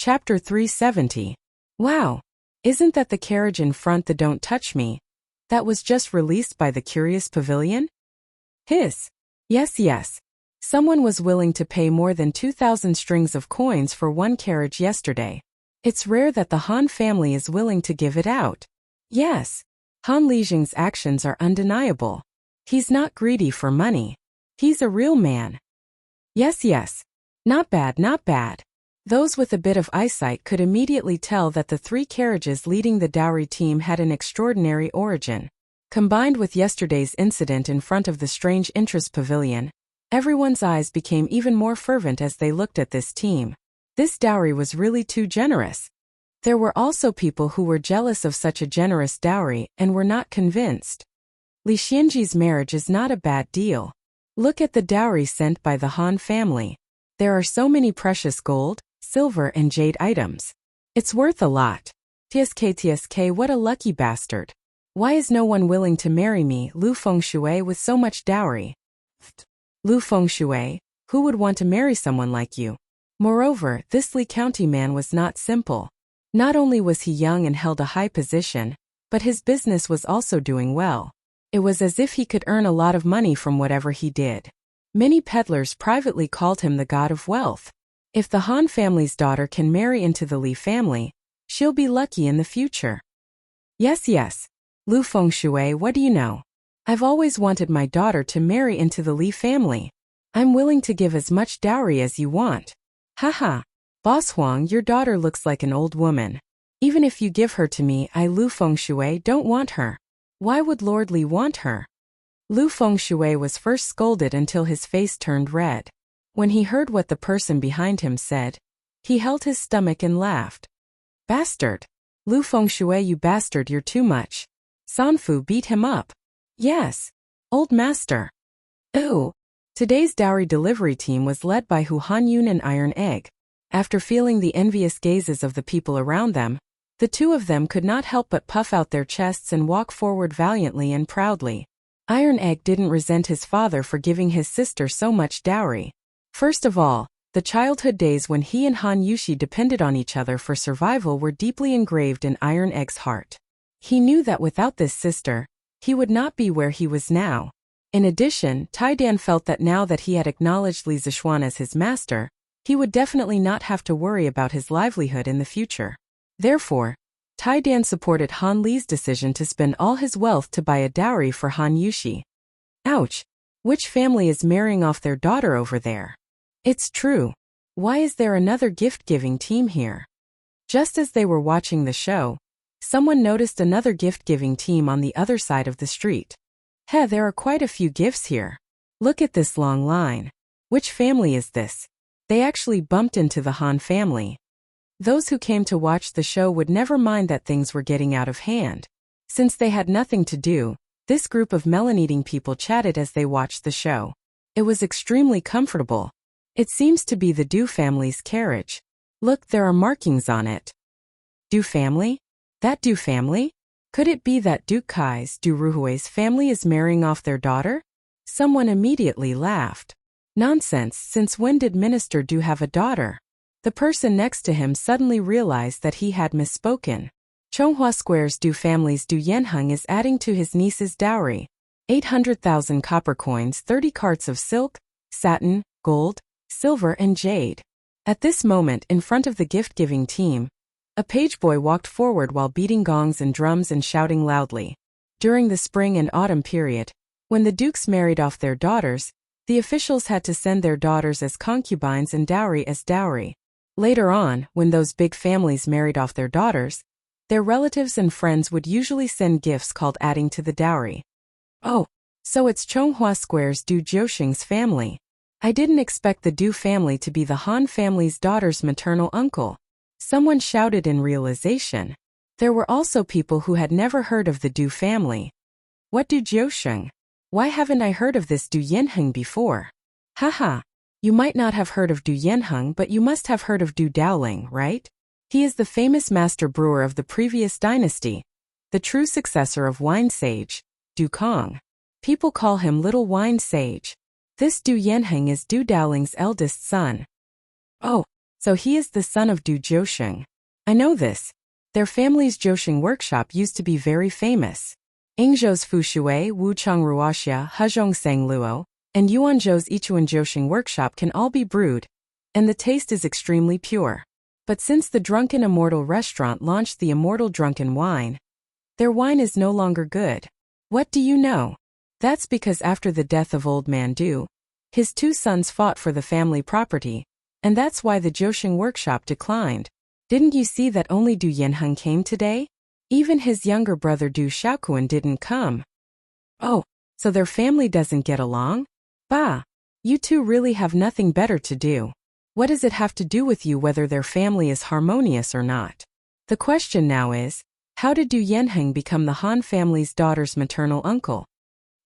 Chapter 370. Wow! Isn't that the carriage in front, the Don't Touch Me, that was just released by the Curious Pavilion? Hiss. Yes. Someone was willing to pay more than 2,000 strings of coins for one carriage yesterday. It's rare that the Han family is willing to give it out. Yes. Han Lijing's actions are undeniable. He's not greedy for money. He's a real man. Yes. Not bad. Those with a bit of eyesight could immediately tell that the three carriages leading the dowry team had an extraordinary origin. Combined with yesterday's incident in front of the strange Empress pavilion, everyone's eyes became even more fervent as they looked at this team. This dowry was really too generous. There were also people who were jealous of such a generous dowry and were not convinced. Li Xianji's marriage is not a bad deal. Look at the dowry sent by the Han family. There are so many precious gold, silver and jade items. It's worth a lot. TSK, what a lucky bastard. Why is no one willing to marry me, Lu Fengshui, with so much dowry? Lu Fengshui, who would want to marry someone like you? Moreover, this Li County man was not simple. Not only was he young and held a high position, but his business was also doing well. It was as if he could earn a lot of money from whatever he did. Many peddlers privately called him the god of wealth. If the Han family's daughter can marry into the Li family, she'll be lucky in the future. Yes. Lu Fengshui, what do you know? I've always wanted my daughter to marry into the Li family. I'm willing to give as much dowry as you want. Haha. Boss Huang, your daughter looks like an old woman. Even if you give her to me, I, Lu Fengshui, don't want her. Why would Lord Li want her? Lu Fengshui was first scolded until his face turned red. When he heard what the person behind him said, he held his stomach and laughed. Bastard! Lu Fengshui, you bastard, you're too much. Sanfu beat him up. Yes. Old master. Ooh. Today's dowry delivery team was led by Hu Hanyun and Iron Egg. After feeling the envious gazes of the people around them, the two of them could not help but puff out their chests and walk forward valiantly and proudly. Iron Egg didn't resent his father for giving his sister so much dowry. First of all, the childhood days when he and Han Yushi depended on each other for survival were deeply engraved in Iron Egg's heart. He knew that without this sister, he would not be where he was now. In addition, Tai Dan felt that now that he had acknowledged Li Zishuan as his master, he would definitely not have to worry about his livelihood in the future. Therefore, Tai Dan supported Han Li's decision to spend all his wealth to buy a dowry for Han Yushi. Ouch! Which family is marrying off their daughter over there? It's true. Why is there another gift-giving team here? Just as they were watching the show, someone noticed another gift-giving team on the other side of the street. There are quite a few gifts here. Look at this long line. Which family is this? They actually bumped into the Han family. Those who came to watch the show would never mind that things were getting out of hand. Since they had nothing to do, this group of melon-eating people chatted as they watched the show. It was extremely comfortable. It seems to be the Du family's carriage. Look, there are markings on it. Du family? That Du family? Could it be that Duke Kai's, Du Ruhui's family is marrying off their daughter? Someone immediately laughed. Nonsense, since when did Minister Du have a daughter? The person next to him suddenly realized that he had misspoken. Chonghua Square's Du family's Du Yanheng is adding to his niece's dowry. 800,000 copper coins, 30 carts of silk, satin, gold, silver and jade. At this moment, in front of the gift-giving team, a page boy walked forward while beating gongs and drums and shouting loudly. During the spring and autumn period, when the dukes married off their daughters, the officials had to send their daughters as concubines and dowry as dowry. Later on, when those big families married off their daughters, their relatives and friends would usually send gifts called adding to the dowry. Oh, so it's Chonghua Square's Du Jiuxing's family. I didn't expect the Du family to be the Han family's daughter's maternal uncle. Someone shouted in realization. There were also people who had never heard of the Du family. What Du Jiuxing? Why haven't I heard of this Du Yanheng before? Haha. You might not have heard of Du Yanheng, but you must have heard of Du Daoling, right? He is the famous master brewer of the previous dynasty, the true successor of Wine Sage, Du Kong. People call him Little Wine Sage. This Du Yanheng is Du Daoling's eldest son. Oh, So he is the son of Du Zhousheng. I know this. Their family's Zhousheng workshop used to be very famous. Ingzhou's Fushui, Wuchang Ruoxia, Hezhong Sang Luo, and Yuanzhou's Ichuan Zhousheng workshop can all be brewed, and the taste is extremely pure. But since the Drunken Immortal restaurant launched the Immortal Drunken Wine, their wine is no longer good. What do you know? That's because after the death of Old Man Du, his two sons fought for the family property, and that's why the Zhousheng workshop declined. Didn't you see that only Du Yanheng came today? Even his younger brother Du Xiaoquan didn't come. Oh, so their family doesn't get along? Bah! You two really have nothing better to do. What does it have to do with you whether their family is harmonious or not? The question now is, how did Du Yanheng become the Han family's daughter's maternal uncle?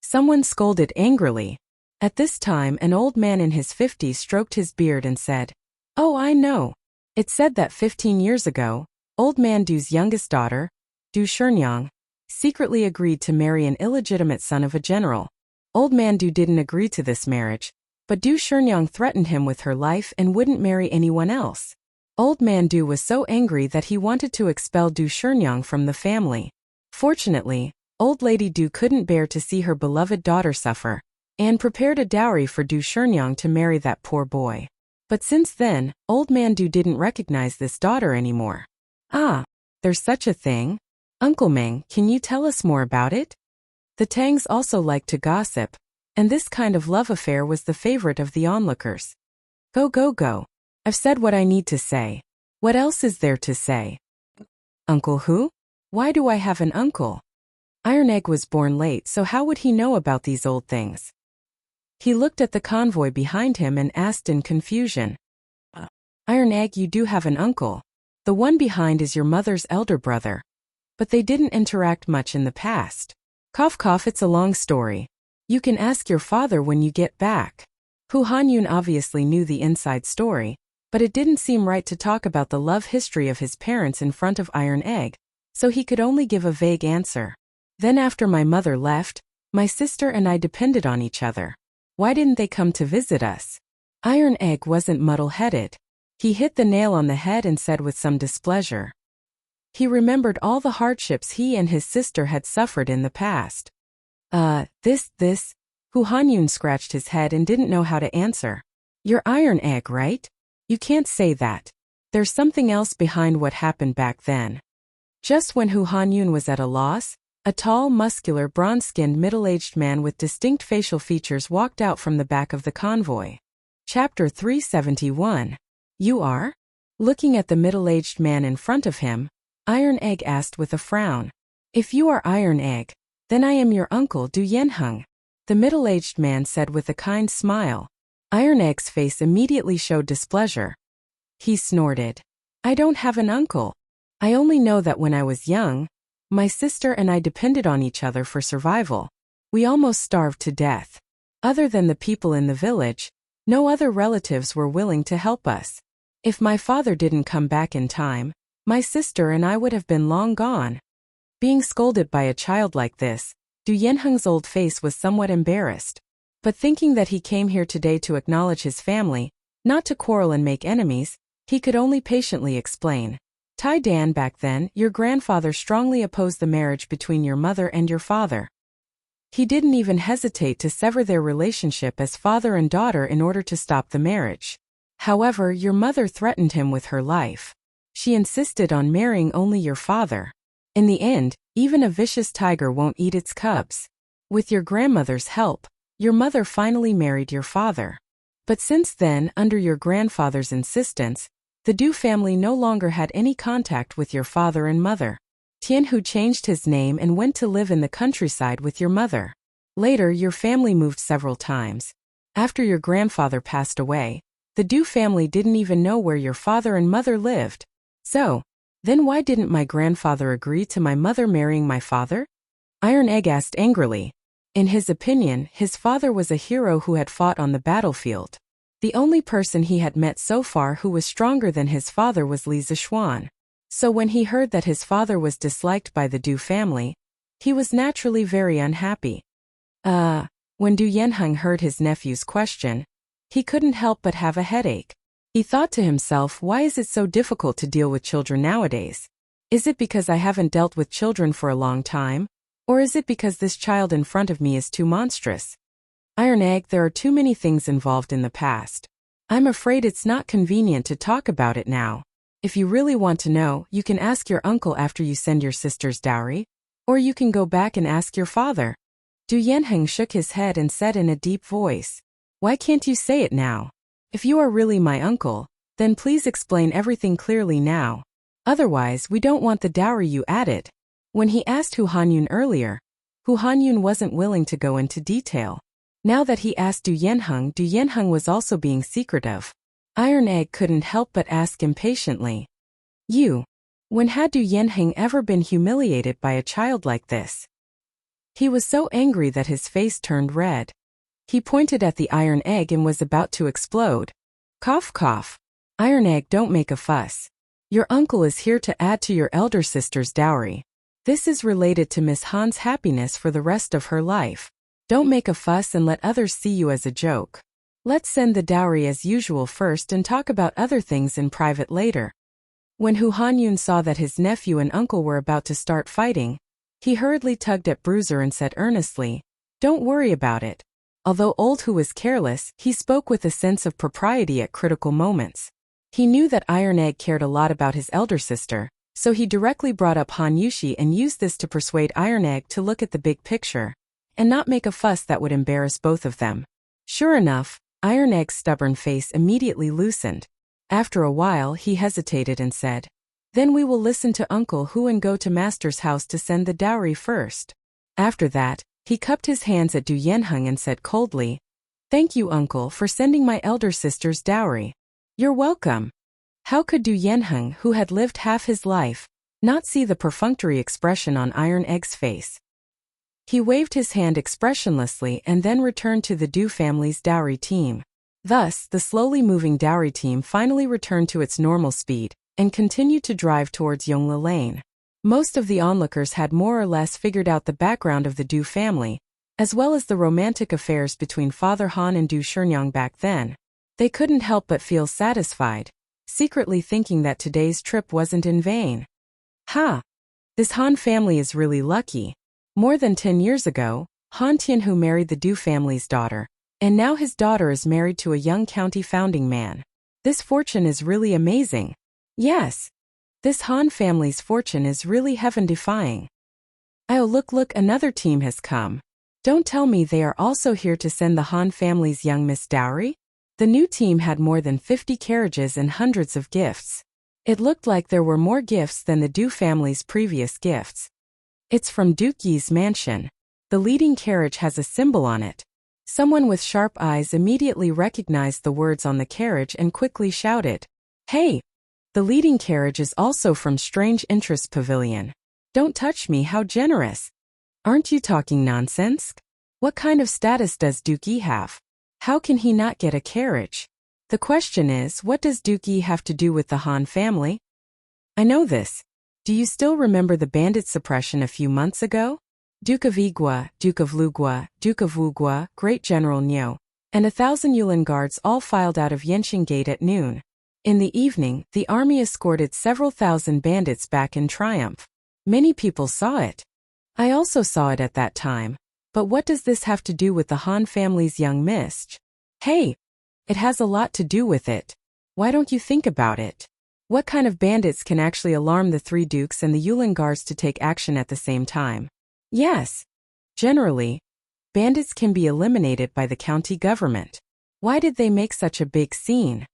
Someone scolded angrily. At this time an old man in his 50s stroked his beard and said, "Oh, I know. It said that 15 years ago, Old Man Du's youngest daughter, Du Shenyang, secretly agreed to marry an illegitimate son of a general. Old Man Du didn't agree to this marriage, but Du Shenyang threatened him with her life and wouldn't marry anyone else. Old Man Du was so angry that he wanted to expel Du Shenyang from the family. Fortunately, Old Lady Du couldn't bear to see her beloved daughter suffer, and prepared a dowry for Du Shenyang to marry that poor boy. But since then, Old Man Du didn't recognize this daughter anymore." "Ah, there's such a thing? Uncle Meng, can you tell us more about it?" The Tangs also liked to gossip, and this kind of love affair was the favorite of the onlookers. Go, go, go. I've said what I need to say. What else is there to say? Uncle who? Why do I have an uncle? Iron Egg was born late, so how would he know about these old things? He looked at the convoy behind him and asked in confusion. Iron Egg, you do have an uncle. The one behind is your mother's elder brother. But they didn't interact much in the past. Cough cough, it's a long story. You can ask your father when you get back. Hu Hanyun obviously knew the inside story, but it didn't seem right to talk about the love history of his parents in front of Iron Egg, so he could only give a vague answer. Then after my mother left, my sister and I depended on each other. Why didn't they come to visit us? Iron Egg wasn't muddle-headed. He hit the nail on the head and said with some displeasure. He remembered all the hardships he and his sister had suffered in the past. This, Hu Hanyun scratched his head and didn't know how to answer. You're Iron Egg, right? You can't say that. There's something else behind what happened back then. Just when Hu Hanyun was at a loss, a tall, muscular, bronze-skinned, middle-aged man with distinct facial features walked out from the back of the convoy. Chapter 371. You are? Looking at the middle-aged man in front of him, Iron Egg asked with a frown. If you are Iron Egg, then I am your uncle Du Yanheng, the middle-aged man said with a kind smile. Iron Egg's face immediately showed displeasure. He snorted. I don't have an uncle. I only know that when I was young, my sister and I depended on each other for survival. We almost starved to death. Other than the people in the village, no other relatives were willing to help us. If my father didn't come back in time, my sister and I would have been long gone. Being scolded by a child like this, Du Yanheng's old face was somewhat embarrassed. But thinking that he came here today to acknowledge his family, not to quarrel and make enemies, he could only patiently explain. Tai Dan, back then, your grandfather strongly opposed the marriage between your mother and your father. He didn't even hesitate to sever their relationship as father and daughter in order to stop the marriage. However, your mother threatened him with her life. She insisted on marrying only your father. In the end, even a vicious tiger won't eat its cubs. With your grandmother's help, your mother finally married your father. But since then, under your grandfather's insistence, the Du family no longer had any contact with your father and mother. Tianhu changed his name and went to live in the countryside with your mother. Later, your family moved several times. After your grandfather passed away, the Du family didn't even know where your father and mother lived. So, then why didn't my grandfather agree to my mother marrying my father? Iron Egg asked angrily. In his opinion, his father was a hero who had fought on the battlefield. The only person he had met so far who was stronger than his father was Li Zishuan. So when he heard that his father was disliked by the Du family, he was naturally very unhappy. When Du Yanheng heard his nephew's question, he couldn't help but have a headache. He thought to himself, why is it so difficult to deal with children nowadays? Is it because I haven't dealt with children for a long time? Or is it because this child in front of me is too monstrous? Iron Egg, there are too many things involved in the past. I'm afraid it's not convenient to talk about it now. If you really want to know, you can ask your uncle after you send your sister's dowry. Or you can go back and ask your father. Du Yanheng shook his head and said in a deep voice, why can't you say it now? If you are really my uncle, then please explain everything clearly now. Otherwise, we don't want the dowry you added. When he asked Hu Hanyun earlier, Hu Hanyun wasn't willing to go into detail. Now that he asked Du Yanheng was also being secretive. Iron Egg couldn't help but ask impatiently. When had Du Yanheng ever been humiliated by a child like this? He was so angry that his face turned red. He pointed at the Iron Egg and was about to explode. Cough cough. Iron Egg, don't make a fuss. Your uncle is here to add to your elder sister's dowry. This is related to Miss Han's happiness for the rest of her life. Don't make a fuss and let others see you as a joke. Let's send the dowry as usual first and talk about other things in private later. When Hu Hanyun saw that his nephew and uncle were about to start fighting, he hurriedly tugged at Bruiser and said earnestly, don't worry about it. Although old Hu was careless, he spoke with a sense of propriety at critical moments. He knew that Iron Egg cared a lot about his elder sister, so he directly brought up Han Yushi and used this to persuade Iron Egg to look at the big picture and not make a fuss that would embarrass both of them. Sure enough, Iron Egg's stubborn face immediately loosened. After a while, he hesitated and said, then we will listen to Uncle Hu and go to Master's house to send the dowry first. After that, he cupped his hands at Du Yanheng and said coldly, thank you, Uncle, for sending my elder sister's dowry. You're welcome. How could Du Yanheng, who had lived half his life, not see the perfunctory expression on Iron Egg's face? He waved his hand expressionlessly and then returned to the Du family's dowry team. Thus, the slowly moving dowry team finally returned to its normal speed and continued to drive towards Yongle Lane. Most of the onlookers had more or less figured out the background of the Du family, as well as the romantic affairs between Father Han and Du Shernyoung back then. They couldn't help but feel satisfied, secretly thinking that today's trip wasn't in vain. This Han family is really lucky. More than 10 years ago, Han Tianhu married the Du family's daughter, and now his daughter is married to a young county founding man. This fortune is really amazing. Yes, this Han family's fortune is really heaven-defying. Oh, look, another team has come. Don't tell me they are also here to send the Han family's young Miss dowry? The new team had more than 50 carriages and hundreds of gifts. It looked like there were more gifts than the Du family's previous gifts. It's from Duke Yi's mansion. The leading carriage has a symbol on it. Someone with sharp eyes immediately recognized the words on the carriage and quickly shouted, hey! The leading carriage is also from Strange Interest Pavilion. Don't touch me, how generous! Aren't you talking nonsense? What kind of status does Duke Yi have? How can he not get a carriage? The question is, what does Duke Yi have to do with the Han family? I know this. Do you still remember the bandit suppression a few months ago? Duke of Igua, Duke of Lugua, Duke of Wugua, Great General Niu, and 1,000 Yulin guards all filed out of Yenshing Gate at noon. In the evening, the army escorted several thousand bandits back in triumph. Many people saw it. I also saw it at that time. But what does this have to do with the Han family's young miss? Hey! It has a lot to do with it. Why don't you think about it? What kind of bandits can actually alarm the three dukes and the Yulin guards to take action at the same time? Yes. Generally, bandits can be eliminated by the county government. Why did they make such a big scene?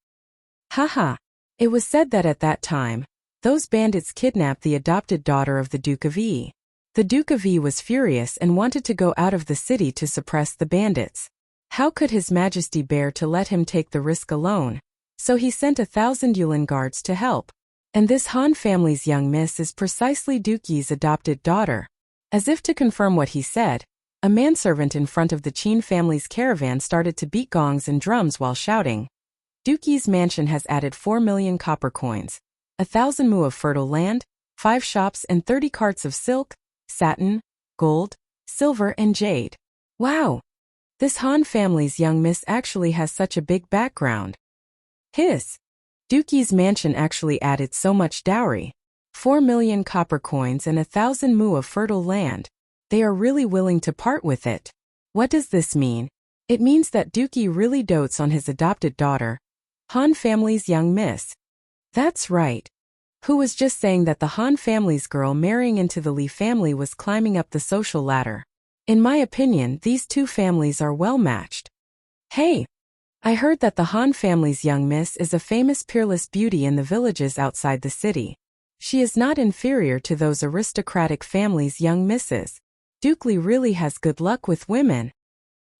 Haha. It was said that at that time, those bandits kidnapped the adopted daughter of the Duke of Yi. The Duke of Yi was furious and wanted to go out of the city to suppress the bandits. How could His Majesty bear to let him take the risk alone? So he sent 1,000 Yulin guards to help. And this Han family's young miss is precisely Duke Yi's adopted daughter. As if to confirm what he said, a manservant in front of the Qin family's caravan started to beat gongs and drums while shouting, Duke Yi's mansion has added 4 million copper coins, 1,000 mu of fertile land, 5 shops and 30 carts of silk, satin, gold, silver and jade. Wow! This Han family's young miss actually has such a big background. Duke's mansion actually added so much dowry. 4 million copper coins and 1,000 mu of fertile land. They are really willing to part with it. What does this mean? It means that Duke really dotes on his adopted daughter, Han family's young miss. That's right. Who was just saying that the Han family's girl marrying into the Li family was climbing up the social ladder. In my opinion, these two families are well matched. Hey! I heard that the Han family's young miss is a famous peerless beauty in the villages outside the city. She is not inferior to those aristocratic families' young misses. Duke Li really has good luck with women.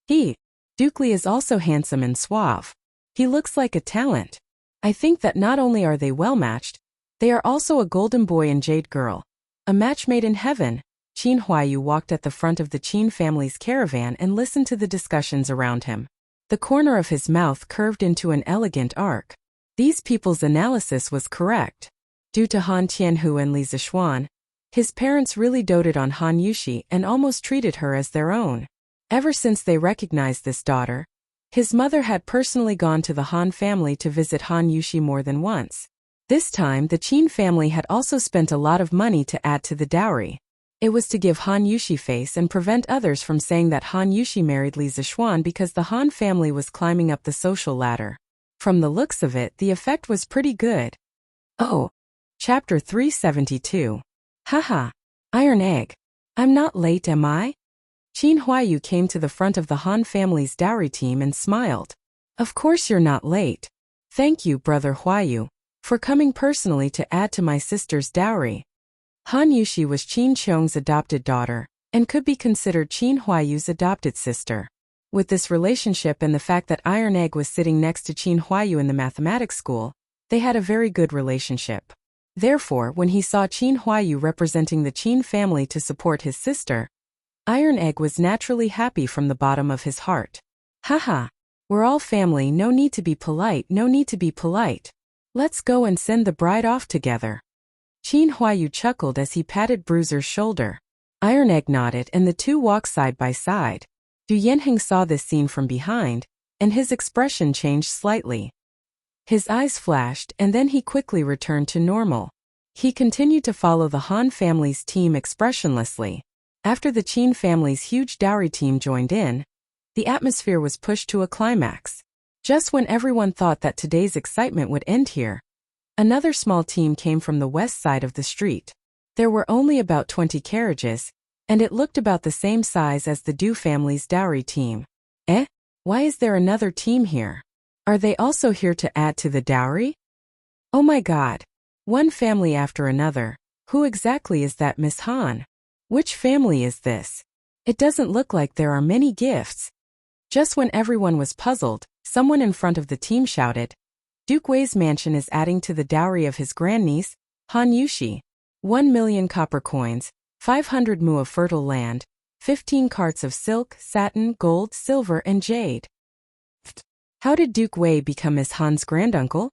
Duke Li is also handsome and suave. He looks like a talent. I think that not only are they well matched, they are also a golden boy and jade girl. A match made in heaven. Qin Huayu walked at the front of the Qin family's caravan and listened to the discussions around him. The corner of his mouth curved into an elegant arc. These people's analysis was correct. Due to Han Tianhu and Li Zixuan, his parents really doted on Han Yushi and almost treated her as their own. Ever since they recognized this daughter, his mother had personally gone to the Han family to visit Han Yushi more than once. This time, the Qin family had also spent a lot of money to add to the dowry. It was to give Han Yushi face and prevent others from saying that Han Yushi married Li Zixuan because the Han family was climbing up the social ladder. From the looks of it, the effect was pretty good. Oh. Chapter 372. Haha. Iron egg. I'm not late, am I? Qin Huayu came to the front of the Han family's dowry team and smiled. Of course you're not late. Thank you, brother Huayu, for coming personally to add to my sister's dowry. Han Yushi was Qin Qiong's adopted daughter, and could be considered Qin Huayu's adopted sister. With this relationship and the fact that Iron Egg was sitting next to Qin Huayu in the mathematics school, they had a very good relationship. Therefore, when he saw Qin Huayu representing the Qin family to support his sister, Iron Egg was naturally happy from the bottom of his heart. Haha, we're all family, no need to be polite, no need to be polite. Let's go and send the bride off together. Qin Huayu chuckled as he patted Bruiser's shoulder. Iron Egg nodded and the two walked side by side. Du Yanheng saw this scene from behind, and his expression changed slightly. His eyes flashed and then he quickly returned to normal. He continued to follow the Han family's team expressionlessly. After the Qin family's huge dowry team joined in, the atmosphere was pushed to a climax. Just when everyone thought that today's excitement would end here, another small team came from the west side of the street. There were only about 20 carriages, and it looked about the same size as the Du family's dowry team. Why is there another team here? Are they also here to add to the dowry? Oh my god. One family after another. Who exactly is that Miss Han? Which family is this? It doesn't look like there are many gifts. Just when everyone was puzzled, someone in front of the team shouted, Duke Wei's mansion is adding to the dowry of his grandniece, Han Yushi. 1 million copper coins, 500 mu of fertile land, 15 carts of silk, satin, gold, silver, and jade. How did Duke Wei become Miss Han's granduncle?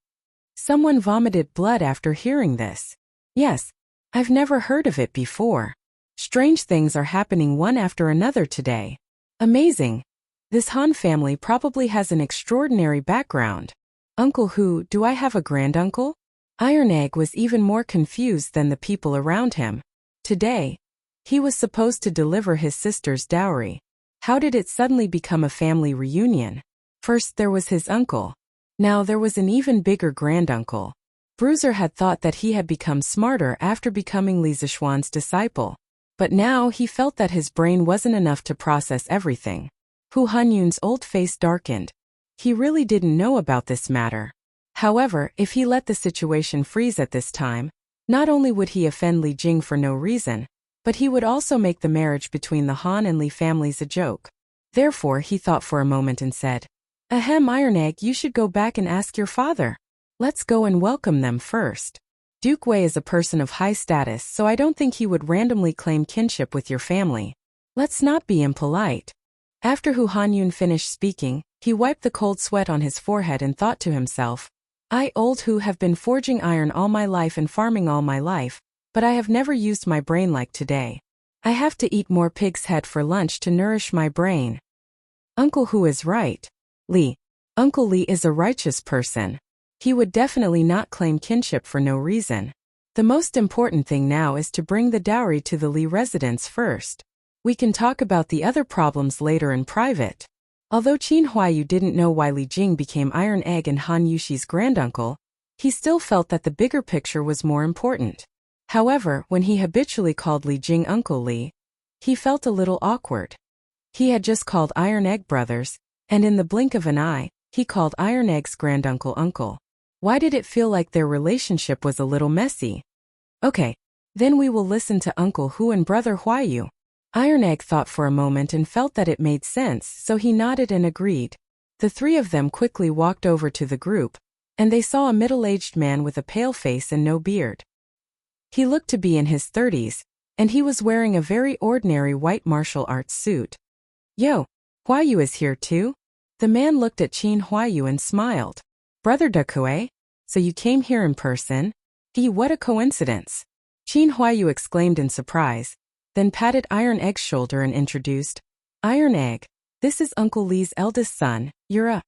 Someone vomited blood after hearing this. Yes, I've never heard of it before. Strange things are happening one after another today. Amazing. This Han family probably has an extraordinary background. Uncle who, do I have a granduncle? Iron Egg was even more confused than the people around him. Today, he was supposed to deliver his sister's dowry. How did it suddenly become a family reunion? First there was his uncle. Now there was an even bigger granduncle. Bruiser had thought that he had become smarter after becoming Li Zixuan's disciple. But now he felt that his brain wasn't enough to process everything. Hu Hunyun's old face darkened. He really didn't know about this matter. However, if he let the situation freeze at this time, not only would he offend Li Jing for no reason, but he would also make the marriage between the Han and Li families a joke. Therefore, he thought for a moment and said, Ahem, Iron Egg, you should go back and ask your father. Let's go and welcome them first. Duke Wei is a person of high status, so I don't think he would randomly claim kinship with your family. Let's not be impolite. After Hu Hanyun finished speaking, he wiped the cold sweat on his forehead and thought to himself, I, old Hu, have been forging iron all my life and farming all my life, but I have never used my brain like today. I have to eat more pig's head for lunch to nourish my brain. Uncle Hu is right. Uncle Li is a righteous person. He would definitely not claim kinship for no reason. The most important thing now is to bring the dowry to the Li residence first. We can talk about the other problems later in private. Although Qin Huayu didn't know why Li Jing became Iron Egg and Han Yuxi's granduncle, he still felt that the bigger picture was more important. However, when he habitually called Li Jing Uncle Li, he felt a little awkward. He had just called Iron Egg brothers, and in the blink of an eye, he called Iron Egg's granduncle uncle. Why did it feel like their relationship was a little messy? Okay, then we will listen to Uncle Hu and Brother Huayu. Iron Egg thought for a moment and felt that it made sense, so he nodded and agreed. The three of them quickly walked over to the group, and they saw a middle-aged man with a pale face and no beard. He looked to be in his 30s, and he was wearing a very ordinary white martial arts suit. Yo, Huayu is here too? The man looked at Qin Huayu and smiled. Brother Dakue, so you came here in person? What a coincidence. Qin Huayu exclaimed in surprise, then patted Iron Egg's shoulder and introduced. Iron Egg, this is Uncle Li's eldest son, Yura.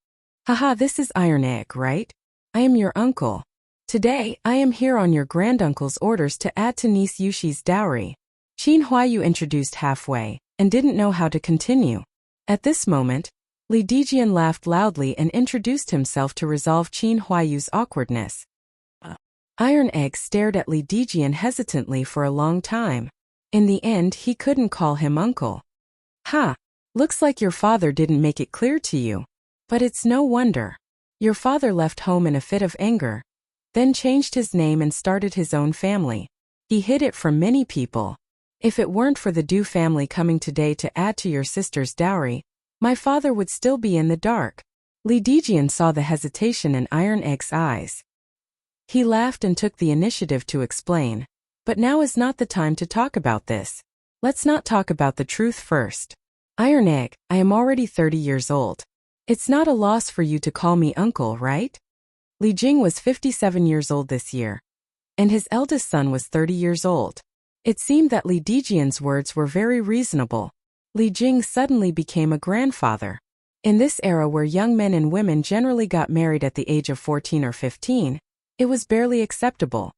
Haha, this is Iron Egg, right? I am your uncle. Today, I am here on your granduncle's orders to add to niece Yushi's dowry. Qin Huayu introduced halfway, and didn't know how to continue. At this moment, Li Dijian laughed loudly and introduced himself to resolve Qin Huayu's awkwardness. Iron Egg stared at Li Dijian hesitantly for a long time. In the end, he couldn't call him uncle. Ha! Looks like your father didn't make it clear to you. But it's no wonder. Your father left home in a fit of anger, then changed his name and started his own family. He hid it from many people. If it weren't for the Du family coming today to add to your sister's dowry, my father would still be in the dark. Li Dijian saw the hesitation in Iron Egg's eyes. He laughed and took the initiative to explain. But now is not the time to talk about this. Let's not talk about the truth first. Iron Egg, I am already 30 years old. It's not a loss for you to call me uncle, right? Li Jing was 57 years old this year, and his eldest son was 30 years old. It seemed that Li Dijian's words were very reasonable. Li Jing suddenly became a grandfather. In this era where young men and women generally got married at the age of 14 or 15, it was barely acceptable.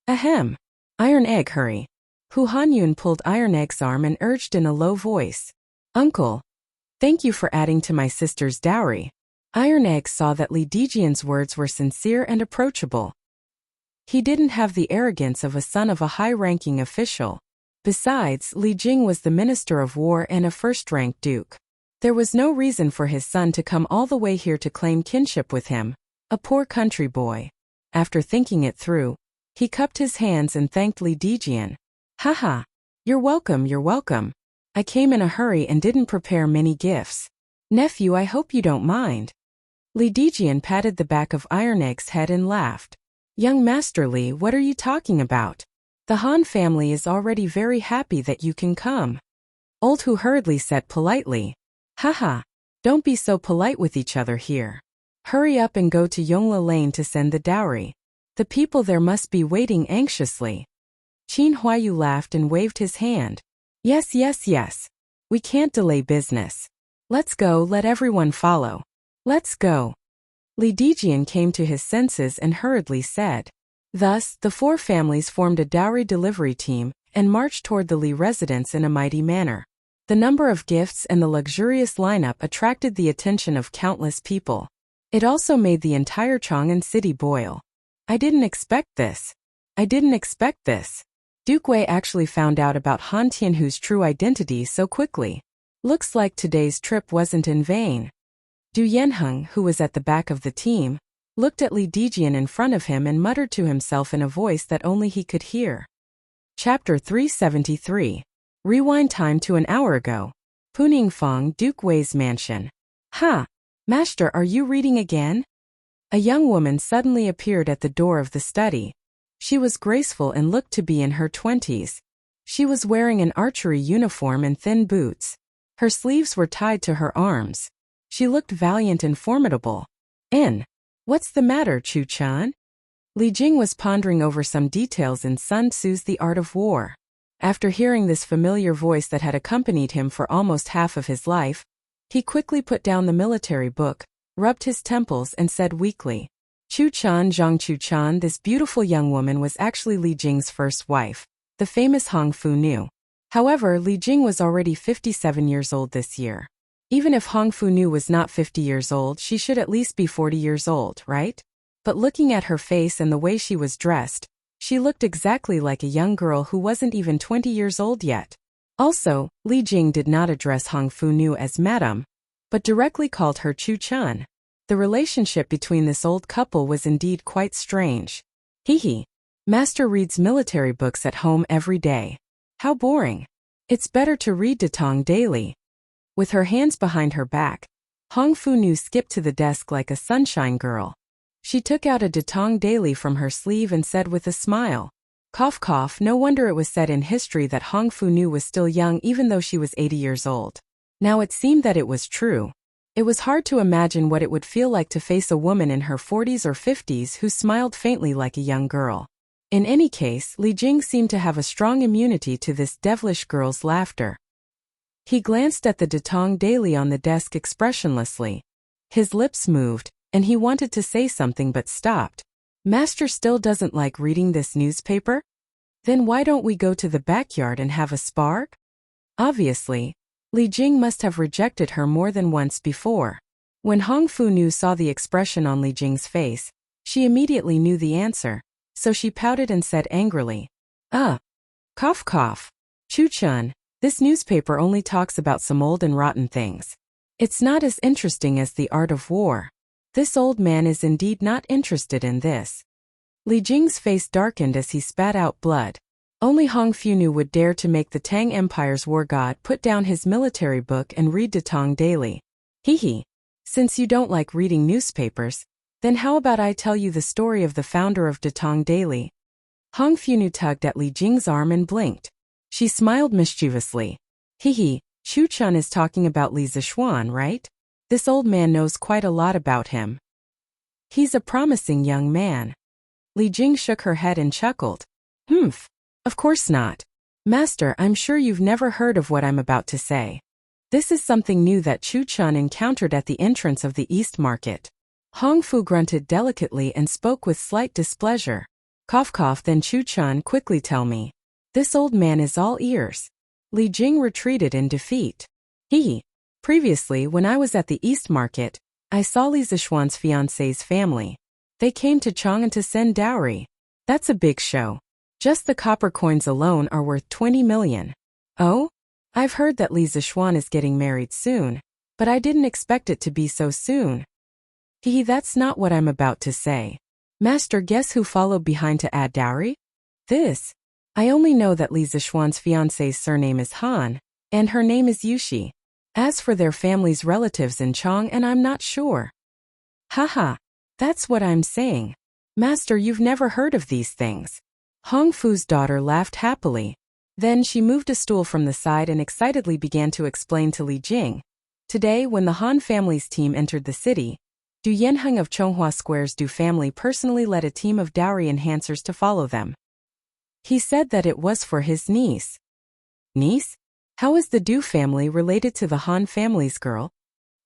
Ahem. Iron Egg, hurry. Hu Hanyun pulled Iron Egg's arm and urged in a low voice. Uncle, thank you for adding to my sister's dowry. Iron Egg saw that Li Dijian's words were sincere and approachable. He didn't have the arrogance of a son of a high-ranking official. Besides, Li Jing was the Minister of War and a first-rank duke. There was no reason for his son to come all the way here to claim kinship with him, a poor country boy. After thinking it through, he cupped his hands and thanked Li Dijian. Haha, you're welcome, you're welcome. I came in a hurry and didn't prepare many gifts. Nephew, I hope you don't mind. Li Dijian patted the back of Iron Egg's head and laughed. Young Master Li, what are you talking about? The Han family is already very happy that you can come. Old Hu hurriedly said politely. Haha, don't be so polite with each other here. Hurry up and go to Yongla Lane to send the dowry. The people there must be waiting anxiously. Qin Huayu laughed and waved his hand. Yes, yes, yes. We can't delay business. Let's go, let everyone follow. Let's go. Li Dijian came to his senses and hurriedly said. Thus, the four families formed a dowry delivery team and marched toward the Li residence in a mighty manner. The number of gifts and the luxurious lineup attracted the attention of countless people. It also made the entire Chang'an city boil. I didn't expect this. I didn't expect this. Duke Wei actually found out about Han Tianhu's true identity so quickly. Looks like today's trip wasn't in vain. Du Yanheng, who was at the back of the team, looked at Li Dijian in front of him and muttered to himself in a voice that only he could hear. Chapter 373. Rewind time to an hour ago. Puningfang, Duke Wei's mansion. Ha! Master, are you reading again? A young woman suddenly appeared at the door of the study. She was graceful and looked to be in her 20s. She was wearing an archery uniform and thin boots. Her sleeves were tied to her arms. She looked valiant and formidable. What's the matter, Chu-chan? Li Jing was pondering over some details in Sun Tzu's The Art of War. After hearing this familiar voice that had accompanied him for almost half of his life, he quickly put down the military book, rubbed his temples and said weakly, Chu Chan Zhang Chu Chan. This beautiful young woman was actually Li Jing's first wife, the famous Hong Fu Nu. However, Li Jing was already 57 years old this year. Even if Hong Fu Nu was not 50 years old, she should at least be 40 years old, right? But looking at her face and the way she was dressed, she looked exactly like a young girl who wasn't even 20 years old yet. Also, Li Jing did not address Hong Fu Nu as Madam, but directly called her Chu Chan. The relationship between this old couple was indeed quite strange. Hee. Master reads military books at home every day. How boring. It's better to read Datong daily. With her hands behind her back, Hong Fu Nu skipped to the desk like a sunshine girl. She took out a Datong daily from her sleeve and said with a smile, "Cough cough." No wonder it was said in history that Hong Fu Nu was still young even though she was 80 years old. Now it seemed that it was true. It was hard to imagine what it would feel like to face a woman in her 40s or 50s who smiled faintly like a young girl. In any case, Li Jing seemed to have a strong immunity to this devilish girl's laughter. He glanced at the Datong daily on the desk expressionlessly. His lips moved, and he wanted to say something but stopped. Master still doesn't like reading this newspaper? Then why don't we go to the backyard and have a spark? Obviously, Li Jing must have rejected her more than once before. When Hong Fu Nu saw the expression on Li Jing's face, she immediately knew the answer, so she pouted and said angrily, Cough cough. Chu Chun, this newspaper only talks about some old and rotten things. It's not as interesting as the art of war. This old man is indeed not interested in this. Li Jing's face darkened as he spat out blood. Only Hong Fu Nu would dare to make the Tang Empire's war god put down his military book and read Datong daily. Hee. Since you don't like reading newspapers, then how about I tell you the story of the founder of Datong daily? Hong Fu Nu tugged at Li Jing's arm and blinked. She smiled mischievously. Hee. Chu Chun is talking about Li Zishuan, right? This old man knows quite a lot about him. He's a promising young man. Li Jing shook her head and chuckled. Humph. Of course not. Master, I'm sure you've never heard of what I'm about to say. This is something new that Chu Chun encountered at the entrance of the East Market. Hong Fu grunted delicately and spoke with slight displeasure. Cough cough. Then Chu Chun, quickly tell me. This old man is all ears. Li Jing retreated in defeat. Previously, when I was at the East Market, I saw Li Zishuan's fiancé's family. They came to Chang'an to send dowry. That's a big show. Just the copper coins alone are worth 20 million. Oh? I've heard that Li Zishuan is getting married soon, but I didn't expect it to be so soon. That's not what I'm about to say. Master, guess who followed behind to add dowry? This. I only know that Li Zishuan's fiancé's surname is Han, and her name is Yushi. As for their family's relatives in Chang'an, I'm not sure. Haha. That's what I'm saying. Master, you've never heard of these things. Hong Fu's daughter laughed happily. Then she moved a stool from the side and excitedly began to explain to Li Jing. Today, when the Han family's team entered the city, Du Yanheng of Chonghua Square's Du family personally led a team of dowry enhancers to follow them. He said that it was for his niece. Niece? How is the Du family related to the Han family's girl?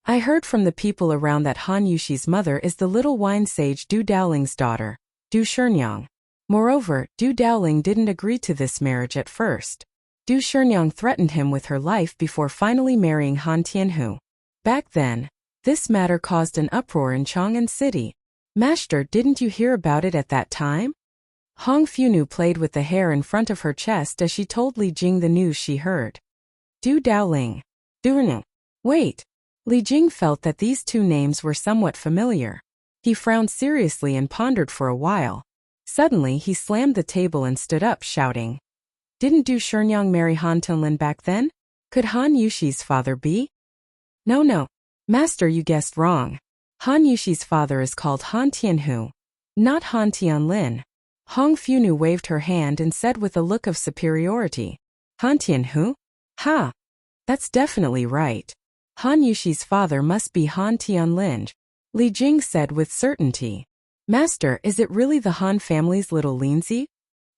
I heard from the people around that Han Yushi's mother is the little wine sage Du Daoling's daughter, Du Shernyang. Moreover, Du Daoling didn't agree to this marriage at first. Du Shernyang threatened him with her life before finally marrying Han Tianhu. Back then, this matter caused an uproar in Chang'an City. Master, didn't you hear about it at that time? Hong Fu Nu played with the hair in front of her chest as she told Li Jing the news she heard. Du Daoling. Du. Wait. Li Jing felt that these two names were somewhat familiar. He frowned seriously and pondered for a while. Suddenly, he slammed the table and stood up, shouting. Didn't Du Shenyang marry Han Tianlin back then? Could Han Yushi's father be? No. Master, you guessed wrong. Han Yushi's father is called Han Tianhu, not Han Tianlin. Hong Fu Nu waved her hand and said with a look of superiority. Han Tianhu? Ha! That's definitely right. Han Yushi's father must be Han Tianlin. Li Jing said with certainty. Master, is it really the Han family's little Linzi?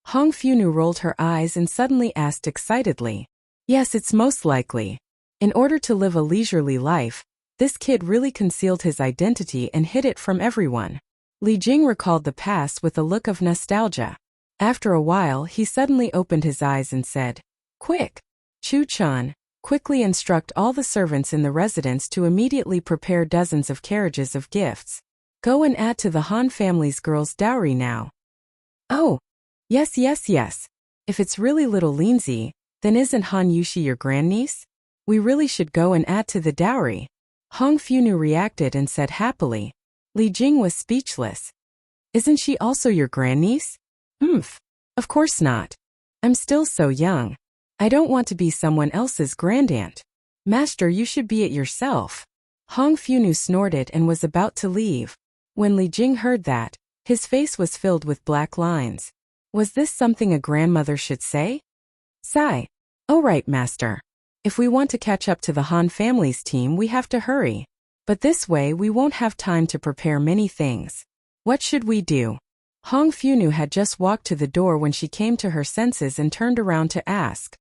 Hong Fu Nu rolled her eyes and suddenly asked excitedly. Yes, it's most likely. In order to live a leisurely life, this kid really concealed his identity and hid it from everyone. Li Jing recalled the past with a look of nostalgia. After a while, he suddenly opened his eyes and said, "Quick! Chu-chan, quickly instruct all the servants in the residence to immediately prepare dozens of carriages of gifts. Go and add to the Han family's girls' dowry now." "Oh, yes. If it's really little Lindsay, then isn't Han Yushi your grandniece? We really should go and add to the dowry." Hong Funu reacted and said happily. Li Jing was speechless. "Isn't she also your grandniece?" Of course not. I'm still so young. I don't want to be someone else's grandaunt. Master, you should be it yourself." Hong Funu snorted and was about to leave. When Li Jing heard that, his face was filled with black lines. Was this something a grandmother should say? Sigh. "Oh right, master. If we want to catch up to the Han family's team, we have to hurry. But this way we won't have time to prepare many things. What should we do?" Hong Funu had just walked to the door when she came to her senses and turned around to ask.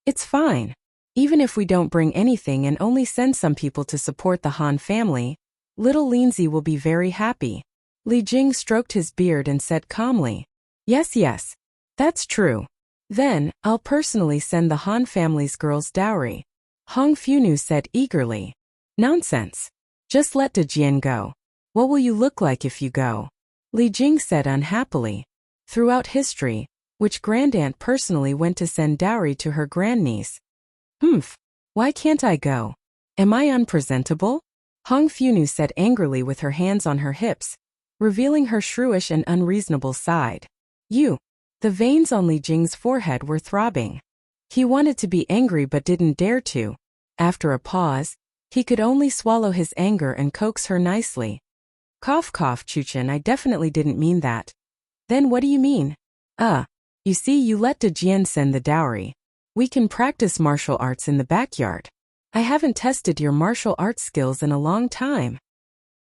It's fine. Even if we don't bring anything and only send some people to support the Han family, little Lindsay will be very happy." Li Jing stroked his beard and said calmly, Yes, that's true. Then, I'll personally send the Han family's girls' dowry." Hong Funu said eagerly. "Nonsense. Just let Dejian go. What will you look like if you go?" Li Jing said unhappily. Throughout history, which grandaunt personally went to send dowry to her grandniece? Why can't I go? Am I unpresentable? Hong Funu said angrily with her hands on her hips, revealing her shrewish and unreasonable side. The veins on Li Jing's forehead were throbbing. He wanted to be angry but didn't dare to. After a pause, he could only swallow his anger and coax her nicely. Cough, Chuchen, I definitely didn't mean that." "Then what do you mean?" You see, you let Dejian send the dowry. We can practice martial arts in the backyard. I haven't tested your martial arts skills in a long time."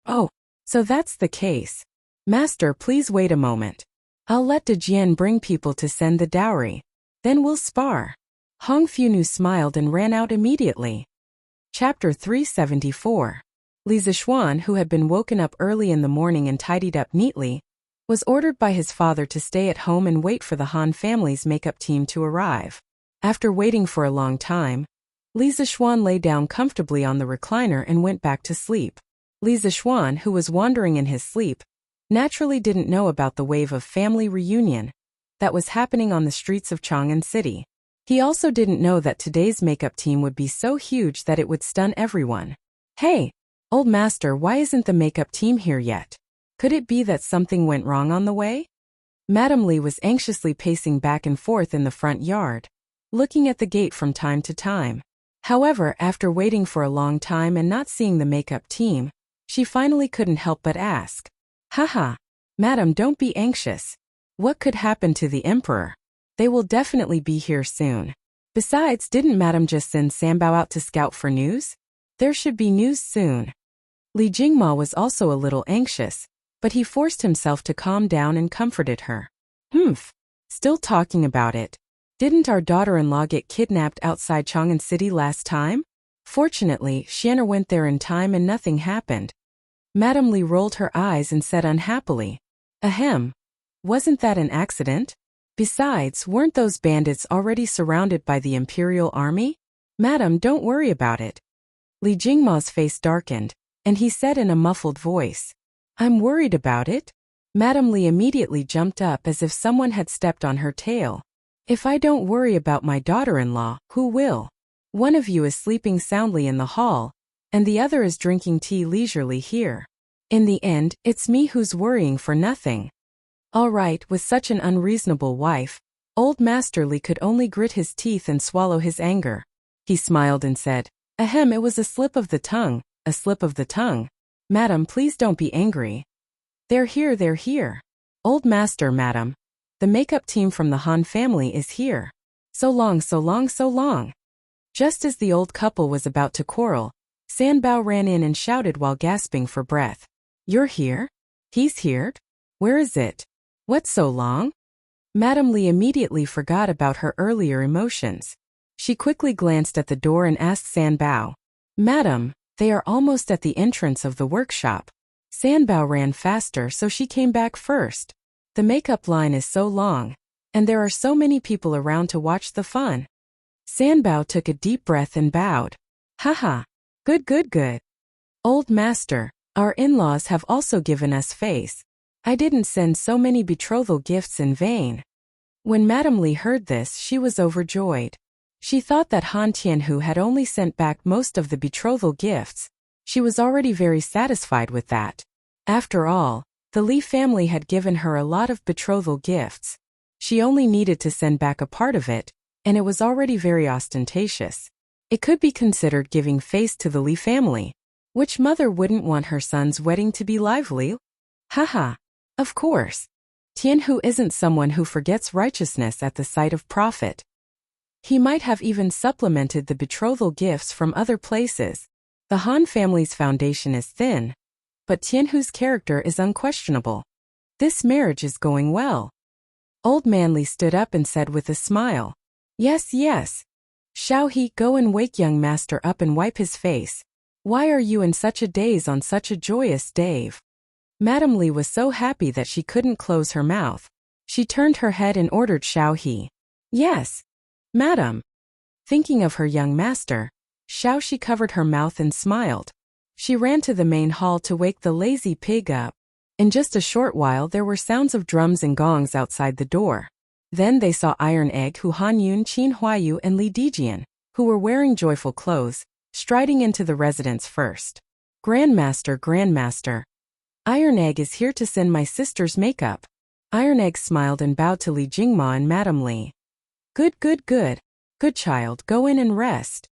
"Oh, so that's the case. Master, please wait a moment. I'll let Dejian bring people to send the dowry. Then we'll spar." Hong Funu smiled and ran out immediately. Chapter 374. Li Zixuan, who had been woken up early in the morning and tidied up neatly, was ordered by his father to stay at home and wait for the Han family's makeup team to arrive. After waiting for a long time, Li Zixuan lay down comfortably on the recliner and went back to sleep. Li Zixuan, who was wandering in his sleep, naturally didn't know about the wave of family reunion that was happening on the streets of Chang'an City. He also didn't know that today's makeup team would be so huge that it would stun everyone. "Hey, old master, why isn't the makeup team here yet? Could it be that something went wrong on the way?" Madame Li was anxiously pacing back and forth in the front yard, looking at the gate from time to time. However, after waiting for a long time and not seeing the makeup team, she finally couldn't help but ask. "Haha, madam, don't be anxious. What could happen to the emperor? They will definitely be here soon. Besides, didn't madam just send Sanbao out to scout for news? There should be news soon." Li Jingma was also a little anxious, but he forced himself to calm down and comforted her. Still talking about it. Didn't our daughter-in-law get kidnapped outside Chang'an City last time? Fortunately, Xianer went there in time and nothing happened." Madame Li rolled her eyes and said unhappily, "Ahem. Wasn't that an accident? Besides, weren't those bandits already surrounded by the Imperial Army? Madam, don't worry about it." Li Jingma's face darkened, and he said in a muffled voice, "I'm worried about it?" Madame Li immediately jumped up as if someone had stepped on her tail. "If I don't worry about my daughter-in-law, who will? One of you is sleeping soundly in the hall, and the other is drinking tea leisurely here. In the end, it's me who's worrying for nothing." All right, with such an unreasonable wife, old Master Li could only grit his teeth and swallow his anger. He smiled and said, "Ahem, it was a slip of the tongue, a slip of the tongue. Madam, please don't be angry." They're here. "Old Master, madam. The makeup team from the Han family is here. So long. Just as the old couple was about to quarrel, Sanbao ran in and shouted while gasping for breath. "You're here? He's here? Where is it? What's so long?" Madame Li immediately forgot about her earlier emotions. She quickly glanced at the door and asked Sanbao, "Madam, they are almost at the entrance of the workshop. Sanbao ran faster, so she came back first. The makeup line is so long, and there are so many people around to watch the fun. Sanbao took a deep breath and bowed. Haha. Good, good, good. Old master, our in-laws have also given us face. I didn't send so many betrothal gifts in vain. When Madame Li heard this, she was overjoyed. She thought that Han Tianhu had only sent back most of the betrothal gifts. She was already very satisfied with that. After all, the Li family had given her a lot of betrothal gifts. She only needed to send back a part of it, and it was already very ostentatious. It could be considered giving face to the Li family. Which mother wouldn't want her son's wedding to be lively? Haha. Of course. Tianhu isn't someone who forgets righteousness at the sight of profit. He might have even supplemented the betrothal gifts from other places. The Han family's foundation is thin, but Tianhu's character is unquestionable. This marriage is going well. Old Man Li stood up and said with a smile, Yes, yes. Xiao He, go and wake young master up and wipe his face. Why are you in such a daze on such a joyous day? Madame Li was so happy that she couldn't close her mouth. She turned her head and ordered Xiao He. Yes, madam. Thinking of her young master, Xiao Shi covered her mouth and smiled. She ran to the main hall to wake the lazy pig up. In just a short while there were sounds of drums and gongs outside the door. Then they saw Iron Egg, Hu Hanyun, Qin Huayu, and Li Dijian, who were wearing joyful clothes, striding into the residence first. Grandmaster, Grandmaster. Iron Egg is here to send my sister's makeup. Iron Egg smiled and bowed to Li Jingma and Madame Li. Good, good, good. Good child, go in and rest.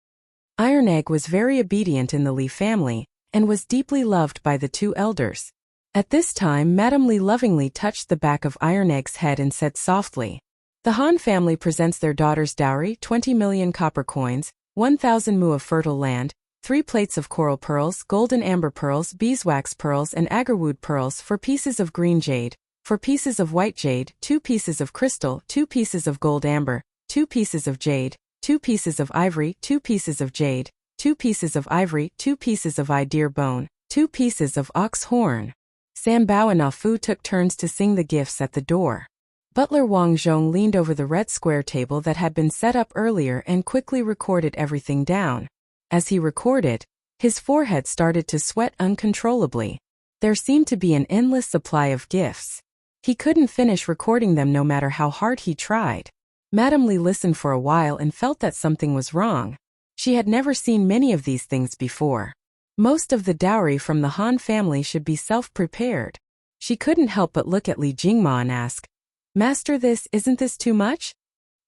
Iron Egg was very obedient in the Li family, and was deeply loved by the two elders. At this time Madame Li lovingly touched the back of Iron Egg's head and said softly, The Han family presents their daughter's dowry, 20 million copper coins, 1,000 mu of fertile land, 3 plates of coral pearls, golden amber pearls, beeswax pearls and agarwood pearls, 4 pieces of green jade, 4 pieces of white jade, 2 pieces of crystal, 2 pieces of gold amber, 2 pieces of jade, 2 pieces of ivory, 2 pieces of jade, 2 pieces of ivory, 2 pieces of deer bone, 2 pieces of ox horn. Sanbao and Afu took turns to sing the gifts at the door. Butler Wang Zhong leaned over the red square table that had been set up earlier and quickly recorded everything down. As he recorded, his forehead started to sweat uncontrollably. There seemed to be an endless supply of gifts. He couldn't finish recording them no matter how hard he tried. Madame Li listened for a while and felt that something was wrong. She had never seen many of these things before. Most of the dowry from the Han family should be self-prepared. She couldn't help but look at Li Jingma and ask, Master, isn't this too much?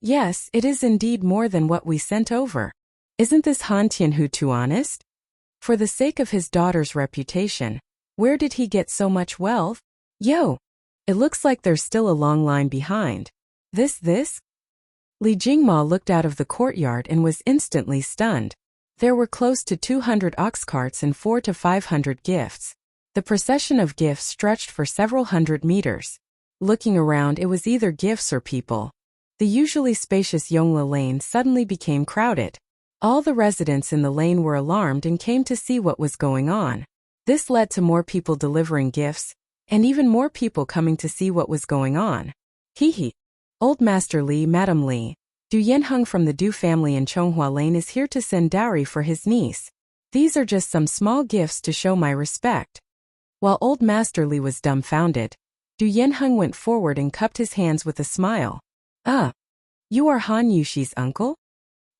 Yes, it is indeed more than what we sent over. Isn't this Han Tianhu too honest? For the sake of his daughter's reputation, where did he get so much wealth? Yo! It looks like there's still a long line behind. This? Li Jingma looked out of the courtyard and was instantly stunned. There were close to 200 ox carts and 400 to 500 gifts. The procession of gifts stretched for several hundred meters. Looking around, it was either gifts or people. The usually spacious Yongla lane suddenly became crowded. All the residents in the lane were alarmed and came to see what was going on. This led to more people delivering gifts, and even more people coming to see what was going on. Hee. Old Master Li, Madame Li, Du Yanheng from the Du family in Chonghua Lane is here to send dowry for his niece. These are just some small gifts to show my respect. While Old Master Li was dumbfounded, Du Yanheng went forward and cupped his hands with a smile. You are Han Yushi's uncle?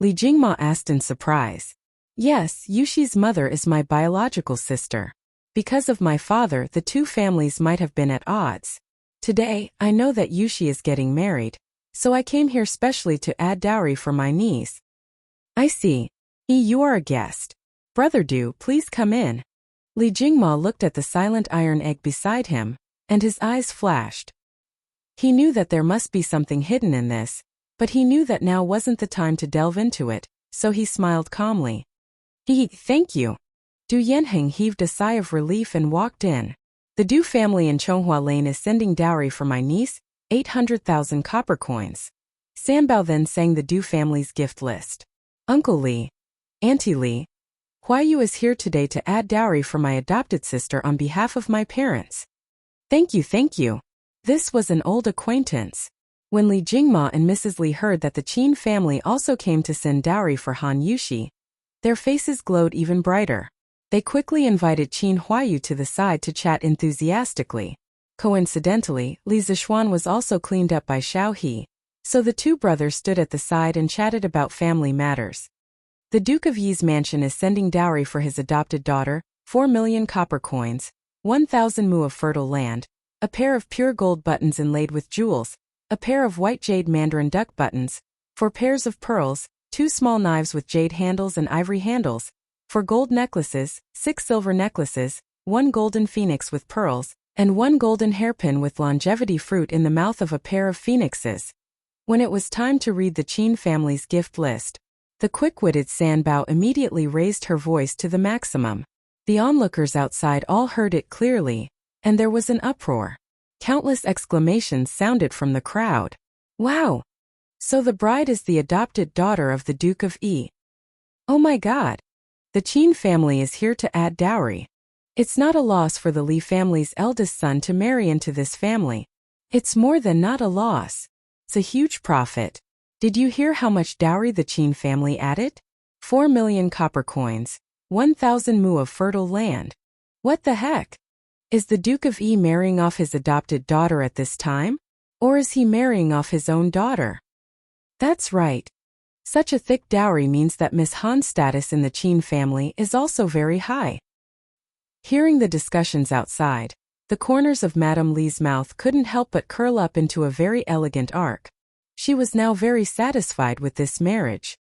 Li Jingma asked in surprise. Yes, Yushi's mother is my biological sister. Because of my father, the two families might have been at odds. Today, I know that Yushi is getting married, so I came here specially to add dowry for my niece. I see. You are a guest. Brother Du, please come in. Li Jingma looked at the silent Iron Egg beside him, and his eyes flashed. He knew that there must be something hidden in this, but he knew that now wasn't the time to delve into it, so he smiled calmly. Thank you. Du Yanheng heaved a sigh of relief and walked in. The Du family in Chonghua Lane is sending dowry for my niece, 800,000 copper coins. Sanbao then sang the Du family's gift list. Uncle Li, Auntie Li, Huayu is here today to add dowry for my adopted sister on behalf of my parents. Thank you, thank you. This was an old acquaintance. When Li Jingma and Mrs. Li heard that the Qin family also came to send dowry for Han Yushi, their faces glowed even brighter. They quickly invited Qin Huayu to the side to chat enthusiastically. Coincidentally, Li Zixuan was also cleaned up by Xiao He, so the two brothers stood at the side and chatted about family matters. The Duke of Yi's mansion is sending dowry for his adopted daughter, 4 million copper coins, 1,000 mu of fertile land, a pair of pure gold buttons inlaid with jewels, a pair of white jade mandarin duck buttons, 4 pairs of pearls, 2 small knives with jade handles and ivory handles, 4 gold necklaces, 6 silver necklaces, 1 golden phoenix with pearls, and 1 golden hairpin with longevity fruit in the mouth of a pair of phoenixes. When it was time to read the Qin family's gift list, the quick-witted Sanbao immediately raised her voice to the maximum. The onlookers outside all heard it clearly, and there was an uproar. Countless exclamations sounded from the crowd. Wow! So the bride is the adopted daughter of the Duke of Yi. Oh my god! The Qin family is here to add dowry. It's not a loss for the Li family's eldest son to marry into this family. It's more than not a loss. It's a huge profit. Did you hear how much dowry the Qin family added? 4 million copper coins, 1,000 mu of fertile land. What the heck? Is the Duke of Yi marrying off his adopted daughter at this time? Or is he marrying off his own daughter? That's right. Such a thick dowry means that Miss Han's status in the Qin family is also very high. Hearing the discussions outside, the corners of Madame Li's mouth couldn't help but curl up into a very elegant arc. She was now very satisfied with this marriage.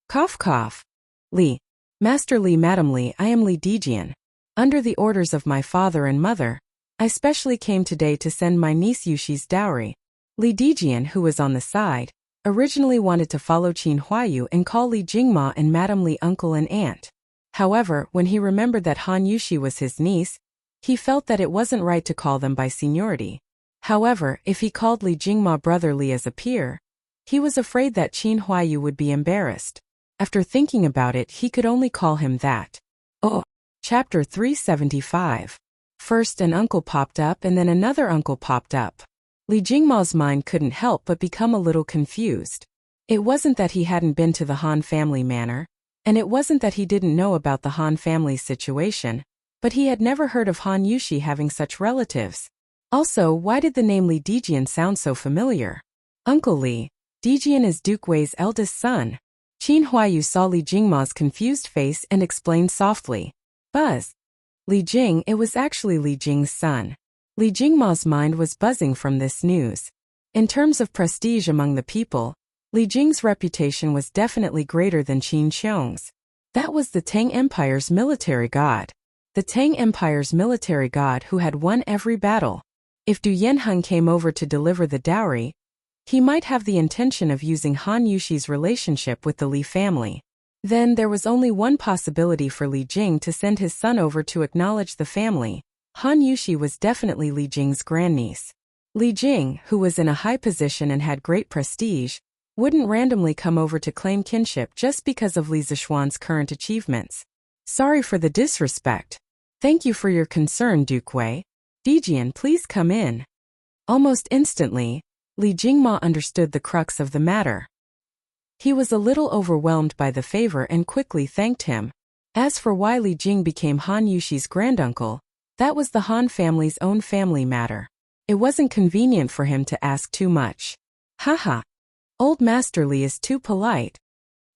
Cough cough. Li. Master Li, Madame Li, I am Li Dijian. Under the orders of my father and mother, I specially came today to send my niece Yushi's dowry. Li Dijian, who was on the side, originally wanted to follow Qin Huayu and call Li Jingma and Madame Li uncle and aunt. However, when he remembered that Han Yushi was his niece, he felt that it wasn't right to call them by seniority. However, if he called Li Jingma brother Li as a peer, he was afraid that Qin Huayu would be embarrassed. After thinking about it, he could only call him that. Oh! Chapter 375. First an uncle popped up and then another uncle popped up. Li Jingma's mind couldn't help but become a little confused. It wasn't that he hadn't been to the Han family manor, and it wasn't that he didn't know about the Han family's situation, but he had never heard of Han Yushi having such relatives. Also, why did the name Li Dijian sound so familiar? Uncle Li. Dijian is Duke Wei's eldest son. Qin Huayu saw Li Jingma's confused face and explained softly. Buzz. Li Jing, it was actually Li Jing's son. Li Jingma's mind was buzzing from this news. In terms of prestige among the people, Li Jing's reputation was definitely greater than Qin Qiong's. That was the Tang Empire's military god. The Tang Empire's military god who had won every battle. If Du Yanheng came over to deliver the dowry, he might have the intention of using Han Yushi's relationship with the Li family. Then there was only one possibility for Li Jing to send his son over to acknowledge the family. Han Yushi was definitely Li Jing's grandniece. Li Jing, who was in a high position and had great prestige, wouldn't randomly come over to claim kinship just because of Li Zixuan's current achievements. Sorry for the disrespect. Thank you for your concern, Duke Wei. Dijian, please come in. Almost instantly, Li Jingma understood the crux of the matter. He was a little overwhelmed by the favor and quickly thanked him. As for why Li Jing became Han Yushi's granduncle, that was the Han family's own family matter. It wasn't convenient for him to ask too much. Haha. Old Master Li is too polite.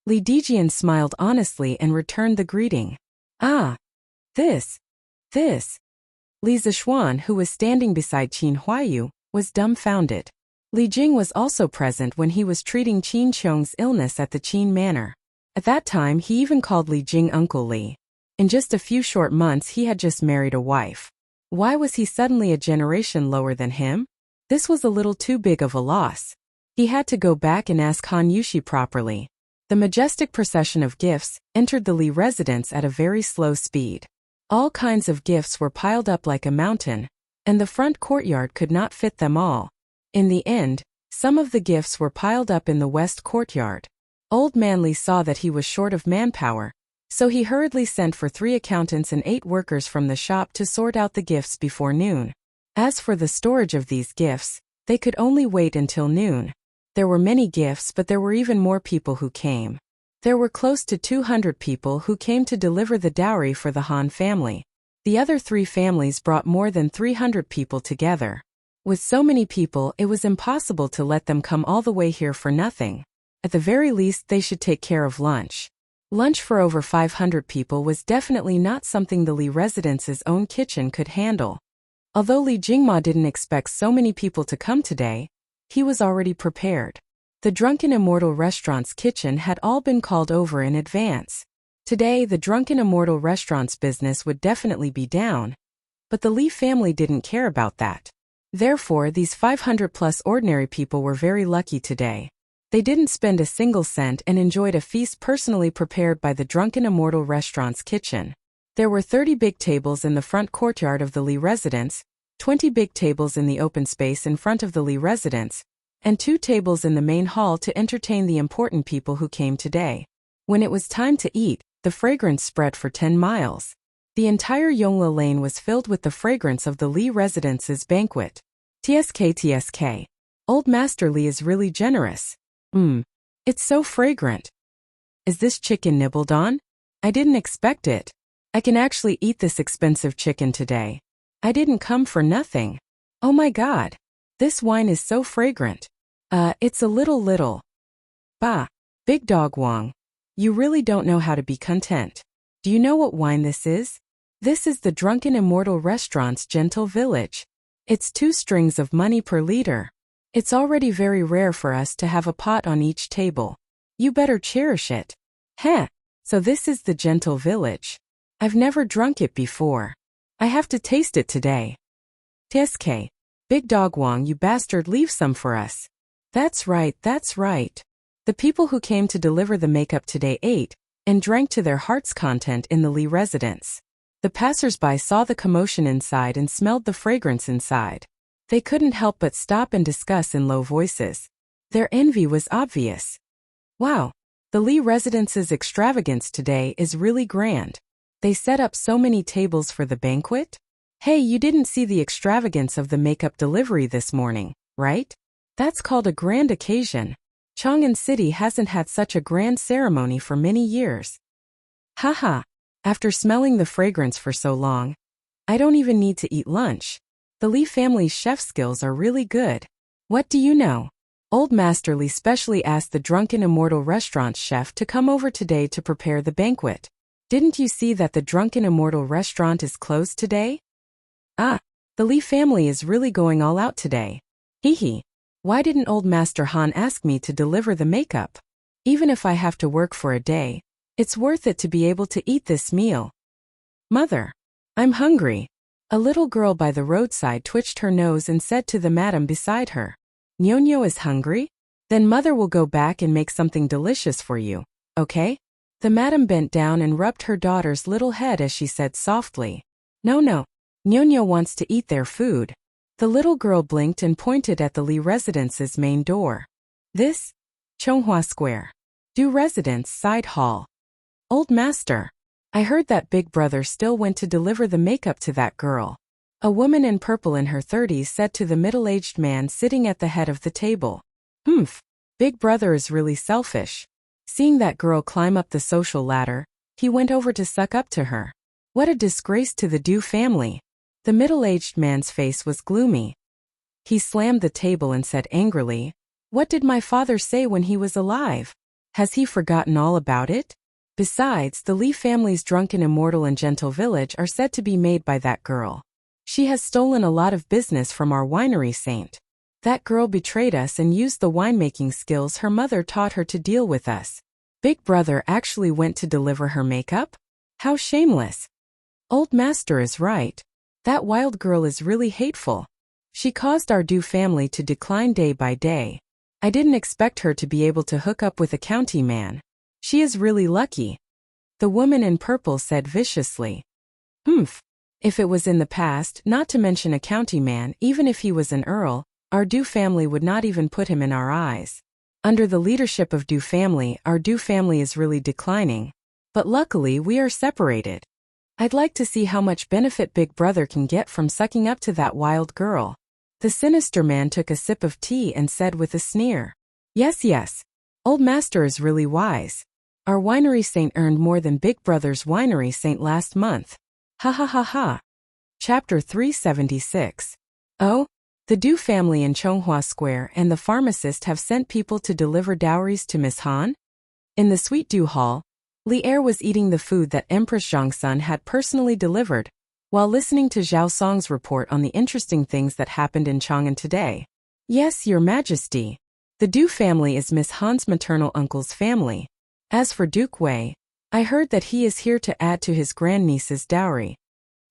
Li Dijian smiled honestly and returned the greeting. Ah. This. Li Zixuan, who was standing beside Qin Huayu, was dumbfounded. Li Jing was also present when he was treating Qin Qiong's illness at the Qin manor. At that time he even called Li Jing Uncle Li. In just a few short months he had just married a wife. Why was he suddenly a generation lower than him? This was a little too big of a loss. He had to go back and ask Han Yushi properly. The majestic procession of gifts entered the Li residence at a very slow speed. All kinds of gifts were piled up like a mountain, and the front courtyard could not fit them all. In the end, some of the gifts were piled up in the west courtyard. Old Man Li saw that he was short of manpower, So he hurriedly sent for 3 accountants and 8 workers from the shop to sort out the gifts before noon. As for the storage of these gifts, they could only wait until noon. There were many gifts, but there were even more people who came. There were close to 200 people who came to deliver the dowry for the Han family. The other 3 families brought more than 300 people together. With so many people, it was impossible to let them come all the way here for nothing. At the very least, they should take care of lunch. Lunch for over 500 people was definitely not something the Li residence's own kitchen could handle. Although Li Jingma didn't expect so many people to come today, he was already prepared. The Drunken Immortal Restaurant's kitchen had all been called over in advance. Today, the Drunken Immortal Restaurant's business would definitely be down. But the Li family didn't care about that. Therefore, these 500-plus ordinary people were very lucky today. They didn't spend a single cent and enjoyed a feast personally prepared by the Drunken Immortal Restaurant's kitchen. There were 30 big tables in the front courtyard of the Li residence, 20 big tables in the open space in front of the Li residence, and 2 tables in the main hall to entertain the important people who came today. When it was time to eat, the fragrance spread for 10 miles. The entire Yongla Lane was filled with the fragrance of the Li residence's banquet. TSK. Old Master Li is really generous. It's so fragrant. Is this chicken nibbled on? I didn't expect it. I can actually eat this expensive chicken today. I didn't come for nothing. Oh my god. This wine is so fragrant. It's a little. Bah, Big Dog Wang. You really don't know how to be content. Do you know what wine this is? This is the Drunken Immortal Restaurant's Gentle Village. It's 2 strings of money per liter. It's already very rare for us to have a pot on each table. You better cherish it. Heh, so this is the Gentle Village. I've never drunk it before. I have to taste it today. TSK. Big Dog Wang, you bastard, leave some for us. That's right. The people who came to deliver the makeup today ate and drank to their heart's content in the Li residence. The passers-by saw the commotion inside and smelled the fragrance inside. They couldn't help but stop and discuss in low voices. Their envy was obvious. Wow, the Li residence's extravagance today is really grand. They set up so many tables for the banquet? Hey, you didn't see the extravagance of the makeup delivery this morning, right? That's called a grand occasion. Chang'an City hasn't had such a grand ceremony for many years. Haha, after smelling the fragrance for so long, I don't even need to eat lunch. The Li family's chef skills are really good. What do you know? Old Master Li specially asked the Drunken Immortal Restaurant's chef to come over today to prepare the banquet. Didn't you see that the Drunken Immortal Restaurant is closed today? Ah, the Li family is really going all out today. Hee. Why didn't Old Master Han ask me to deliver the makeup? Even if I have to work for a day, it's worth it to be able to eat this meal. Mother, I'm hungry. A little girl by the roadside twitched her nose and said to the madam beside her, Nyonyo is hungry? Then mother will go back and make something delicious for you, okay? The madam bent down and rubbed her daughter's little head as she said softly, No, Nyonyo wants to eat their food. The little girl blinked and pointed at the Li residence's main door. This? Chonghua Square. Du Residence Side Hall. Old Master. I heard that Big Brother still went to deliver the makeup to that girl. A woman in purple in her 30s said to the middle-aged man sitting at the head of the table. Big Brother is really selfish. Seeing that girl climb up the social ladder, he went over to suck up to her. What a disgrace to the Du family. The middle-aged man's face was gloomy. He slammed the table and said angrily, What did my father say when he was alive? Has he forgotten all about it? Besides, the Li family's Drunken Immortal and Gentle Village are said to be made by that girl. She has stolen a lot of business from our winery saint. That girl betrayed us and used the winemaking skills her mother taught her to deal with us. Big Brother actually went to deliver her makeup? How shameless. Old Master is right. That wild girl is really hateful. She caused our Du family to decline day by day. I didn't expect her to be able to hook up with a county man. She is really lucky. The woman in purple said viciously. If it was in the past, not to mention a county man, even if he was an earl, our Du family would not even put him in our eyes. Under the leadership of Du family, our Du family is really declining. But luckily we are separated. I'd like to see how much benefit Big Brother can get from sucking up to that wild girl. The sinister man took a sip of tea and said with a sneer. Yes, yes. Old Master is really wise. Our winery saint earned more than Big Brother's winery saint last month. Ha ha ha ha. Chapter 376. Oh? The Du family in Chonghua Square and the pharmacist have sent people to deliver dowries to Miss Han? In the Sweet Du Hall, Li Er was eating the food that Empress Zhongsun had personally delivered, while listening to Zhao Song's report on the interesting things that happened in Chang'an today. Yes, Your Majesty. The Du family is Miss Han's maternal uncle's family. As for Duke Wei, I heard that he is here to add to his grandniece's dowry.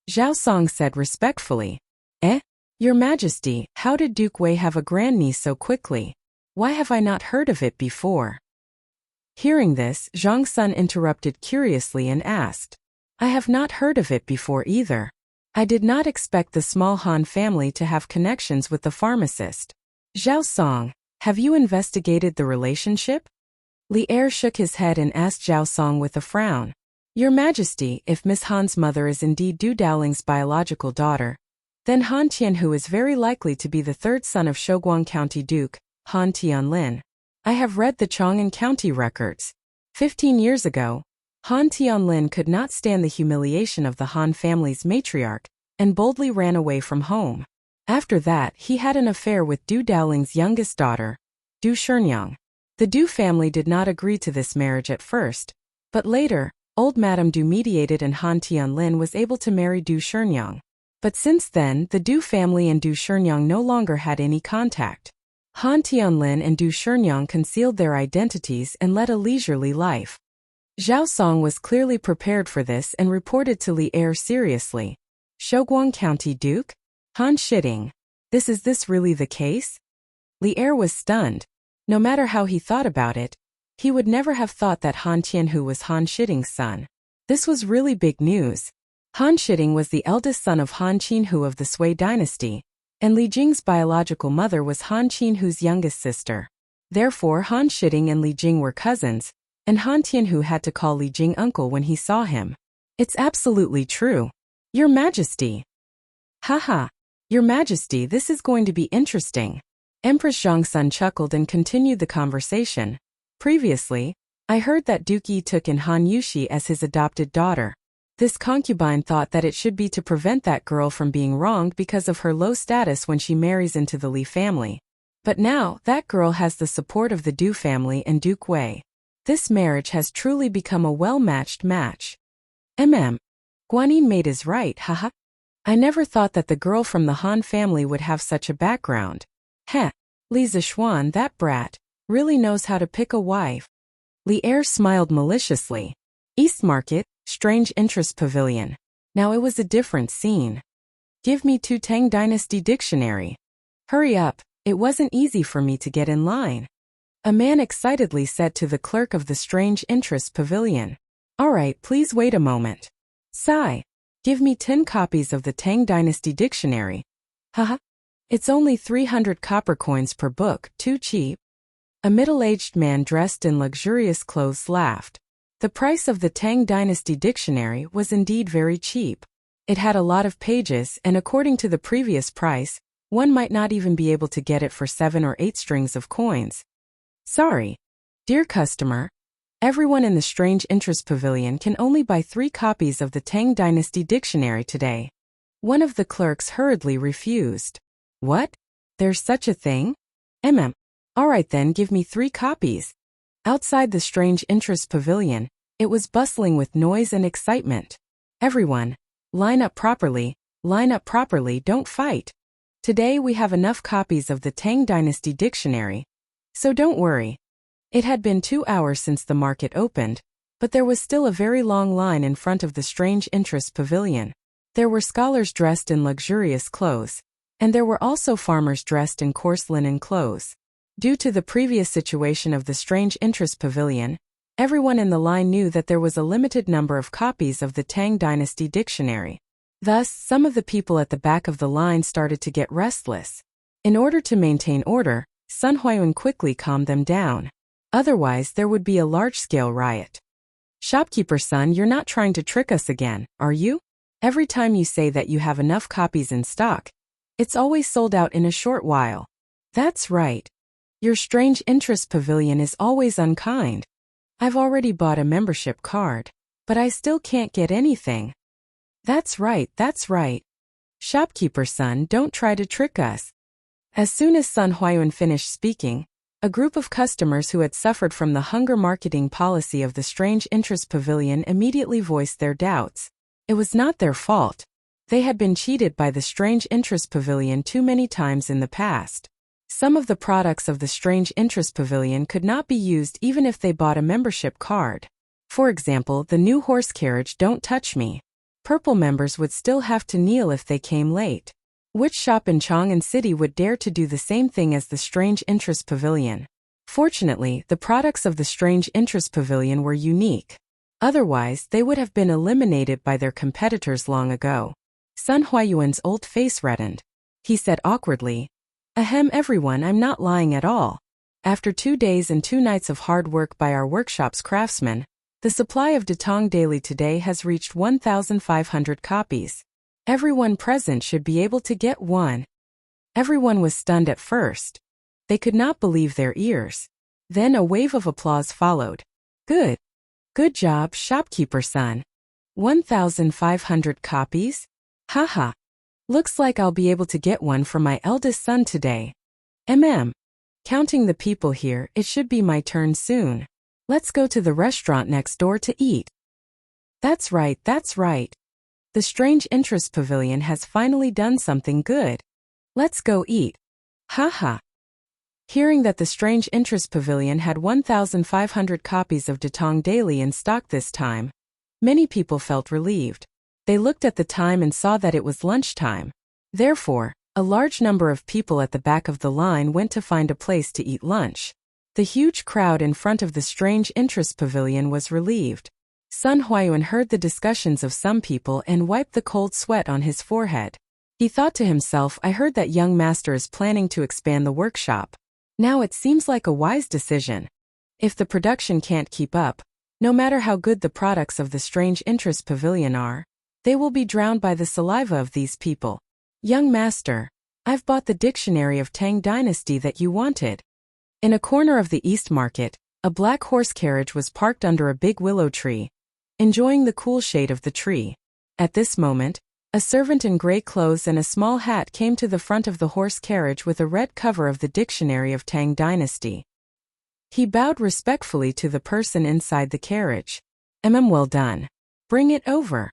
Zhao Song said respectfully. Eh? Your Majesty, how did Duke Wei have a grandniece so quickly? Why have I not heard of it before? Hearing this, Zhongsun interrupted curiously and asked. I have not heard of it before either. I did not expect the small Han family to have connections with the pharmacist. Zhao Song, have you investigated the relationship? Li Er shook his head and asked Zhao Song with a frown. Your Majesty, if Miss Han's mother is indeed Du Daoling's biological daughter, then Han Tianhu is very likely to be the third son of Shouguang County Duke, Han Tianlin. I have read the Chang'an County records. 15 years ago, Han Tianlin could not stand the humiliation of the Han family's matriarch and boldly ran away from home. After that, he had an affair with Du Daoling's youngest daughter, Du Sherngyang. The Du family did not agree to this marriage at first, but later, old Madame Du mediated and Han Tianlin was able to marry Du Sherngyang. But since then, the Du family and Du Sherngyang no longer had any contact. Han Tianlin and Du Sherngyang concealed their identities and led a leisurely life. Zhao Song was clearly prepared for this and reported to Li Er seriously. Shouguang County Duke? Han Shiding. Is this really the case? Li Er was stunned. No matter how he thought about it, he would never have thought that Han Tianhu was Han Shiding's son. This was really big news. Han Shiding was the eldest son of Han Qinhu of the Sui dynasty, and Li Jing's biological mother was Han Qinhu's youngest sister. Therefore, Han Shiding and Li Jing were cousins, and Han Tianhu had to call Li Jing uncle when he saw him. It's absolutely true. Your Majesty. Haha. Your Majesty, this is going to be interesting. Empress Zhongsun chuckled and continued the conversation. Previously, I heard that Duke Yi took in Han Yushi as his adopted daughter. This concubine thought that it should be to prevent that girl from being wronged because of her low status when she marries into the Li family. But now, that girl has the support of the Du family and Duke Wei. This marriage has truly become a well-matched match. Guanyin Maid is right, haha. I never thought that the girl from the Han family would have such a background. Heh, Li Zishuan, that brat, really knows how to pick a wife. Li Er smiled maliciously. East Market, Strange Interest Pavilion. Now it was a different scene. Give me 2 Tang Dynasty Dictionary. Hurry up, it wasn't easy for me to get in line. A man excitedly said to the clerk of the Strange Interest Pavilion. All right, please wait a moment. Sigh. Give me 10 copies of the Tang Dynasty Dictionary. Haha. It's only 300 copper coins per book, too cheap. A middle-aged man dressed in luxurious clothes laughed. The price of the Tang Dynasty Dictionary was indeed very cheap. It had a lot of pages and according to the previous price, one might not even be able to get it for 7 or 8 strings of coins. Sorry. Dear customer, everyone in the Strange Interest Pavilion can only buy 3 copies of the Tang Dynasty Dictionary today. One of the clerks hurriedly refused. What? There's such a thing? All right then, give me 3 copies. Outside the Strange Interest Pavilion, it was bustling with noise and excitement. Everyone, line up properly, don't fight. Today we have enough copies of the Tang Dynasty Dictionary, so don't worry. It had been 2 hours since the market opened, but there was still a very long line in front of the Strange Interest Pavilion. There were scholars dressed in luxurious clothes, and there were also farmers dressed in coarse linen clothes. Due to the previous situation of the Strange Interest Pavilion, everyone in the line knew that there was a limited number of copies of the Tang Dynasty Dictionary. Thus, some of the people at the back of the line started to get restless. In order to maintain order, Sun Huayun quickly calmed them down. Otherwise, there would be a large-scale riot. Shopkeeper son, you're not trying to trick us again, are you? Every time you say that you have enough copies in stock, it's always sold out in a short while. That's right. Your strange interest pavilion is always unkind. I've already bought a membership card, but I still can't get anything. That's right, that's right. Shopkeeper son, don't try to trick us. As soon as Sun Huayuan finished speaking, a group of customers who had suffered from the hunger marketing policy of the strange interest pavilion immediately voiced their doubts. It was not their fault. They had been cheated by the strange interest pavilion too many times in the past. Some of the products of the strange interest pavilion could not be used even if they bought a membership card. For example, the new horse carriage Don't Touch Me. Purple members would still have to kneel if they came late. Which shop in Chang'an City would dare to do the same thing as the strange interest pavilion? Fortunately, the products of the strange interest pavilion were unique. Otherwise, they would have been eliminated by their competitors long ago. Sun Huayuan's old face reddened. He said awkwardly, "Ahem, everyone, I'm not lying at all. After 2 days and 2 nights of hard work by our workshop's craftsmen, the supply of Datong daily today has reached 1,500 copies. Everyone present should be able to get one." Everyone was stunned at first. They could not believe their ears. Then a wave of applause followed. Good. Good job, shopkeeper son. 1,500 copies? Haha. Looks like I'll be able to get one for my eldest son today. Counting the people here, it should be my turn soon. Let's go to the restaurant next door to eat. That's right, that's right. The strange interest pavilion has finally done something good. Let's go eat. Haha. Hearing that the strange interest pavilion had 1,500 copies of Datong Daily in stock this time, many people felt relieved. They looked at the time and saw that it was lunchtime. Therefore, a large number of people at the back of the line went to find a place to eat lunch. The huge crowd in front of the strange interest pavilion was relieved. Sun Huayuan heard the discussions of some people and wiped the cold sweat on his forehead. He thought to himself, I heard that young master is planning to expand the workshop. Now it seems like a wise decision. If the production can't keep up, no matter how good the products of the strange interest pavilion are, they will be drowned by the saliva of these people. Young master, I've bought the dictionary of Tang Dynasty that you wanted. In a corner of the East Market, a black horse carriage was parked under a big willow tree, enjoying the cool shade of the tree. At this moment, a servant in gray clothes and a small hat came to the front of the horse carriage with a red cover of the dictionary of Tang Dynasty. He bowed respectfully to the person inside the carriage. Well done. Bring it over.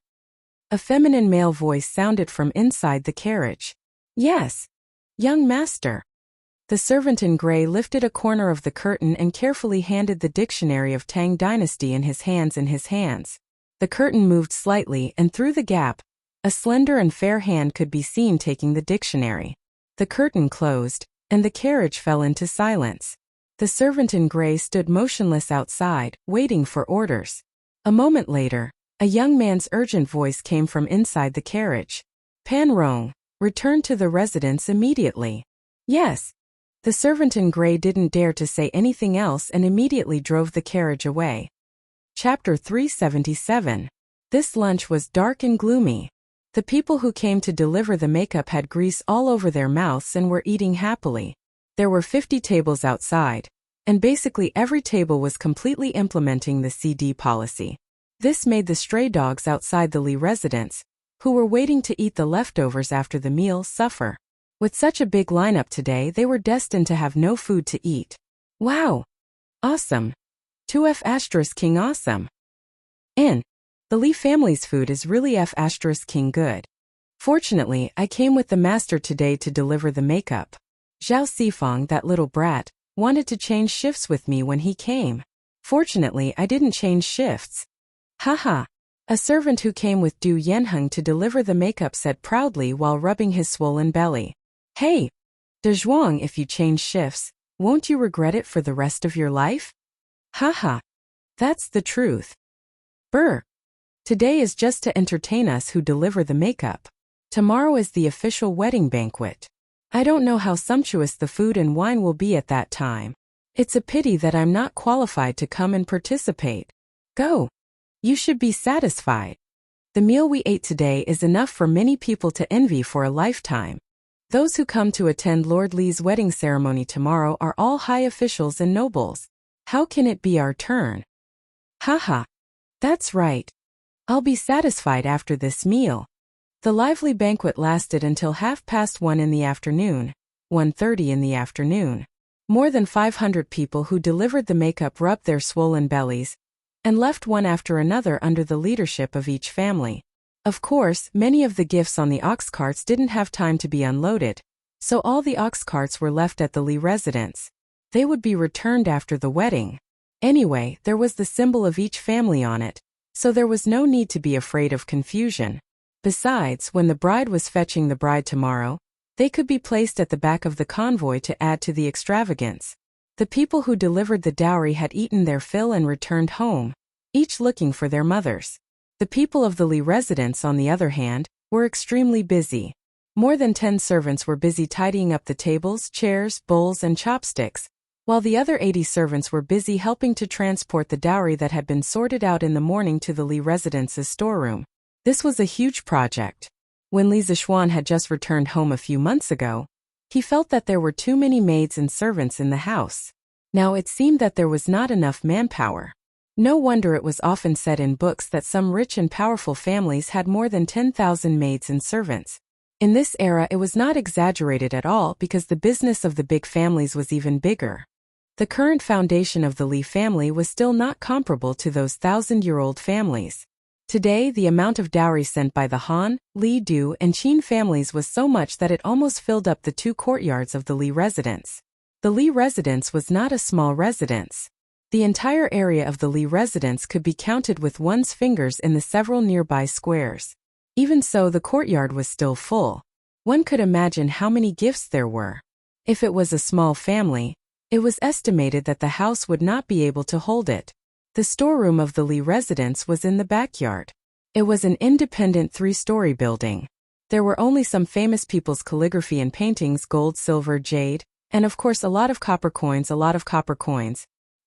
A feminine male voice sounded from inside the carriage. Yes. Young master. The servant in gray lifted a corner of the curtain and carefully handed the dictionary of Tang Dynasty in his hands. The curtain moved slightly, and through the gap, a slender and fair hand could be seen taking the dictionary. The curtain closed, and the carriage fell into silence. The servant in gray stood motionless outside, waiting for orders. A moment later, a young man's urgent voice came from inside the carriage. Pan Rong, return to the residence immediately. Yes. The servant in gray didn't dare to say anything else and immediately drove the carriage away. Chapter 377. This lunch was dark and gloomy. The people who came to deliver the makeup had grease all over their mouths and were eating happily. There were 50 tables outside, and basically every table was completely implementing the CD policy. This made the stray dogs outside the Li residence, who were waiting to eat the leftovers after the meal, suffer. With such a big lineup today, they were destined to have no food to eat. Wow! Awesome! 2F king awesome! And the Li family's food is really F king good. Fortunately, I came with the master today to deliver the makeup. Zhao Sifang, that little brat, wanted to change shifts with me when he came. Fortunately, I didn't change shifts. Haha! A servant who came with Du Yanheng to deliver the makeup said proudly while rubbing his swollen belly. Hey! De Zhuang, if you change shifts, won't you regret it for the rest of your life? Haha! That's the truth. Brr! Today is just to entertain us who deliver the makeup. Tomorrow is the official wedding banquet. I don't know how sumptuous the food and wine will be at that time. It's a pity that I'm not qualified to come and participate. Go! You should be satisfied. The meal we ate today is enough for many people to envy for a lifetime. Those who come to attend Lord Li's wedding ceremony tomorrow are all high officials and nobles. How can it be our turn? Haha. That's right. I'll be satisfied after this meal. The lively banquet lasted until 1:30 in the afternoon, 1:30 in the afternoon. More than 500 people who delivered the makeup rubbed their swollen bellies and left one after another under the leadership of each family. Of course, many of the gifts on the ox carts didn't have time to be unloaded, so all the ox carts were left at the Li residence. They would be returned after the wedding. Anyway, there was the symbol of each family on it, so there was no need to be afraid of confusion. Besides, when the bride was fetching the bride tomorrow, they could be placed at the back of the convoy to add to the extravagance. The people who delivered the dowry had eaten their fill and returned home, each looking for their mothers. The people of the Li residence, on the other hand, were extremely busy. More than 10 servants were busy tidying up the tables, chairs, bowls, and chopsticks, while the other 80 servants were busy helping to transport the dowry that had been sorted out in the morning to the Li residence's storeroom. This was a huge project. When Li Zixuan had just returned home a few months ago, he felt that there were too many maids and servants in the house. Now it seemed that there was not enough manpower. No wonder it was often said in books that some rich and powerful families had more than 10,000 maids and servants. In this era it was not exaggerated at all because the business of the big families was even bigger. The current foundation of the Li family was still not comparable to those 1,000-year-old families. Today the amount of dowry sent by the Han, Li Du, and Qin families was so much that it almost filled up the 2 courtyards of the Li residence. The Li residence was not a small residence. The entire area of the Li residence could be counted with one's fingers in the several nearby squares. Even so, the courtyard was still full. One could imagine how many gifts there were. If it was a small family, it was estimated that the house would not be able to hold it. The storeroom of the Li residence was in the backyard. It was an independent 3-story building. There were only some famous people's calligraphy and paintings, gold, silver, jade, and of course a lot of copper coins.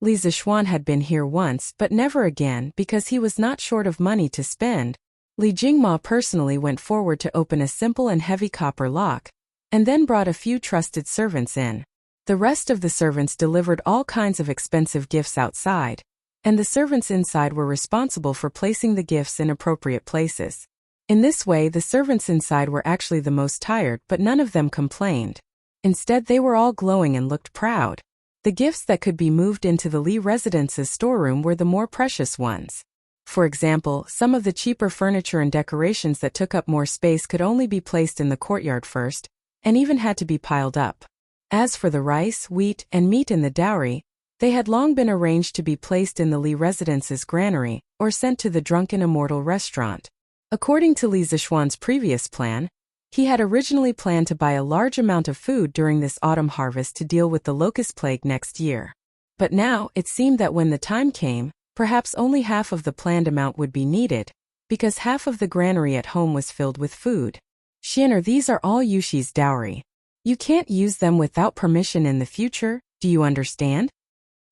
Li Zixuan had been here once but never again because he was not short of money to spend. Li Jingma personally went forward to open a simple and heavy copper lock, and then brought a few trusted servants in. The rest of the servants delivered all kinds of expensive gifts outside, and the servants inside were responsible for placing the gifts in appropriate places. In this way, the servants inside were actually the most tired, but none of them complained. Instead, they were all glowing and looked proud. The gifts that could be moved into the Li residence's storeroom were the more precious ones. For example, some of the cheaper furniture and decorations that took up more space could only be placed in the courtyard first, and even had to be piled up. As for the rice, wheat, and meat in the dowry, they had long been arranged to be placed in the Li residence's granary, or sent to the Drunken Immortal restaurant. According to Li Zixuan's previous plan, he had originally planned to buy a large amount of food during this autumn harvest to deal with the locust plague next year. But now, it seemed that when the time came, perhaps only half of the planned amount would be needed, because half of the granary at home was filled with food. Xianer, these are all Yuxi's dowry. You can't use them without permission in the future, do you understand?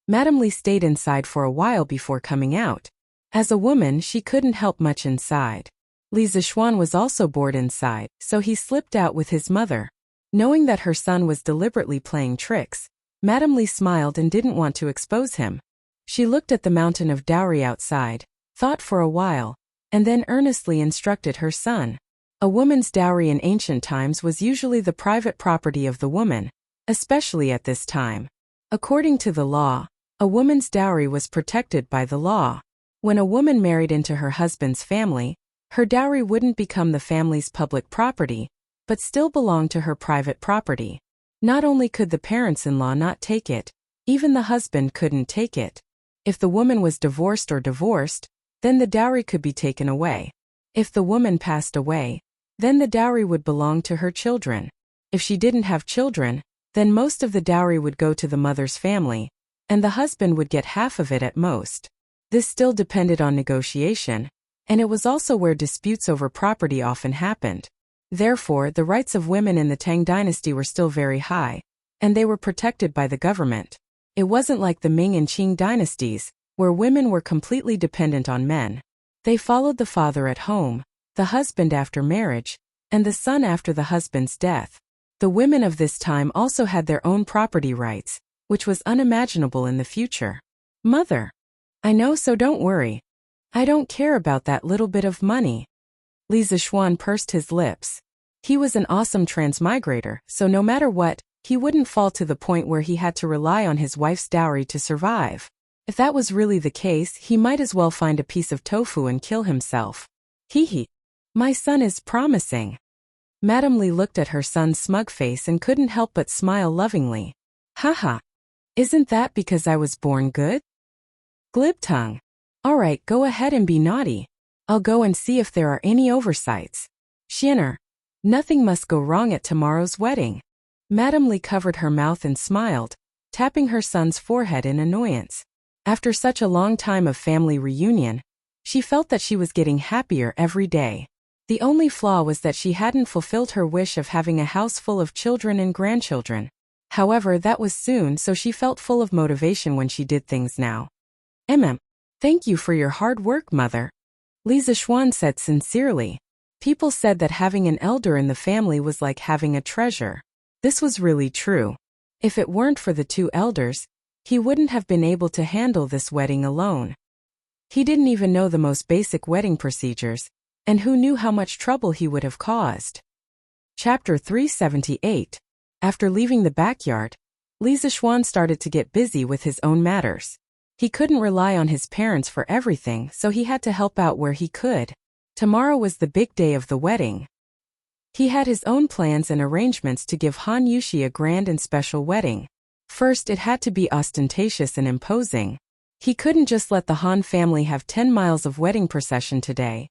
Madame Li stayed inside for a while before coming out. As a woman, she couldn't help much inside. Li Zixuan was also bored inside, so he slipped out with his mother. Knowing that her son was deliberately playing tricks, Madame Li smiled and didn't want to expose him. She looked at the mountain of dowry outside, thought for a while, and then earnestly instructed her son. A woman's dowry in ancient times was usually the private property of the woman, especially at this time. According to the law, a woman's dowry was protected by the law. When a woman married into her husband's family, her dowry wouldn't become the family's public property, but still belong to her private property. Not only could the parents-in-law not take it, even the husband couldn't take it. If the woman was divorced, then the dowry could be taken away. If the woman passed away, then the dowry would belong to her children. If she didn't have children, then most of the dowry would go to the mother's family, and the husband would get half of it at most. This still depended on negotiation, and it was also where disputes over property often happened. Therefore, the rights of women in the Tang dynasty were still very high, and they were protected by the government. It wasn't like the Ming and Qing dynasties, where women were completely dependent on men. They followed the father at home, the husband after marriage, and the son after the husband's death. The women of this time also had their own property rights, which was unimaginable in the future. Mother. I know, so don't worry. I don't care about that little bit of money. Li Zishuan pursed his lips. He was an awesome transmigrator, so no matter what, he wouldn't fall to the point where he had to rely on his wife's dowry to survive. If that was really the case, he might as well find a piece of tofu and kill himself. Hee. My son is promising. Madame Li looked at her son's smug face and couldn't help but smile lovingly. Haha. Isn't that because I was born good? Glib tongue. Alright, go ahead and be naughty. I'll go and see if there are any oversights. Xianer. Nothing must go wrong at tomorrow's wedding. Madame Li covered her mouth and smiled, tapping her son's forehead in annoyance. After such a long time of family reunion, she felt that she was getting happier every day. The only flaw was that she hadn't fulfilled her wish of having a house full of children and grandchildren. However, that was soon, so she felt full of motivation when she did things now. Thank you for your hard work, mother. Li Zishuan said sincerely. People said that having an elder in the family was like having a treasure. This was really true. If it weren't for the two elders, he wouldn't have been able to handle this wedding alone. He didn't even know the most basic wedding procedures, and who knew how much trouble he would have caused. Chapter 378. After leaving the backyard, Li Zishuan started to get busy with his own matters. He couldn't rely on his parents for everything, so he had to help out where he could. Tomorrow was the big day of the wedding. He had his own plans and arrangements to give Han Yushi a grand and special wedding. First, it had to be ostentatious and imposing. He couldn't just let the Han family have 10 miles of wedding procession today,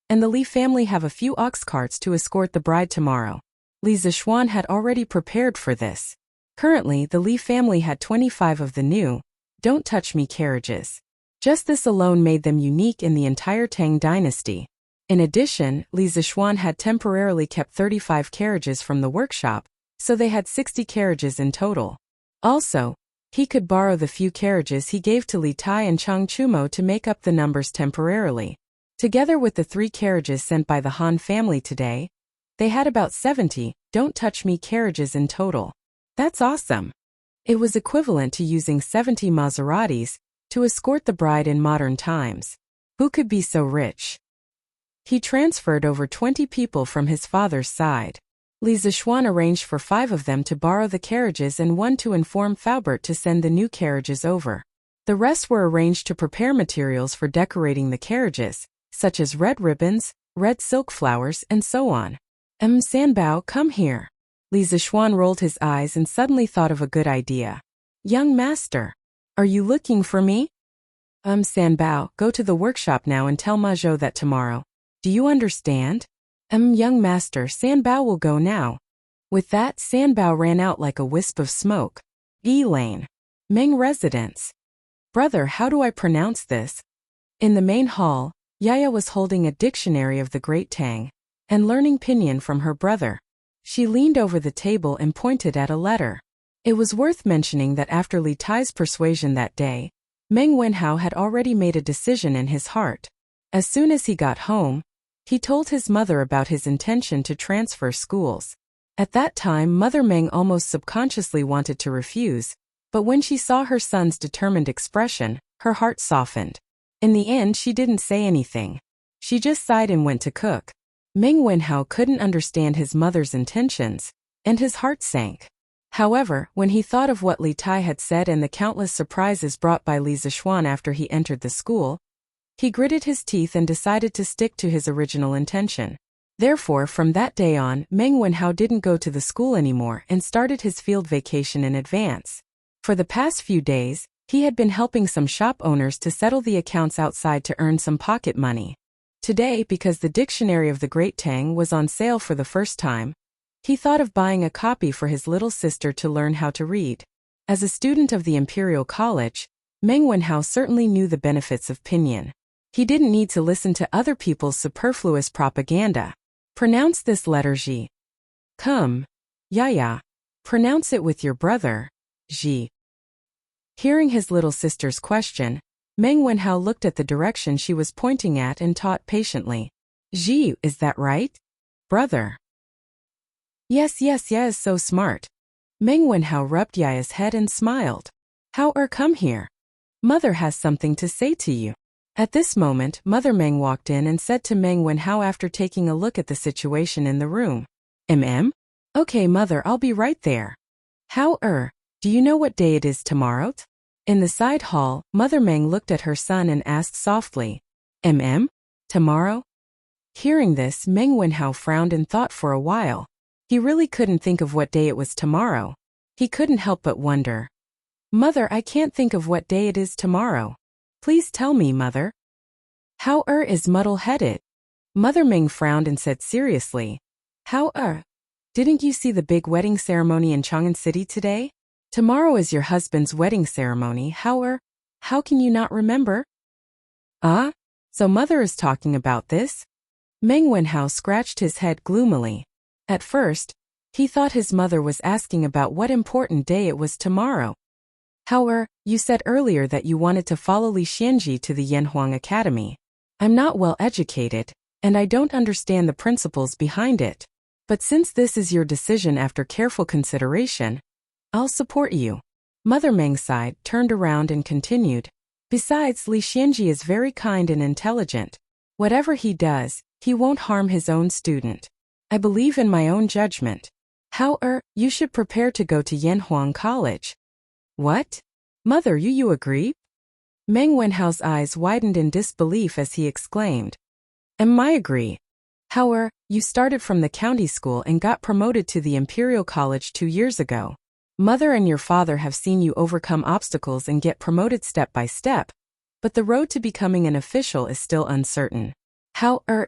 and the Li family have a few ox carts to escort the bride tomorrow. Li Zishuan had already prepared for this. Currently, the Li family had 25 of the new "Don't Touch Me" carriages. Just this alone made them unique in the entire Tang dynasty. In addition, Li Zishuan had temporarily kept 35 carriages from the workshop, so they had 60 carriages in total. Also, he could borrow the few carriages he gave to Li Tai and Chang Chumo to make up the numbers temporarily. Together with the 3 carriages sent by the Han family today, they had about 70 "Don't Touch Me" carriages in total. That's awesome. It was equivalent to using 70 Maseratis to escort the bride in modern times. Who could be so rich? He transferred over 20 people from his father's side. Li Zishuan arranged for 5 of them to borrow the carriages and 1 to inform Faubert to send the new carriages over. The rest were arranged to prepare materials for decorating the carriages, such as red ribbons, red silk flowers, and so on. Sanbao, come here. Li Zishuan rolled his eyes and suddenly thought of a good idea. Young master, are you looking for me? Sanbao, go to the workshop now and tell Ma Zhou that tomorrow. Do you understand? Young master, Sanbao will go now. With that, Sanbao ran out like a wisp of smoke. Lane. Meng residence. Brother, how do I pronounce this? In the main hall, Yaya was holding a dictionary of the Great Tang and learning pinyin from her brother. She leaned over the table and pointed at a letter. It was worth mentioning that after Li Tai's persuasion that day, Meng Wenhao had already made a decision in his heart. As soon as he got home, he told his mother about his intention to transfer schools. At that time, Mother Meng almost subconsciously wanted to refuse, but when she saw her son's determined expression, her heart softened. In the end, she didn't say anything. She just sighed and went to cook. Meng Wenhao couldn't understand his mother's intentions, and his heart sank. However, when he thought of what Li Tai had said and the countless surprises brought by Li Zishuan after he entered the school, he gritted his teeth and decided to stick to his original intention. Therefore, from that day on, Meng Wenhao didn't go to the school anymore and started his field vacation in advance. For the past few days, he had been helping some shop owners to settle the accounts outside to earn some pocket money. Today, because the Dictionary of the Great Tang was on sale for the first time, he thought of buying a copy for his little sister to learn how to read. As a student of the Imperial College, Meng Wenhao certainly knew the benefits of pinyin. He didn't need to listen to other people's superfluous propaganda. Pronounce this letter G. Come. Yaya. Pronounce it with your brother. G. Hearing his little sister's question, Meng Wenhao looked at the direction she was pointing at and taught patiently. Ji, is that right? Brother. Yes, so smart. Meng Wenhao rubbed Yaya's head and smiled. Come here. Mother has something to say to you. At this moment, Mother Meng walked in and said to Meng Wenhao after taking a look at the situation in the room. Okay, Mother, I'll be right there. Do you know what day it is tomorrow? In the side hall, Mother Meng looked at her son and asked softly. Tomorrow? Hearing this, Meng Wenhao frowned and thought for a while. He really couldn't think of what day it was tomorrow. He couldn't help but wonder. Mother, I can't think of what day it is tomorrow. Please tell me, Mother. Is muddle-headed. Mother Meng frowned and said seriously. Didn't you see the big wedding ceremony in Chang'an City today? Tomorrow is your husband's wedding ceremony. How can you not remember? So Mother is talking about this? Meng Wenhao scratched his head gloomily. At first, he thought his mother was asking about what important day it was tomorrow. You said earlier that you wanted to follow Li Xianji to the Yanhuang Academy. I'm not well educated, and I don't understand the principles behind it. But since this is your decision after careful consideration, I'll support you. Mother Meng sighed, turned around and continued. Besides, Li Xianji is very kind and intelligent. Whatever he does, he won't harm his own student. I believe in my own judgment. You should prepare to go to Yanhuang College. What? Mother, you agree? Meng Wenhao's eyes widened in disbelief as he exclaimed. I agree. You started from the county school and got promoted to the Imperial College 2 years ago. Mother and your father have seen you overcome obstacles and get promoted step by step, but the road to becoming an official is still uncertain.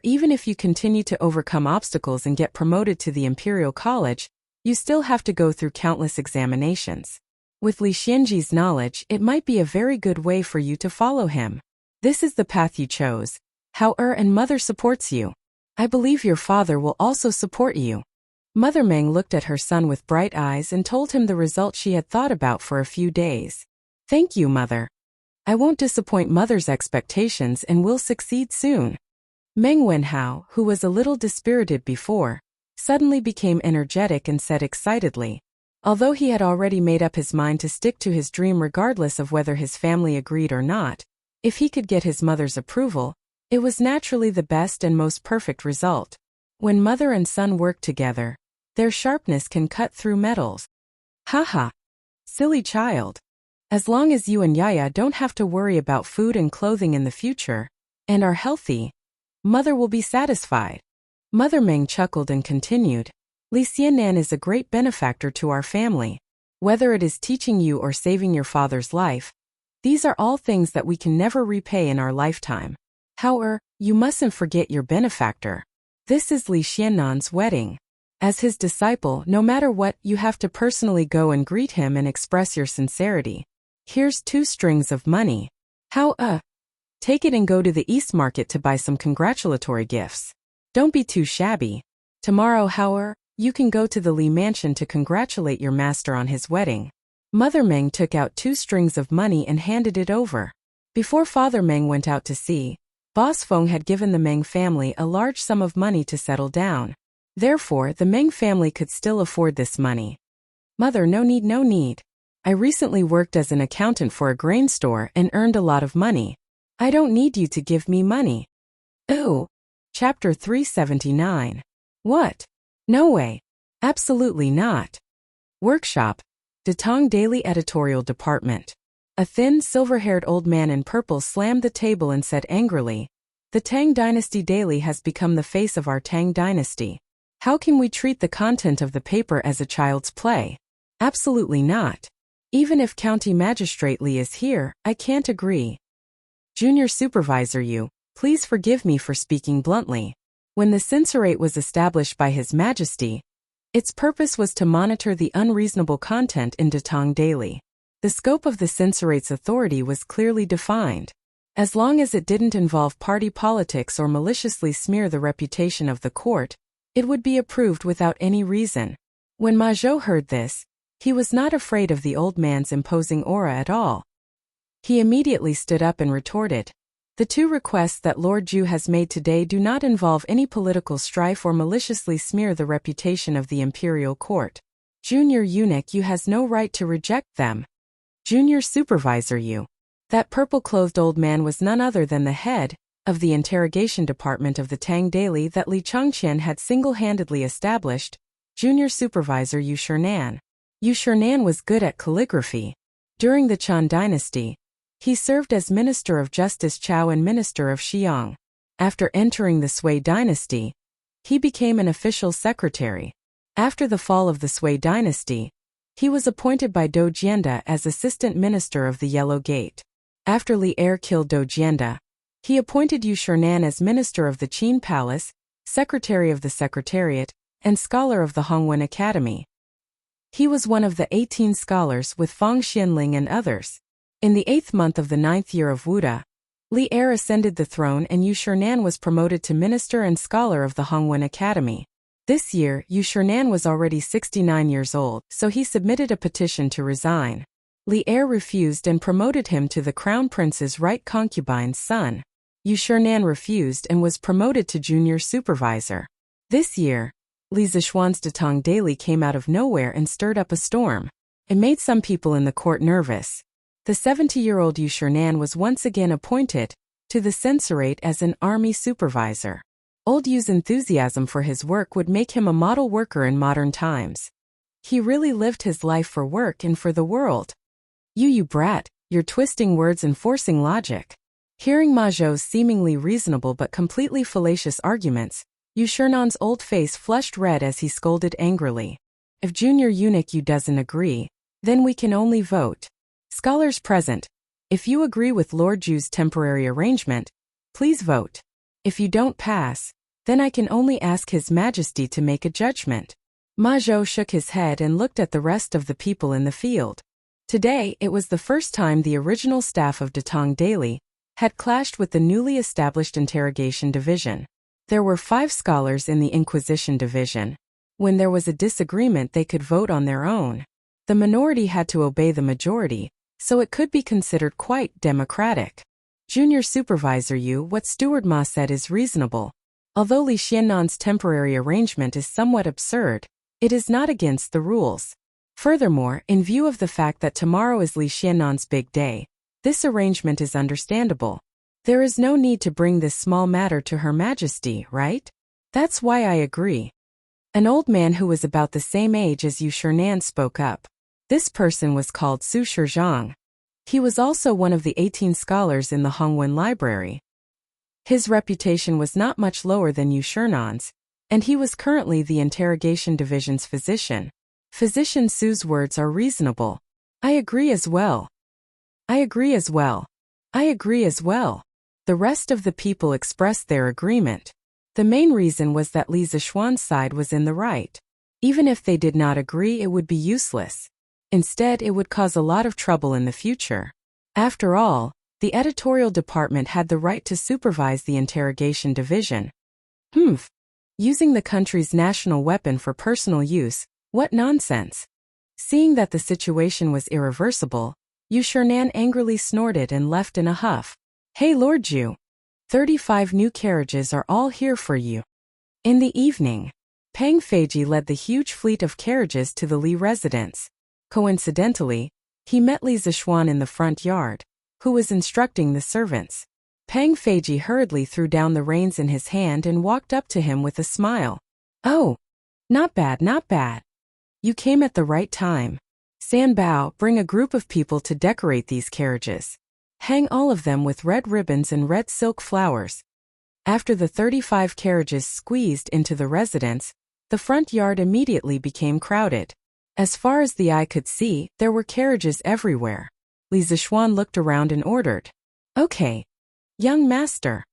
Even if you continue to overcome obstacles and get promoted to the Imperial College, you still have to go through countless examinations. With Li Xianji's knowledge, it might be a very good way for you to follow him. This is the path you chose. And Mother supports you. I believe your father will also support you. Mother Meng looked at her son with bright eyes and told him the result she had thought about for a few days. Thank you, Mother. I won't disappoint Mother's expectations and will succeed soon. Meng Wenhao, who was a little dispirited before, suddenly became energetic and said excitedly. Although he had already made up his mind to stick to his dream regardless of whether his family agreed or not, if he could get his mother's approval, it was naturally the best and most perfect result. When mother and son work together, their sharpness can cut through metals. Silly child. As long as you and Yaya don't have to worry about food and clothing in the future, and are healthy, Mother will be satisfied. Mother Meng chuckled and continued. Li Xianan is a great benefactor to our family. Whether it is teaching you or saving your father's life, these are all things that we can never repay in our lifetime. However, you mustn't forget your benefactor. This is Li Xianan's wedding. As his disciple, no matter what, you have to personally go and greet him and express your sincerity. Here's 2 strings of money. Take it and go to the East Market to buy some congratulatory gifts. Don't be too shabby. Tomorrow, however, you can go to the Li Mansion to congratulate your master on his wedding. Mother Meng took out 2 strings of money and handed it over. Before Father Meng went out to sea, Boss Feng had given the Meng family a large sum of money to settle down. Therefore, the Meng family could still afford this money. Mother, no need. I recently worked as an accountant for a grain store and earned a lot of money. I don't need you to give me money. Ooh. Chapter 379. What? No way. Absolutely not. Workshop. Datong Daily Editorial Department. A thin, silver-haired old man in purple slammed the table and said angrily, "The Tang Dynasty Daily has become the face of our Tang Dynasty. How can we treat the content of the paper as a child's play? Absolutely not. Even if County Magistrate Li is here, I can't agree. Junior Supervisor Yu, please forgive me for speaking bluntly. When the censorate was established by His Majesty, its purpose was to monitor the unreasonable content in Datong Daily. The scope of the censorate's authority was clearly defined. As long as it didn't involve party politics or maliciously smear the reputation of the court, it would be approved without any reason. When Ma Zhou heard this, he was not afraid of the old man's imposing aura at all. He immediately stood up and retorted. The two requests that Lord Ju has made today do not involve any political strife or maliciously smear the reputation of the imperial court. Junior eunuch, you has no right to reject them. Junior supervisor, you. That purple-clothed old man was none other than the head of the interrogation department of the Tang Daily that Li Changqian had single-handedly established. Junior supervisor Yu Shernan. Yu Shernan was good at calligraphy. During the Chan dynasty, he served as Minister of Justice Chao and Minister of Xiong. After entering the Sui dynasty, he became an official secretary. After the fall of the Sui dynasty, he was appointed by Dou Jianda as Assistant Minister of the Yellow Gate. After Li Er killed Dou Jianda, he appointed Yu Shernan as Minister of the Qin Palace, Secretary of the Secretariat, and Scholar of the Hongwen Academy. He was one of the 18 scholars with Fang Xianling and others. In the 8th month of the 9th year of Wuda, Li Er ascended the throne and Yu Shernan was promoted to Minister and Scholar of the Hongwen Academy. This year, Yu Shernan was already 69 years old, so he submitted a petition to resign. Li Er refused and promoted him to the Crown Prince's right concubine's son. Yu Shernan refused and was promoted to junior supervisor. This year, Li Zishuan's Datong Daily came out of nowhere and stirred up a storm. It made some people in the court nervous. The 70-year-old Yu Shernan was once again appointed to the censorate as an army supervisor. Old Yu's enthusiasm for his work would make him a model worker in modern times. He really lived his life for work and for the world. You brat, you're twisting words and forcing logic. Hearing Ma Zhou's seemingly reasonable but completely fallacious arguments, Yu Shernan's old face flushed red as he scolded angrily. If Junior Eunuch Yu doesn't agree, then we can only vote. Scholars present, if you agree with Lord Ju's temporary arrangement, please vote. If you don't pass, then I can only ask His Majesty to make a judgment. Ma Zhou shook his head and looked at the rest of the people in the field. Today, it was the first time the original staff of Datong Daily had clashed with the newly established Interrogation Division. There were 5 scholars in the Inquisition Division. When there was a disagreement, they could vote on their own. The minority had to obey the majority, so it could be considered quite democratic. Junior Supervisor Yu, what Steward Ma said is reasonable. Although Li Xiannan's temporary arrangement is somewhat absurd, it is not against the rules. Furthermore, in view of the fact that tomorrow is Li Xiannan's big day, this arrangement is understandable. There is no need to bring this small matter to Her Majesty, right? That's why I agree. An old man who was about the same age as Yu Shernan spoke up. This person was called Su Shizhang. He was also one of the 18 scholars in the Hongwen Library. His reputation was not much lower than Yu Shernan's, and he was currently the Interrogation Division's physician. Physician Su's words are reasonable. I agree as well. I agree as well. I agree as well. The rest of the people expressed their agreement. The main reason was that Li Zishuan's side was in the right. Even if they did not agree, it would be useless. Instead, it would cause a lot of trouble in the future. After all, the editorial department had the right to supervise the Interrogation Division. Using the country's national weapon for personal use, what nonsense. Seeing that the situation was irreversible, Yu Shernan angrily snorted and left in a huff. Hey Lord Ju! 35 new carriages are all here for you. In the evening, Pang Feiji led the huge fleet of carriages to the Li residence. Coincidentally, he met Li Zishuan in the front yard, who was instructing the servants. Pang Feiji hurriedly threw down the reins in his hand and walked up to him with a smile. Oh, not bad, not bad. You came at the right time. San Bao, bring a group of people to decorate these carriages. Hang all of them with red ribbons and red silk flowers. After the 35 carriages squeezed into the residence, the front yard immediately became crowded. As far as the eye could see, there were carriages everywhere. Li Zishuan looked around and ordered. Okay. Young master.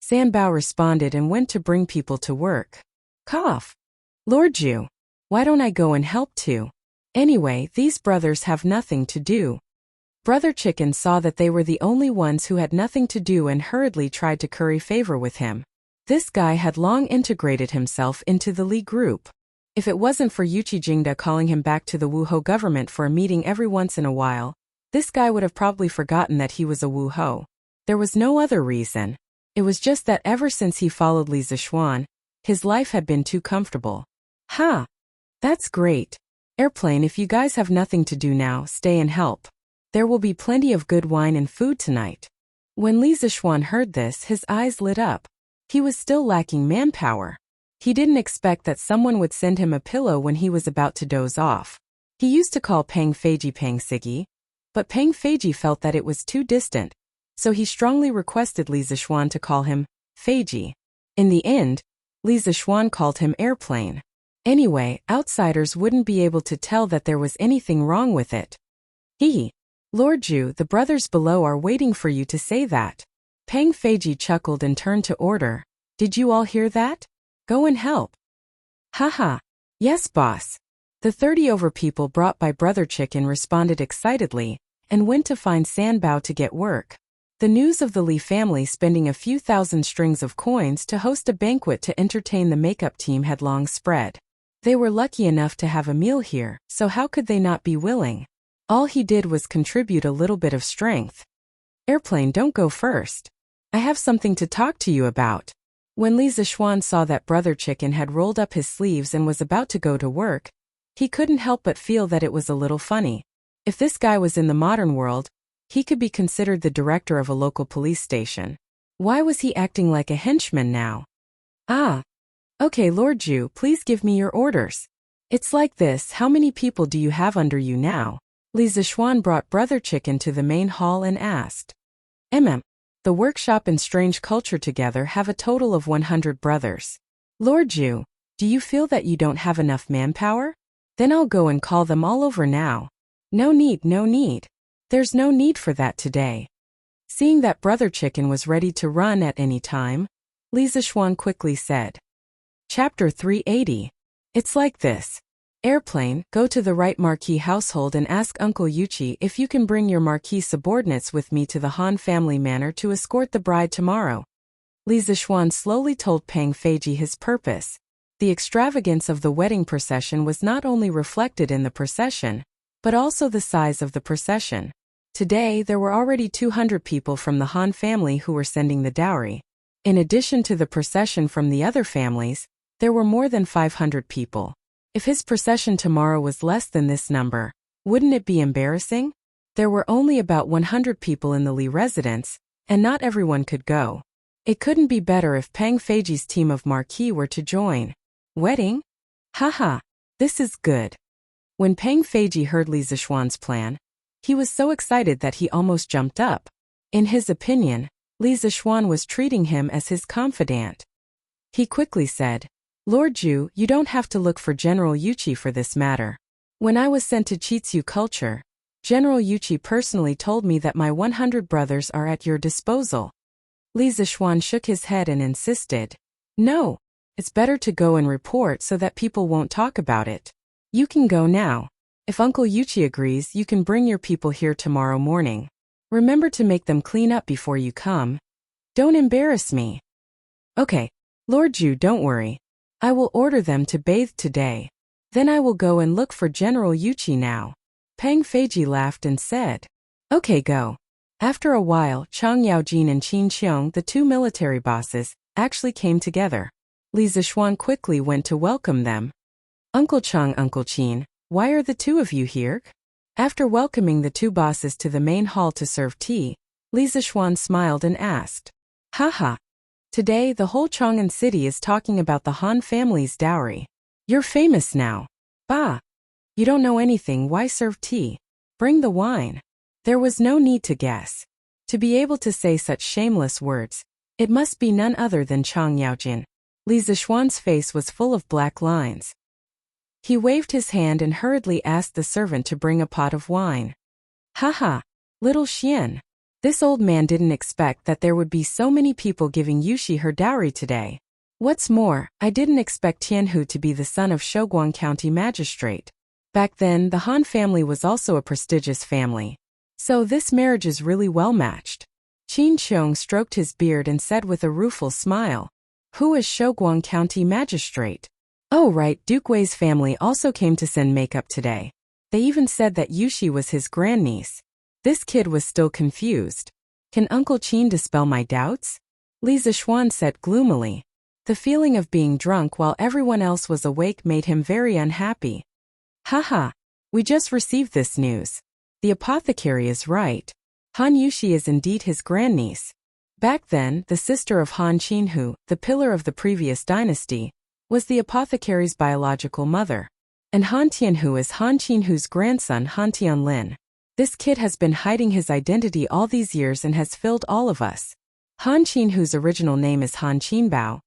San Bao responded and went to bring people to work. Cough. Lord Ju, why don't I go and help too? Anyway, these brothers have nothing to do. Brother Chicken saw that they were the only ones who had nothing to do and hurriedly tried to curry favor with him. This guy had long integrated himself into the Li group. If it wasn't for Yuqi Jingda calling him back to the Wuhou government for a meeting every once in a while, This guy would have probably forgotten that he was a Wu Ho. There was no other reason. It was just that ever since he followed Li Zishuan, his life had been too comfortable. Ha! That's great. Airplane, if you guys have nothing to do now, stay and help. There will be plenty of good wine and food tonight. When Li Zishuan heard this, his eyes lit up. He was still lacking manpower. He didn't expect that someone would send him a pillow when he was about to doze off. He used to call Pang Feiji Pang Sigi, but Pang Feiji felt that it was too distant, so he strongly requested Li Zishuan to call him Feiji. In the end, Li Zishuan called him Airplane. Anyway, outsiders wouldn't be able to tell that there was anything wrong with it. Lord Ju, the brothers below are waiting for you to say that. Pang Feiji chuckled and turned to order. Did you all hear that? Go and help. Haha. Yes, boss. The 30 people brought by Brother Chicken responded excitedly and went to find Sanbao to get work. The news of the Li family spending a few thousand strings of coins to host a banquet to entertain the makeup team had long spread. They were lucky enough to have a meal here, so how could they not be willing? All he did was contribute a little bit of strength. Airplane, don't go first. I have something to talk to you about. When Li Zishuan saw that Brother Chicken had rolled up his sleeves and was about to go to work, he couldn't help but feel that it was a little funny. If this guy was in the modern world, he could be considered the director of a local police station. Why was he acting like a henchman now? Okay, Lord Ju, please give me your orders. It's like this, how many people do you have under you now? Li Zishuan brought Brother Chicken to the main hall and asked. The workshop and strange culture together have a total of 100 brothers. Lord Ju, do you feel that you don't have enough manpower? Then I'll go and call them all over now. No need. There's no need for that today. Seeing that Brother Chicken was ready to run at any time, Li Zishuan quickly said. Chapter 380. It's like this. Airplane, go to the right Marquis household and ask Uncle Yuchi if you can bring your Marquis subordinates with me to the Han family manor to escort the bride tomorrow. Li Zishuan slowly told Pang Feiji his purpose. The extravagance of the wedding procession was not only reflected in the procession, but also the size of the procession. Today, there were already 200 people from the Han family who were sending the dowry. In addition to the procession from the other families, there were more than 500 people. If his procession tomorrow was less than this number, wouldn't it be embarrassing? There were only about 100 people in the Li residence, and not everyone could go. It couldn't be better if Pang Feiji's team of Marquis were to join. Wedding? Haha, this is good. When Pang Feiji heard Li Zishuan's plan, he was so excited that he almost jumped up. In his opinion, Li Zishuan was treating him as his confidant. He quickly said, Lord Ju, you don't have to look for General Yuchi for this matter. When I was sent to Chitsu culture, General Yuchi personally told me that my 100 brothers are at your disposal. Li Zishuan shook his head and insisted. No, it's better to go and report so that people won't talk about it. You can go now. If Uncle Yuchi agrees, you can bring your people here tomorrow morning. Remember to make them clean up before you come. Don't embarrass me. Okay, Lord Ju, don't worry. I will order them to bathe today. Then I will go and look for General Yuchi now. Pang Feiji laughed and said. Okay, go. After a while, Chang Yaojin and Qin Qiong, the two military bosses, actually came together. Li Zishuan quickly went to welcome them. Uncle Chang, Uncle Qin, why are the two of you here? After welcoming the two bosses to the main hall to serve tea, Li Zishuan smiled and asked. Haha. Today, the whole Chang'an city is talking about the Han family's dowry. You're famous now. Bah! You don't know anything, why serve tea? Bring the wine. There was no need to guess. To be able to say such shameless words, it must be none other than Chang Yaojin. Li Zishuan's face was full of black lines. He waved his hand and hurriedly asked the servant to bring a pot of wine. Haha, little Xian. This old man didn't expect that there would be so many people giving Yushi her dowry today. What's more, I didn't expect Tianhu to be the son of Shouguang County Magistrate. Back then, the Han family was also a prestigious family. So this marriage is really well matched. Qin Qiong stroked his beard and said with a rueful smile. Who is Shouguang County Magistrate? Oh right, Duke Wei's family also came to send makeup today. They even said that Yushi was his grandniece. This kid was still confused. Can Uncle Qin dispel my doubts? Li Zixuan said gloomily. The feeling of being drunk while everyone else was awake made him very unhappy. Haha, we just received this news. The apothecary is right. Han Yuxi is indeed his grandniece. Back then, the sister of Han Qinhu, the pillar of the previous dynasty, was the apothecary's biological mother. And Han Tianhu is Han Qinhu's grandson Han Tianlin. This kid has been hiding his identity all these years and has filled all of us. Han Qinhu's original name is Han Qinbao.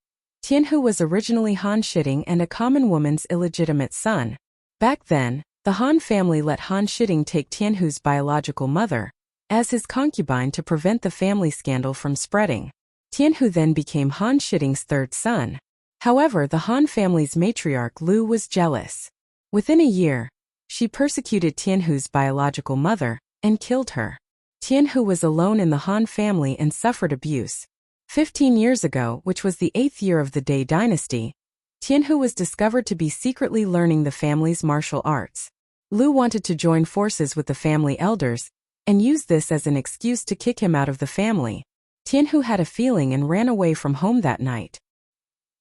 Tianhu was originally Han Shiding and a common woman's illegitimate son. Back then, the Han family let Han Shiding take Tianhu's biological mother as his concubine to prevent the family scandal from spreading. Tianhu then became Han Shiding's third son. However, the Han family's matriarch Lu was jealous. Within a year, she persecuted Tianhu's biological mother and killed her. Tianhu was alone in the Han family and suffered abuse. 15 years ago, which was the 8th year of the Dai dynasty, Tianhu was discovered to be secretly learning the family's martial arts. Lu wanted to join forces with the family elders and used this as an excuse to kick him out of the family. Tianhu had a feeling and ran away from home that night.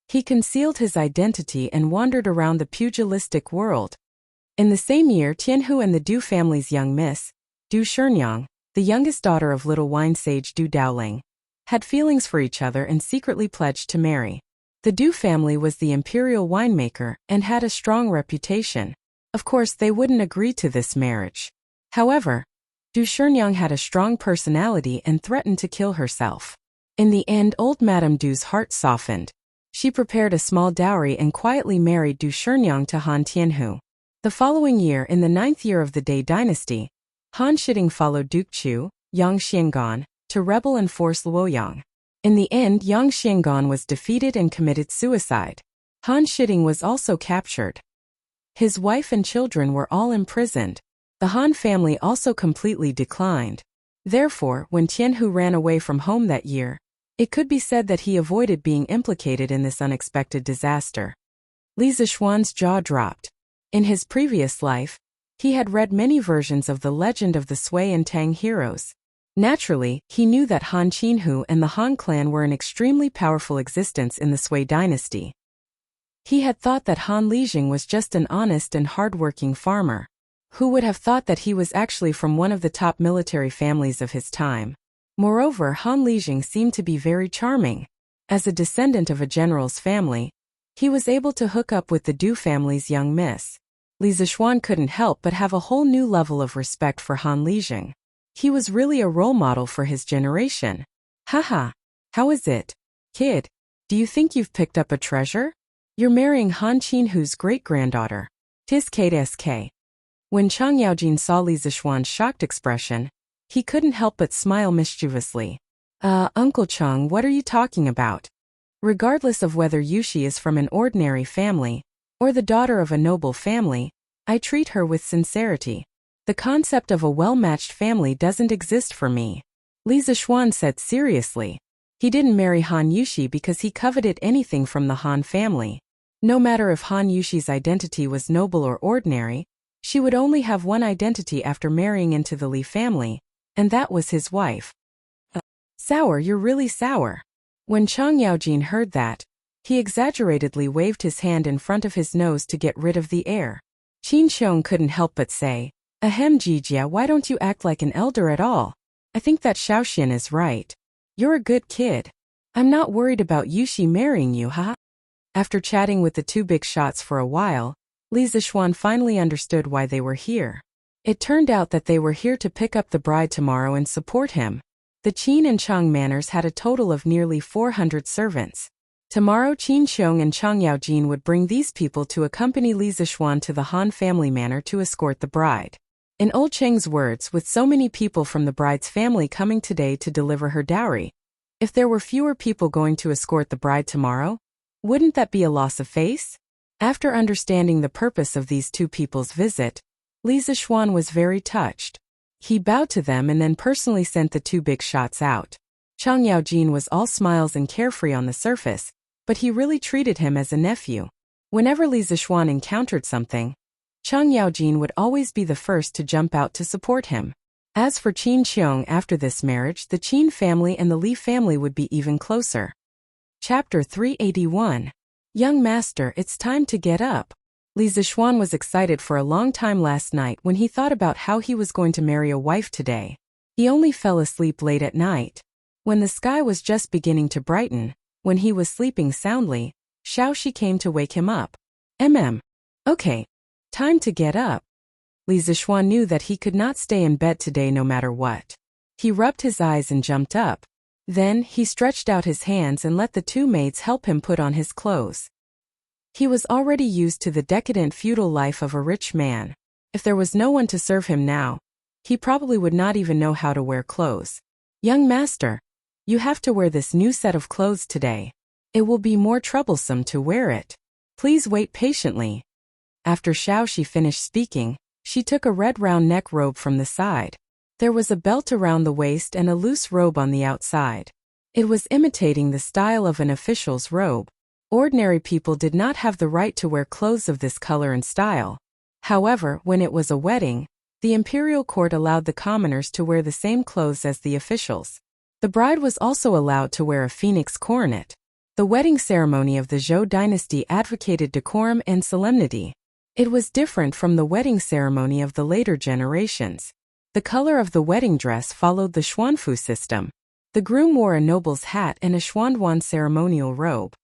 He concealed his identity and wandered around the pugilistic world. In the same year, Tianhu and the Du family's young miss, Du Sherngyang, the youngest daughter of little wine sage Du Daoling, had feelings for each other and secretly pledged to marry. The Du family was the imperial winemaker and had a strong reputation. Of course, they wouldn't agree to this marriage. However, Du Sherngyang had a strong personality and threatened to kill herself. In the end, old Madame Du's heart softened. She prepared a small dowry and quietly married Du Sherngyang to Han Tianhu. The following year, in the 9th year of the Dai dynasty, Han Shiding followed Duke Chu, Yang Xiangan, to rebel and force Luoyang. In the end, Yang Xiangan was defeated and committed suicide. Han Shiding was also captured. His wife and children were all imprisoned. The Han family also completely declined. Therefore, when Tianhu ran away from home that year, it could be said that he avoided being implicated in this unexpected disaster. Li Zixuan's jaw dropped. In his previous life, he had read many versions of the legend of the Sui and Tang heroes. Naturally, he knew that Han Qinhu and the Han clan were an extremely powerful existence in the Sui dynasty. He had thought that Han Lijing was just an honest and hard-working farmer. Who would have thought that he was actually from one of the top military families of his time? Moreover, Han Lijing seemed to be very charming. As a descendant of a general's family, he was able to hook up with the Du family's young miss. Li Zixuan couldn't help but have a whole new level of respect for Han Lijing. He was really a role model for his generation. Haha, how is it, kid? Do you think you've picked up a treasure? You're marrying Han Qinhu's great-granddaughter. Tis KSK. When Chang Yaojin saw Li Zixuan's shocked expression, he couldn't help but smile mischievously. Uncle Chang, what are you talking about? Regardless of whether Yuxi is from an ordinary family or the daughter of a noble family, I treat her with sincerity. The concept of a well-matched family doesn't exist for me. Li Zixuan said seriously. He didn't marry Han Yuxi because he coveted anything from the Han family. No matter if Han Yuxi's identity was noble or ordinary, she would only have one identity after marrying into the Li family, and that was his wife. Sour, you're really sour. When Chang Yaojin heard that, he exaggeratedly waved his hand in front of his nose to get rid of the air. Qin Xiong couldn't help but say, Ahem Jijia, why don't you act like an elder at all? I think that Xiaoxian is right. You're a good kid. I'm not worried about Yuxi marrying you, haha. After chatting with the two big shots for a while, Li Zixuan finally understood why they were here. It turned out that they were here to pick up the bride tomorrow and support him. The Qin and Chang manors had a total of nearly 400 servants. Tomorrow Qin Xiong and Chang Yaojin would bring these people to accompany Li Zixuan to the Han family manor to escort the bride. In Old Cheng's words, with so many people from the bride's family coming today to deliver her dowry, if there were fewer people going to escort the bride tomorrow, wouldn't that be a loss of face? After understanding the purpose of these two people's visit, Li Zixuan was very touched. He bowed to them and then personally sent the two big shots out. Chang Yaojin was all smiles and carefree on the surface, but he really treated him as a nephew. Whenever Li Zixuan encountered something, Chang Yaojin would always be the first to jump out to support him. As for Qin Qiong, after this marriage, the Qin family and the Li family would be even closer. Chapter 381. Young Master, it's time to get up. Li Zixuan was excited for a long time last night when he thought about how he was going to marry a wife today. He only fell asleep late at night. When the sky was just beginning to brighten, when he was sleeping soundly, Xiaoxi came to wake him up. Okay. Time to get up. Li Zixuan knew that he could not stay in bed today no matter what. He rubbed his eyes and jumped up. Then, he stretched out his hands and let the two maids help him put on his clothes. He was already used to the decadent feudal life of a rich man. If there was no one to serve him now, he probably would not even know how to wear clothes. Young Master, you have to wear this new set of clothes today. It will be more troublesome to wear it. Please wait patiently. After Xiaoxi finished speaking, she took a red round neck robe from the side. There was a belt around the waist and a loose robe on the outside. It was imitating the style of an official's robe. Ordinary people did not have the right to wear clothes of this color and style. However, when it was a wedding, the imperial court allowed the commoners to wear the same clothes as the officials. The bride was also allowed to wear a phoenix coronet. The wedding ceremony of the Zhou dynasty advocated decorum and solemnity. It was different from the wedding ceremony of the later generations. The color of the wedding dress followed the xuanfu system. The groom wore a noble's hat and a xuanduan ceremonial robe.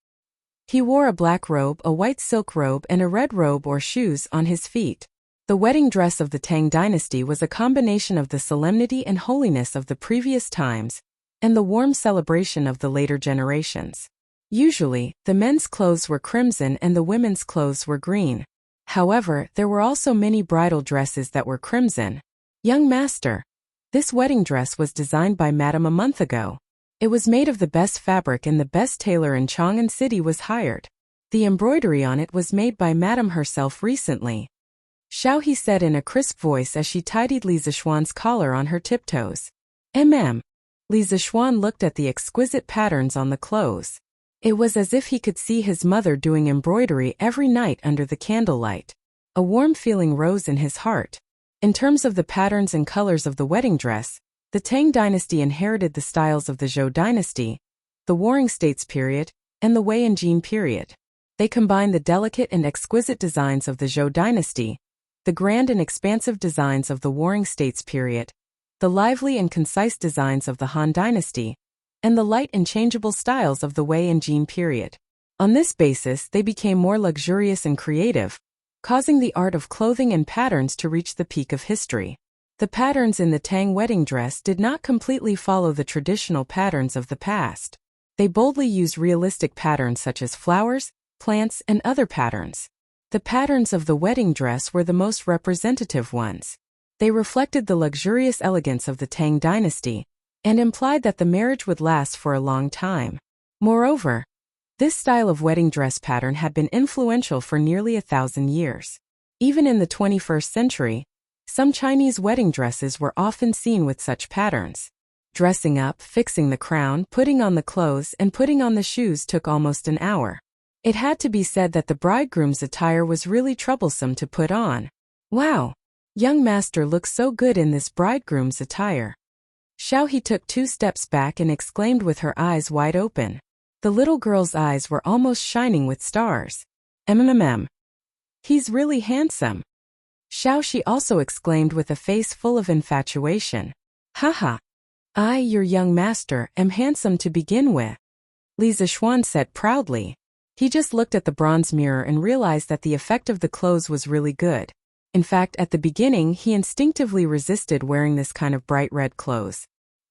He wore a black robe, a white silk robe, and a red robe or shoes on his feet. The wedding dress of the Tang dynasty was a combination of the solemnity and holiness of the previous times and the warm celebration of the later generations. Usually, the men's clothes were crimson and the women's clothes were green. However, there were also many bridal dresses that were crimson. Young Master, this wedding dress was designed by Madame a month ago. It was made of the best fabric and the best tailor in Chang'an City was hired. The embroidery on it was made by Madame herself recently. Xiaohe said in a crisp voice as she tidied Li Zixuan's collar on her tiptoes. Li Zixuan looked at the exquisite patterns on the clothes. It was as if he could see his mother doing embroidery every night under the candlelight. A warm feeling rose in his heart. In terms of the patterns and colors of the wedding dress, the Tang dynasty inherited the styles of the Zhou dynasty, the Warring States period, and the Wei and Jin period. They combined the delicate and exquisite designs of the Zhou dynasty, the grand and expansive designs of the Warring States period, the lively and concise designs of the Han dynasty, and the light and changeable styles of the Wei and Jin period. On this basis, they became more luxurious and creative, causing the art of clothing and patterns to reach the peak of history. The patterns in the Tang wedding dress did not completely follow the traditional patterns of the past. They boldly used realistic patterns such as flowers, plants, and other patterns. The patterns of the wedding dress were the most representative ones. They reflected the luxurious elegance of the Tang dynasty, and implied that the marriage would last for a long time. Moreover, this style of wedding dress pattern had been influential for nearly 1,000 years. Even in the 21st century, some Chinese wedding dresses were often seen with such patterns. Dressing up, fixing the crown, putting on the clothes, and putting on the shoes took almost an hour. It had to be said that the bridegroom's attire was really troublesome to put on. Wow! Young Master looks so good in this bridegroom's attire. Xiaohe took 2 steps back and exclaimed with her eyes wide open. The little girl's eyes were almost shining with stars. He's really handsome. Xiaoxi also exclaimed with a face full of infatuation. Haha. I, your young master, am handsome to begin with. Li Zixuan said proudly. He just looked at the bronze mirror and realized that the effect of the clothes was really good. In fact, at the beginning, he instinctively resisted wearing this kind of bright red clothes.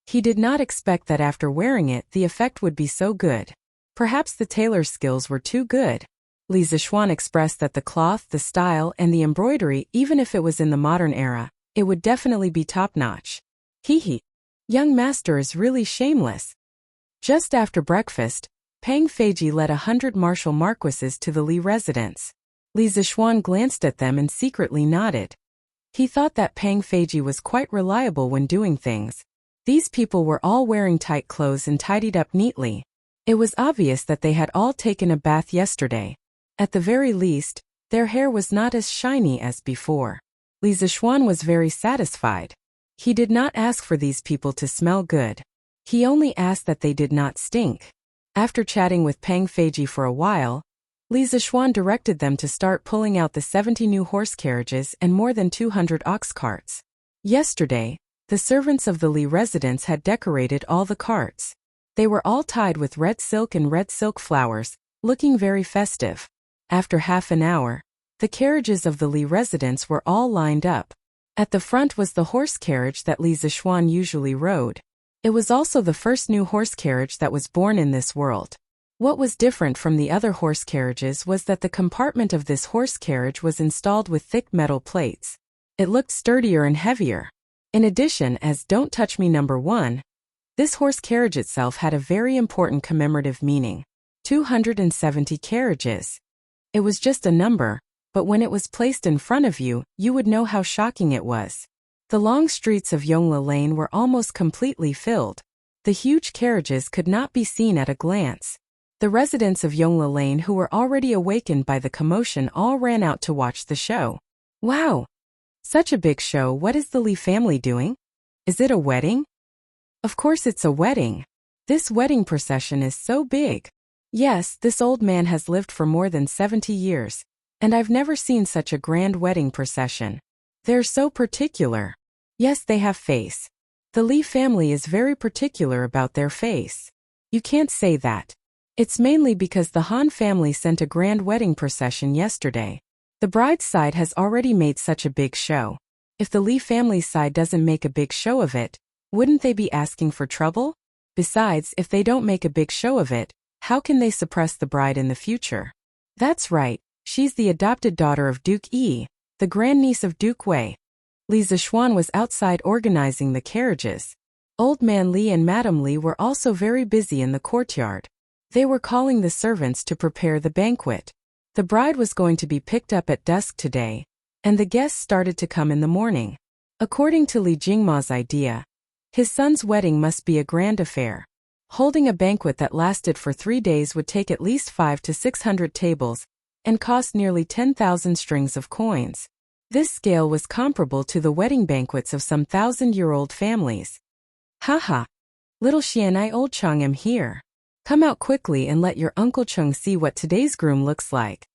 He did not expect that after wearing it, the effect would be so good. Perhaps the tailor's skills were too good. Li Zixuan expressed that the cloth, the style, and the embroidery, even if it was in the modern era, it would definitely be top-notch. Hee. Young master is really shameless. Just after breakfast, Pang Feiji led 100 martial marquises to the Li residence. Li Zixuan glanced at them and secretly nodded. He thought that Pang Feiji was quite reliable when doing things. These people were all wearing tight clothes and tidied up neatly. It was obvious that they had all taken a bath yesterday. At the very least, their hair was not as shiny as before. Li Zixuan was very satisfied. He did not ask for these people to smell good. He only asked that they did not stink. After chatting with Peng Feiji for a while, Li Zixuan directed them to start pulling out the 70 new horse carriages and more than 200 ox carts. Yesterday, the servants of the Li residence had decorated all the carts. They were all tied with red silk and red silk flowers, looking very festive. After half an hour, the carriages of the Li residence were all lined up. At the front was the horse carriage that Li Zixuan usually rode. It was also the first new horse carriage that was born in this world. What was different from the other horse carriages was that the compartment of this horse carriage was installed with thick metal plates. It looked sturdier and heavier. In addition, as Don't Touch Me number 1, this horse carriage itself had a very important commemorative meaning. 270 carriages. It was just a number, but when it was placed in front of you, you would know how shocking it was. The long streets of Yongla Lane were almost completely filled. The huge carriages could not be seen at a glance. The residents of Yongla Lane who were already awakened by the commotion all ran out to watch the show. Wow! Such a big show. What is the Li family doing? Is it a wedding? Of course it's a wedding. This wedding procession is so big. Yes, this old man has lived for more than 70 years, and I've never seen such a grand wedding procession. They're so particular. Yes, they have face. The Li family is very particular about their face. You can't say that. It's mainly because the Han family sent a grand wedding procession yesterday. The bride's side has already made such a big show. If the Li family's side doesn't make a big show of it, wouldn't they be asking for trouble? Besides, if they don't make a big show of it, how can they suppress the bride in the future? That's right, she's the adopted daughter of Duke Yi, the grandniece of Duke Wei. Li Zixuan was outside organizing the carriages. Old man Li and Madame Li were also very busy in the courtyard. They were calling the servants to prepare the banquet. The bride was going to be picked up at dusk today, and the guests started to come in the morning. According to Li Jingma's idea, his son's wedding must be a grand affair. Holding a banquet that lasted for 3 days would take at least 500 to 600 tables and cost nearly 10,000 strings of coins. This scale was comparable to the wedding banquets of some 1,000-year-old families. Haha. Little Xian, I old Chang am here. Come out quickly and let your Uncle Cheng see what today's groom looks like.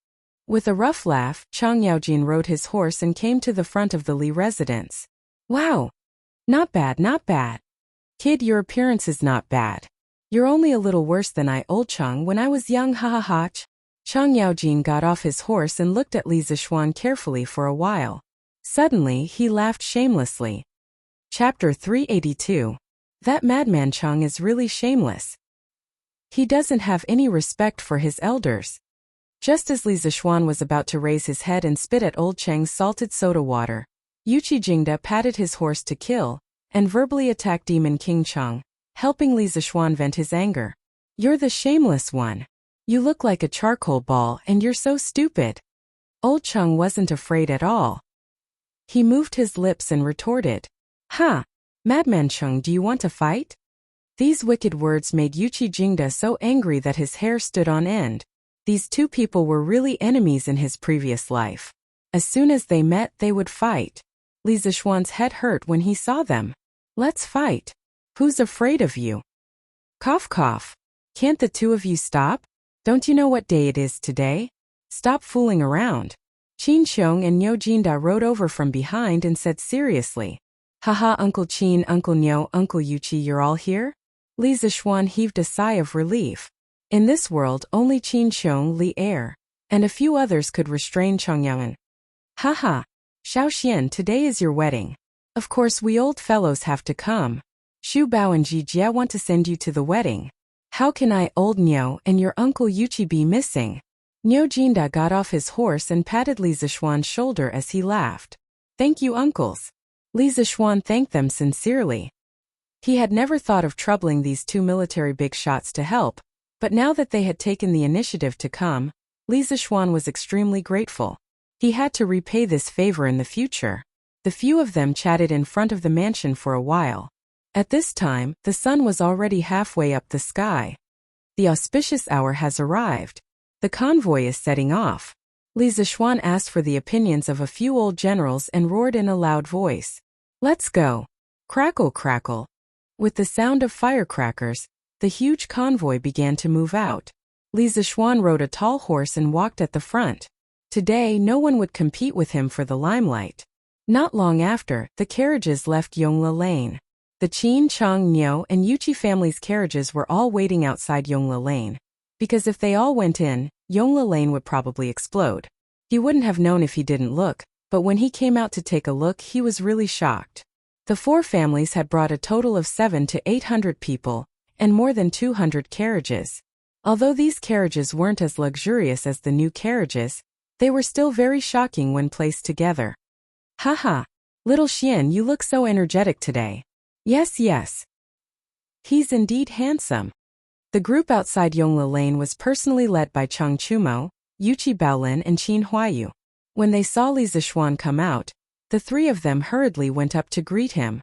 With a rough laugh, Chang Yaojin rode his horse and came to the front of the Li residence. Wow! Not bad, not bad. Kid, your appearance is not bad. You're only a little worse than I old Chang when I was young, ha ha ha. Chang Yaojin got off his horse and looked at Li Zixuan carefully for a while. Suddenly, he laughed shamelessly. Chapter 382. That madman Chang is really shameless. He doesn't have any respect for his elders. Just as Li Zixuan was about to raise his head and spit at old Cheng's salted soda water, Yuqi Jingda patted his horse to kill, and verbally attacked Demon King Chang, helping Li Zixuan vent his anger. You're the shameless one. You look like a charcoal ball and you're so stupid. Old Cheng wasn't afraid at all. He moved his lips and retorted. Ha! Madman Cheng, do you want to fight? These wicked words made Yuqi Jingda so angry that his hair stood on end. These two people were really enemies in his previous life. As soon as they met, they would fight. Li Zixuan's head hurt when he saw them. Let's fight. Who's afraid of you? Cough cough. Can't the two of you stop? Don't you know what day it is today? Stop fooling around. Qin Xiong and Niu Jinda rode over from behind and said seriously. Haha, Uncle Qin, Uncle Niu, Uncle Yuqi, you're all here? Li Zixuan heaved a sigh of relief. In this world, only Qin Xiong, Li Er, and a few others could restrain Chang Yaoan. Haha. Xiao Xian, today is your wedding. Of course we old fellows have to come. Xu Bao and Ji Jia want to send you to the wedding. How can I, old Niu, and your uncle Yuqi be missing? Niu Jinda got off his horse and patted Li Zixuan's shoulder as he laughed. Thank you, uncles. Li Zixuan thanked them sincerely. He had never thought of troubling these two military big shots to help, but now that they had taken the initiative to come, Li Zixuan was extremely grateful. He had to repay this favor in the future. The few of them chatted in front of the mansion for a while. At this time, the sun was already halfway up the sky. The auspicious hour has arrived. The convoy is setting off. Li Zixuan asked for the opinions of a few old generals and roared in a loud voice. Let's go. Crackle, crackle. With the sound of firecrackers, the huge convoy began to move out. Li Zishuan rode a tall horse and walked at the front. Today, no one would compete with him for the limelight. Not long after, the carriages left Yongla Lane. The Qin, Chang, Niu, and Yuchi families' carriages were all waiting outside Yongla Lane. Because if they all went in, Yongla Lane would probably explode. He wouldn't have known if he didn't look, but when he came out to take a look, he was really shocked. The four families had brought a total of 700 to 800 people, and more than 200 carriages. Although these carriages weren't as luxurious as the new carriages, they were still very shocking when placed together. Haha, little Xian, you look so energetic today. Yes, yes. He's indeed handsome. The group outside Yongla Lane was personally led by Chang Chumo, Yuchi Baolin, and Qin Huayu. When they saw Li Zishuan come out, the three of them hurriedly went up to greet him.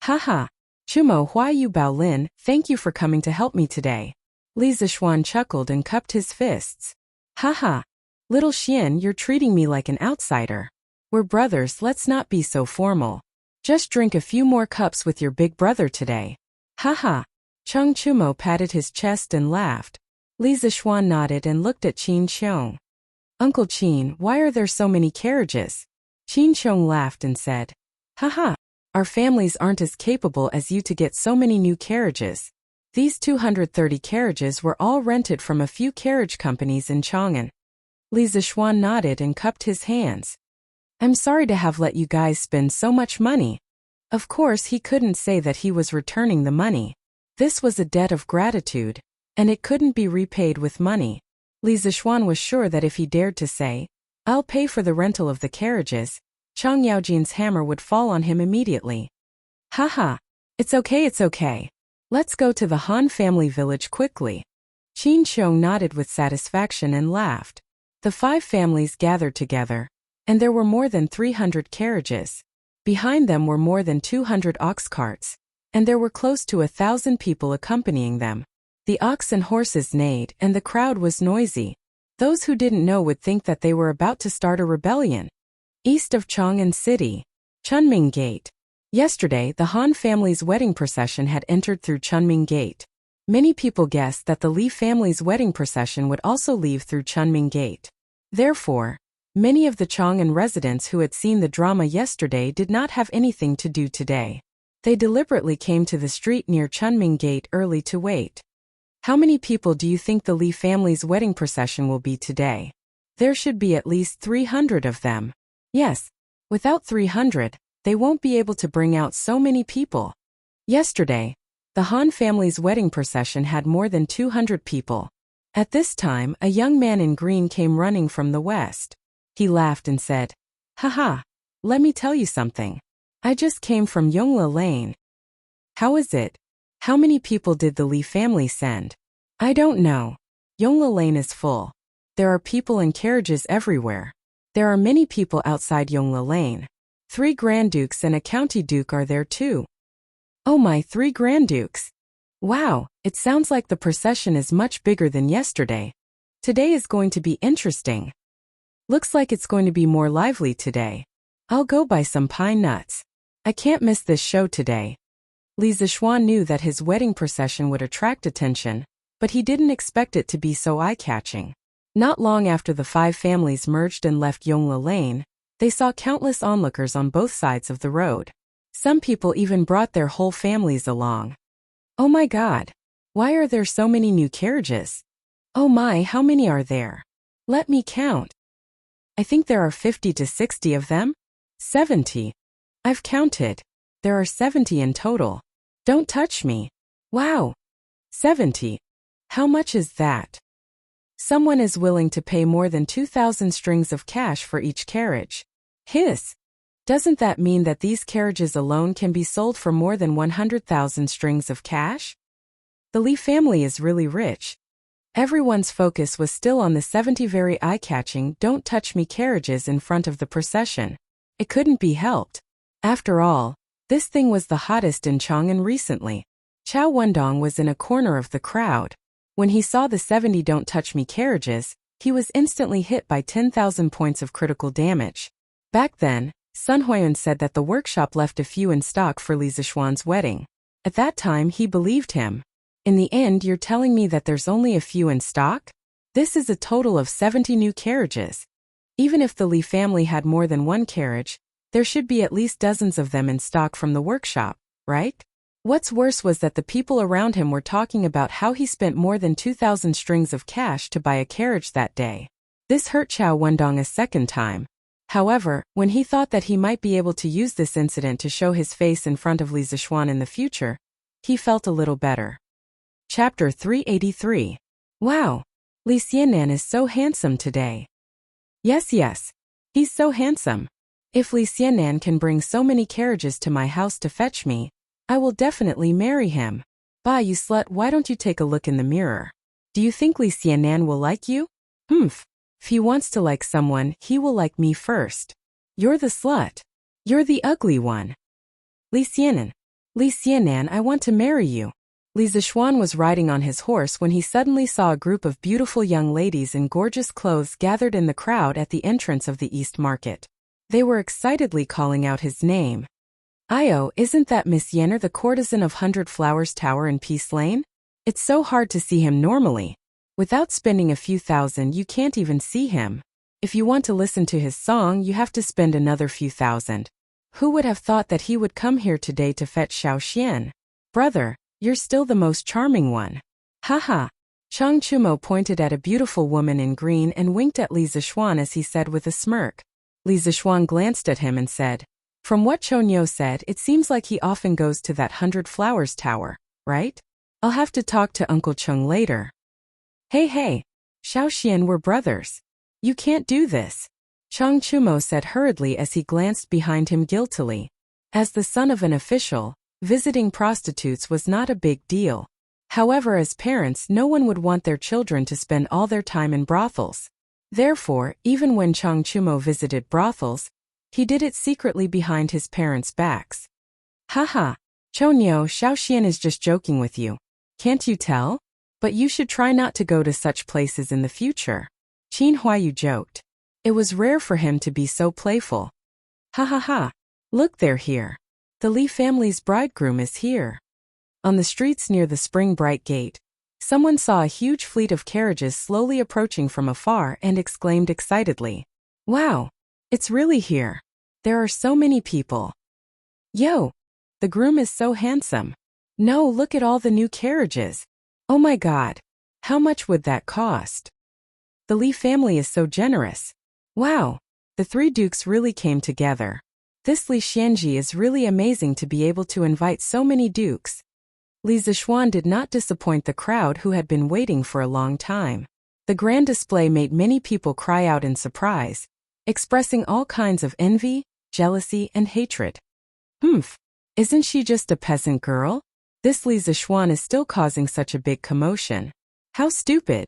Haha, Chumo, Huayu, Baolin, thank you for coming to help me today. Li Zishuan chuckled and cupped his fists. Haha, little Xian, you're treating me like an outsider. We're brothers, let's not be so formal. Just drink a few more cups with your big brother today. Haha. Chang Chumo patted his chest and laughed. Li Zishuan nodded and looked at Qin Xiong. Uncle Qin, why are there so many carriages? Qin Xiong laughed and said, Haha, our families aren't as capable as you to get so many new carriages. These 230 carriages were all rented from a few carriage companies in Chang'an. Li Zishuan nodded and cupped his hands. I'm sorry to have let you guys spend so much money. Of course, he couldn't say that he was returning the money. This was a debt of gratitude, and it couldn't be repaid with money. Li Zishuan was sure that if he dared to say, I'll pay for the rental of the carriages, Chang Yaojin's hammer would fall on him immediately. Haha, it's okay. Let's go to the Han family village quickly. Qin Xiong nodded with satisfaction and laughed. The 5 families gathered together, and there were more than 300 carriages. Behind them were more than 200 ox carts, and there were close to 1,000 people accompanying them. The ox and horses neighed, and the crowd was noisy. Those who didn't know would think that they were about to start a rebellion. East of Chang'an City, Chunming Gate. Yesterday, the Han family's wedding procession had entered through Chunming Gate. Many people guessed that the Li family's wedding procession would also leave through Chunming Gate. Therefore, many of the Chang'an residents who had seen the drama yesterday did not have anything to do today. They deliberately came to the street near Chunming Gate early to wait. How many people do you think the Li family's wedding procession will be today? There should be at least 300 of them. Yes, without 300, they won't be able to bring out so many people. Yesterday, the Han family's wedding procession had more than 200 people. At this time, a young man in green came running from the west. He laughed and said, Haha, let me tell you something. I just came from Yongla Lane. How is it? How many people did the Li family send? I don't know. Yongla Lane is full. There are people and carriages everywhere. There are many people outside Yongla Lane. 3 Grand Dukes and a County Duke are there too. Oh my, 3 Grand Dukes. Wow, it sounds like the procession is much bigger than yesterday. Today is going to be interesting. Looks like it's going to be more lively today. I'll go buy some pine nuts. I can't miss this show today. Li Zishuan knew that his wedding procession would attract attention, but he didn't expect it to be so eye-catching. Not long after the 5 families merged and left Yongla Lane, they saw countless onlookers on both sides of the road. Some people even brought their whole families along. Oh my God! Why are there so many new carriages? Oh my, how many are there? Let me count. I think there are 50 to 60 of them. 70. I've counted. There are 70 in total. Don't touch me. Wow. 70. How much is that? Someone is willing to pay more than 2,000 strings of cash for each carriage. Hiss. Doesn't that mean that these carriages alone can be sold for more than 100,000 strings of cash? The Li family is really rich. Everyone's focus was still on the 70 very eye-catching "Don't Touch Me" carriages in front of the procession. It couldn't be helped. After all, this thing was the hottest in Chang'an recently. Chao Wendong was in a corner of the crowd. When he saw the 70 "Don't Touch Me" carriages, he was instantly hit by 10,000 points of critical damage. Back then, Sun Huiyun said that the workshop left a few in stock for Li Zishuan's wedding. At that time he believed him. In the end you're telling me that there's only a few in stock? This is a total of 70 new carriages. Even if the Li family had more than one carriage, there should be at least dozens of them in stock from the workshop, right? What's worse was that the people around him were talking about how he spent more than 2,000 strings of cash to buy a carriage that day. This hurt Qiao Wendong a second time. However, when he thought that he might be able to use this incident to show his face in front of Li Zishuan in the future, he felt a little better. Chapter 383. Wow! Li Xianan is so handsome today. Yes, he's so handsome. If Li Xianan can bring so many carriages to my house to fetch me, I will definitely marry him. Bah, you slut, why don't you take a look in the mirror? Do you think Li Xianan will like you? If he wants to like someone, he will like me first. You're the slut. You're the ugly one. Li Xianan, I want to marry you. Li Zishuan was riding on his horse when he suddenly saw a group of beautiful young ladies in gorgeous clothes gathered in the crowd at the entrance of the East Market. They were excitedly calling out his name. Io, isn't that Miss Yenner, the courtesan of 100 Flowers Tower in Peace Lane? It's so hard to see him normally. Without spending a few thousand you can't even see him. If you want to listen to his song you have to spend another few thousand. Who would have thought that he would come here today to fetch Xiao Xian? Brother, you're still the most charming one. Haha. Chang Chumo pointed at a beautiful woman in green and winked at Li Zishuan as he said with a smirk. Li Zishuan glanced at him and said, "From what Chonyo said, it seems like he often goes to that 100 Flowers Tower, right? I'll have to talk to Uncle Chung later." Hey, Xiao Xian, we're brothers. You can't do this. Chang Chumo said hurriedly as he glanced behind him guiltily. As the son of an official, visiting prostitutes was not a big deal. However, as parents, no one would want their children to spend all their time in brothels. Therefore, even when Chang Chumo visited brothels, he did it secretly behind his parents' backs. Haha, Chonyo, Xiao Xian is just joking with you. Can't you tell? But you should try not to go to such places in the future. Qin Huayu joked. It was rare for him to be so playful. Ha. Look, they're here. The Li family's bridegroom is here. On the streets near the Spring Bright Gate, someone saw a huge fleet of carriages slowly approaching from afar and exclaimed excitedly, "Wow! It's really here. There are so many people. Yo! The groom is so handsome. No, look at all the new carriages. Oh my god! How much would that cost? The Li family is so generous. Wow! The three dukes really came together. This Li Xianji is really amazing to be able to invite so many dukes." Li Zishuan did not disappoint the crowd who had been waiting for a long time. The grand display made many people cry out in surprise, expressing all kinds of envy, jealousy, and hatred. Isn't she just a peasant girl? This Li Zishuan is still causing such a big commotion. How stupid.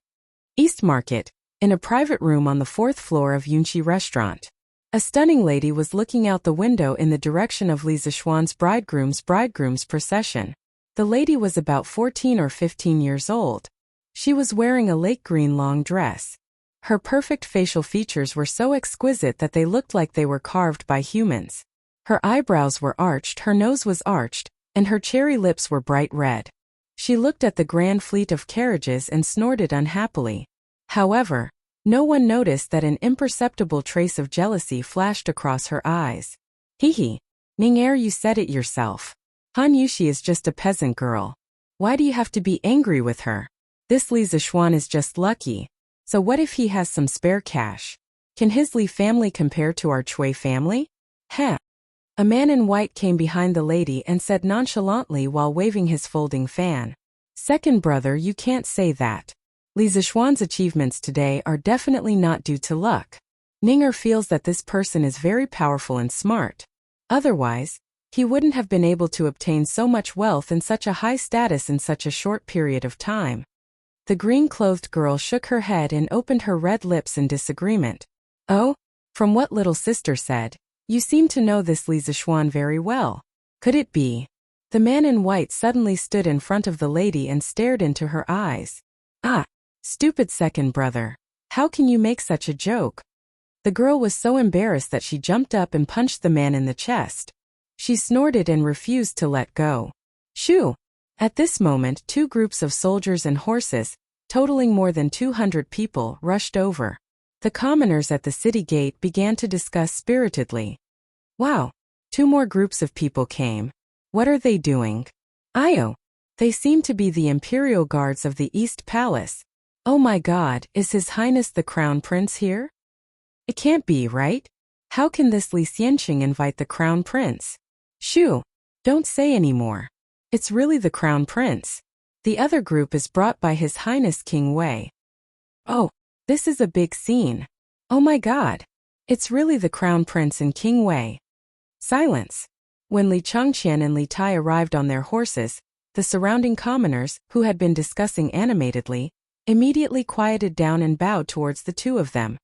East Market, in a private room on the 4th floor of Yunqi Restaurant. A stunning lady was looking out the window in the direction of Li Zishuan's bridegroom's procession. The lady was about 14 or 15 years old. She was wearing a lake green long dress. Her perfect facial features were so exquisite that they looked like they were carved by humans. Her eyebrows were arched, her nose was arched, and her cherry lips were bright red. She looked at the grand fleet of carriages and snorted unhappily. However, no one noticed that an imperceptible trace of jealousy flashed across her eyes. Hehe. Ning-er, you said it yourself. Han Yushi is just a peasant girl. Why do you have to be angry with her? This Li Zishuan is just lucky. So what if he has some spare cash? Can his Li family compare to our Chui family? Heh. A man in white came behind the lady and said nonchalantly while waving his folding fan. Second brother, you can't say that. Li Zishuan's achievements today are definitely not due to luck. Ninger feels that this person is very powerful and smart. Otherwise, he wouldn't have been able to obtain so much wealth and such a high status in such a short period of time. The green-clothed girl shook her head and opened her red lips in disagreement. Oh, from what little sister said, you seem to know this Li Zishuan very well. Could it be? The man in white suddenly stood in front of the lady and stared into her eyes. Ah, stupid second brother. How can you make such a joke? The girl was so embarrassed that she jumped up and punched the man in the chest. She snorted and refused to let go. Shoo! At this moment, 2 groups of soldiers and horses, totaling more than 200 people, rushed over. The commoners at the city gate began to discuss spiritedly. Wow! 2 more groups of people came. What are they doing? Io! They seem to be the imperial guards of the East Palace. Oh my God, is His Highness the Crown Prince here? It can't be, right? How can this Li Xianqing invite the Crown Prince? Shoo! Don't say any more. It's really the Crown Prince. The other group is brought by His Highness King Wei. Oh, this is a big scene. Oh my God. It's really the Crown Prince and King Wei. Silence. When Li Changqian and Li Tai arrived on their horses, the surrounding commoners, who had been discussing animatedly, immediately quieted down and bowed towards the 2 of them.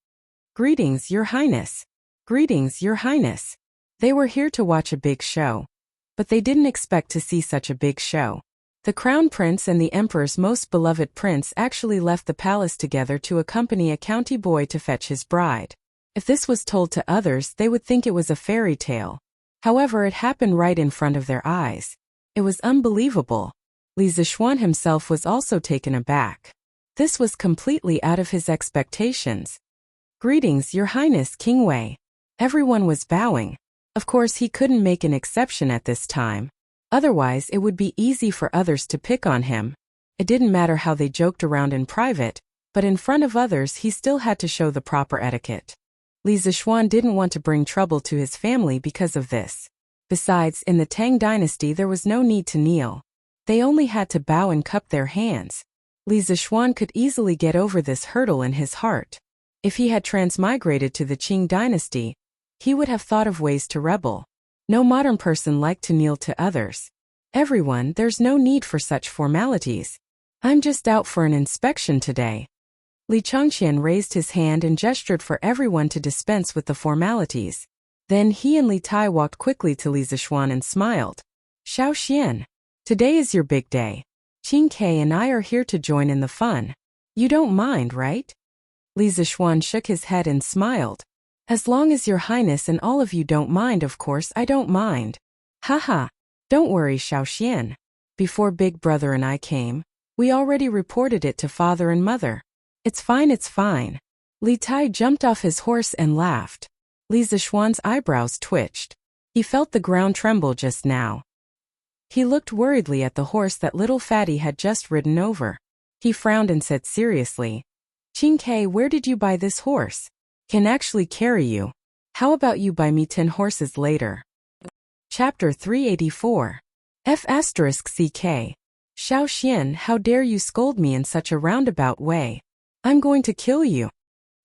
Greetings, Your Highness. Greetings, Your Highness. They were here to watch a big show. But they didn't expect to see such a big show. The Crown Prince and the Emperor's most beloved prince actually left the palace together to accompany a county boy to fetch his bride. If this was told to others, they would think it was a fairy tale. However, it happened right in front of their eyes. It was unbelievable. Li Zishuan himself was also taken aback. This was completely out of his expectations. Greetings, Your Highness King Wei. Everyone was bowing. Of course, he couldn't make an exception at this time. Otherwise, it would be easy for others to pick on him. It didn't matter how they joked around in private, but in front of others he still had to show the proper etiquette. Li Zishuan didn't want to bring trouble to his family because of this. Besides, in the Tang dynasty there was no need to kneel. They only had to bow and cup their hands. Li Zishuan could easily get over this hurdle in his heart. If he had transmigrated to the Qing dynasty, he would have thought of ways to rebel. No modern person liked to kneel to others. Everyone, there's no need for such formalities. I'm just out for an inspection today. Li Changqian raised his hand and gestured for everyone to dispense with the formalities. Then he and Li Tai walked quickly to Li Zishuan and smiled. Xiao Xian, today is your big day. Qing Ke and I are here to join in the fun. You don't mind, right? Li Zishuan shook his head and smiled. As long as Your Highness and all of you don't mind, of course I don't mind. Haha. Don't worry, Xiao Xian. Before Big Brother and I came, we already reported it to Father and Mother. It's fine, it's fine. Li Tai jumped off his horse and laughed. Li Zishuan's eyebrows twitched. He felt the ground tremble just now. He looked worriedly at the horse that little fatty had just ridden over. He frowned and said seriously, Qing Ke, where did you buy this horse? Can actually carry you. How about you buy me 10 horses later? Chapter 384. F*CK. Xiao Xian, how dare you scold me in such a roundabout way? I'm going to kill you.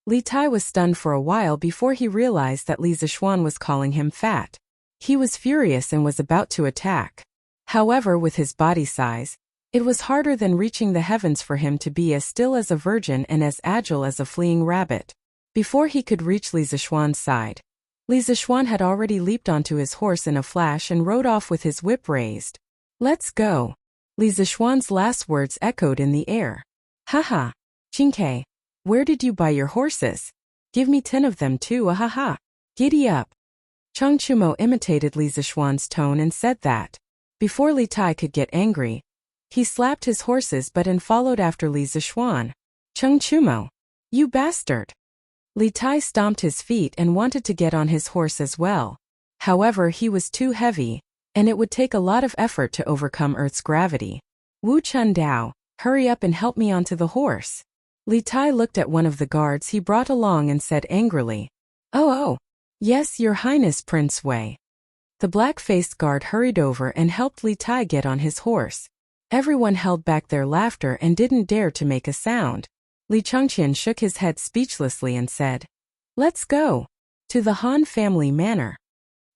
Li Tai was stunned for a while before he realized that Li Zishuan was calling him fat. He was furious and was about to attack. However, with his body size, it was harder than reaching the heavens for him to be as still as a virgin and as agile as a fleeing rabbit. Before he could reach Li Zishuan's side, Li Zishuan had already leaped onto his horse in a flash and rode off with his whip raised. Let's go. Li Zishuan's last words echoed in the air. Haha. Qing Ke, where did you buy your horses? Give me 10 of them too, ahaha. Giddy up. Cheng Chumo imitated Li Zishuan's tone and said that. Before Li Tai could get angry, he slapped his horse's butt and followed after Li Zishuan. Cheng Chumo. You bastard. Li Tai stomped his feet and wanted to get on his horse as well. However, he was too heavy, and it would take a lot of effort to overcome Earth's gravity. Wu Chun Dao, hurry up and help me onto the horse. Li Tai looked at one of the guards he brought along and said angrily, Oh, yes, Your Highness Prince Wei. The black-faced guard hurried over and helped Li Tai get on his horse. Everyone held back their laughter and didn't dare to make a sound. Li Changqian shook his head speechlessly and said, Let's go. To the Han family manor.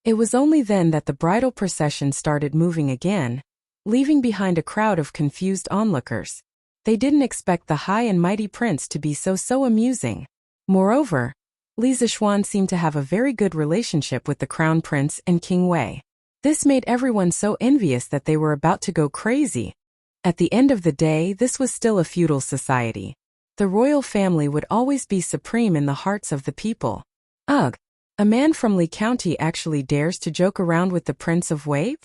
It was only then that the bridal procession started moving again, leaving behind a crowd of confused onlookers. They didn't expect the high and mighty prince to be so amusing. Moreover, Li Zishuan seemed to have a very good relationship with the crown prince and King Wei. This made everyone so envious that they were about to go crazy. At the end of the day, this was still a feudal society. The royal family would always be supreme in the hearts of the people. Ugh, a man from Li County actually dares to joke around with the Prince of Wei?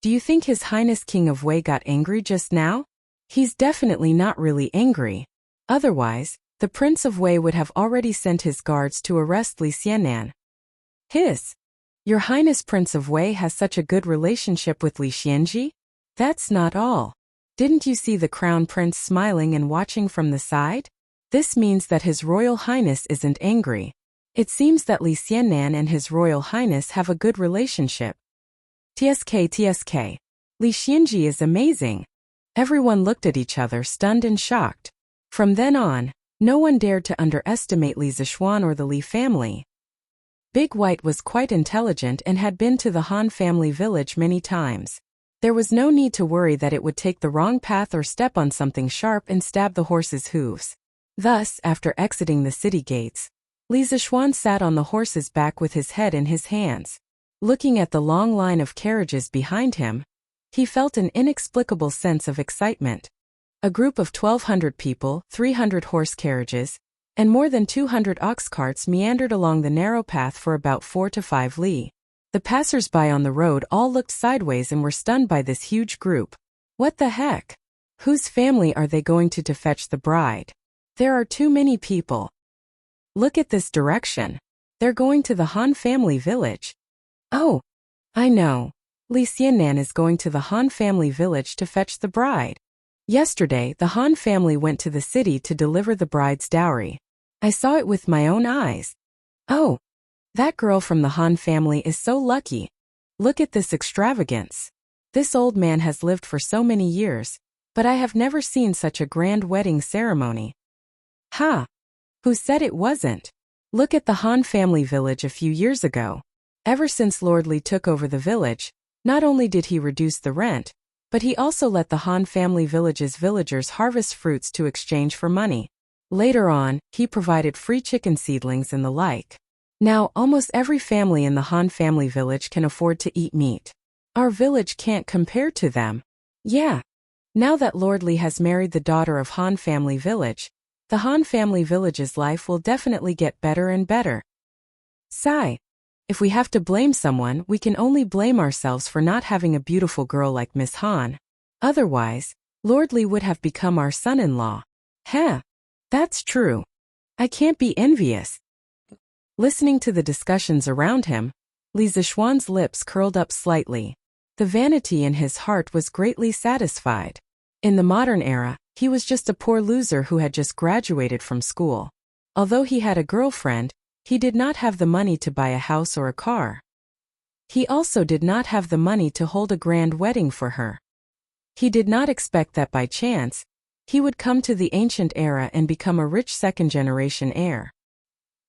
Do you think His Highness King of Wei got angry just now? He's definitely not really angry. Otherwise, the Prince of Wei would have already sent his guards to arrest Li Xiannan. Your Highness Prince of Wei has such a good relationship with Li Xianji? That's not all. Didn't you see the Crown Prince smiling and watching from the side? This means that His Royal Highness isn't angry. It seems that Li Xiannan and His Royal Highness have a good relationship. TSK. Li Xianji is amazing. Everyone looked at each other stunned and shocked. From then on, no one dared to underestimate Li Zishuan or the Li family. Big White was quite intelligent and had been to the Han family village many times. There was no need to worry that it would take the wrong path or step on something sharp and stab the horse's hooves. Thus, after exiting the city gates, Li Zishuan sat on the horse's back with his head in his hands. Looking at the long line of carriages behind him, he felt an inexplicable sense of excitement. A group of 1,200 people, 300 horse carriages, and more than 200 ox carts meandered along the narrow path for about 4 to 5 li. The passers-by on the road all looked sideways and were stunned by this huge group. What the heck? Whose family are they going to fetch the bride? There are too many people. Look at this direction. They're going to the Han family village. Oh, I know. Li Xiannan is going to the Han family village to fetch the bride. Yesterday, the Han family went to the city to deliver the bride's dowry. I saw it with my own eyes. Oh, that girl from the Han family is so lucky. Look at this extravagance. This old man has lived for so many years, but I have never seen such a grand wedding ceremony. Ha! Who said it wasn't? Look at the Han family village a few years ago. Ever since Lord Li took over the village, not only did he reduce the rent, but he also let the Han family village's villagers harvest fruits to exchange for money. Later on, he provided free chicken seedlings and the like. Now, almost every family in the Han family village can afford to eat meat. Our village can't compare to them. Yeah. Now that Lord Li has married the daughter of Han family village, the Han family village's life will definitely get better and better. Sigh. If we have to blame someone, we can only blame ourselves for not having a beautiful girl like Miss Han. Otherwise, Lord Li would have become our son-in-law. Heh. That's true. I can't be envious. Listening to the discussions around him, Li Zishuan's lips curled up slightly. The vanity in his heart was greatly satisfied. In the modern era, he was just a poor loser who had just graduated from school. Although he had a girlfriend, he did not have the money to buy a house or a car. He also did not have the money to hold a grand wedding for her. He did not expect that by chance, he would come to the ancient era and become a rich second-generation heir.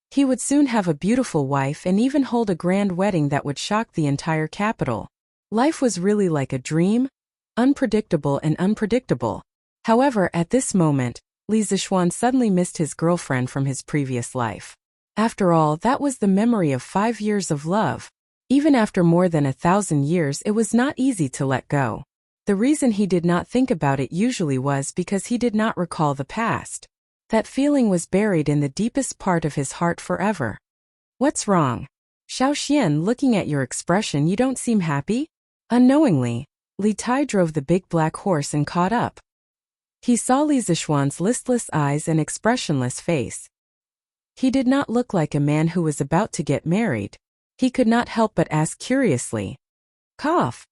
He would soon have a beautiful wife and even hold a grand wedding that would shock the entire capital. Life was really like a dream, unpredictable and unpredictable. However, at this moment, Li Zishuan suddenly missed his girlfriend from his previous life. After all, that was the memory of 5 years of love. Even after more than 1,000 years, it was not easy to let go. The reason he did not think about it usually was because he did not recall the past. That feeling was buried in the deepest part of his heart forever. What's wrong? Xiao Xian, looking at your expression, you don't seem happy? Unknowingly, Li Tai drove the big black horse and caught up. He saw Li Zishuan's listless eyes and expressionless face. He did not look like a man who was about to get married. He could not help but ask curiously. Cough.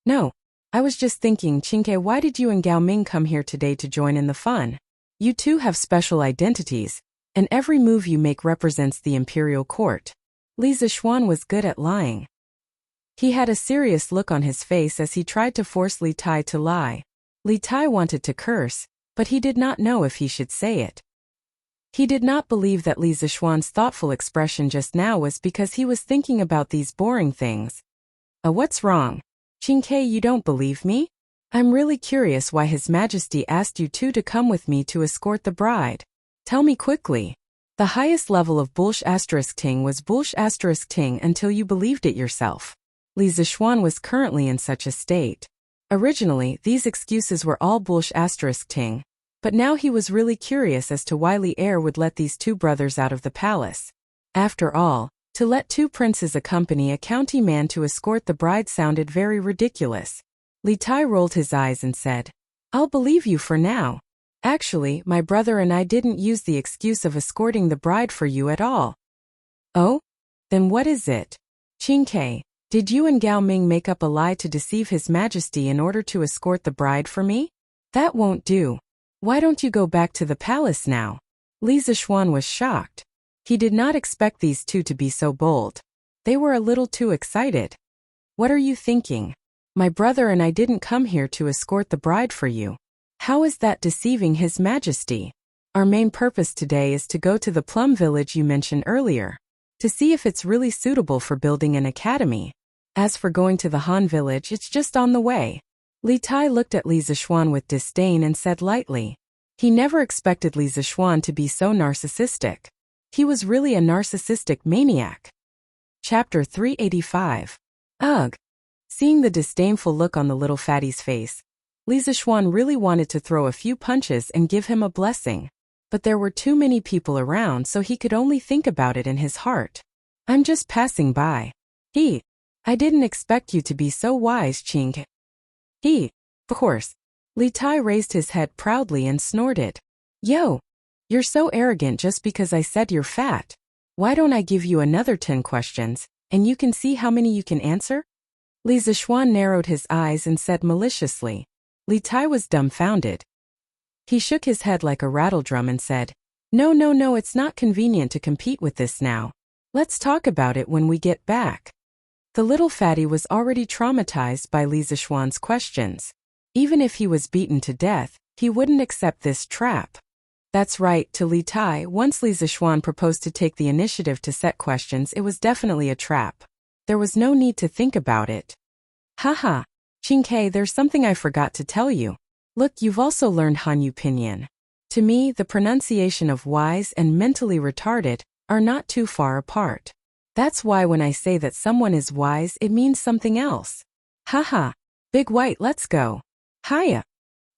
No, I was just thinking, Qingke, why did you and Gao Ming come here today to join in the fun? You two have special identities, and every move you make represents the imperial court. Li Zishuan was good at lying. He had a serious look on his face as he tried to force Li Tai to lie. Li Tai wanted to curse, but he did not know if he should say it. He did not believe that Li Zishuan's thoughtful expression just now was because he was thinking about these boring things. What's wrong? Qingke, you don't believe me? I'm really curious why His Majesty asked you two to come with me to escort the bride. Tell me quickly. The highest level of Bullsh*Ting was Bullsh*Ting until you believed it yourself. Li Zishuan was currently in such a state. Originally, these excuses were all Bullsh*Ting. But now he was really curious as to why Li Air would let these two brothers out of the palace. After all, to let two princes accompany a county man to escort the bride sounded very ridiculous. Li Tai rolled his eyes and said, "I'll believe you for now. Actually, my brother and I didn't use the excuse of escorting the bride for you at all." "Oh? Then what is it?" "Qing Ke, did you and Gao Ming make up a lie to deceive His Majesty in order to escort the bride for me? That won't do. Why don't you go back to the palace now?" Li Zishuan was shocked. He did not expect these two to be so bold. They were a little too excited. "What are you thinking? My brother and I didn't come here to escort the bride for you. How is that deceiving His Majesty? Our main purpose today is to go to the plum village you mentioned earlier, to see if it's really suitable for building an academy. As for going to the Han village, it's just on the way." Li Tai looked at Li Zishuan with disdain and said lightly. He never expected Li Zishuan to be so narcissistic. He was really a narcissistic maniac. Chapter 385. Ugh. Seeing the disdainful look on the little fatty's face, Li Zishuan really wanted to throw a few punches and give him a blessing. But there were too many people around, so he could only think about it in his heart. "I'm just passing by." I didn't expect you to be so wise, Qing." Of course. Li Tai raised his head proudly and snorted. "Yo! You're so arrogant just because I said you're fat. Why don't I give you another 10 questions, and you can see how many you can answer?" Li Zishuan narrowed his eyes and said maliciously. Li Tai was dumbfounded. He shook his head like a rattledrum and said, No, it's not convenient to compete with this now. Let's talk about it when we get back." The little fatty was already traumatized by Li Zishuan's questions. Even if he was beaten to death, he wouldn't accept this trap. That's right, to Li Tai, once Li Zishuan proposed to take the initiative to set questions, it was definitely a trap. There was no need to think about it. "Haha, Qing Ke, there's something I forgot to tell you. Look, you've also learned Hanyu Pinyin. To me, the pronunciation of wise and mentally retarded are not too far apart. That's why when I say that someone is wise, it means something else. Haha, Big White, let's go. Hiya."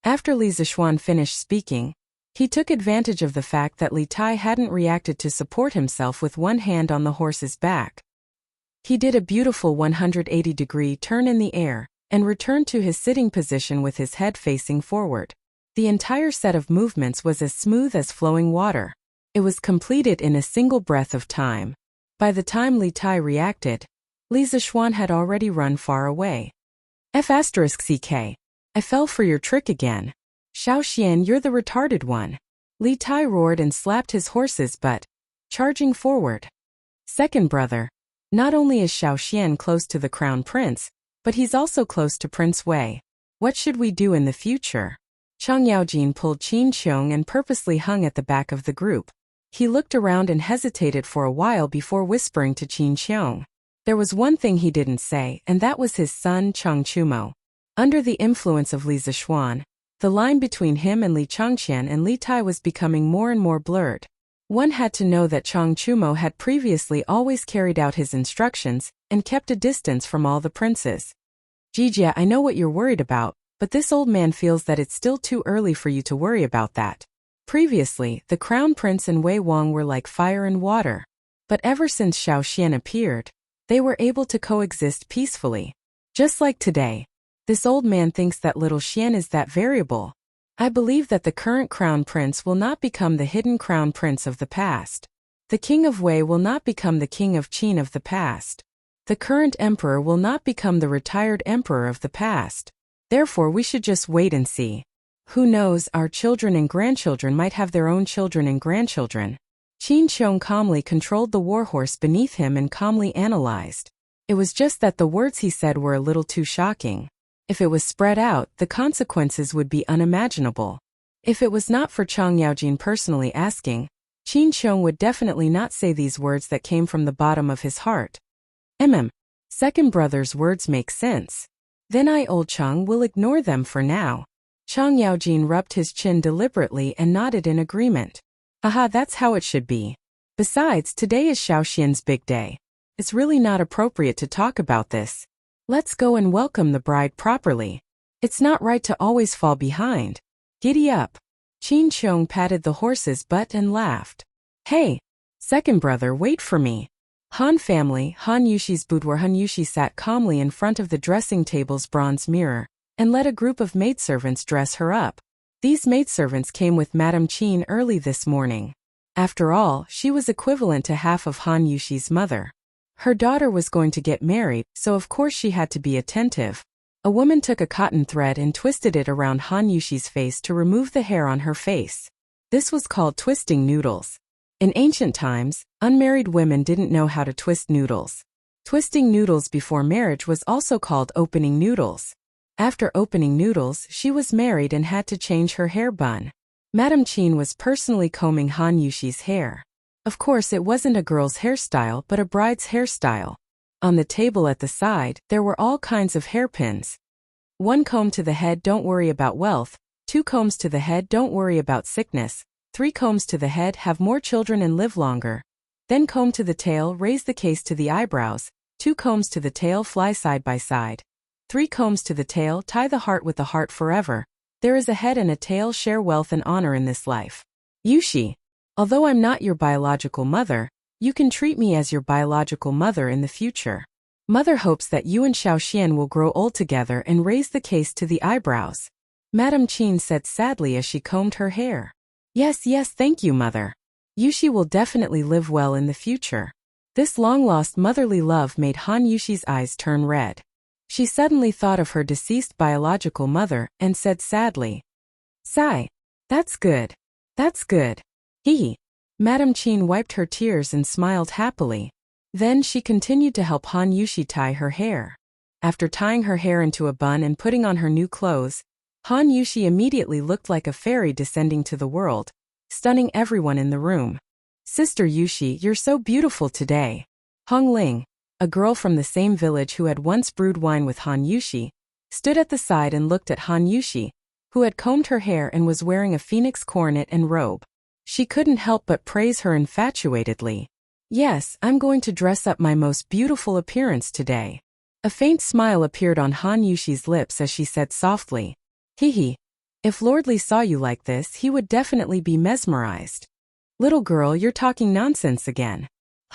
After Li Zishuan finished speaking, he took advantage of the fact that Li Tai hadn't reacted to support himself with one hand on the horse's back. He did a beautiful 180-degree turn in the air and returned to his sitting position with his head facing forward. The entire set of movements was as smooth as flowing water. It was completed in a single breath of time. By the time Li Tai reacted, Li Zishuan had already run far away. F***ck, I fell for your trick again. Xiaoxian, you're the retarded one. Li Tai roared and slapped his horse's butt, charging forward. "Second brother, not only is Xiaoxian close to the crown prince, but he's also close to Prince Wei. What should we do in the future?" Chang Yaojin pulled Qin Qiong and purposely hung at the back of the group. He looked around and hesitated for a while before whispering to Qin Qiong. There was one thing he didn't say, and that was his son Chang Chumo. Under the influence of Li Zishuan, the line between him and Li Changqian and Li Tai was becoming more and more blurred. One had to know that Chang Chumo had previously always carried out his instructions and kept a distance from all the princes. "Jijia, I know what you're worried about, but this old man feels that it's still too early for you to worry about that. Previously, the crown prince and Wei Wang were like fire and water. But ever since Xiaoxian appeared, they were able to coexist peacefully. Just like today. This old man thinks that little Xian is that variable. I believe that the current crown prince will not become the hidden crown prince of the past. The king of Wei will not become the king of Qin of the past. The current emperor will not become the retired emperor of the past. Therefore, we should just wait and see. Who knows, our children and grandchildren might have their own children and grandchildren." Qin Qiong calmly controlled the warhorse beneath him and calmly analyzed. It was just that the words he said were a little too shocking. If it was spread out, the consequences would be unimaginable. If it was not for Chang Yaojin personally asking, Qin Qiong would definitely not say these words that came from the bottom of his heart. Second brother's words make sense. Then I, old Chang, will ignore them for now. Chang Yaojin rubbed his chin deliberately and nodded in agreement. Aha, that's how it should be. Besides, today is Xiaoxian's big day. It's really not appropriate to talk about this. Let's go and welcome the bride properly. It's not right to always fall behind. Giddy up. Qin Qiong patted the horse's butt and laughed. Hey, Second brother, wait for me. Han family, Han Yushi's boudoir. Han Yushi sat calmly in front of the dressing table's bronze mirror, and let a group of maidservants dress her up. These maidservants came with Madame Qin early this morning. After all, she was equivalent to half of Han Yushi's mother. Her daughter was going to get married, so of course she had to be attentive. A woman took a cotton thread and twisted it around Han Yushi's face to remove the hair on her face. This was called twisting noodles. In ancient times, unmarried women didn't know how to twist noodles. Twisting noodles before marriage was also called opening noodles. After opening noodles, she was married and had to change her hair bun. Madame Qin was personally combing Han Yushi's hair. Of course, it wasn't a girl's hairstyle but a bride's hairstyle. On the table at the side, there were all kinds of hairpins. 1 comb to the head, don't worry about wealth. 2 combs to the head, don't worry about sickness. 3 combs to the head, have more children and live longer. Then comb to the tail, raise the case to the eyebrows. 2 combs to the tail, fly side by side. 3 combs to the tail, tie the heart with the heart forever. There is a head and a tail, share wealth and honor in this life. Yushi, although I'm not your biological mother, you can treat me as your biological mother in the future. Mother hopes that you and Xiaoxian will grow old together and raise the case to the eyebrows. Madame Qin said sadly as she combed her hair. Yes, thank you, mother. Yushi will definitely live well in the future. This long-lost motherly love made Han Yushi's eyes turn red. She suddenly thought of her deceased biological mother and said sadly, "Sigh. That's good. That's good. Hee." Madame Qin wiped her tears and smiled happily. Then she continued to help Han Yushi tie her hair. After tying her hair into a bun and putting on her new clothes, Han Yushi immediately looked like a fairy descending to the world, stunning everyone in the room. Sister Yushi, you're so beautiful today. Hong Ling, a girl from the same village who had once brewed wine with Han Yushi, stood at the side and looked at Han Yushi, who had combed her hair and was wearing a phoenix coronet and robe. She couldn't help but praise her infatuatedly. Yes, I'm going to dress up my most beautiful appearance today. A faint smile appeared on Han Yushi's lips as she said softly, "Hee. If Lord Li saw you like this, he would definitely be mesmerized." Little girl, you're talking nonsense again.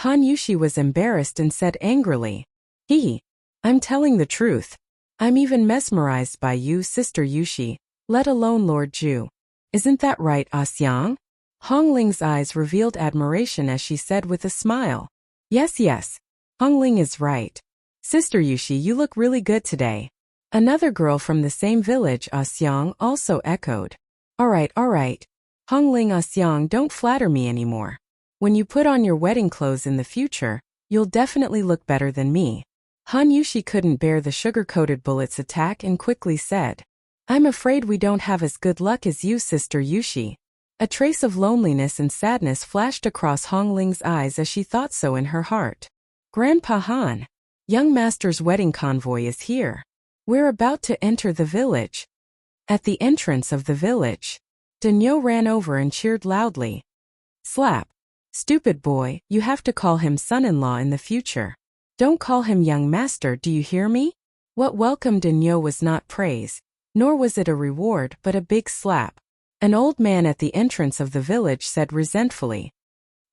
Han Yushi was embarrassed and said angrily, "Hee. I'm telling the truth. I'm even mesmerized by you, Sister Yushi, let alone Lord Ju. Isn't that right, Xiang?" Hong Ling's eyes revealed admiration as she said with a smile, Yes. Hong Ling is right. Sister Yushi, you look really good today." Another girl from the same village, Xiang, also echoed, All right. Hong Ling, Xiang, don't flatter me anymore. When you put on your wedding clothes in the future, you'll definitely look better than me." Han Yushi couldn't bear the sugar-coated bullet's attack and quickly said, "I'm afraid we don't have as good luck as you, Sister Yushi." A trace of loneliness and sadness flashed across Hong Ling's eyes as she thought so in her heart. "Grandpa Han, young master's wedding convoy is here. We're about to enter the village." At the entrance of the village, Danyo ran over and cheered loudly. "Slap. Stupid boy, you have to call him son-in-law in the future. Don't call him young master, do you hear me?" What welcomed Danyo was not praise, nor was it a reward but a big slap. An old man at the entrance of the village said resentfully,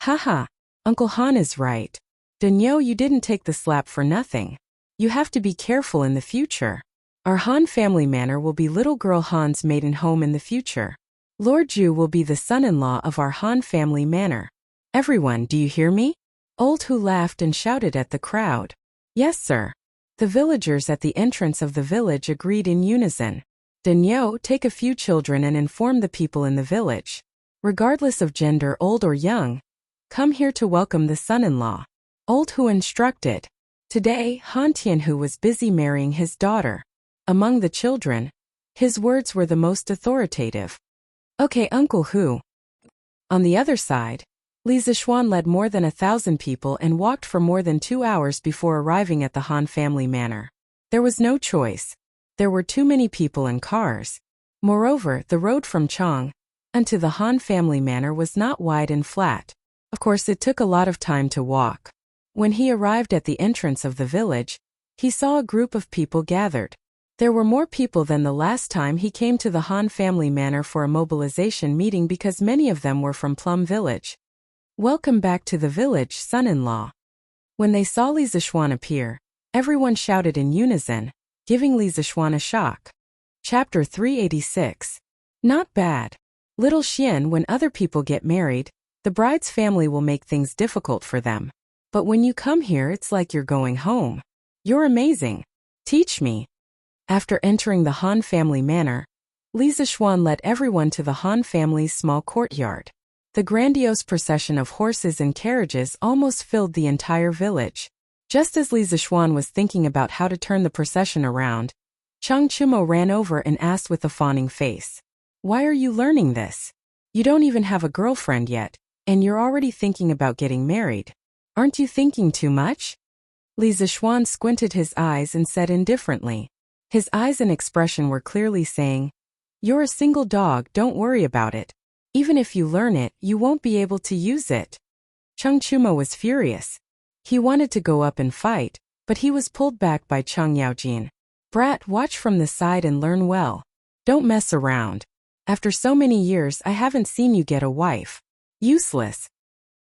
"Haha, Uncle Han is right. Danyo, you didn't take the slap for nothing. You have to be careful in the future. Our Han family manor will be little girl Han's maiden home in the future. Lord Ju will be the son-in-law of our Han family manor. Everyone, do you hear me?" Old Hu laughed and shouted at the crowd. "Yes, sir." The villagers at the entrance of the village agreed in unison. Danyo, take a few children and inform the people in the village, regardless of gender, old or young, come here to welcome the son-in-law. Old Hu instructed. Today, Han Tianhu was busy marrying his daughter. Among the children, his words were the most authoritative. "Okay, Uncle Hu." On the other side, Li Zishuan led more than 1,000 people and walked for more than 2 hours before arriving at the Han family manor. There was no choice. There were too many people and cars. Moreover, the road from Chang to the Han family manor was not wide and flat. Of course, it took a lot of time to walk. When he arrived at the entrance of the village, he saw a group of people gathered. There were more people than the last time he came to the Han family manor for a mobilization meeting because many of them were from Plum Village. Welcome back to the village, son-in-law. When they saw Li Zixuan appear, everyone shouted in unison, giving Li Zixuan a shock. Chapter 386. Not bad. Little Xian, when other people get married, the bride's family will make things difficult for them. But when you come here, it's like you're going home. You're amazing. Teach me. After entering the Han family manor, Li Zixuan led everyone to the Han family's small courtyard. The grandiose procession of horses and carriages almost filled the entire village. Just as Li Zixuan was thinking about how to turn the procession around, Chang Chumo ran over and asked with a fawning face, "Why are you learning this? You don't even have a girlfriend yet, and you're already thinking about getting married. Aren't you thinking too much?" Li Zixuan squinted his eyes and said indifferently. His eyes and expression were clearly saying, "You're a single dog, don't worry about it. Even if you learn it, you won't be able to use it." Chang Chumo was furious. He wanted to go up and fight, but he was pulled back by Chang Yaojin. "Brat, watch from the side and learn well. Don't mess around. After so many years, I haven't seen you get a wife. Useless."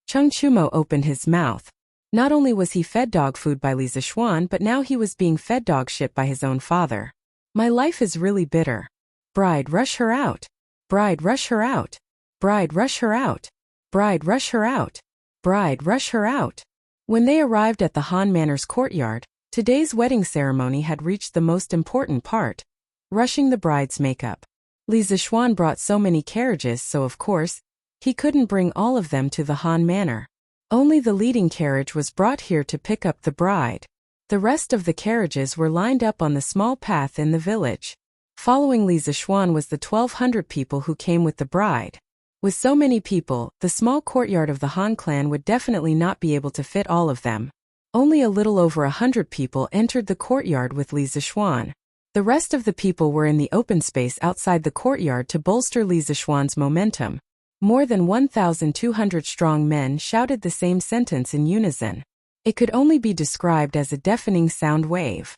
Chang Chumo opened his mouth. Not only was he fed dog food by Li Zixuan, but now he was being fed dog shit by his own father. "My life is really bitter. Bride, rush her out. Bride, rush her out. Bride, rush her out. Bride, rush her out. Bride, rush her out." When they arrived at the Han Manor's courtyard, today's wedding ceremony had reached the most important part, rushing the bride's makeup. Li Zixuan brought so many carriages, so of course, he couldn't bring all of them to the Han Manor. Only the leading carriage was brought here to pick up the bride. The rest of the carriages were lined up on the small path in the village. Following Li Zixuan was the 1,200 people who came with the bride. With so many people, the small courtyard of the Han clan would definitely not be able to fit all of them. Only a little over 100 people entered the courtyard with Li Zixuan. The rest of the people were in the open space outside the courtyard to bolster Li Zixuan's momentum. More than 1,200 strong men shouted the same sentence in unison. It could only be described as a deafening sound wave.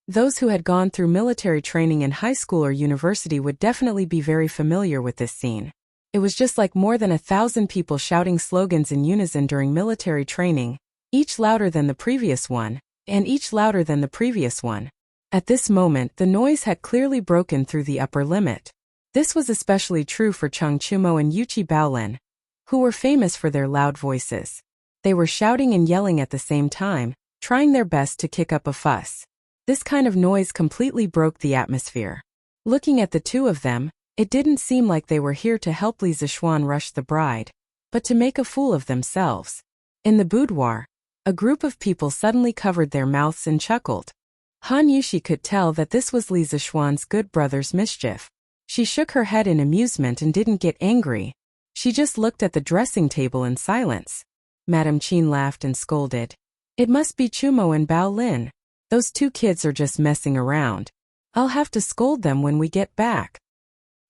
Those who had gone through military training in high school or university would definitely be very familiar with this scene. It was just like more than 1,000 people shouting slogans in unison during military training, each louder than the previous one, and each louder than the previous one. At this moment, the noise had clearly broken through the upper limit. This was especially true for Chang Chumo and Yuqi Baolin, who were famous for their loud voices. They were shouting and yelling at the same time, trying their best to kick up a fuss. This kind of noise completely broke the atmosphere. Looking at the two of them, it didn't seem like they were here to help Li Zixuan rush the bride, but to make a fool of themselves. In the boudoir, a group of people suddenly covered their mouths and chuckled. Han Yushi could tell that this was Li Zixuan's good brother's mischief. She shook her head in amusement and didn't get angry. She just looked at the dressing table in silence. Madame Qin laughed and scolded. "It must be Chumo and Bao Lin. Those two kids are just messing around. I'll have to scold them when we get back."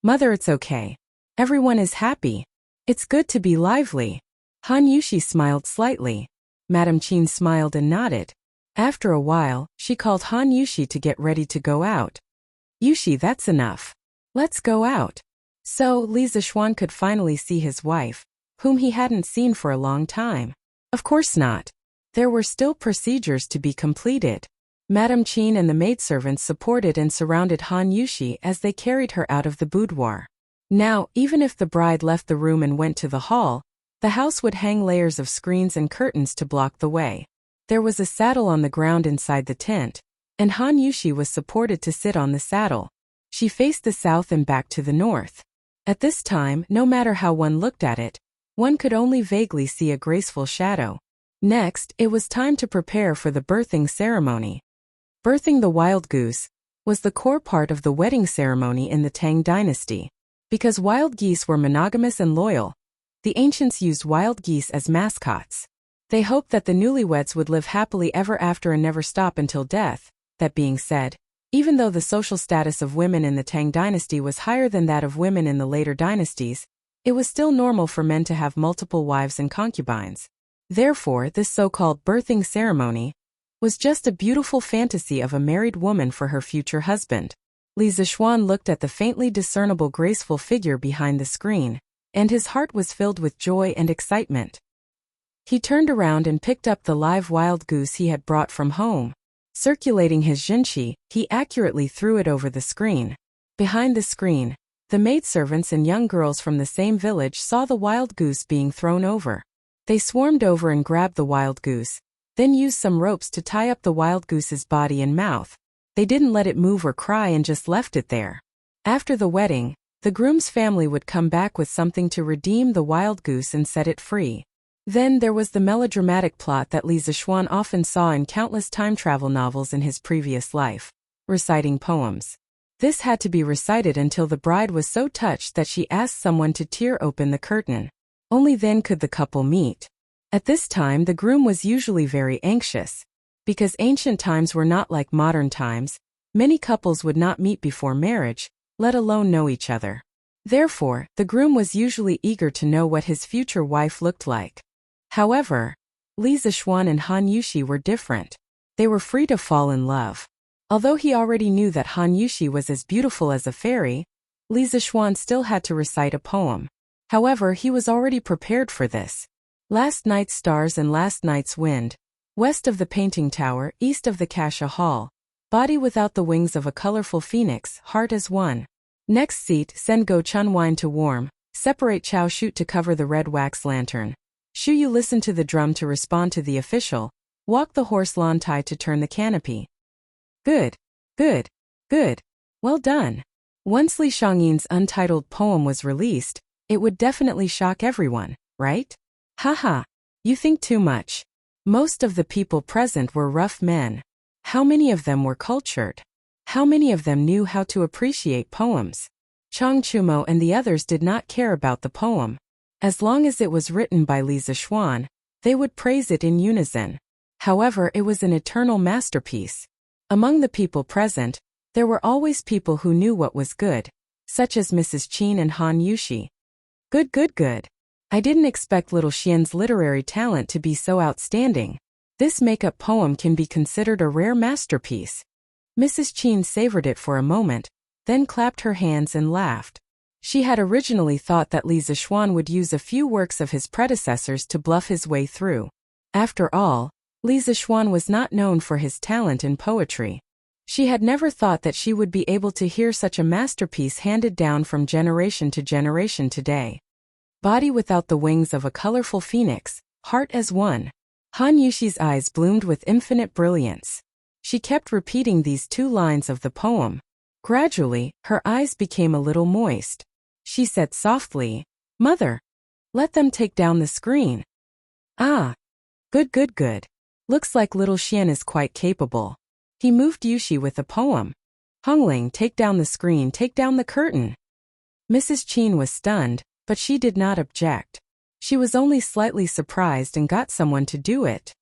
"Mother, it's okay. Everyone is happy. It's good to be lively." Han Yushi smiled slightly. Madame Qin smiled and nodded. After a while, she called Han Yushi to get ready to go out. "Yushi, that's enough. Let's go out." So, Li Zixuan could finally see his wife, whom he hadn't seen for a long time. Of course not. There were still procedures to be completed. Madame Qin and the maidservants supported and surrounded Han Yushi as they carried her out of the boudoir. Now, even if the bride left the room and went to the hall, the house would hang layers of screens and curtains to block the way. There was a saddle on the ground inside the tent, and Han Yushi was supported to sit on the saddle. She faced the south and back to the north. At this time, no matter how one looked at it, one could only vaguely see a graceful shadow. Next, it was time to prepare for the birthing ceremony. Birthing the wild goose was the core part of the wedding ceremony in the Tang dynasty. Because wild geese were monogamous and loyal, the ancients used wild geese as mascots. They hoped that the newlyweds would live happily ever after and never stop until death. That being said, even though the social status of women in the Tang dynasty was higher than that of women in the later dynasties, it was still normal for men to have multiple wives and concubines. Therefore, this so-called birthing ceremony was just a beautiful fantasy of a married woman for her future husband. Li Zixuan looked at the faintly discernible graceful figure behind the screen, and his heart was filled with joy and excitement. He turned around and picked up the live wild goose he had brought from home. Circulating his jinchi, he accurately threw it over the screen. Behind the screen, the maidservants and young girls from the same village saw the wild goose being thrown over. They swarmed over and grabbed the wild goose, then used some ropes to tie up the wild goose's body and mouth. They didn't let it move or cry and just left it there. After the wedding, the groom's family would come back with something to redeem the wild goose and set it free. Then there was the melodramatic plot that Li Zixuan often saw in countless time travel novels in his previous life. Reciting poems. This had to be recited until the bride was so touched that she asked someone to tear open the curtain. Only then could the couple meet. At this time the groom was usually very anxious. Because ancient times were not like modern times, many couples would not meet before marriage, let alone know each other. Therefore, the groom was usually eager to know what his future wife looked like. However, Li Zixuan and Han Yushi were different. They were free to fall in love. Although he already knew that Han Yushi was as beautiful as a fairy, Li Zixuan still had to recite a poem. However, he was already prepared for this. Last night's stars and last night's wind. West of the painting tower, east of the Kasha hall. Body without the wings of a colorful phoenix, heart as one. Next seat, send Go Chun wine to warm. Separate Chow shoot to cover the red wax lantern. Shu Yu listen to the drum to respond to the official. Walk the horse lawn tie to turn the canopy. Good. Good. Good. Well done. Once Li Xiangyin's untitled poem was released, it would definitely shock everyone, right? Haha. You think too much. Most of the people present were rough men. How many of them were cultured? How many of them knew how to appreciate poems? Chang Chumo and the others did not care about the poem. As long as it was written by Li Zixuan, they would praise it in unison. However, it was an eternal masterpiece. Among the people present, there were always people who knew what was good, such as Mrs. Qin and Han Yushi. Good, good, good. I didn't expect little Xian's literary talent to be so outstanding. This make-up poem can be considered a rare masterpiece. Mrs. Qin savored it for a moment, then clapped her hands and laughed. She had originally thought that Li Zixuan would use a few works of his predecessors to bluff his way through. After all, Li Zixuan was not known for his talent in poetry. She had never thought that she would be able to hear such a masterpiece handed down from generation to generation today. Body without the wings of a colorful phoenix, heart as one. Han Yushi's eyes bloomed with infinite brilliance. She kept repeating these two lines of the poem. Gradually, her eyes became a little moist. She said softly, "Mother, let them take down the screen." Ah. Good, good, good. Looks like little Xian is quite capable. He moved Yushi with a poem. Hongling, take down the screen, take down the curtain. Mrs. Qin was stunned, but she did not object. She was only slightly surprised and got someone to do it.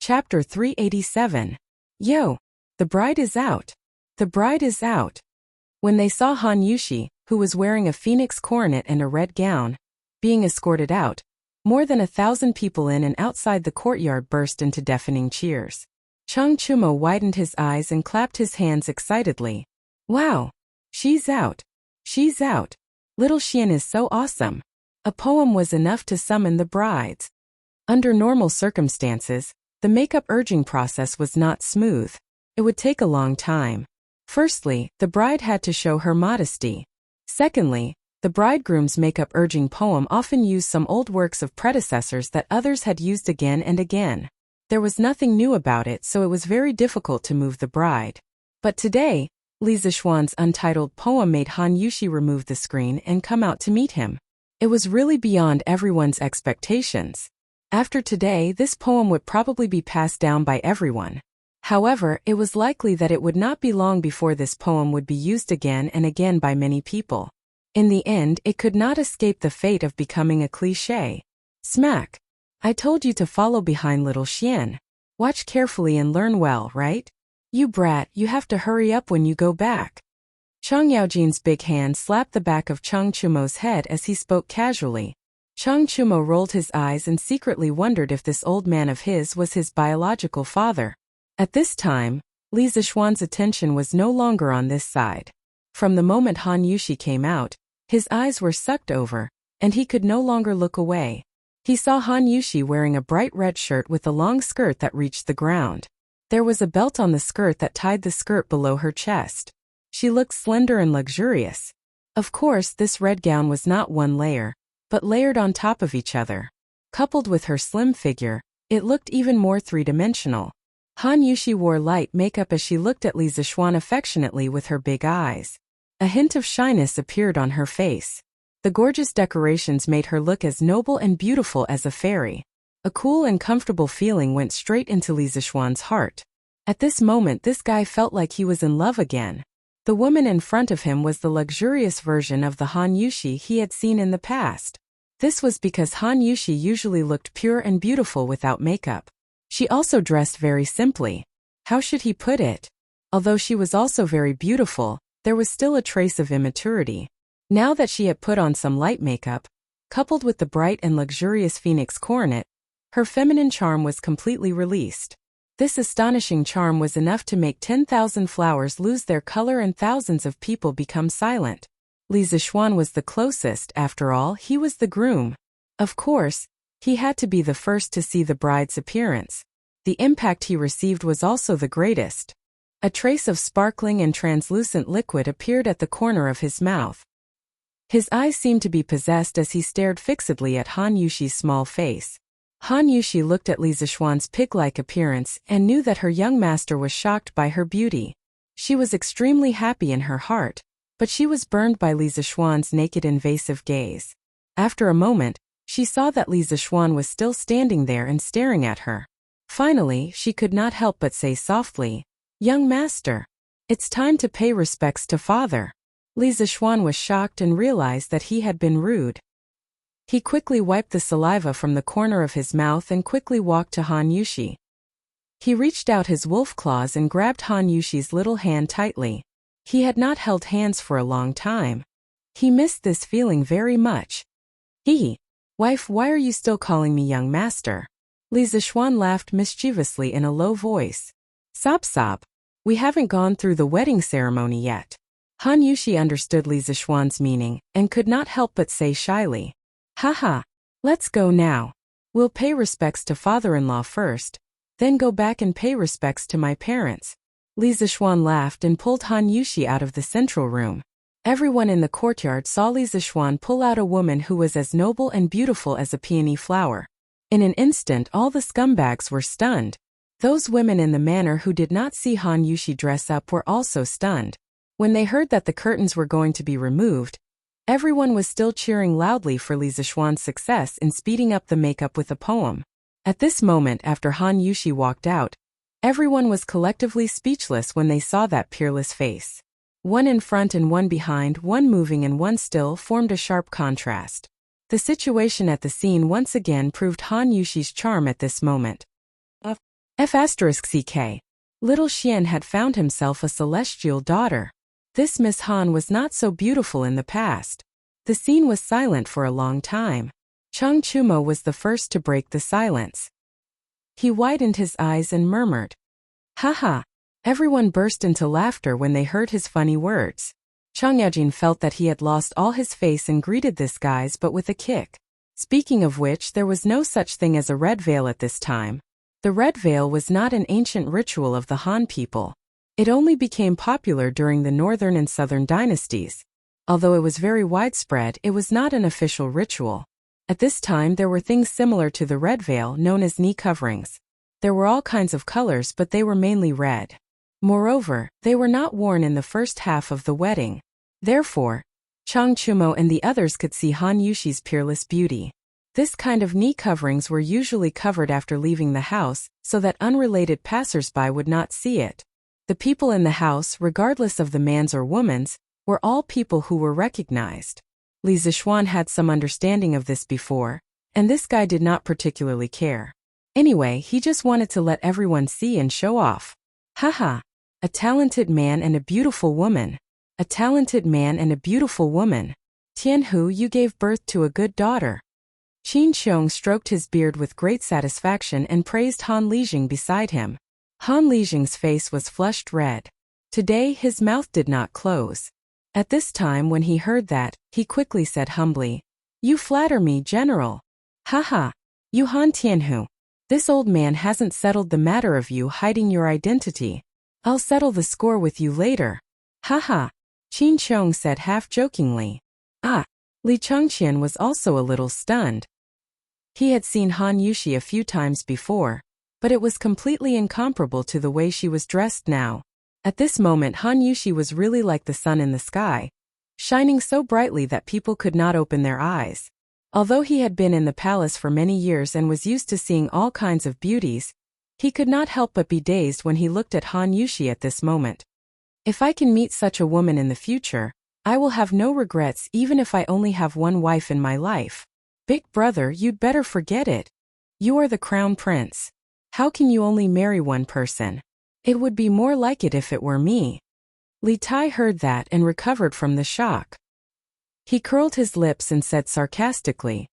Chapter 387. Yo! The bride is out. The bride is out. When they saw Han Yushi, who was wearing a phoenix coronet and a red gown, being escorted out, more than 1,000 people in and outside the courtyard burst into deafening cheers. Chang Chumo widened his eyes and clapped his hands excitedly. Wow! She's out! She's out! Little Xian is so awesome! A poem was enough to summon the brides. Under normal circumstances, the makeup urging process was not smooth. It would take a long time. Firstly, the bride had to show her modesty. Secondly, the bridegroom's makeup urging poem often used some old works of predecessors that others had used again and again. There was nothing new about it, so it was very difficult to move the bride. But today, Li Zixuan's untitled poem made Han Yushi remove the screen and come out to meet him. It was really beyond everyone's expectations. After today, this poem would probably be passed down by everyone. However, it was likely that it would not be long before this poem would be used again and again by many people. In the end, it could not escape the fate of becoming a cliché. Smack! I told you to follow behind little Xian. Watch carefully and learn well, right? You brat, you have to hurry up when you go back. Chang Yaojin's big hand slapped the back of Chang Chumo's head as he spoke casually. Chang Chumo rolled his eyes and secretly wondered if this old man of his was his biological father. At this time, Li Zixuan's attention was no longer on this side. From the moment Han Yushi came out, his eyes were sucked over, and he could no longer look away. He saw Han Yushi wearing a bright red shirt with a long skirt that reached the ground. There was a belt on the skirt that tied the skirt below her chest. She looked slender and luxurious. Of course, this red gown was not one layer, but layered on top of each other. Coupled with her slim figure, it looked even more three-dimensional. Han Yushi wore light makeup as she looked at Li Zixuan affectionately with her big eyes. A hint of shyness appeared on her face. The gorgeous decorations made her look as noble and beautiful as a fairy. A cool and comfortable feeling went straight into Li Zixuan's heart. At this moment, this guy felt like he was in love again. The woman in front of him was the luxurious version of the Han Yushi he had seen in the past. This was because Han Yushi usually looked pure and beautiful without makeup. She also dressed very simply. How should he put it? Although she was also very beautiful, there was still a trace of immaturity. Now that she had put on some light makeup, coupled with the bright and luxurious phoenix coronet, her feminine charm was completely released. This astonishing charm was enough to make 10,000 flowers lose their color and thousands of people become silent. Li Zixuan was the closest, after all, he was the groom. Of course, he had to be the first to see the bride's appearance. The impact he received was also the greatest. A trace of sparkling and translucent liquid appeared at the corner of his mouth. His eyes seemed to be possessed as he stared fixedly at Han Yushi's small face. Han Yushi looked at Li Zixuan's pig-like appearance and knew that her young master was shocked by her beauty. She was extremely happy in her heart, but she was burned by Li Zixuan's naked invasive gaze. After a moment, she saw that Li Zixuan was still standing there and staring at her. Finally, she could not help but say softly, "Young master, it's time to pay respects to father." Li Zixuan was shocked and realized that he had been rude. He quickly wiped the saliva from the corner of his mouth and quickly walked to Han Yushi. He reached out his wolf claws and grabbed Han Yushi's little hand tightly. He had not held hands for a long time. He missed this feeling very much. Wife, why are you still calling me young master?" Li Zixuan laughed mischievously in a low voice. Sob. We haven't gone through the wedding ceremony yet." Han Yushi understood Li Zixuan's meaning and could not help but say shyly, "Haha, let's go now. We'll pay respects to father-in-law first, then go back and pay respects to my parents." Li Zixuan laughed and pulled Han Yushi out of the central room. Everyone in the courtyard saw Li Zixuan pull out a woman who was as noble and beautiful as a peony flower. In an instant, all the scumbags were stunned. Those women in the manor who did not see Han Yushi dress up were also stunned. When they heard that the curtains were going to be removed, everyone was still cheering loudly for Li Zixuan's success in speeding up the makeup with a poem. At this moment, after Han Yushi walked out, everyone was collectively speechless when they saw that peerless face. One in front and one behind, one moving and one still, formed a sharp contrast. The situation at the scene once again proved Han Yushi's charm at this moment. F***ck. Little Xian had found himself a celestial daughter. This Miss Han was not so beautiful in the past. The scene was silent for a long time. Chang Chumo was the first to break the silence. He widened his eyes and murmured, "Haha." Everyone burst into laughter when they heard his funny words. Chang Yajin felt that he had lost all his face and greeted this guys but with a kick. Speaking of which, there was no such thing as a red veil at this time. The red veil was not an ancient ritual of the Han people. It only became popular during the northern and southern dynasties. Although it was very widespread, it was not an official ritual. At this time there were things similar to the red veil known as knee coverings. There were all kinds of colors but they were mainly red. Moreover, they were not worn in the first half of the wedding. Therefore, Chang Chumo and the others could see Han Yushi's peerless beauty. This kind of knee coverings were usually covered after leaving the house, so that unrelated passers-by would not see it. The people in the house, regardless of the man's or woman's, were all people who were recognized. Li Zixuan had some understanding of this before, and this guy did not particularly care. Anyway, he just wanted to let everyone see and show off. Haha. A talented man and a beautiful woman. A talented man and a beautiful woman. Tianhu, you gave birth to a good daughter. Qin Xiong stroked his beard with great satisfaction and praised Han Lijing beside him. Han Lijing's face was flushed red. Today his mouth did not close. At this time when he heard that, he quickly said humbly, "You flatter me, General." Haha. You Han Tianhu. This old man hasn't settled the matter of you hiding your identity. I'll settle the score with you later. Haha. Qin Chong said half-jokingly. Ah. Li Chengqian was also a little stunned. He had seen Han Yushi a few times before, but it was completely incomparable to the way she was dressed now. At this moment Han Yushi was really like the sun in the sky, shining so brightly that people could not open their eyes. Although he had been in the palace for many years and was used to seeing all kinds of beauties, he could not help but be dazed when he looked at Han Yushi at this moment. If I can meet such a woman in the future, I will have no regrets even if I only have one wife in my life. Big brother, you'd better forget it. You are the crown prince. How can you only marry one person? It would be more like it if it were me. Li Tai heard that and recovered from the shock. He curled his lips and said sarcastically.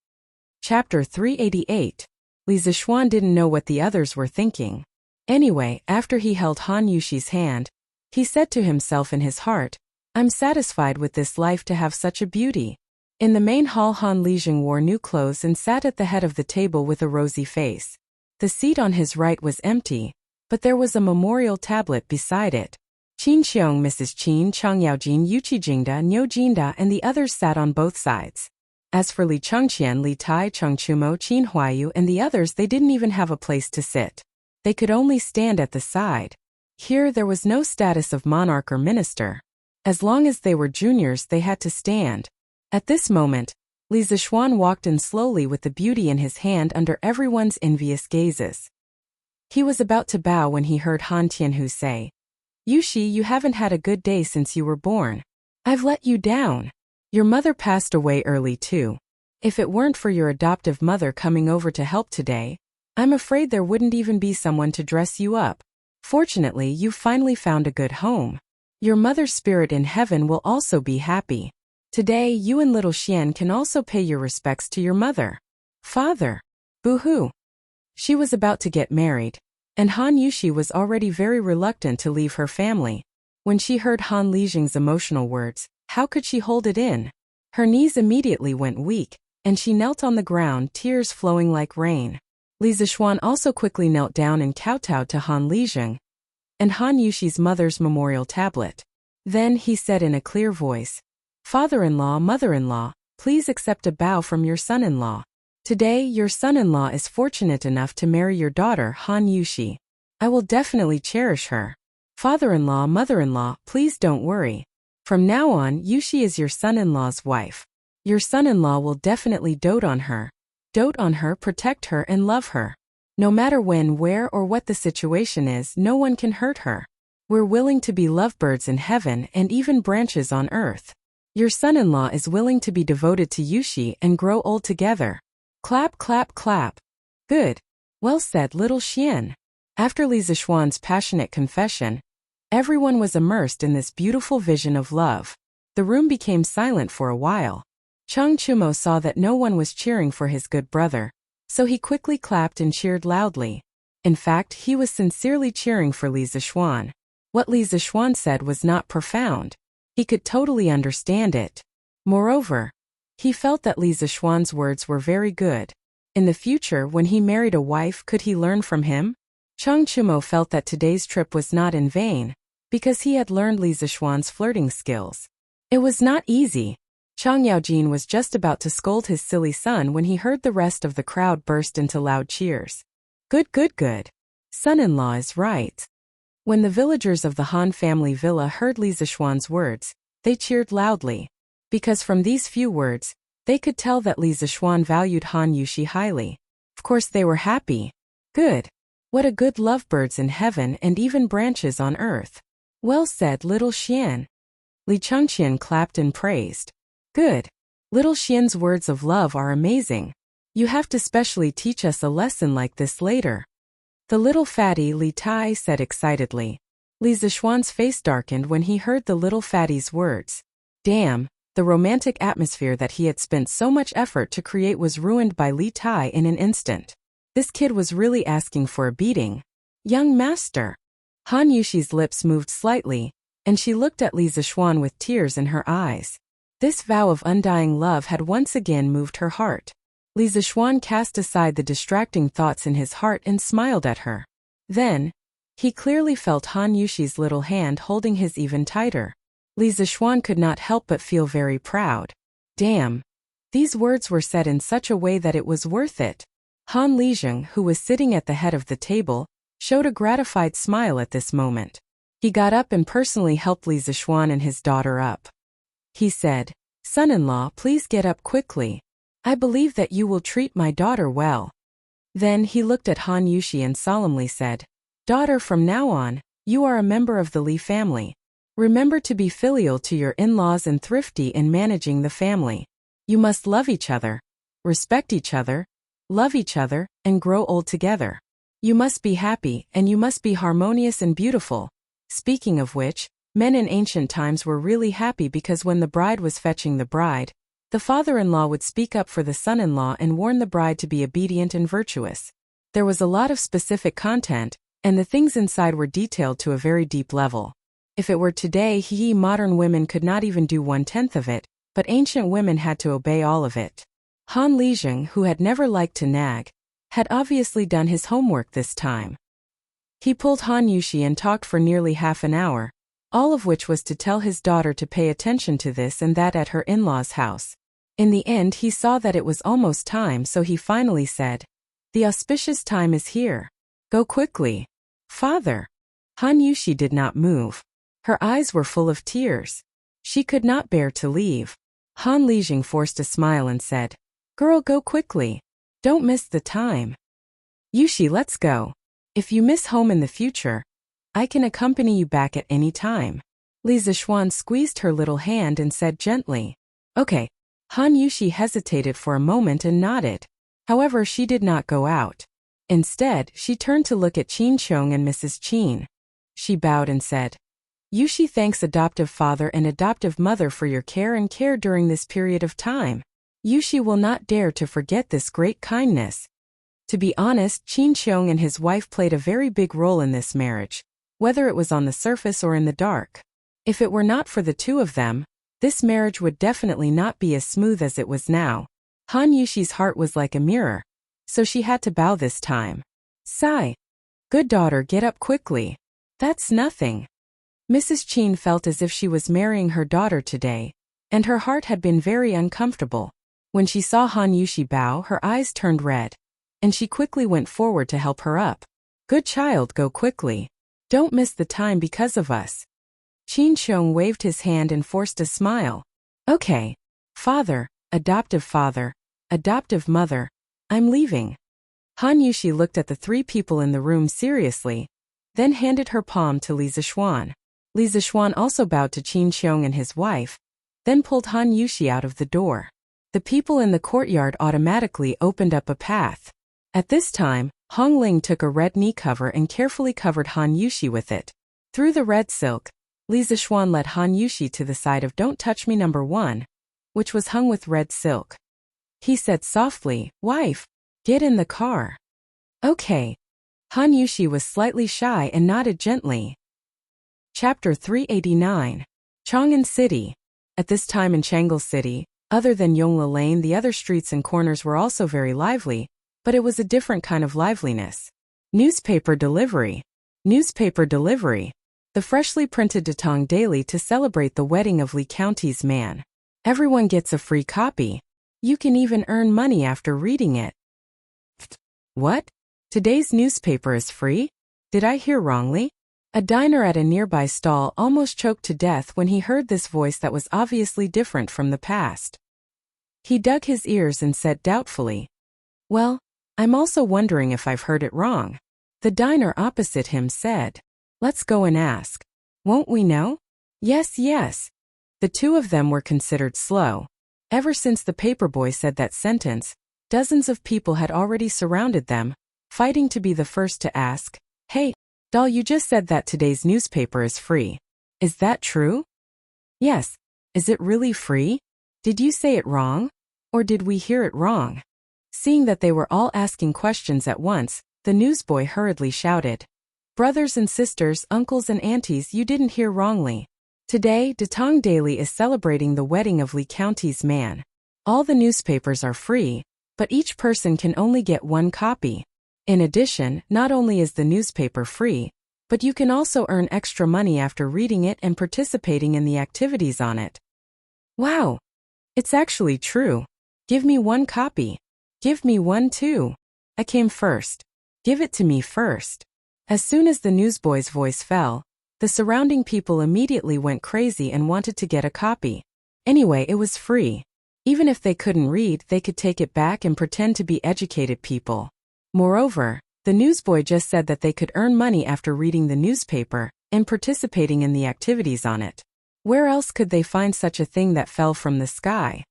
Chapter 388. Li Zishuan didn't know what the others were thinking. Anyway, after he held Han Yushi's hand, he said to himself in his heart, I'm satisfied with this life to have such a beauty. In the main hall Han Lijing wore new clothes and sat at the head of the table with a rosy face. The seat on his right was empty, but there was a memorial tablet beside it. Qin Xiong, Mrs. Qin, Chang Yaojin, Yuqi Jingda, Niu Jinda and the others sat on both sides. As for Li Chengqian, Li Tai, Cheng Chumo, Qin Huayu and the others, they didn't even have a place to sit. They could only stand at the side. Here there was no status of monarch or minister. As long as they were juniors they had to stand. At this moment, Li Zishuan walked in slowly with the beauty in his hand under everyone's envious gazes. He was about to bow when he heard Han Tianhu say, Yushi, you haven't had a good day since you were born. I've let you down. Your mother passed away early too. If it weren't for your adoptive mother coming over to help today, I'm afraid there wouldn't even be someone to dress you up. Fortunately, you've finally found a good home. Your mother's spirit in heaven will also be happy. Today, you and little Xian can also pay your respects to your mother. Father. Boo-hoo. She was about to get married, and Han Yushi was already very reluctant to leave her family. When she heard Han Lijing's emotional words, how could she hold it in? Her knees immediately went weak, and she knelt on the ground, tears flowing like rain. Li Zishuan also quickly knelt down and kowtowed to Han Lijing and Han Yushi's mother's memorial tablet. Then he said in a clear voice, Father-in-law, mother-in-law, please accept a bow from your son-in-law. Today, your son-in-law is fortunate enough to marry your daughter, Han Yushi. I will definitely cherish her. Father-in-law, mother-in-law, please don't worry. From now on, Yushi is your son-in-law's wife. Your son-in-law will definitely dote on her, protect her and love her. No matter when, where or what the situation is, no one can hurt her. We're willing to be lovebirds in heaven and even branches on earth. Your son-in-law is willing to be devoted to Yushi and grow old together. Clap, clap, clap. Good. Well said, little Xian. After Li Zishuan's passionate confession, everyone was immersed in this beautiful vision of love. The room became silent for a while. Cheng Chumo saw that no one was cheering for his good brother, so he quickly clapped and cheered loudly. In fact, he was sincerely cheering for Li Zishuan. What Li Zishuan said was not profound. He could totally understand it. Moreover, he felt that Li Zishuan's words were very good. In the future, when he married a wife, could he learn from him? Cheng Chumo felt that today's trip was not in vain, because he had learned Li Zishuan's flirting skills. It was not easy. Chang Yaojin was just about to scold his silly son when he heard the rest of the crowd burst into loud cheers. Good, good, good. Son-in-law is right. When the villagers of the Han family villa heard Li Zishuan's words, they cheered loudly. Because from these few words, they could tell that Li Zishuan valued Han Yushi highly. Of course they were happy. Good. What a good lovebirds in heaven and even branches on earth. Well said, little Xian. Li Chengqian clapped and praised. Good. Little Xian's words of love are amazing. You have to specially teach us a lesson like this later. The little fatty, Li Tai said excitedly. Li Zishuan's face darkened when he heard the little fatty's words. Damn, the romantic atmosphere that he had spent so much effort to create was ruined by Li Tai in an instant. This kid was really asking for a beating. Young master. Han Yushi's lips moved slightly, and she looked at Li Zishuan with tears in her eyes. This vow of undying love had once again moved her heart. Li Zixuan cast aside the distracting thoughts in his heart and smiled at her. Then, he clearly felt Han Yushi's little hand holding his even tighter. Li Zixuan could not help but feel very proud. Damn. These words were said in such a way that it was worth it. Han Lijing, who was sitting at the head of the table, showed a gratified smile at this moment. He got up and personally helped Li Zixuan and his daughter up. He said, "Son-in-law, please get up quickly. I believe that you will treat my daughter well." Then he looked at Han Yushi and solemnly said, "Daughter, from now on, you are a member of the Li family. Remember to be filial to your in-laws and thrifty in managing the family. You must love each other, respect each other, love each other, and grow old together. You must be happy, and you must be harmonious and beautiful." Speaking of which, men in ancient times were really happy because when the bride was fetching the bride, the father-in-law would speak up for the son-in-law and warn the bride to be obedient and virtuous. There was a lot of specific content, and the things inside were detailed to a very deep level. If it were today, modern women could not even do 1/10 of it, but ancient women had to obey all of it. Han Lijing, who had never liked to nag, had obviously done his homework this time. He pulled Han Yushi and talked for nearly half an hour, all of which was to tell his daughter to pay attention to this and that at her in-laws' house. In the end, he saw that it was almost time, so he finally said, "The auspicious time is here. Go quickly." "Father." Han Yushi did not move. Her eyes were full of tears. She could not bear to leave. Han Lijing forced a smile and said, "Girl, go quickly. Don't miss the time. Yushi, let's go. If you miss home in the future, I can accompany you back at any time." Li Zixuan squeezed her little hand and said gently, "Okay." Han Yushi hesitated for a moment and nodded. However, she did not go out. Instead, she turned to look at Qin Chong and Mrs. Qin. She bowed and said, "Yushi thanks adoptive father and adoptive mother for your care during this period of time. Yushi will not dare to forget this great kindness." To be honest, Qin Chong and his wife played a very big role in this marriage, whether it was on the surface or in the dark. If it were not for the two of them, this marriage would definitely not be as smooth as it was now. Han Yushi's heart was like a mirror, so she had to bow this time. "Sigh. Good daughter, get up quickly. That's nothing." Mrs. Qin felt as if she was marrying her daughter today, and her heart had been very uncomfortable. When she saw Han Yushi bow, her eyes turned red, and she quickly went forward to help her up. "Good child, go quickly. Don't miss the time because of us." Qin Chong waved his hand and forced a smile. "Okay. Father, adoptive mother, I'm leaving." Han Yushi looked at the three people in the room seriously, then handed her palm to Li Zixuan. Li Zixuan also bowed to Qin Chong and his wife, then pulled Han Yushi out of the door. The people in the courtyard automatically opened up a path. At this time, Hong Ling took a red knee cover and carefully covered Han Yushi with it. Through the red silk, Li Zixuan led Han Yushi to the side of "Don't Touch Me No. 1, which was hung with red silk. He said softly, "Wife, get in the car." "Okay." Han Yushi was slightly shy and nodded gently. Chapter 389. Chang'an City. At this time in Chang'an City, other than Yongla Lane, the other streets and corners were also very lively, but it was a different kind of liveliness. Newspaper delivery. Newspaper delivery. The freshly printed Datong Daily to celebrate the wedding of Li County's man. Everyone gets a free copy. You can even earn money after reading it. What? Today's newspaper is free? Did I hear wrongly? A diner at a nearby stall almost choked to death when he heard this voice that was obviously different from the past. He dug his ears and said doubtfully, "Well, I'm also wondering if I've heard it wrong." The diner opposite him said, "Let's go and ask. Won't we know?" Yes. The two of them were considered slow. Ever since the paperboy said that sentence, dozens of people had already surrounded them, fighting to be the first to ask, "Hey, doll, you just said that today's newspaper is free. Is that true?" "Yes. Is it really free? Did you say it wrong? Or did we hear it wrong?" Seeing that they were all asking questions at once, the newsboy hurriedly shouted, "Brothers and sisters, uncles and aunties, you didn't hear wrongly. Today, Datong Daily is celebrating the wedding of Li County's man. All the newspapers are free, but each person can only get one copy. In addition, not only is the newspaper free, but you can also earn extra money after reading it and participating in the activities on it. Wow! It's actually true. Give me one copy. Give me one too. I came first. Give it to me first. As soon as the newsboy's voice fell, the surrounding people immediately went crazy and wanted to get a copy. Anyway, it was free. Even if they couldn't read, they could take it back and pretend to be educated people. Moreover, the newsboy just said that they could earn money after reading the newspaper and participating in the activities on it. Where else could they find such a thing that fell from the sky?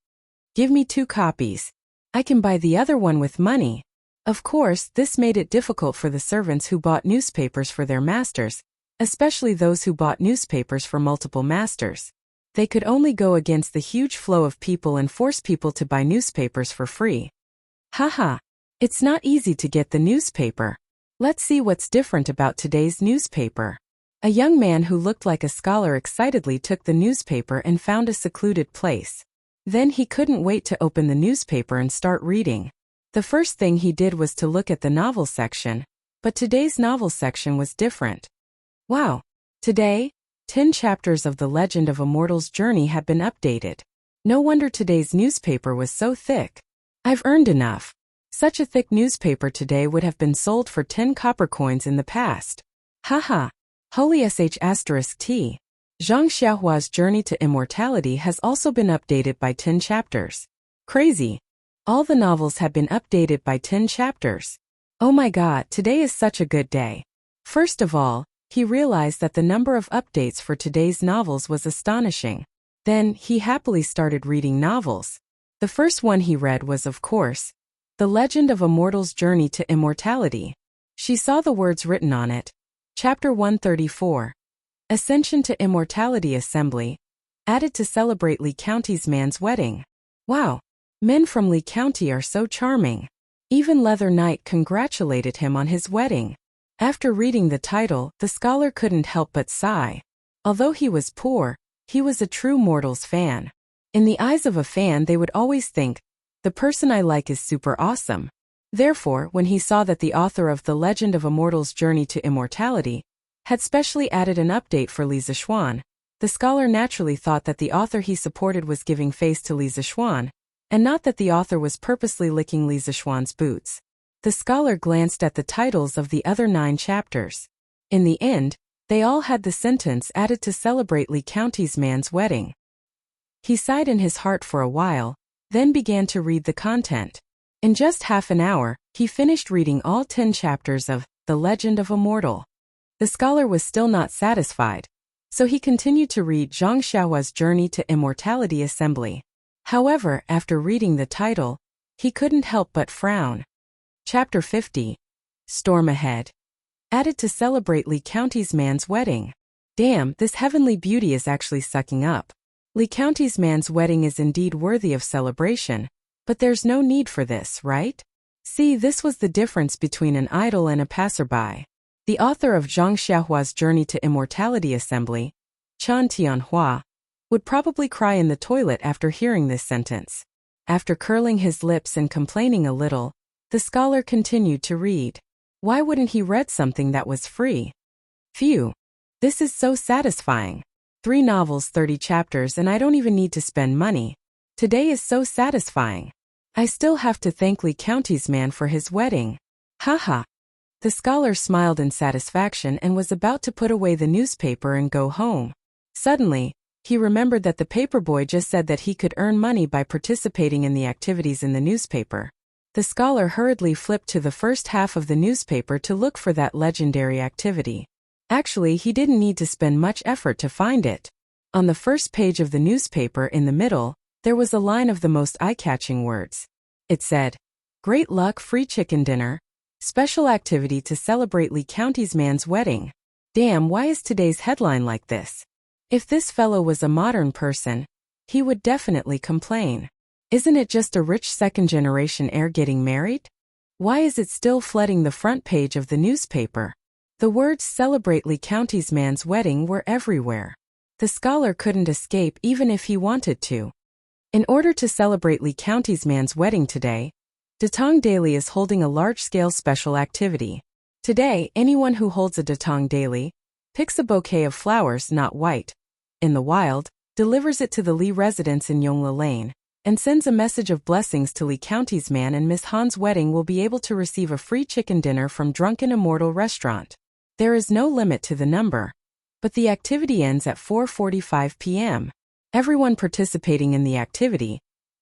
Give me 2 copies. I can buy the other one with money. Of course, this made it difficult for the servants who bought newspapers for their masters, especially those who bought newspapers for multiple masters. They could only go against the huge flow of people and force people to buy newspapers for free. Haha, it's not easy to get the newspaper. Let's see what's different about today's newspaper. A young man who looked like a scholar excitedly took the newspaper and found a secluded place. Then he couldn't wait to open the newspaper and start reading. The first thing he did was to look at the novel section, but today's novel section was different. Wow! Today, 10 chapters of The Legend of a Mortal's Journey had been updated. No wonder today's newspaper was so thick. I've earned enough. Such a thick newspaper today would have been sold for 10 copper coins in the past. Haha. Holy sh**t. Zhang Xiaohua's Journey to Immortality has also been updated by 10 chapters. Crazy. All the novels have been updated by 10 chapters. Oh my god, today is such a good day. First of all, he realized that the number of updates for today's novels was astonishing. Then, he happily started reading novels. The first one he read was, of course, The Legend of a Mortal's Journey to Immortality. She saw the words written on it. Chapter 134. Ascension to Immortality Assembly. Added to celebrate Lee County's man's wedding. Wow. Men from Lee County are so charming. Even Leather Knight congratulated him on his wedding. After reading the title, the scholar couldn't help but sigh. Although he was poor, he was a true Mortal's fan. In the eyes of a fan, they would always think, the person I like is super awesome. Therefore, when he saw that the author of The Legend of a Mortal's Journey to Immortality had specially added an update for Li Zixuan, the scholar naturally thought that the author he supported was giving face to Li Zixuan, and not that the author was purposely licking Li Zixuan's boots. The scholar glanced at the titles of the other 9 chapters. In the end, they all had the sentence added to celebrate Lee County's man's wedding. He sighed in his heart for a while, then began to read the content. In just half an hour, he finished reading all 10 chapters of The Legend of a Mortal. The scholar was still not satisfied, so he continued to read Zhang Xiaohua's Journey to Immortality Assembly. However, after reading the title, he couldn't help but frown. Chapter 50. Storm Ahead. Added to celebrate Lee County's man's wedding. Damn, this heavenly beauty is actually sucking up. Lee County's man's wedding is indeed worthy of celebration, but there's no need for this, right? See, this was the difference between an idol and a passerby. The author of Zhang Xiaohua's Journey to Immortality Assembly, Chan Tianhua, would probably cry in the toilet after hearing this sentence. After curling his lips and complaining a little, the scholar continued to read. Why wouldn't he read something that was free? Phew. This is so satisfying. 3 novels, 30 chapters, and I don't even need to spend money. Today is so satisfying. I still have to thank Lee County's man for his wedding. Haha. The scholar smiled in satisfaction and was about to put away the newspaper and go home. Suddenly, he remembered that the paperboy just said that he could earn money by participating in the activities in the newspaper. The scholar hurriedly flipped to the first half of the newspaper to look for that legendary activity. Actually, he didn't need to spend much effort to find it. On the first page of the newspaper in the middle, there was a line of the most eye-catching words. It said, "Great luck, free chicken dinner. Special activity to celebrate Lee County's man's wedding." Damn, why is today's headline like this? If this fellow was a modern person, he would definitely complain. Isn't it just a rich second-generation heir getting married? Why is it still flooding the front page of the newspaper? The words "celebrate Lee County's man's wedding" were everywhere. The scholar couldn't escape even if he wanted to. In order to celebrate Lee County's man's wedding today, Datong Daily is holding a large-scale special activity. Today, anyone who holds a Datong Daily picks a bouquet of flowers not white, in the wild, delivers it to the Lee residence in Yongla Lane, and sends a message of blessings to Lee County's man and Miss Han's wedding will be able to receive a free chicken dinner from Drunken Immortal Restaurant. There is no limit to the number, but the activity ends at 4:45 p.m. Everyone participating in the activity,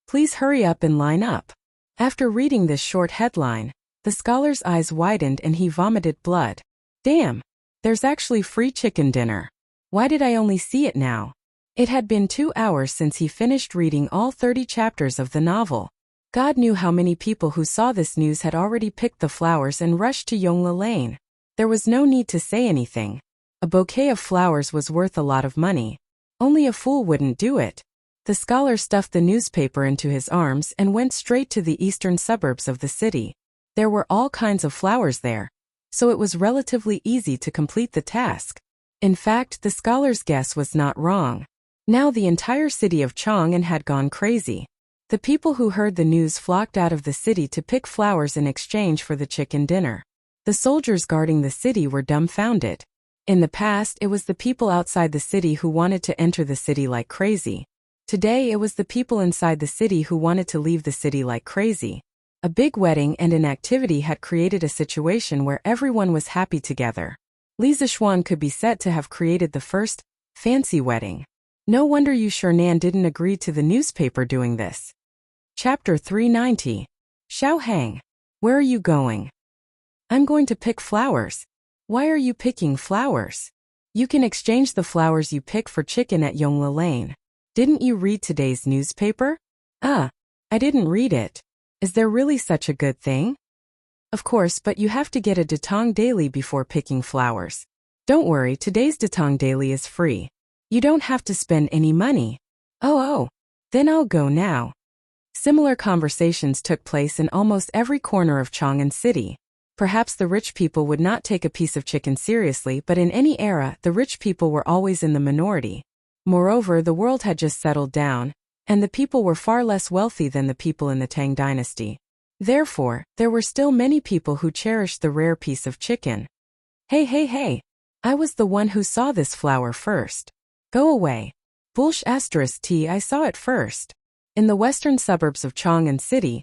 please hurry up and line up. After reading this short headline, the scholar's eyes widened and he vomited blood. Damn! There's actually free chicken dinner. Why did I only see it now? It had been 2 hours since he finished reading all 30 chapters of the novel. God knew how many people who saw this news had already picked the flowers and rushed to Yongla Lane. There was no need to say anything. A bouquet of flowers was worth a lot of money. Only a fool wouldn't do it. The scholar stuffed the newspaper into his arms and went straight to the eastern suburbs of the city. There were all kinds of flowers there, so it was relatively easy to complete the task. In fact, the scholar's guess was not wrong. Now the entire city of Chang'an had gone crazy. The people who heard the news flocked out of the city to pick flowers in exchange for the chicken dinner. The soldiers guarding the city were dumbfounded. In the past, it was the people outside the city who wanted to enter the city like crazy. Today, it was the people inside the city who wanted to leave the city like crazy. A big wedding and an activity had created a situation where everyone was happy together. Li Zixuan could be said to have created the first fancy wedding. No wonder Yu Shernan didn't agree to the newspaper doing this. Chapter 390. Xiao Hang. Where are you going? I'm going to pick flowers. Why are you picking flowers? You can exchange the flowers you pick for chicken at Yongla Lane. Didn't you read today's newspaper? I didn't read it. Is there really such a good thing? Of course, but you have to get a Datong Daily before picking flowers. Don't worry, today's Datong Daily is free. You don't have to spend any money. Oh, then I'll go now. Similar conversations took place in almost every corner of Chang'an City. Perhaps the rich people would not take a piece of chicken seriously, but in any era, the rich people were always in the minority. Moreover, the world had just settled down, and the people were far less wealthy than the people in the Tang dynasty. Therefore, there were still many people who cherished the rare piece of chicken. Hey, I was the one who saw this flower first. Go away. Bullsh *T I saw it first. In the western suburbs of Chang'an City,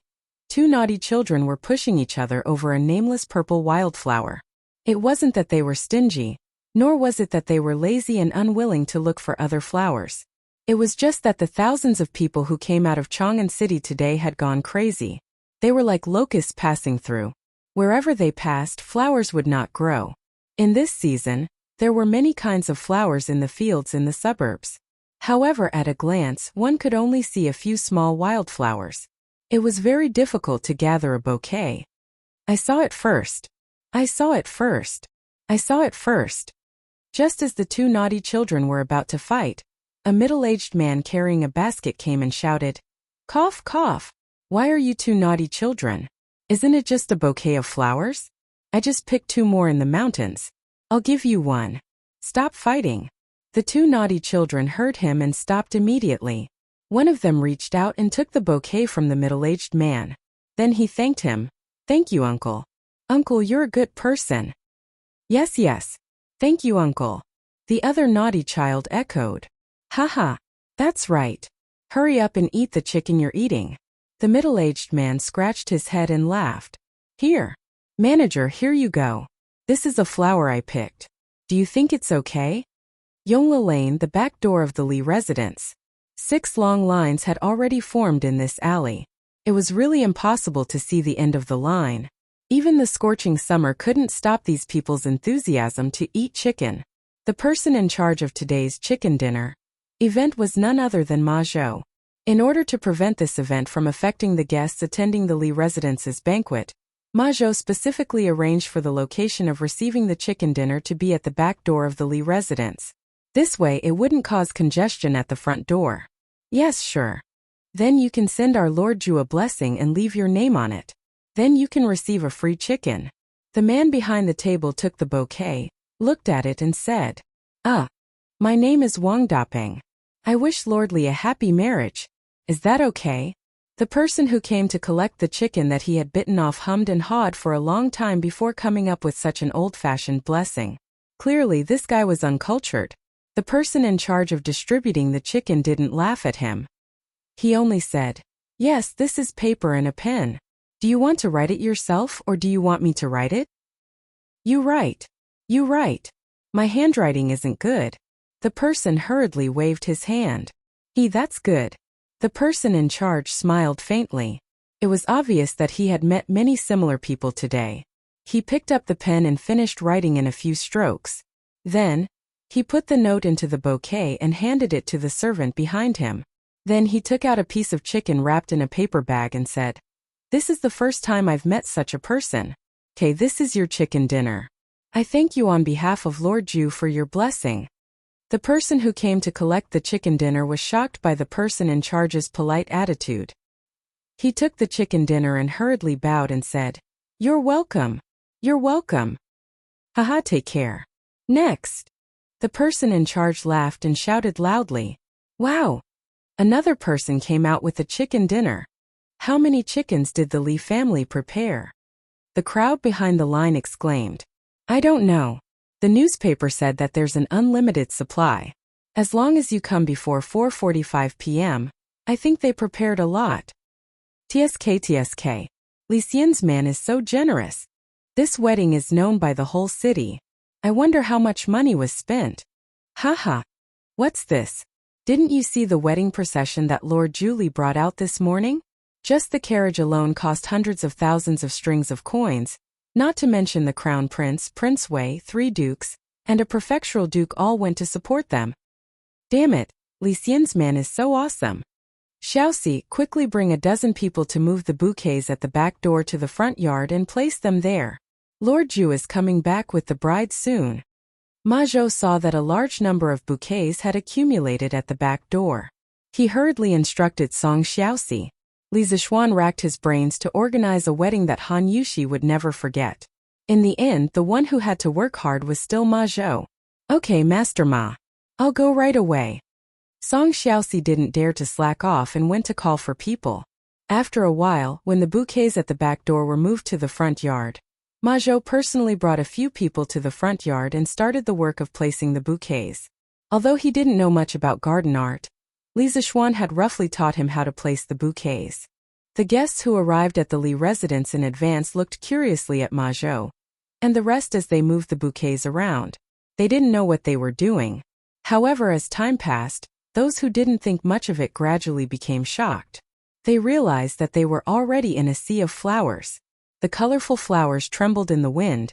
2 naughty children were pushing each other over a nameless purple wildflower. It wasn't that they were stingy, nor was it that they were lazy and unwilling to look for other flowers. It was just that the thousands of people who came out of Chang'an City today had gone crazy. They were like locusts passing through. Wherever they passed, flowers would not grow. In this season, there were many kinds of flowers in the fields in the suburbs. However, at a glance, one could only see a few small wildflowers. It was very difficult to gather a bouquet. I saw it first. I saw it first. I saw it first. Just as the 2 naughty children were about to fight, a middle-aged man carrying a basket came and shouted, "Cough, cough. Why are you 2 naughty children? Isn't it just a bouquet of flowers? I just picked 2 more in the mountains. I'll give you one. Stop fighting." The 2 naughty children heard him and stopped immediately. One of them reached out and took the bouquet from the middle-aged man. Then he thanked him. "Thank you, uncle. Uncle, you're a good person." Yes. Thank you, uncle. The other naughty child echoed. Haha. That's right. Hurry up and eat the chicken you're eating. The middle-aged man scratched his head and laughed. Here. Manager, here you go. This is a flower I picked. Do you think it's okay? Yongla Lane, the back door of the Lee residence. 6 long lines had already formed in this alley. It was really impossible to see the end of the line. Even the scorching summer couldn't stop these people's enthusiasm to eat chicken. The person in charge of today's chicken dinner event was none other than Ma Zhou. In order to prevent this event from affecting the guests attending the Lee residence's banquet, Ma Zhou specifically arranged for the location of receiving the chicken dinner to be at the back door of the Lee residence. This way it wouldn't cause congestion at the front door. Yes, sure. Then you can send our Lord Zhu a blessing and leave your name on it. Then you can receive a free chicken. The man behind the table took the bouquet, looked at it and said, My name is Wang Dapeng. I wish Lord Li a happy marriage. Is that okay? The person who came to collect the chicken that he had bitten off hummed and hawed for a long time before coming up with such an old-fashioned blessing. Clearly this guy was uncultured. The person in charge of distributing the chicken didn't laugh at him. He only said, "Yes, this is paper and a pen. Do you want to write it yourself or do you want me to write it?" "You write. You write. My handwriting isn't good." The person hurriedly waved his hand. That's good." The person in charge smiled faintly. It was obvious that he had met many similar people today. He picked up the pen and finished writing in a few strokes. Then, he put the note into the bouquet and handed it to the servant behind him. Then he took out a piece of chicken wrapped in a paper bag and said, "This is the first time I've met such a person. Okay, this is your chicken dinner. I thank you on behalf of Lord Ju for your blessing." The person who came to collect the chicken dinner was shocked by the person in charge's polite attitude. He took the chicken dinner and hurriedly bowed and said, "You're welcome. You're welcome. Haha, take care. Next." The person in charge laughed and shouted loudly, "Wow! Another person came out with a chicken dinner. How many chickens did the Lee family prepare?" The crowd behind the line exclaimed, "I don't know. The newspaper said that there's an unlimited supply. As long as you come before 4:45 p.m., I think they prepared a lot." TSK. Li Xian's man is so generous. This wedding is known by the whole city. I wonder how much money was spent. Haha. What's this? Didn't you see the wedding procession that Lord Julie brought out this morning? Just the carriage alone cost hundreds of thousands of strings of coins, not to mention the crown prince, Prince Wei, 3 dukes, and a prefectural duke all went to support them. Damn it, Li Xian's man is so awesome. Xiaoxi, quickly bring a dozen people to move the bouquets at the back door to the front yard and place them there. Lord Ju is coming back with the bride soon. Ma Zhou saw that a large number of bouquets had accumulated at the back door. He hurriedly instructed Song Xiaoxi. Li Zishuan racked his brains to organize a wedding that Han Yushi would never forget. In the end, the one who had to work hard was still Ma Zhou. "Okay, Master Ma. I'll go right away." Song Xiaoxi didn't dare to slack off and went to call for people. After a while, when the bouquets at the back door were moved to the front yard, Ma Zhou personally brought a few people to the front yard and started the work of placing the bouquets. Although he didn't know much about garden art, Li Zishuan had roughly taught him how to place the bouquets. The guests who arrived at the Li residence in advance looked curiously at Ma Zhou, and the rest as they moved the bouquets around. They didn't know what they were doing. However, as time passed, those who didn't think much of it gradually became shocked. They realized that they were already in a sea of flowers. The colorful flowers trembled in the wind,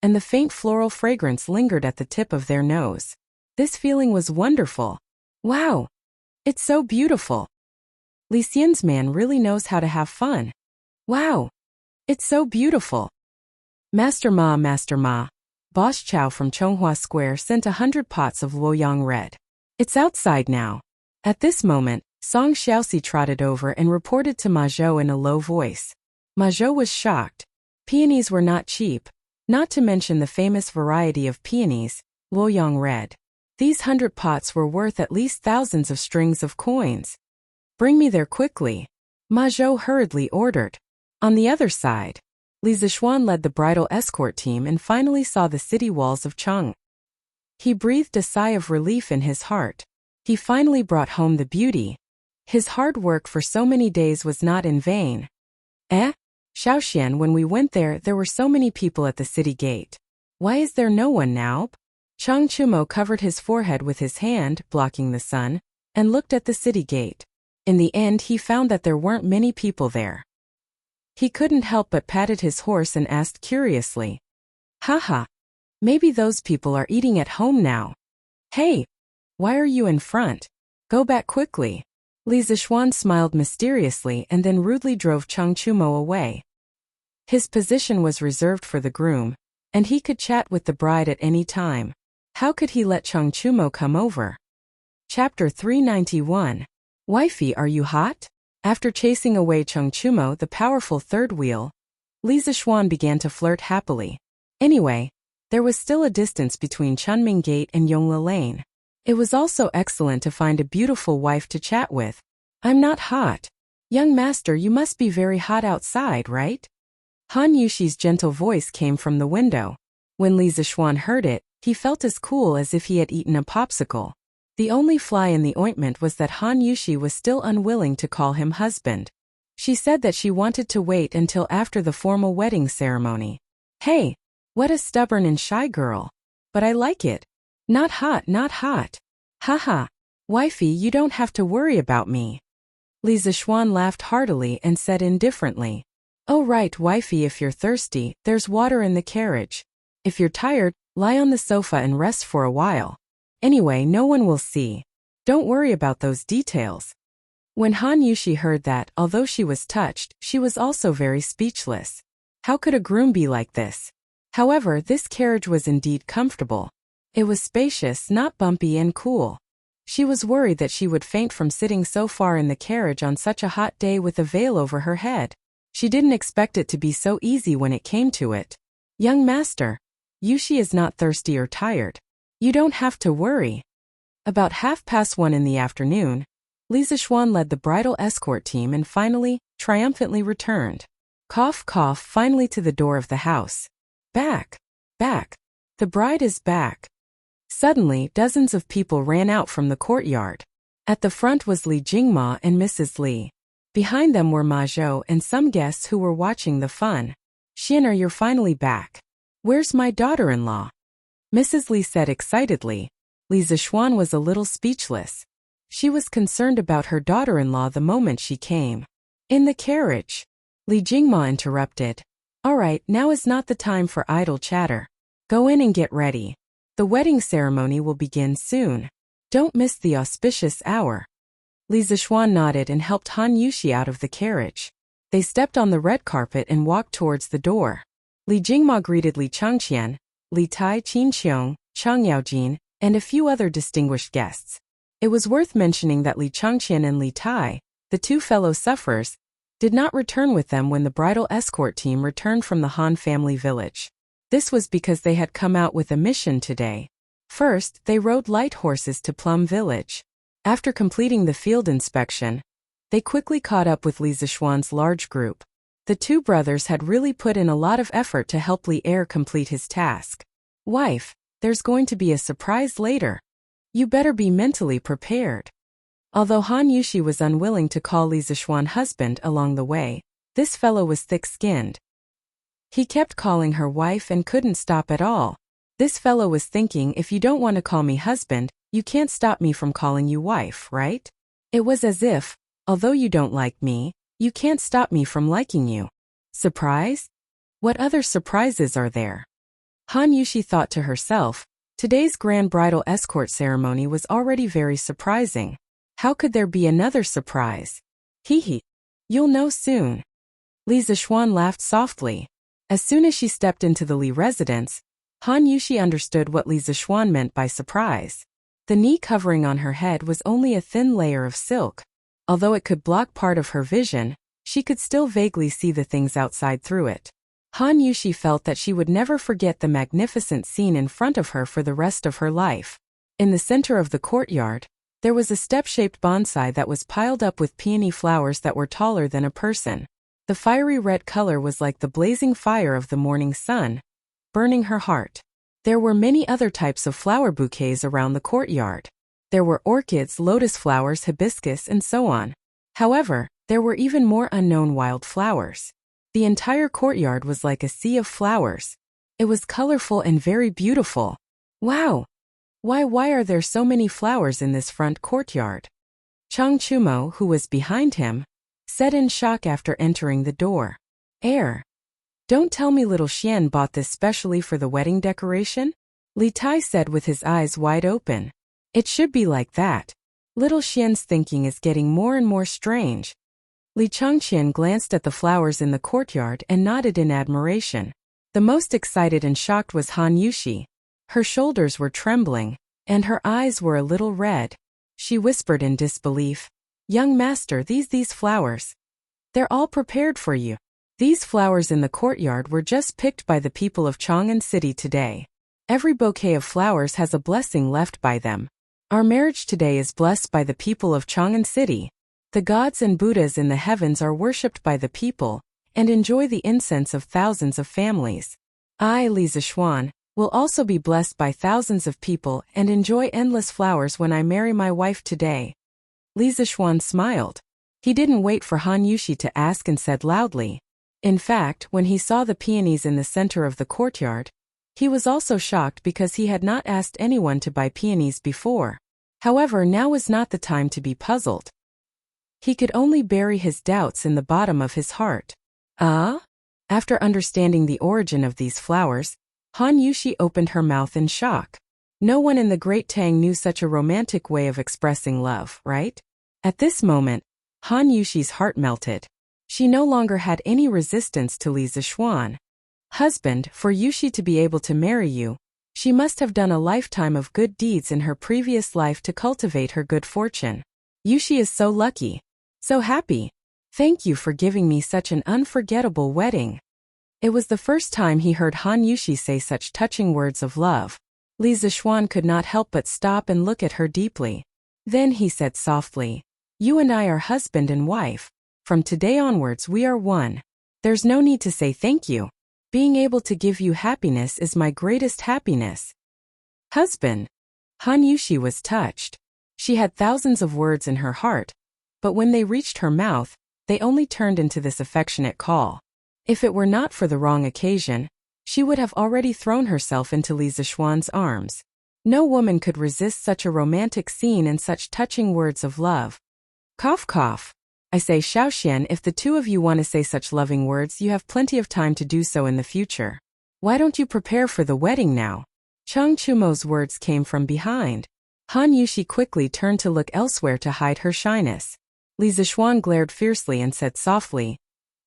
and the faint floral fragrance lingered at the tip of their nose. This feeling was wonderful. Wow! It's so beautiful. Li Xian's man really knows how to have fun. Wow! It's so beautiful. Master Ma, Boss Chow from Chonghua Square sent 100 pots of Luoyang red. It's outside now. At this moment, Song Xiaoxi trotted over and reported to Ma Zhou in a low voice. Ma Zhou was shocked. Peonies were not cheap, not to mention the famous variety of peonies, Luoyang red. These 100 pots were worth at least thousands of strings of coins. "Bring me there quickly," Ma Zhou hurriedly ordered. On the other side, Li Zishuan led the bridal escort team and finally saw the city walls of Cheng. He breathed a sigh of relief in his heart. He finally brought home the beauty. His hard work for so many days was not in vain. Xiaoxian, when we went there were so many people at the city gate. Why is there no one now? Chang Chumo covered his forehead with his hand, blocking the sun, and looked at the city gate. In the end, he found that there weren't many people there. He couldn't help but patted his horse and asked curiously, "Haha, maybe those people are eating at home now. Hey, why are you in front? Go back quickly." Li Zishuan smiled mysteriously and then rudely drove Chang Chumo away. His position was reserved for the groom, and he could chat with the bride at any time. How could he let Chang Chumo come over? Chapter 391. Wifey, are you hot? After chasing away Chang Chumo, the powerful third wheel, Li Zishuan began to flirt happily. Anyway, there was still a distance between Chunming Gate and Yongla Lane. It was also excellent to find a beautiful wife to chat with. "I'm not hot. Young master, you must be very hot outside, right? Han Yushi's gentle voice came from the window. When Li Zixuan heard it, he felt as cool as if he had eaten a popsicle. The only fly in the ointment was that Han Yushi was still unwilling to call him husband. She said that she wanted to wait until after the formal wedding ceremony. Hey, what a stubborn and shy girl. But I like it. Not hot, not hot. Haha. Wifey, you don't have to worry about me. Li Zixuan laughed heartily and said indifferently. Oh right, wifey, if you're thirsty, there's water in the carriage. If you're tired, lie on the sofa and rest for a while. Anyway, no one will see. Don't worry about those details. When Han Yushi heard that, although she was touched, she was also very speechless. How could a groom be like this? However, this carriage was indeed comfortable. It was spacious, not bumpy, and cool. She was worried that she would faint from sitting so far in the carriage on such a hot day with a veil over her head. She didn't expect it to be so easy when it came to it. Young master, Yushi is not thirsty or tired. You don't have to worry. About 1:30 in the afternoon, Li Zixuan led the bridal escort team and finally, triumphantly returned. Cough, cough, finally to the door of the house. Back. Back. The bride is back. Suddenly, dozens of people ran out from the courtyard. At the front was Li Jingma and Mrs. Li. Behind them were Ma Zhou and some guests who were watching the fun. Xianer, you're finally back. Where's my daughter-in-law? Mrs. Li said excitedly. Li Zixuan was a little speechless. She was concerned about her daughter-in-law the moment she came. In the carriage. Li Jingma interrupted. All right, now is not the time for idle chatter. Go in and get ready. The wedding ceremony will begin soon. Don't miss the auspicious hour. Li Zixuan nodded and helped Han Yushi out of the carriage. They stepped on the red carpet and walked towards the door. Li Jingma greeted Li Changqian, Li Tai Qinqiong, Chang Yaojin, and a few other distinguished guests. It was worth mentioning that Li Changqian and Li Tai, the two fellow sufferers, did not return with them when the bridal escort team returned from the Han family village. This was because they had come out with a mission today. First, they rode light horses to Plum Village. After completing the field inspection, they quickly caught up with Li Zixuan's large group. The two brothers had really put in a lot of effort to help Li Er complete his task. Wife, there's going to be a surprise later. You better be mentally prepared. Although Han Yushi was unwilling to call Li Zixuan husband along the way, this fellow was thick-skinned. He kept calling her wife and couldn't stop at all. This fellow was thinking, if you don't want to call me husband, you can't stop me from calling you wife, right? It was as if, although you don't like me, you can't stop me from liking you. Surprise? What other surprises are there? Han Yushi thought to herself, today's grand bridal escort ceremony was already very surprising. How could there be another surprise? Hee. You'll know soon. Li Zixuan laughed softly. As soon as she stepped into the Li residence, Han Yushi understood what Li Zixuan meant by surprise. The knee covering on her head was only a thin layer of silk. Although it could block part of her vision, she could still vaguely see the things outside through it. Han Yushi felt that she would never forget the magnificent scene in front of her for the rest of her life. In the center of the courtyard, there was a step-shaped bonsai that was piled up with peony flowers that were taller than a person. The fiery red color was like the blazing fire of the morning sun, burning her heart. There were many other types of flower bouquets around the courtyard. There were orchids, lotus flowers, hibiscus, and so on. However, there were even more unknown wild flowers. The entire courtyard was like a sea of flowers. It was colorful and very beautiful. Wow! Why are there so many flowers in this front courtyard? Chang Chumo, who was behind him, said in shock after entering the door. Don't tell me little Xian bought this specially for the wedding decoration? Li Tai said with his eyes wide open. It should be like that. Little Xian's thinking is getting more and more strange. Li Changqian glanced at the flowers in the courtyard and nodded in admiration. The most excited and shocked was Han Yushi. Her shoulders were trembling, and her eyes were a little red. She whispered in disbelief. Young master, these flowers. They're all prepared for you. These flowers in the courtyard were just picked by the people of Chang'an City today. Every bouquet of flowers has a blessing left by them. Our marriage today is blessed by the people of Chang'an City. The gods and Buddhas in the heavens are worshipped by the people and enjoy the incense of thousands of families. I, Li Zishuan, will also be blessed by thousands of people and enjoy endless flowers when I marry my wife today. Li Zishuan smiled. He didn't wait for Han Yushi to ask and said loudly. In fact, when he saw the peonies in the center of the courtyard, he was also shocked because he had not asked anyone to buy peonies before. However, now was not the time to be puzzled. He could only bury his doubts in the bottom of his heart. After understanding the origin of these flowers, Han Yushi opened her mouth in shock. No one in the Great Tang knew such a romantic way of expressing love, right? At this moment, Han Yushi's heart melted. She no longer had any resistance to Li Zishuan. Husband, for Yushi to be able to marry you, she must have done a lifetime of good deeds in her previous life to cultivate her good fortune. Yushi is so lucky. So happy. Thank you for giving me such an unforgettable wedding. It was the first time he heard Han Yushi say such touching words of love. Li Zishuan could not help but stop and look at her deeply. Then he said softly, "You and I are husband and wife. From today onwards we are one. There's no need to say thank you. Being able to give you happiness is my greatest happiness." Husband. Han Yushi was touched. She had thousands of words in her heart, but when they reached her mouth, they only turned into this affectionate call. If it were not for the wrong occasion, she would have already thrown herself into Li Zishuan's arms. No woman could resist such a romantic scene and such touching words of love. Cough cough. I say Xiaoxian, if the two of you want to say such loving words, you have plenty of time to do so in the future. Why don't you prepare for the wedding now? Cheng Chumo's words came from behind. Han Yushi quickly turned to look elsewhere to hide her shyness. Li Zishuan glared fiercely and said softly,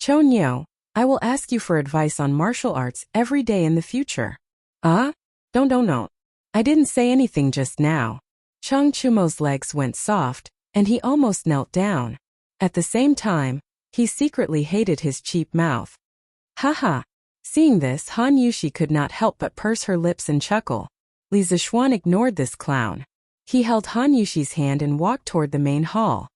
"Chou Niu, I will ask you for advice on martial arts every day in the future." Don't. I didn't say anything just now. Cheng Chumo's legs went soft, and he almost knelt down. At the same time, he secretly hated his cheap mouth. Haha. Seeing this, Han Yushi could not help but purse her lips and chuckle. Li Zishuan ignored this clown. He held Han Yushi's hand and walked toward the main hall.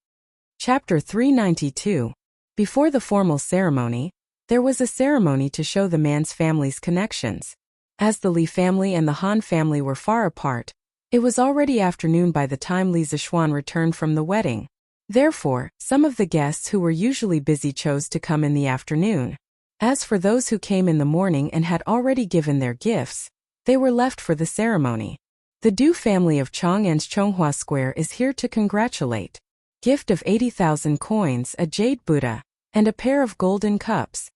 Chapter 392. Before the formal ceremony, there was a ceremony to show the man's family's connections. As the Li family and the Han family were far apart, it was already afternoon by the time Li Zishuan returned from the wedding. Therefore, some of the guests who were usually busy chose to come in the afternoon. As for those who came in the morning and had already given their gifts, they were left for the ceremony. The Du family of Chang'an's Chonghua Square is here to congratulate. Gift of 80,000 coins, a jade Buddha, and a pair of golden cups.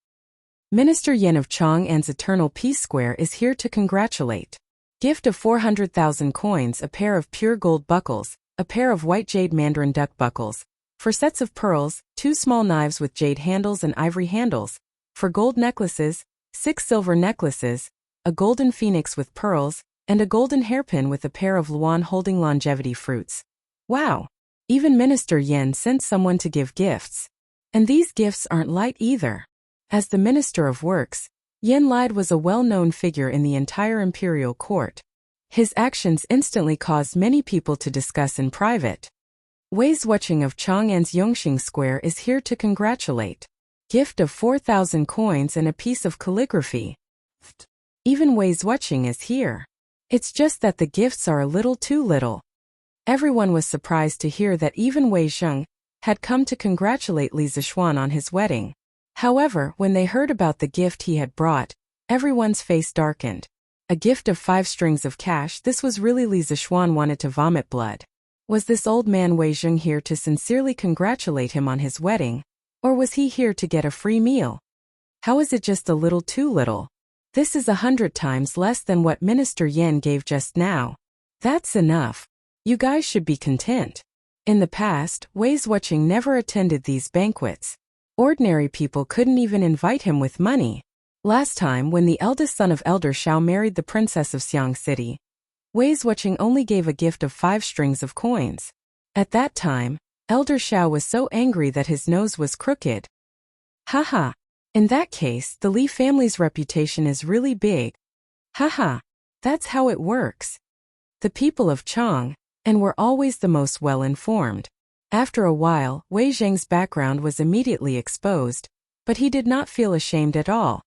Minister Yan of Chang'an's Eternal Peace Square is here to congratulate. Gift of 400,000 coins, a pair of pure gold buckles, a pair of white jade mandarin duck buckles, for sets of pearls, 2 small knives with jade handles and ivory handles, for gold necklaces, 6 silver necklaces, a golden phoenix with pearls, and a golden hairpin with a pair of luan holding longevity fruits. Wow! Even Minister Yan sent someone to give gifts. And these gifts aren't light either. As the Minister of Works, Yan Lide was a well-known figure in the entire imperial court. His actions instantly caused many people to discuss in private. Wei Zhuoqing of Chang'an's Yongxing Square is here to congratulate. Gift of 4,000 coins and a piece of calligraphy. Even Wei Zhuoqing is here. It's just that the gifts are a little too little. Everyone was surprised to hear that even Wei Zheng had come to congratulate Li Zishuan on his wedding. However, when they heard about the gift he had brought, everyone's face darkened. A gift of 5 strings of cash, this was really Li Zishuan wanted to vomit blood. Was this old man Wei Zheng here to sincerely congratulate him on his wedding? Or was he here to get a free meal? How is it just a little too little? This is 100 times less than what Minister Yan gave just now. That's enough. You guys should be content. In the past, Wei Zhuoqing never attended these banquets. Ordinary people couldn't even invite him with money. Last time, when the eldest son of Elder Shao married the princess of Xiang City, Wei Zhuoqing only gave a gift of 5 strings of coins. At that time, Elder Shao was so angry that his nose was crooked. Haha. In that case, the Li family's reputation is really big. Haha. That's how it works. The people of Chang and were always the most well-informed. After a while, Wei Zheng's background was immediately exposed, but he did not feel ashamed at all.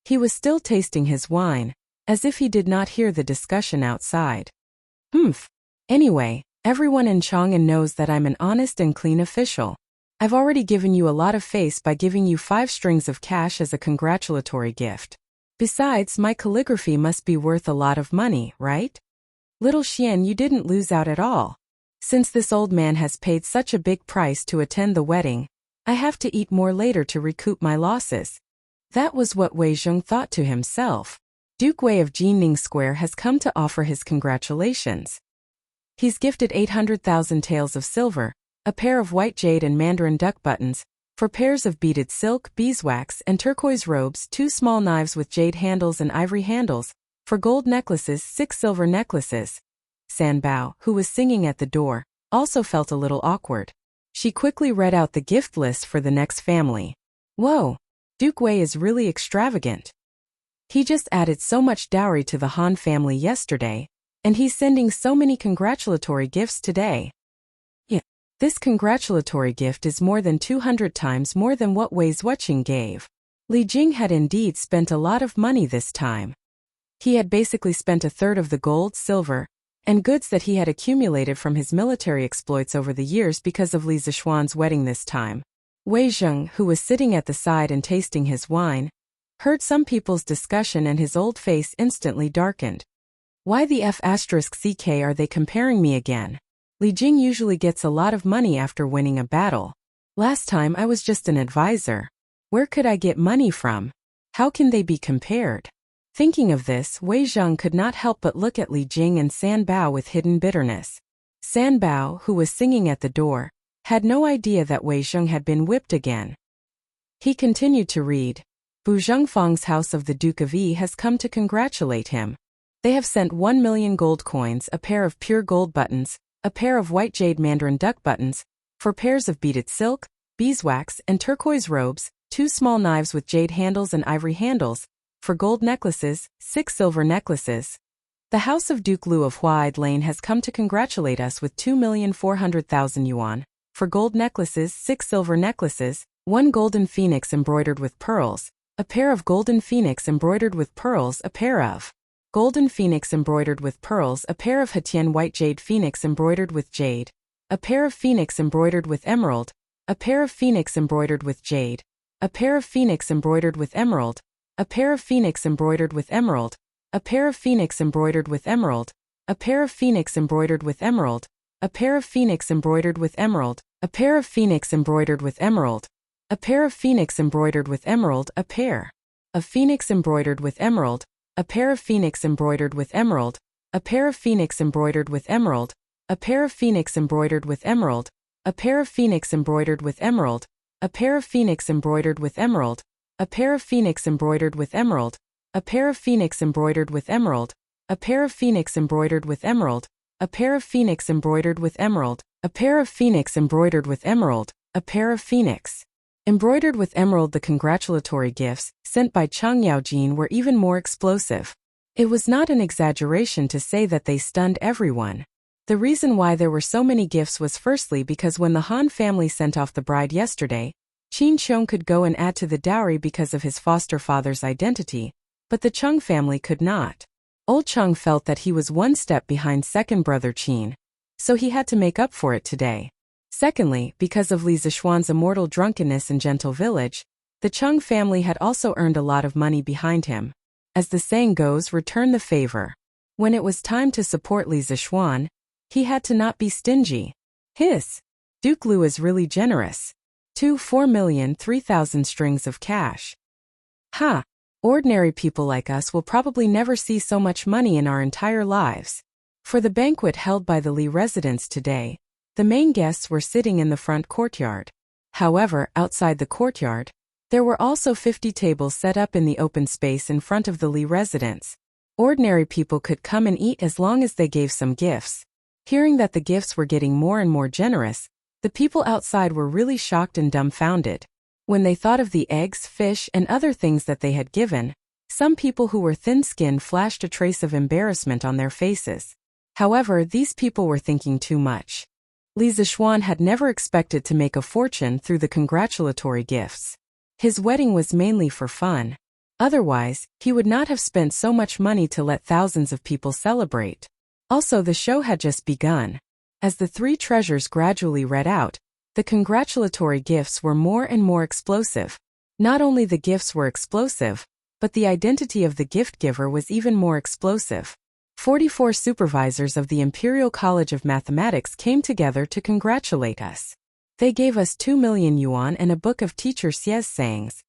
He was still tasting his wine, as if he did not hear the discussion outside. Anyway, everyone in Chang'an knows that I'm an honest and clean official. I've already given you a lot of face by giving you 5 strings of cash as a congratulatory gift. Besides, my calligraphy must be worth a lot of money, right? Little Xian, you didn't lose out at all. Since this old man has paid such a big price to attend the wedding, I have to eat more later to recoup my losses. That was what Wei Zheng thought to himself. Duke Wei of Jinning Square has come to offer his congratulations. He's gifted 800,000 taels of silver, a pair of white jade and mandarin duck buttons, for pairs of beaded silk, beeswax, and turquoise robes, 2 small knives with jade handles and ivory handles, for gold necklaces, 6 silver necklaces. San Bao, who was singing at the door, also felt a little awkward. She quickly read out the gift list for the next family. Whoa! Duke Wei is really extravagant. He just added so much dowry to the Han family yesterday, and he's sending so many congratulatory gifts today. Yeah, this congratulatory gift is more than 200 times more than what Wei Zhuqing gave. Li Jing had indeed spent a lot of money this time. He had basically spent a third of the gold, silver, and goods that he had accumulated from his military exploits over the years because of Li Zishuan's wedding this time. Wei Zheng, who was sitting at the side and tasting his wine, heard some people's discussion and his old face instantly darkened. Why the F***ck are they comparing me again? Li Jing usually gets a lot of money after winning a battle. Last time I was just an advisor. Where could I get money from? How can they be compared? Thinking of this, Wei Zheng could not help but look at Li Jing and San Bao with hidden bitterness. San Bao, who was singing at the door, had no idea that Wei Zheng had been whipped again. He continued to read. Bu Zhengfang's house of the Duke of Yi has come to congratulate him. They have sent 1 million gold coins, a pair of pure gold buttons, a pair of white jade mandarin duck buttons, for pairs of beaded silk, beeswax, and turquoise robes, 2 small knives with jade handles and ivory handles, for gold necklaces, 6 silver necklaces. The house of Duke Lu of Huaid Lane has come to congratulate us with 2,400,000 yuan, for gold necklaces, 6 silver necklaces, 1 golden phoenix embroidered with pearls, a pair of golden phoenix embroidered with pearls, a pair of golden phoenix embroidered with pearls, a pair of Hetian white jade phoenix embroidered with jade, a pair of phoenix embroidered with emerald, a pair of phoenix embroidered with jade, a pair of phoenix embroidered with emerald, a pair of phoenix embroidered with emerald, a pair of phoenix embroidered with emerald, a pair of phoenix embroidered with emerald, a pair of phoenix embroidered with emerald, a pair of phoenix embroidered with emerald, a pair of phoenix embroidered with emerald, a pair of phoenix embroidered with emerald, a pair of phoenix embroidered with emerald, a pair of phoenix embroidered with emerald, a pair of phoenix embroidered with emerald, a pair of phoenix embroidered with emerald, a pair of phoenix embroidered with emerald, a pair of phoenix embroidered with emerald, a pair of phoenix embroidered with emerald, a pair of phoenix embroidered with emerald, a pair of phoenix embroidered with emerald, a pair of phoenix embroidered with emerald, a pair of phoenix embroidered with emerald. The congratulatory gifts sent by Chang Yaojin were even more explosive. It was not an exaggeration to say that they stunned everyone. The reason why there were so many gifts was firstly because when the Han family sent off the bride yesterday, Qin Qiong could go and add to the dowry because of his foster father's identity, but the Chung family could not. Old Chung felt that he was one step behind second brother Qin, so he had to make up for it today. Secondly, because of Li Zishuan's immortal drunkenness in Gentle Village, the Chung family had also earned a lot of money behind him. As the saying goes, return the favor. When it was time to support Li Zishuan, he had to not be stingy. Duke Lu is really generous. 4,003,000 strings of cash. Ordinary people like us will probably never see so much money in our entire lives. For the banquet held by the Li residence today, the main guests were sitting in the front courtyard. However, outside the courtyard, there were also 50 tables set up in the open space in front of the Li residence. Ordinary people could come and eat as long as they gave some gifts. Hearing that the gifts were getting more and more generous, the people outside were really shocked and dumbfounded. When they thought of the eggs, fish, and other things that they had given, some people who were thin-skinned flashed a trace of embarrassment on their faces. However, these people were thinking too much. Li Zishuan had never expected to make a fortune through the congratulatory gifts. His wedding was mainly for fun. Otherwise, he would not have spent so much money to let thousands of people celebrate. Also, the show had just begun. As the three treasures gradually read out, the congratulatory gifts were more and more explosive. Not only the gifts were explosive, but the identity of the gift giver was even more explosive. 44 supervisors of the Imperial College of Mathematics came together to congratulate us. They gave us 2 million yuan and a book of teacher Xie's sayings.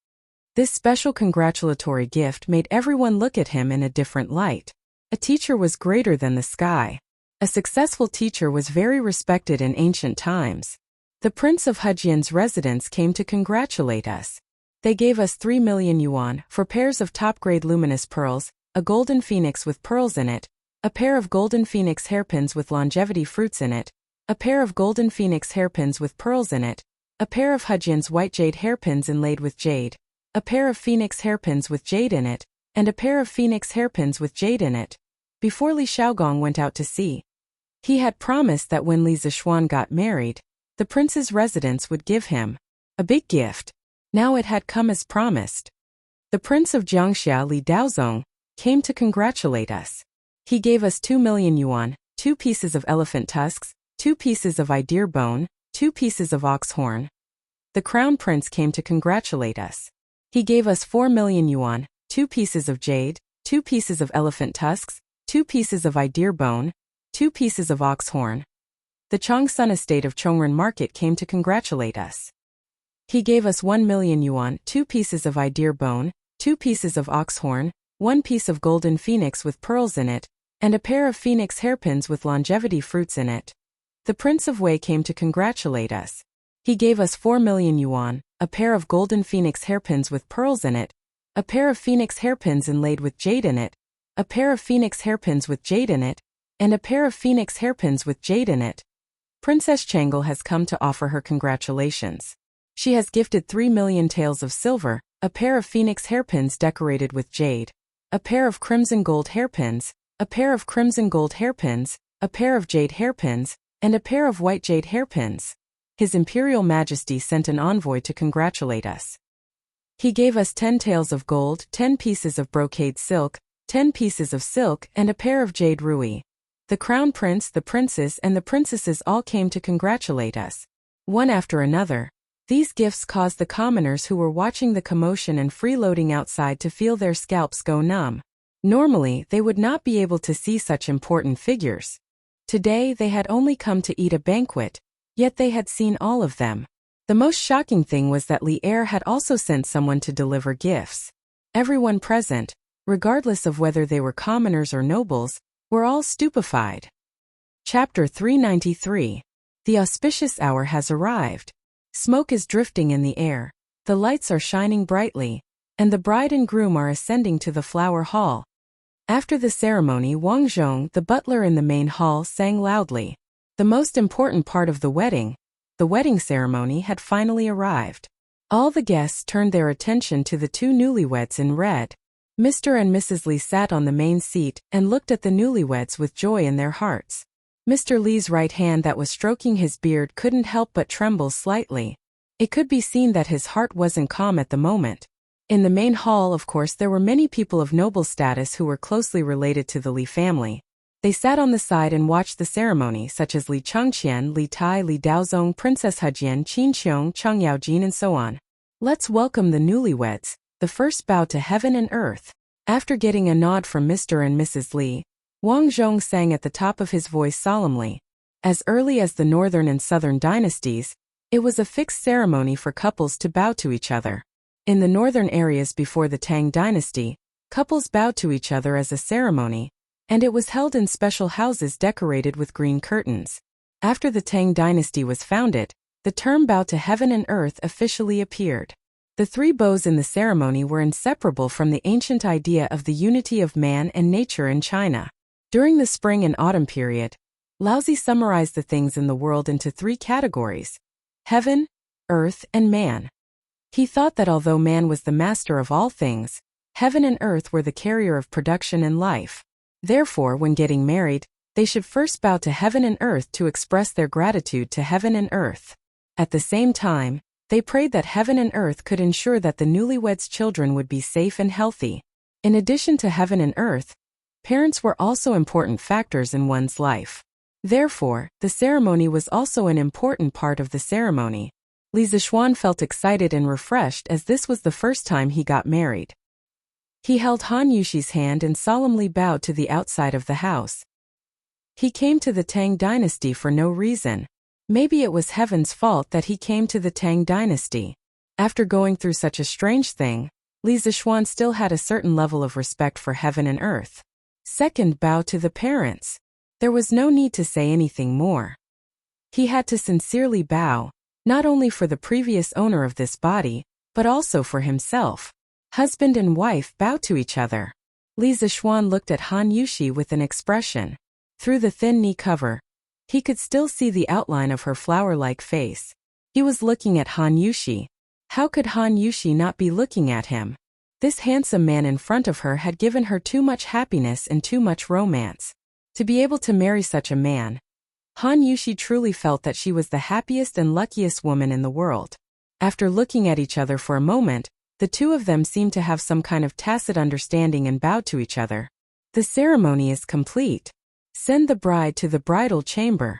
This special congratulatory gift made everyone look at him in a different light. A teacher was greater than the sky. A successful teacher was very respected in ancient times. The Prince of Hejian's residence came to congratulate us. They gave us 3 million yuan for pairs of top-grade luminous pearls, a golden phoenix with pearls in it, a pair of golden phoenix hairpins with longevity fruits in it, a pair of golden phoenix hairpins with pearls in it, a pair of Hejian's white jade hairpins inlaid with jade, a pair of phoenix hairpins with jade in it, and a pair of phoenix hairpins with jade in it. Before Li Xiaogong went out to sea, he had promised that when Li Zishuan got married, the prince's residence would give him a big gift. Now it had come as promised. The Prince of Jiangxia, Li Daozong, came to congratulate us. He gave us 2 million yuan, 2 pieces of elephant tusks, 2 pieces of deer bone, 2 pieces of ox horn. The Crown Prince came to congratulate us. He gave us 4 million yuan, 2 pieces of jade, 2 pieces of elephant tusks, 2 pieces of deer bone, 2 pieces of ox horn. The Changsun estate of Chongren Market came to congratulate us. He gave us 1 million yuan, 2 pieces of deer bone, 2 pieces of ox horn, 1 piece of golden phoenix with pearls in it, and a pair of phoenix hairpins with longevity fruits in it. The Prince of Wei came to congratulate us. He gave us 4 million yuan, a pair of golden phoenix hairpins with pearls in it, a pair of phoenix hairpins inlaid with jade in it, a pair of phoenix hairpins with jade in it, and a pair of phoenix hairpins with jade in it. Princess Changle has come to offer her congratulations. She has gifted 3 million taels of silver, a pair of phoenix hairpins decorated with jade, a pair of crimson gold hairpins, a pair of crimson gold hairpins, a pair of jade hairpins, and a pair of white jade hairpins. His Imperial Majesty sent an envoy to congratulate us. He gave us 10 taels of gold, 10 pieces of brocade silk, 10 pieces of silk, and a pair of jade rui. The Crown Prince, the Princes, and the Princesses all came to congratulate us. One after another, these gifts caused the commoners who were watching the commotion and freeloading outside to feel their scalps go numb. Normally, they would not be able to see such important figures. Today, they had only come to eat a banquet, yet they had seen all of them. The most shocking thing was that Li Er had also sent someone to deliver gifts. Everyone present, regardless of whether they were commoners or nobles, were all stupefied. Chapter 393. The auspicious hour has arrived. Smoke is drifting in the air, the lights are shining brightly, and the bride and groom are ascending to the flower hall. After the ceremony, Wang Zhong, the butler in the main hall, sang loudly. The most important part of the wedding ceremony, had finally arrived. All the guests turned their attention to the two newlyweds in red. Mr. and Mrs. Li sat on the main seat and looked at the newlyweds with joy in their hearts. Mr. Li's right hand that was stroking his beard couldn't help but tremble slightly. It could be seen that his heart wasn't calm at the moment. In the main hall, of course, there were many people of noble status who were closely related to the Li family. They sat on the side and watched the ceremony, such as Li Changqian, Li Tai, Li Daozong, Princess Hejian, Qin Qiong, Cheng Yaojin, and so on. Let's welcome the newlyweds, the first bow to heaven and earth. After getting a nod from Mr. and Mrs. Li, Wang Zhong sang at the top of his voice solemnly. As early as the northern and southern dynasties, it was a fixed ceremony for couples to bow to each other. In the northern areas before the Tang dynasty, couples bowed to each other as a ceremony, and it was held in special houses decorated with green curtains. After the Tang dynasty was founded, the term bow to heaven and earth officially appeared. The three bows in the ceremony were inseparable from the ancient idea of the unity of man and nature in China. During the spring and autumn period, Laozi summarized the things in the world into three categories: heaven, earth, and man. He thought that although man was the master of all things, heaven and earth were the carrier of production and life. Therefore, when getting married, They should first bow to heaven and earth to express their gratitude to heaven and earth. At the same time, they prayed that heaven and earth could ensure that the newlyweds' children would be safe and healthy. In addition to heaven and earth, parents were also important factors in one's life. Therefore, the ceremony was also an important part of the ceremony. Li Zixuan felt excited and refreshed as this was the first time he got married. He held Han Yushi's hand and solemnly bowed to the outside of the house. He came to the Tang dynasty for no reason. Maybe it was heaven's fault that he came to the Tang dynasty. After going through such a strange thing, Li Zixuan still had a certain level of respect for heaven and earth. Second, bow to the parents. There was no need to say anything more. He had to sincerely bow, not only for the previous owner of this body, but also for himself. Husband and wife bow to each other. Li Zixuan looked at Han Yushi with an expression. Through the thin knee cover, he could still see the outline of her flower-like face. He was looking at Han Yushi. How could Han Yushi not be looking at him? This handsome man in front of her had given her too much happiness and too much romance. To be able to marry such a man, Han Yushi truly felt that she was the happiest and luckiest woman in the world. After looking at each other for a moment, the two of them seemed to have some kind of tacit understanding and bowed to each other. The ceremony is complete. Send the bride to the bridal chamber.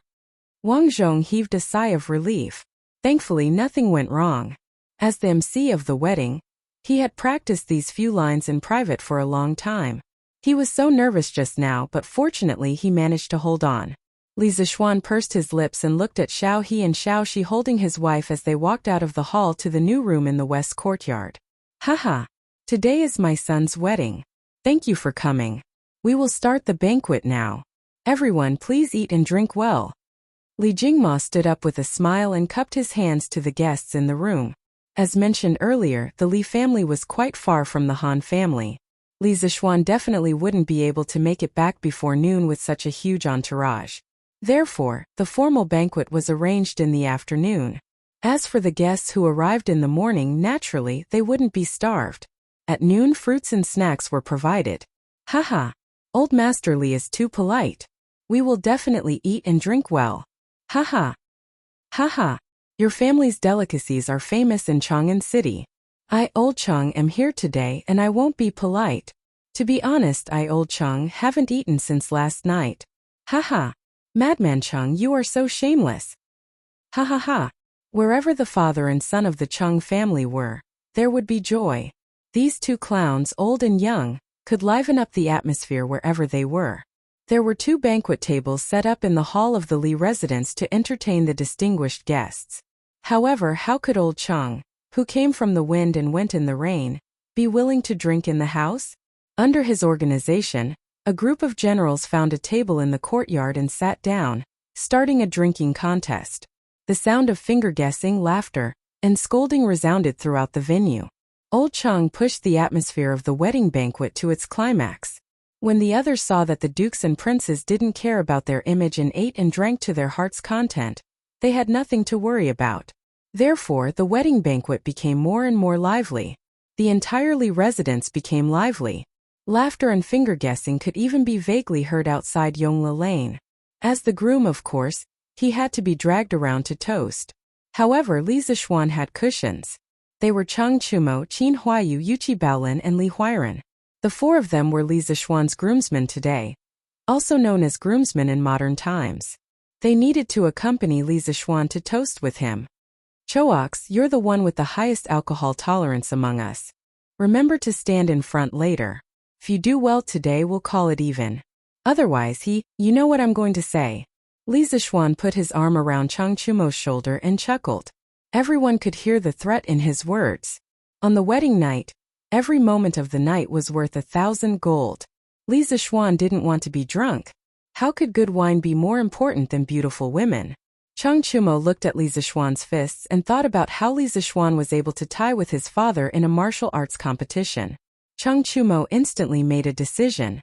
Wang Zhong heaved a sigh of relief. Thankfully, nothing went wrong. As the MC of the wedding, he had practiced these few lines in private for a long time. He was so nervous just now, but fortunately he managed to hold on. Li Zixuan pursed his lips and looked at Xiao He and Xiao Shi holding his wife as they walked out of the hall to the new room in the west courtyard. Haha! Today is my son's wedding. Thank you for coming. We will start the banquet now. Everyone please eat and drink well. Li Jingma stood up with a smile and cupped his hands to the guests in the room. As mentioned earlier, the Li family was quite far from the Han family. Li Zixuan definitely wouldn't be able to make it back before noon with such a huge entourage. Therefore, the formal banquet was arranged in the afternoon. As for the guests who arrived in the morning, naturally, they wouldn't be starved. At noon, fruits and snacks were provided. Haha! Old Master Li is too polite. We will definitely eat and drink well. Haha! Haha! Your family's delicacies are famous in Chang'an City. I, Old Chang, am here today and I won't be polite. To be honest, I, Old Chang, haven't eaten since last night. Haha! Madman Chang, you are so shameless. Ha ha ha. Wherever the father and son of the Chung family were, there would be joy. These two clowns, old and young, could liven up the atmosphere wherever they were. There were 2 banquet tables set up in the hall of the Li residence to entertain the distinguished guests. However, how could Old Chung, who came from the wind and went in the rain, be willing to drink in the house? Under his organization, a group of generals found a table in the courtyard and sat down, starting a drinking contest. The sound of finger-guessing, laughter, and scolding resounded throughout the venue. Old Chung pushed the atmosphere of the wedding banquet to its climax. When the others saw that the dukes and princes didn't care about their image and ate and drank to their heart's content, they had nothing to worry about. Therefore, the wedding banquet became more and more lively. The entire Li residence became lively. Laughter and finger-guessing could even be vaguely heard outside Yongla Lane. As the groom, of course, he had to be dragged around to toast. However, Li Zixuan had cushions. They were Chang Chumo, Qin Huayu, Yuqi Baolin, and Li Huiran. The 4 of them were Li Zixuan's groomsmen today, also known as groomsmen in modern times. They needed to accompany Li Zixuan to toast with him. Choax, you're the one with the highest alcohol tolerance among us. Remember to stand in front later. If you do well today, we'll call it even. Otherwise, you know what I'm going to say. Li Zixuan put his arm around Chang Chumo's shoulder and chuckled. Everyone could hear the threat in his words. On the wedding night, every moment of the night was worth 1,000 gold. Li Zixuan didn't want to be drunk. How could good wine be more important than beautiful women? Chang Chumo looked at Li Zixuan's fists and thought about how Li Zixuan was able to tie with his father in a martial arts competition. Chang Chumo instantly made a decision.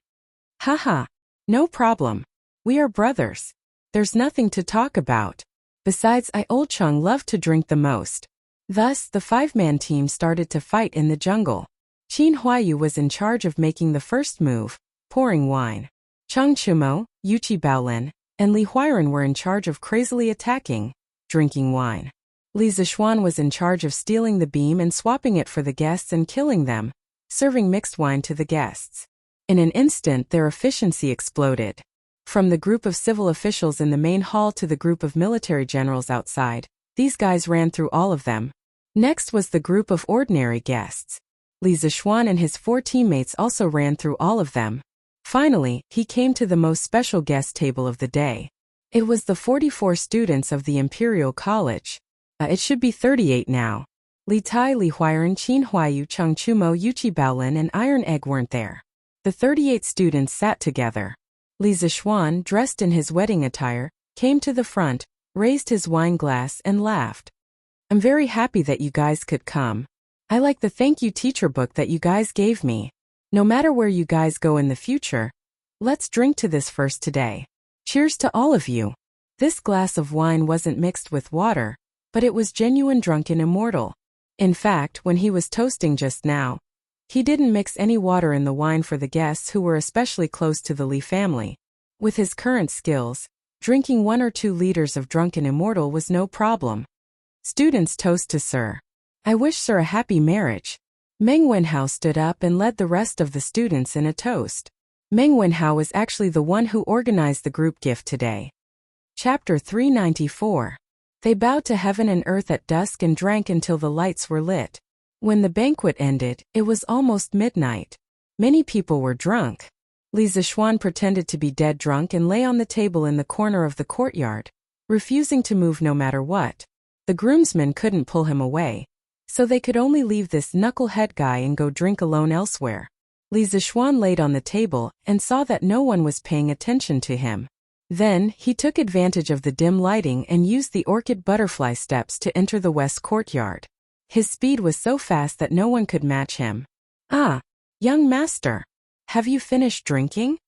Haha, no problem. We are brothers. There's nothing to talk about. Besides, Old Chang loved to drink the most. Thus, the 5-man team started to fight in the jungle. Qin Huayu was in charge of making the first move, pouring wine. Chang Chumo, Yuchi Baolin, and Li Huiren were in charge of crazily attacking, drinking wine. Li Zixuan was in charge of stealing the beam and swapping it for the guests and killing them, serving mixed wine to the guests. In an instant their efficiency exploded. From the group of civil officials in the main hall to the group of military generals outside, these guys ran through all of them. Next was the group of ordinary guests. Li Zixuan and his 4 teammates also ran through all of them. Finally, he came to the most special guest table of the day. It was the 44 students of the Imperial College. It should be 38 now. Li Tai, Li Huiren, Qin Huayu, Cheng Chumo, Yuchi Baolin, and Iron Egg weren't there. The 38 students sat together. Li Zixuan, dressed in his wedding attire, came to the front, raised his wine glass and laughed. I'm very happy that you guys could come. I like the thank you teacher book that you guys gave me. No matter where you guys go in the future, let's drink to this first today. Cheers to all of you. This glass of wine wasn't mixed with water, but it was genuine drunken immortal. In fact, when he was toasting just now, he didn't mix any water in the wine for the guests who were especially close to the Li family. With his current skills, drinking 1 or 2 liters of drunken immortal was no problem. Students toast to Sir. I wish Sir a happy marriage. Meng Wenhao stood up and led the rest of the students in a toast. Meng Wenhao was actually the one who organized the group gift today. Chapter 394. They bowed to heaven and earth at dusk and drank until the lights were lit. When the banquet ended, it was almost midnight. Many people were drunk. Li Zixuan pretended to be dead drunk and lay on the table in the corner of the courtyard, refusing to move no matter what. The groomsmen couldn't pull him away, so they could only leave this knucklehead guy and go drink alone elsewhere. Li Zixuan laid on the table and saw that no one was paying attention to him. Then, he took advantage of the dim lighting and used the orchid butterfly steps to enter the west courtyard. His speed was so fast that no one could match him. Ah, young master. Have you finished drinking?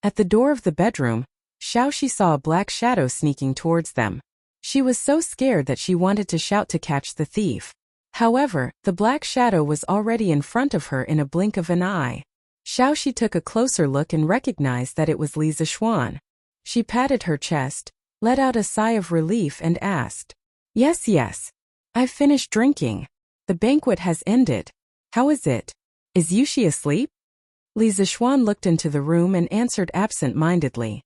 At the door of the bedroom, Xiaoxi saw a black shadow sneaking towards them. She was so scared that she wanted to shout to catch the thief. However, the black shadow was already in front of her in a blink of an eye. Xiaoxi took a closer look and recognized that it was Li Zixuan. She patted her chest, let out a sigh of relief and asked, Yes, I've finished drinking. The banquet has ended. How is it? Is Yuxi asleep? Li Zixuan looked into the room and answered absent-mindedly.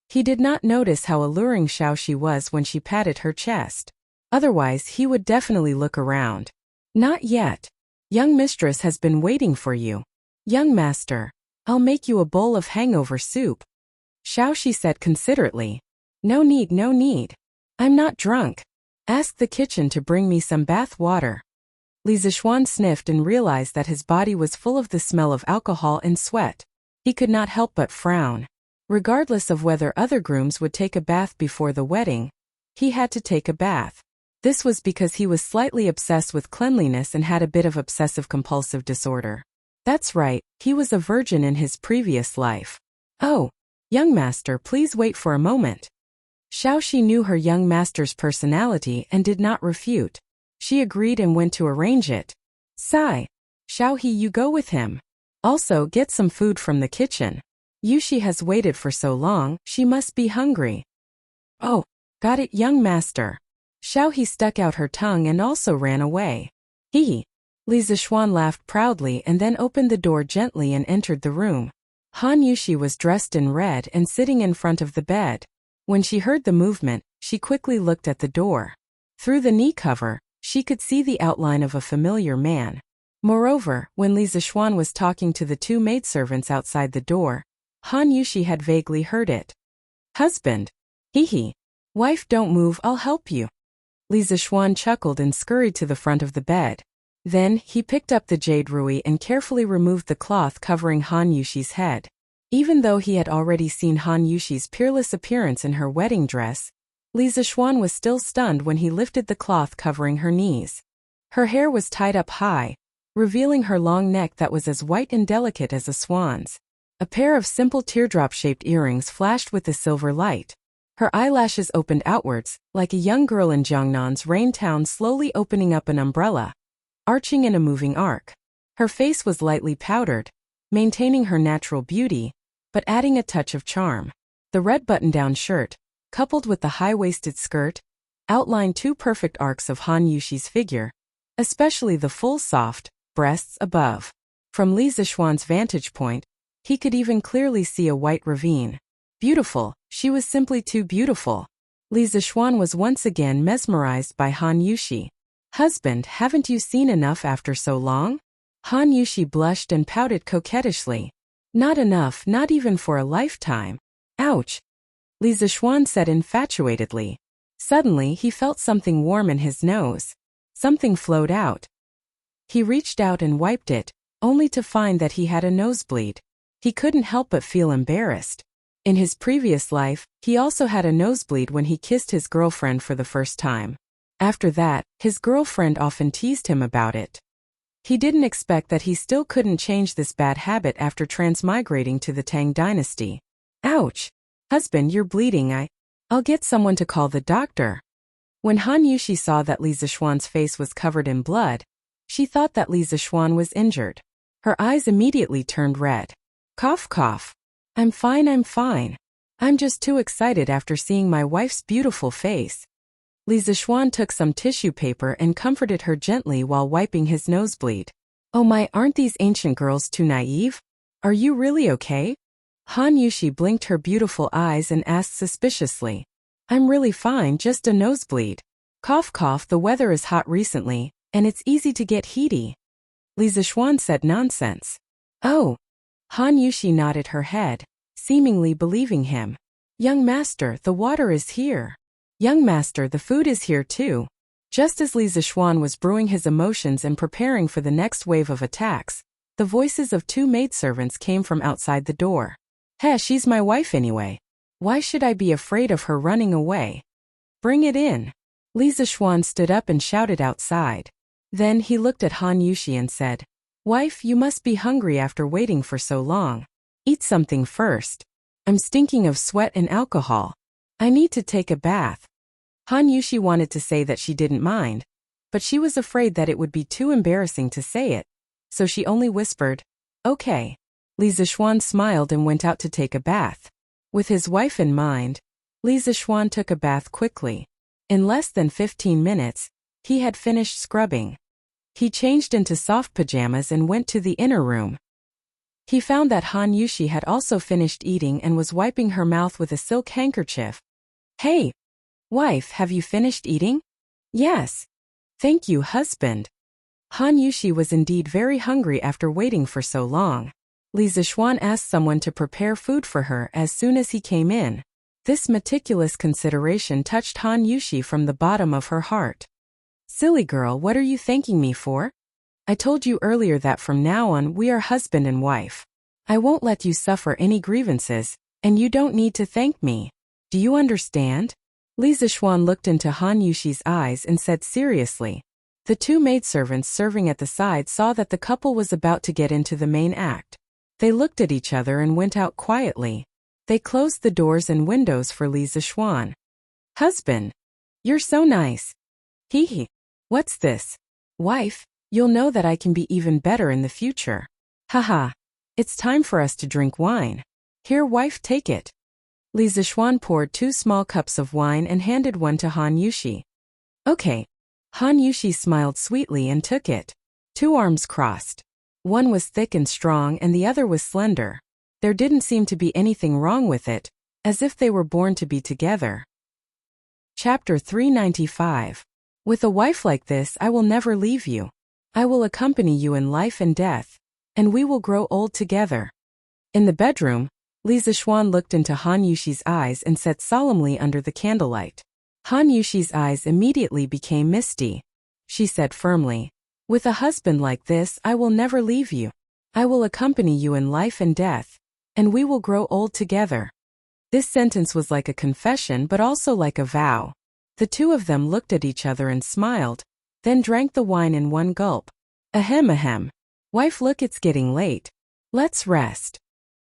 He did not notice how alluring Xiaoxi was when she patted her chest. Otherwise, he would definitely look around. Not yet. Young mistress has been waiting for you. Young master, I'll make you a bowl of hangover soup. Xiaoxi said considerately. No need. I'm not drunk. Ask the kitchen to bring me some bath water. Li Zixuan sniffed and realized that his body was full of the smell of alcohol and sweat. He could not help but frown. Regardless of whether other grooms would take a bath before the wedding, he had to take a bath. This was because he was slightly obsessed with cleanliness and had a bit of obsessive-compulsive disorder. That's right, he was a virgin in his previous life. Oh, young master, please wait for a moment. Xiaoxi knew her young master's personality and did not refute. She agreed and went to arrange it. Sigh. Xiaohe, you go with him. Also, get some food from the kitchen. Yuxi has waited for so long, she must be hungry. Oh, got it, young master. Xiaohe stuck out her tongue and also ran away. He. Li Zixuan laughed proudly and then opened the door gently and entered the room. Han Yuxi was dressed in red and sitting in front of the bed. When she heard the movement, she quickly looked at the door. Through the knee cover, she could see the outline of a familiar man. Moreover, when Li Zixuan was talking to the 2 maidservants outside the door, Han Yuxi had vaguely heard it. Husband. Hee. Wife, don't move, I'll help you. Li Zixuan chuckled and scurried to the front of the bed. Then, he picked up the jade rui and carefully removed the cloth covering Han Yuxi's head. Even though he had already seen Han Yuxi's peerless appearance in her wedding dress, Li Zixuan was still stunned when he lifted the cloth covering her knees. Her hair was tied up high, revealing her long neck that was as white and delicate as a swan's. A pair of simple teardrop-shaped earrings flashed with the silver light. Her eyelashes opened outwards, like a young girl in Jiangnan's rain town slowly opening up an umbrella, arching in a moving arc. Her face was lightly powdered, maintaining her natural beauty, but adding a touch of charm. The red button-down shirt, coupled with the high-waisted skirt, outlined two perfect arcs of Han Yushi's figure, especially the full soft breasts above. From Li Zixuan's vantage point, he could even clearly see a white ravine. Beautiful, she was simply too beautiful. Li Zixuan was once again mesmerized by Han Yushi. Husband, haven't you seen enough after so long? Han Yushi blushed and pouted coquettishly. Not enough, not even for a lifetime. Ouch! Li Zixuan said infatuatedly. Suddenly he felt something warm in his nose. Something flowed out. He reached out and wiped it, only to find that he had a nosebleed. He couldn't help but feel embarrassed. In his previous life, he also had a nosebleed when he kissed his girlfriend for the first time. After that, his girlfriend often teased him about it. He didn't expect that he still couldn't change this bad habit after transmigrating to the Tang dynasty. Ouch! Husband, you're bleeding. I'll get someone to call the doctor. When Han Yushi saw that Li Zixuan's face was covered in blood, she thought that Li Zixuan was injured. Her eyes immediately turned red. Cough, cough. I'm fine, I'm fine. I'm just too excited after seeing my wife's beautiful face. Li Zixuan took some tissue paper and comforted her gently while wiping his nosebleed. Oh my, aren't these ancient girls too naive? Are you really okay? Han Yushi blinked her beautiful eyes and asked suspiciously. I'm really fine, just a nosebleed. Cough, cough, the weather is hot recently, and it's easy to get heaty. Li Zixuan said nonsense. Oh. Han Yushi nodded her head, seemingly believing him. Young master, the water is here. Young master, the food is here too. Just as Li Zixuan was brewing his emotions and preparing for the next wave of attacks, the voices of two maidservants came from outside the door. Heh, she's my wife anyway. Why should I be afraid of her running away? Bring it in. Li Zixuan stood up and shouted outside. Then he looked at Han Yushi and said, Wife, you must be hungry after waiting for so long. Eat something first. I'm stinking of sweat and alcohol. I need to take a bath. Han Yushi wanted to say that she didn't mind, but she was afraid that it would be too embarrassing to say it, so she only whispered, Okay. Li Zixuan smiled and went out to take a bath. With his wife in mind, Li Zixuan took a bath quickly. In less than 15 minutes, he had finished scrubbing. He changed into soft pajamas and went to the inner room. He found that Han Yushi had also finished eating and was wiping her mouth with a silk handkerchief. Hey, wife, have you finished eating? Yes. Thank you, husband. Han Yushi was indeed very hungry after waiting for so long. Li Zixuan asked someone to prepare food for her as soon as he came in. This meticulous consideration touched Han Yushi from the bottom of her heart. Silly girl, what are you thanking me for? I told you earlier that from now on we are husband and wife. I won't let you suffer any grievances, and you don't need to thank me. Do you understand? Li Zixuan looked into Han Yushi's eyes and said seriously. The two maidservants serving at the side saw that the couple was about to get into the main act. They looked at each other and went out quietly. They closed the doors and windows for Li Zixuan. Husband, you're so nice. Hee hee. What's this? Wife, you'll know that I can be even better in the future. Haha. It's time for us to drink wine. Here, wife, take it. Li Zixuan poured 2 small cups of wine and handed one to Han Yushi. Okay. Han Yushi smiled sweetly and took it. 2 arms crossed. One was thick and strong and the other was slender. There didn't seem to be anything wrong with it, as if they were born to be together. Chapter 395. With a wife like this, I will never leave you. I will accompany you in life and death, and we will grow old together. In the bedroom, Li Zixuan looked into Han Yushi's eyes and said solemnly under the candlelight. Han Yushi's eyes immediately became misty. She said firmly, With a husband like this, I will never leave you. I will accompany you in life and death, and we will grow old together. This sentence was like a confession but also like a vow. The two of them looked at each other and smiled, then drank the wine in one gulp. Ahem ahem. Wife, look, it's getting late. Let's rest.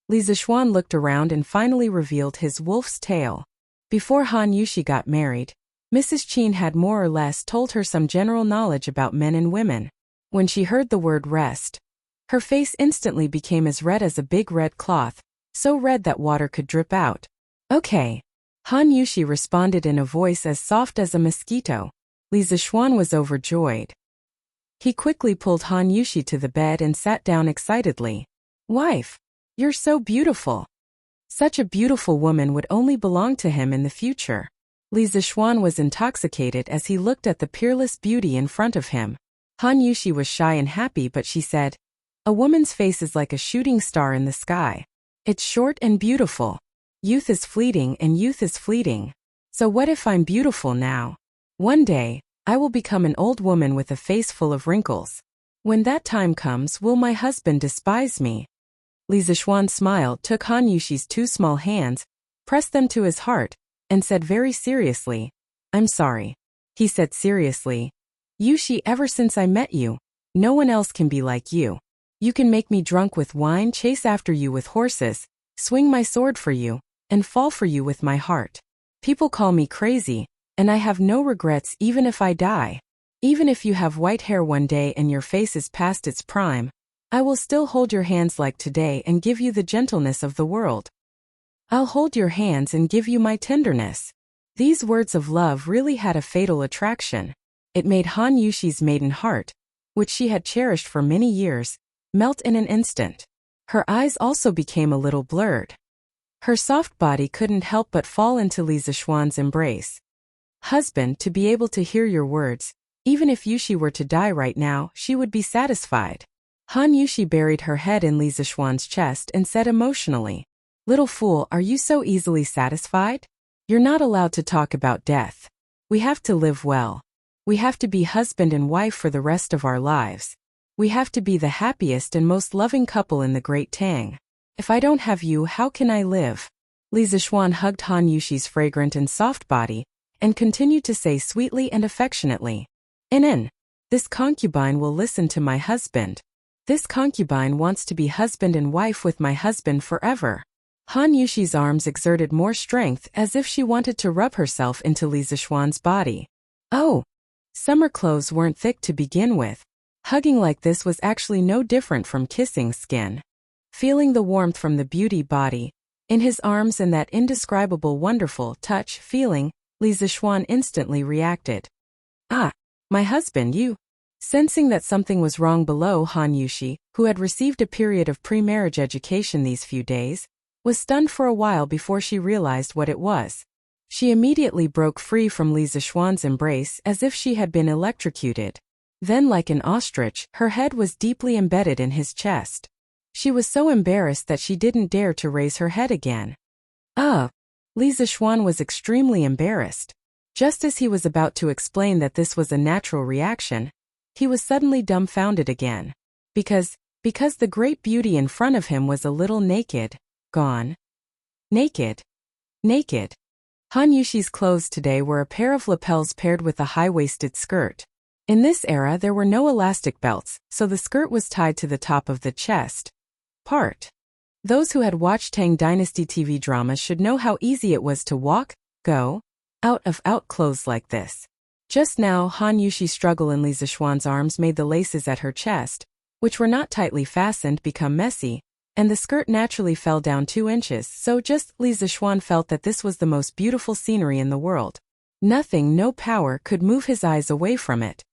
Li Zixuan looked around and finally revealed his wolf's tail. Before Han Yushi got married, Mrs. Qin had more or less told her some general knowledge about men and women. When she heard the word rest, her face instantly became as red as a big red cloth, so red that water could drip out. Okay. Han Yushi responded in a voice as soft as a mosquito. Li Zixuan was overjoyed. He quickly pulled Han Yushi to the bed and sat down excitedly. Wife, you're so beautiful. Such a beautiful woman would only belong to him in the future. Li Zixuan was intoxicated as he looked at the peerless beauty in front of him. Han Yushi was shy and happy, but she said, "A woman's face is like a shooting star in the sky. It's short and beautiful. Youth is fleeting and youth is fleeting. So what if I'm beautiful now? One day, I will become an old woman with a face full of wrinkles. When that time comes, will my husband despise me?" Li Zixuan smiled, took Han Yushi's two small hands, pressed them to his heart, and said very seriously, "I'm sorry." He said seriously, "Yushi, ever since I met you, no one else can be like you. You can make me drunk with wine, chase after you with horses, swing my sword for you, and fall for you with my heart. People call me crazy, and I have no regrets even if I die. Even if you have white hair one day and your face is past its prime, I will still hold your hands like today and give you the gentleness of the world. I'll hold your hands and give you my tenderness." These words of love really had a fatal attraction. It made Han Yushi's maiden heart, which she had cherished for many years, melt in an instant. Her eyes also became a little blurred. Her soft body couldn't help but fall into Li Zixuan's embrace. "Husband, to be able to hear your words, even if Yushi were to die right now, she would be satisfied." Han Yushi buried her head in Li Zixuan's chest and said emotionally, "Little fool, are you so easily satisfied? You're not allowed to talk about death. We have to live well. We have to be husband and wife for the rest of our lives. We have to be the happiest and most loving couple in the Great Tang. If I don't have you, how can I live?" Li Zixuan hugged Han Yushi's fragrant and soft body, and continued to say sweetly and affectionately, "Inen, this concubine will listen to my husband. This concubine wants to be husband and wife with my husband forever." Han Yushi's arms exerted more strength as if she wanted to rub herself into Li Zixuan's body. Oh, summer clothes weren't thick to begin with. Hugging like this was actually no different from kissing skin. Feeling the warmth from the beauty body, in his arms and that indescribable wonderful touch feeling, Li Zixuan instantly reacted. "Ah, my husband, you." Sensing that something was wrong below, Han Yushi, who had received a period of pre-marriage education these few days, was stunned for a while before she realized what it was. She immediately broke free from Li Zixuan's embrace as if she had been electrocuted. Then, like an ostrich, her head was deeply embedded in his chest. She was so embarrassed that she didn't dare to raise her head again. Li Zixuan was extremely embarrassed. Just as he was about to explain that this was a natural reaction, he was suddenly dumbfounded again. Because the great beauty in front of him was a little naked. Gone. Naked. Naked. Han Yushi's clothes today were a pair of lapels paired with a high-waisted skirt. In this era there were no elastic belts, so the skirt was tied to the top of the chest part. Those who had watched Tang Dynasty TV dramas should know how easy it was to walk, go, out of clothes like this. Just now, Han Yushi's struggle in Li Zixuan's arms made the laces at her chest, which were not tightly fastened, become messy, and the skirt naturally fell down 2 inches, so just Li Zixuan felt that this was the most beautiful scenery in the world. Nothing, no power, could move his eyes away from it.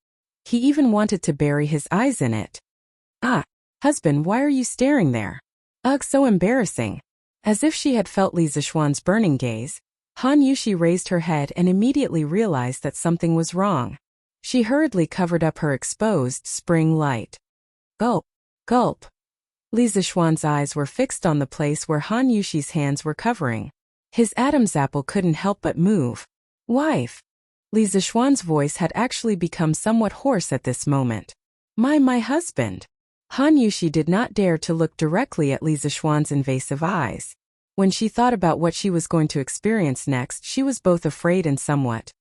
He even wanted to bury his eyes in it. "Ah, husband, why are you staring there? Ugh, so embarrassing." As if she had felt Li Zixuan's burning gaze, Han Yushi raised her head and immediately realized that something was wrong. She hurriedly covered up her exposed spring light. Gulp. Gulp. Li Zixuan's eyes were fixed on the place where Han Yushi's hands were covering. His Adam's apple couldn't help but move. "Wife." Li Zixuan's voice had actually become somewhat hoarse at this moment. My husband." Han Yushi did not dare to look directly at Li Zixuan's invasive eyes. When she thought about what she was going to experience next, she was both afraid and somewhat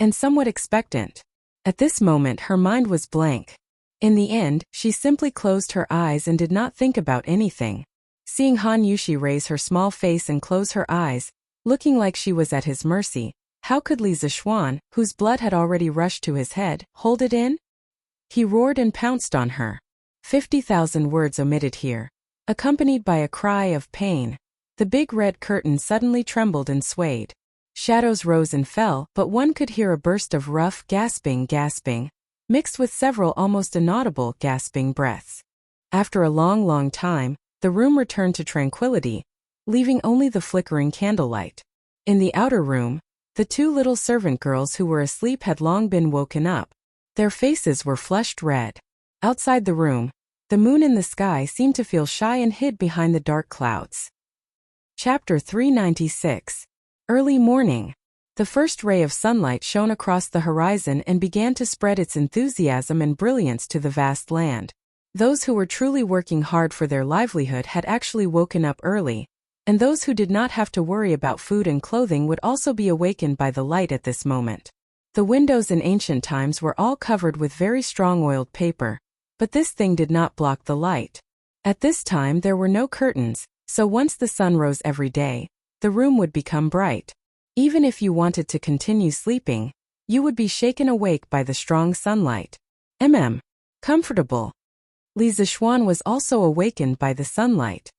expectant. At this moment her mind was blank. In the end, she simply closed her eyes and did not think about anything. Seeing Han Yushi raise her small face and close her eyes, looking like she was at his mercy, how could Li Zixuan, whose blood had already rushed to his head, hold it in? He roared and pounced on her. 50,000 words omitted here, accompanied by a cry of pain. The big red curtain suddenly trembled and swayed. Shadows rose and fell, but one could hear a burst of rough, gasping, mixed with several almost inaudible, gasping breaths. After a long time, the room returned to tranquility, leaving only the flickering candlelight. In the outer room, the two little servant girls who were asleep had long been woken up. Their faces were flushed red. Outside the room, the moon in the sky seemed to feel shy and hid behind the dark clouds. Chapter 396. Early morning. The first ray of sunlight shone across the horizon and began to spread its enthusiasm and brilliance to the vast land. Those who were truly working hard for their livelihood had actually woken up early, and those who did not have to worry about food and clothing would also be awakened by the light at this moment. The windows in ancient times were all covered with very strong oiled paper, but this thing did not block the light. At this time there were no curtains, so once the sun rose every day, the room would become bright. Even if you wanted to continue sleeping, you would be shaken awake by the strong sunlight. Comfortable. Li Zishuan was also awakened by the sunlight.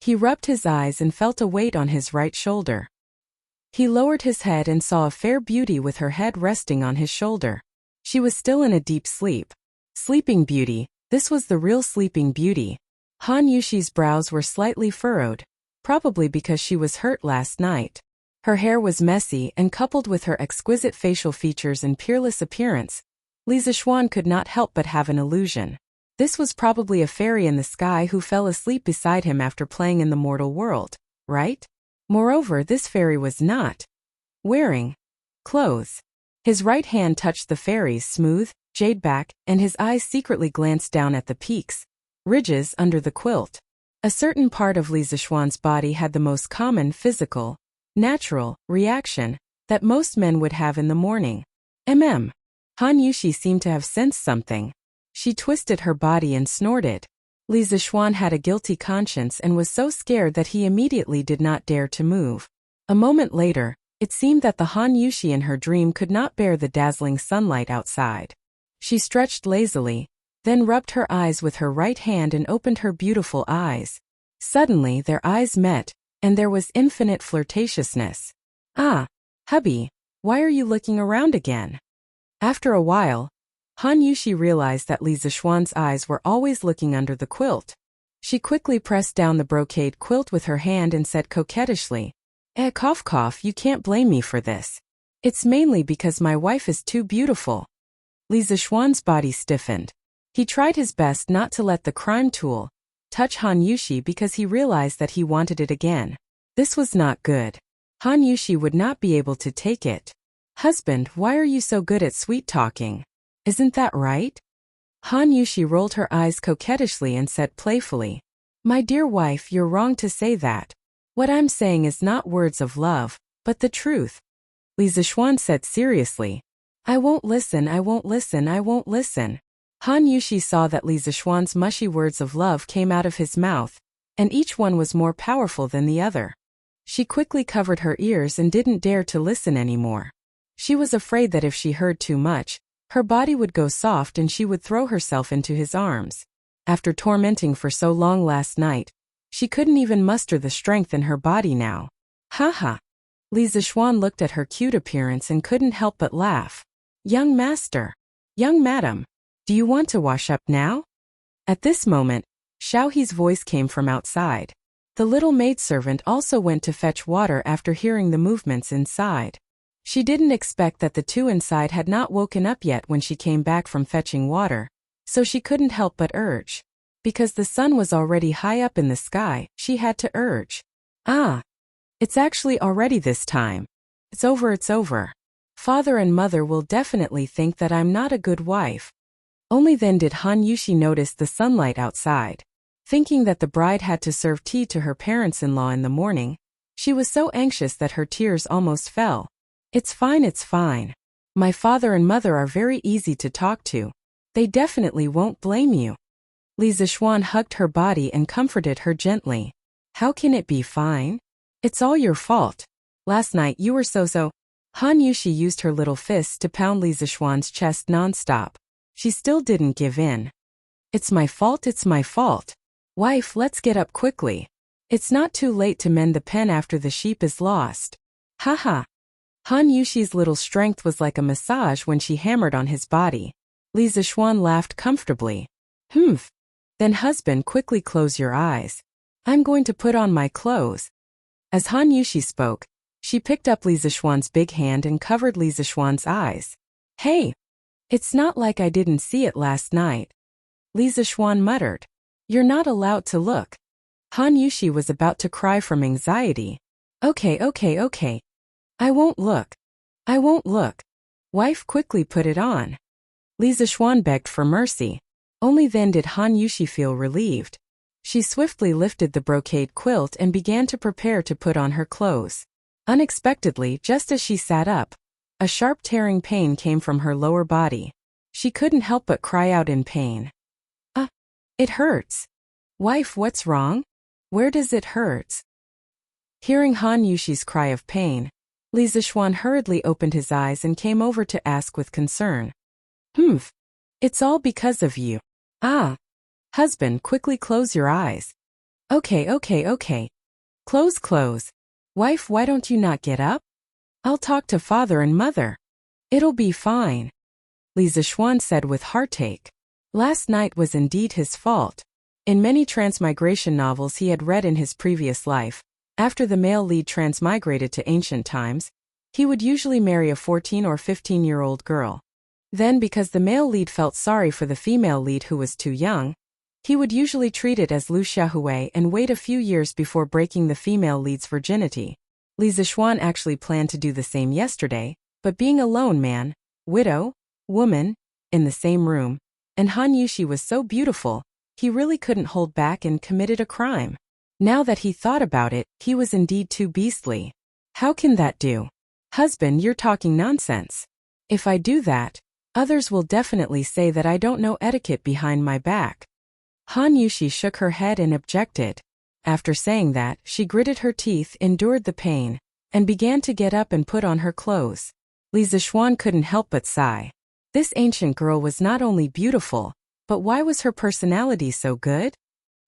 He rubbed his eyes and felt a weight on his right shoulder. He lowered his head and saw a fair beauty with her head resting on his shoulder. She was still in a deep sleep. Sleeping Beauty, this was the real Sleeping Beauty. Han Yushi's brows were slightly furrowed, probably because she was hurt last night. Her hair was messy and coupled with her exquisite facial features and peerless appearance, Li Zishuan could not help but have an illusion. This was probably a fairy in the sky who fell asleep beside him after playing in the mortal world, right? Moreover, this fairy was not wearing clothes. His right hand touched the fairy's smooth, jade back, and his eyes secretly glanced down at the peaks, ridges under the quilt. A certain part of Li Zishuan's body had the most common physical, natural reaction that most men would have in the morning. Han Yushi seemed to have sensed something. She twisted her body and snorted. Li Zishuan had a guilty conscience and was so scared that he immediately did not dare to move. A moment later, it seemed that the Han Yushi in her dream could not bear the dazzling sunlight outside. She stretched lazily, then rubbed her eyes with her right hand and opened her beautiful eyes. Suddenly their eyes met, and there was infinite flirtatiousness. "Ah, hubby, why are you looking around again?" After a while, Han Yushi realized that Li Zishuan's eyes were always looking under the quilt. She quickly pressed down the brocade quilt with her hand and said coquettishly, cough, you can't blame me for this. It's mainly because my wife is too beautiful." Li Zishuan's body stiffened. He tried his best not to let the crime tool touch Han Yushi because he realized that he wanted it again. This was not good. Han Yushi would not be able to take it. "Husband, why are you so good at sweet-talking? Isn't that right?" Han Yushi rolled her eyes coquettishly and said playfully, "My dear wife, you're wrong to say that. What I'm saying is not words of love, but the truth." Li Zishuan said seriously, I won't listen. Han Yushi saw that Li Zishuan's mushy words of love came out of his mouth, and each one was more powerful than the other. She quickly covered her ears and didn't dare to listen anymore. She was afraid that if she heard too much, her body would go soft and she would throw herself into his arms. After tormenting for so long last night, she couldn't even muster the strength in her body now. Haha. Li Zishuan looked at her cute appearance and couldn't help but laugh. Young madam, do you want to wash up now? At this moment, Xiaohe's voice came from outside. The little maidservant also went to fetch water after hearing the movements inside. She didn't expect that the two inside had not woken up yet when she came back from fetching water, so she couldn't help but urge. Because the sun was already high up in the sky, she had to urge. "Ah, it's actually already this time. It's over. Father and mother will definitely think that I'm not a good wife." Only then did Han Yushi notice the sunlight outside. Thinking that the bride had to serve tea to her parents-in-law in the morning, she was so anxious that her tears almost fell. It's fine. My father and mother are very easy to talk to. They definitely won't blame you." Li Zishuan hugged her body and comforted her gently. "How can it be fine? It's all your fault. Last night you were so. Han Yushi used her little fists to pound Li Zishuan's chest non-stop. She still didn't give in. It's my fault. Wife, let's get up quickly. It's not too late to mend the pen after the sheep is lost. Haha. Han Yushi's little strength was like a massage when she hammered on his body. Li Zishuan laughed comfortably. Humph. Then husband, quickly close your eyes. I'm going to put on my clothes. As Han Yushi spoke, she picked up Li Zishuan's big hand and covered Li Zishuan's eyes. Hey! It's not like I didn't see it last night. Li Zishuan muttered. You're not allowed to look. Han Yushi was about to cry from anxiety. Okay. I won't look. I won't look. Wife, quickly put it on. Li Zishuan begged for mercy. Only then did Han Yushi feel relieved. She swiftly lifted the brocade quilt and began to prepare to put on her clothes. Unexpectedly, just as she sat up, a sharp tearing pain came from her lower body. She couldn't help but cry out in pain. It hurts. Wife, what's wrong? Where does it hurt? Hearing Han Yushi's cry of pain, Li Zishuan hurriedly opened his eyes and came over to ask with concern. Humph. It's all because of you. Husband, quickly close your eyes. Okay. Close. Wife, why don't you not get up? I'll talk to father and mother. It'll be fine. Li Zishuan said with heartache. Last night was indeed his fault. In many transmigration novels he had read in his previous life, after the male lead transmigrated to ancient times, he would usually marry a 14 or 15-year-old girl. Then, because the male lead felt sorry for the female lead who was too young, he would usually treat it as Lu Xiaohui and wait a few years before breaking the female lead's virginity. Li Zishuan actually planned to do the same yesterday, but being a lone man, widow, woman, in the same room, and Han Yushi was so beautiful, he really couldn't hold back and committed a crime. Now that he thought about it, he was indeed too beastly. How can that do? Husband, you're talking nonsense. If I do that, others will definitely say that I don't know etiquette behind my back. Han Yushi shook her head and objected. After saying that, she gritted her teeth, endured the pain, and began to get up and put on her clothes. Li Zishuan couldn't help but sigh. This ancient girl was not only beautiful, but why was her personality so good?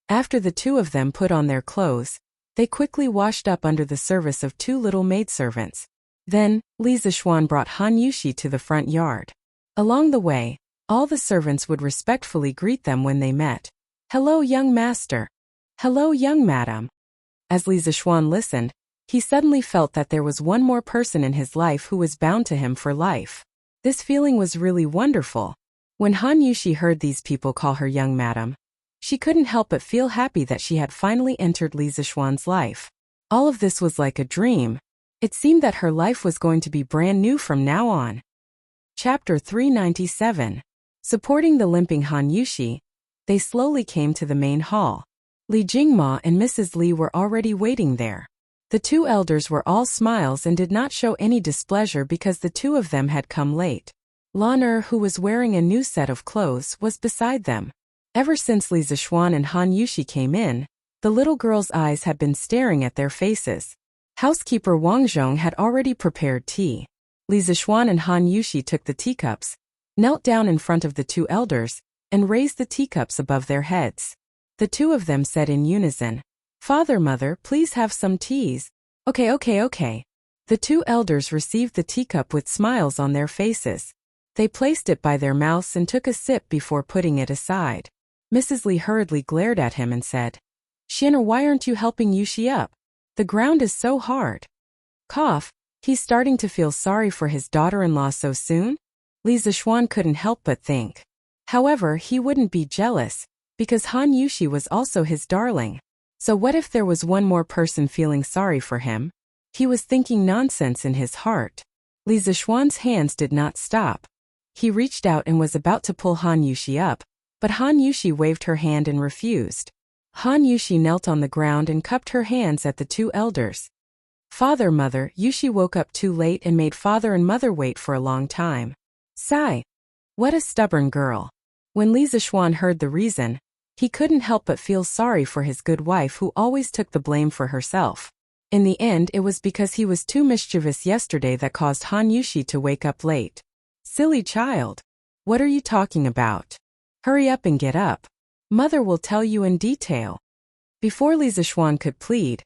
After the two of them put on their clothes, they quickly washed up under the service of two little maidservants. Then, Li Zishuan brought Han Yushi to the front yard. Along the way, all the servants would respectfully greet them when they met. Hello, young master. Hello, young madam. As Li Zishuan listened, he suddenly felt that there was one more person in his life who was bound to him for life. This feeling was really wonderful. When Han Yushi heard these people call her young madam, she couldn't help but feel happy that she had finally entered Li Zishuan's life. All of this was like a dream. It seemed that her life was going to be brand new from now on. Chapter 397. Supporting the limping Han Yushi, they slowly came to the main hall. Li Jingma and Mrs. Li were already waiting there. The two elders were all smiles and did not show any displeasure because the two of them had come late. Lan Er, who was wearing a new set of clothes, was beside them. Ever since Li Zishuan and Han Yushi came in, the little girl's eyes had been staring at their faces. Housekeeper Wang Zhong had already prepared tea. Li Zishuan and Han Yushi took the teacups, knelt down in front of the two elders, and raised the teacups above their heads. The two of them said in unison, Father, Mother, please have some teas. Okay. The two elders received the teacup with smiles on their faces. They placed it by their mouths and took a sip before putting it aside. Mrs. Li hurriedly glared at him and said, Xianer, why aren't you helping Yushi up? The ground is so hard. Cough, he's starting to feel sorry for his daughter-in-law so soon? Li Zishuan couldn't help but think. However, he wouldn't be jealous, because Han Yushi was also his darling. So what if there was one more person feeling sorry for him? He was thinking nonsense in his heart. Li Zishuan's hands did not stop. He reached out and was about to pull Han Yushi up, but Han Yushi waved her hand and refused. Han Yushi knelt on the ground and cupped her hands at the two elders. Father, Mother, Yushi woke up too late and made father and mother wait for a long time. Sigh. What a stubborn girl. When Li Zishuan heard the reason, he couldn't help but feel sorry for his good wife who always took the blame for herself. In the end, it was because he was too mischievous yesterday that caused Han Yushi to wake up late. Silly child. What are you talking about? Hurry up and get up. Mother will tell you in detail. Before Li Zixuan could plead,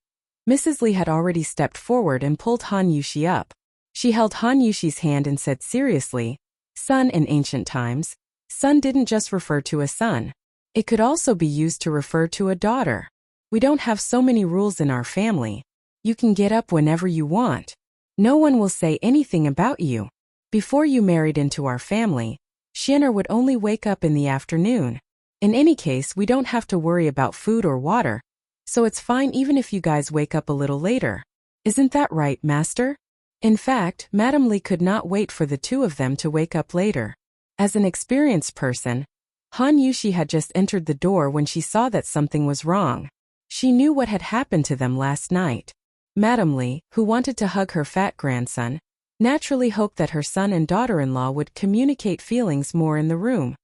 Mrs. Li had already stepped forward and pulled Han Yuxi up. She held Han Yuxi's hand and said seriously, "Son in ancient times, son didn't just refer to a son. It could also be used to refer to a daughter. We don't have so many rules in our family. You can get up whenever you want. No one will say anything about you. Before you married into our family, Xin'er would only wake up in the afternoon. In any case, we don't have to worry about food or water, so it's fine even if you guys wake up a little later. Isn't that right, Master?" In fact, Madame Li could not wait for the two of them to wake up later. As an experienced person, Han Yuxi had just entered the door when she saw that something was wrong. She knew what had happened to them last night. Madame Li, who wanted to hug her fat grandson, naturally hoped that her son and daughter-in-law would communicate feelings more in the room.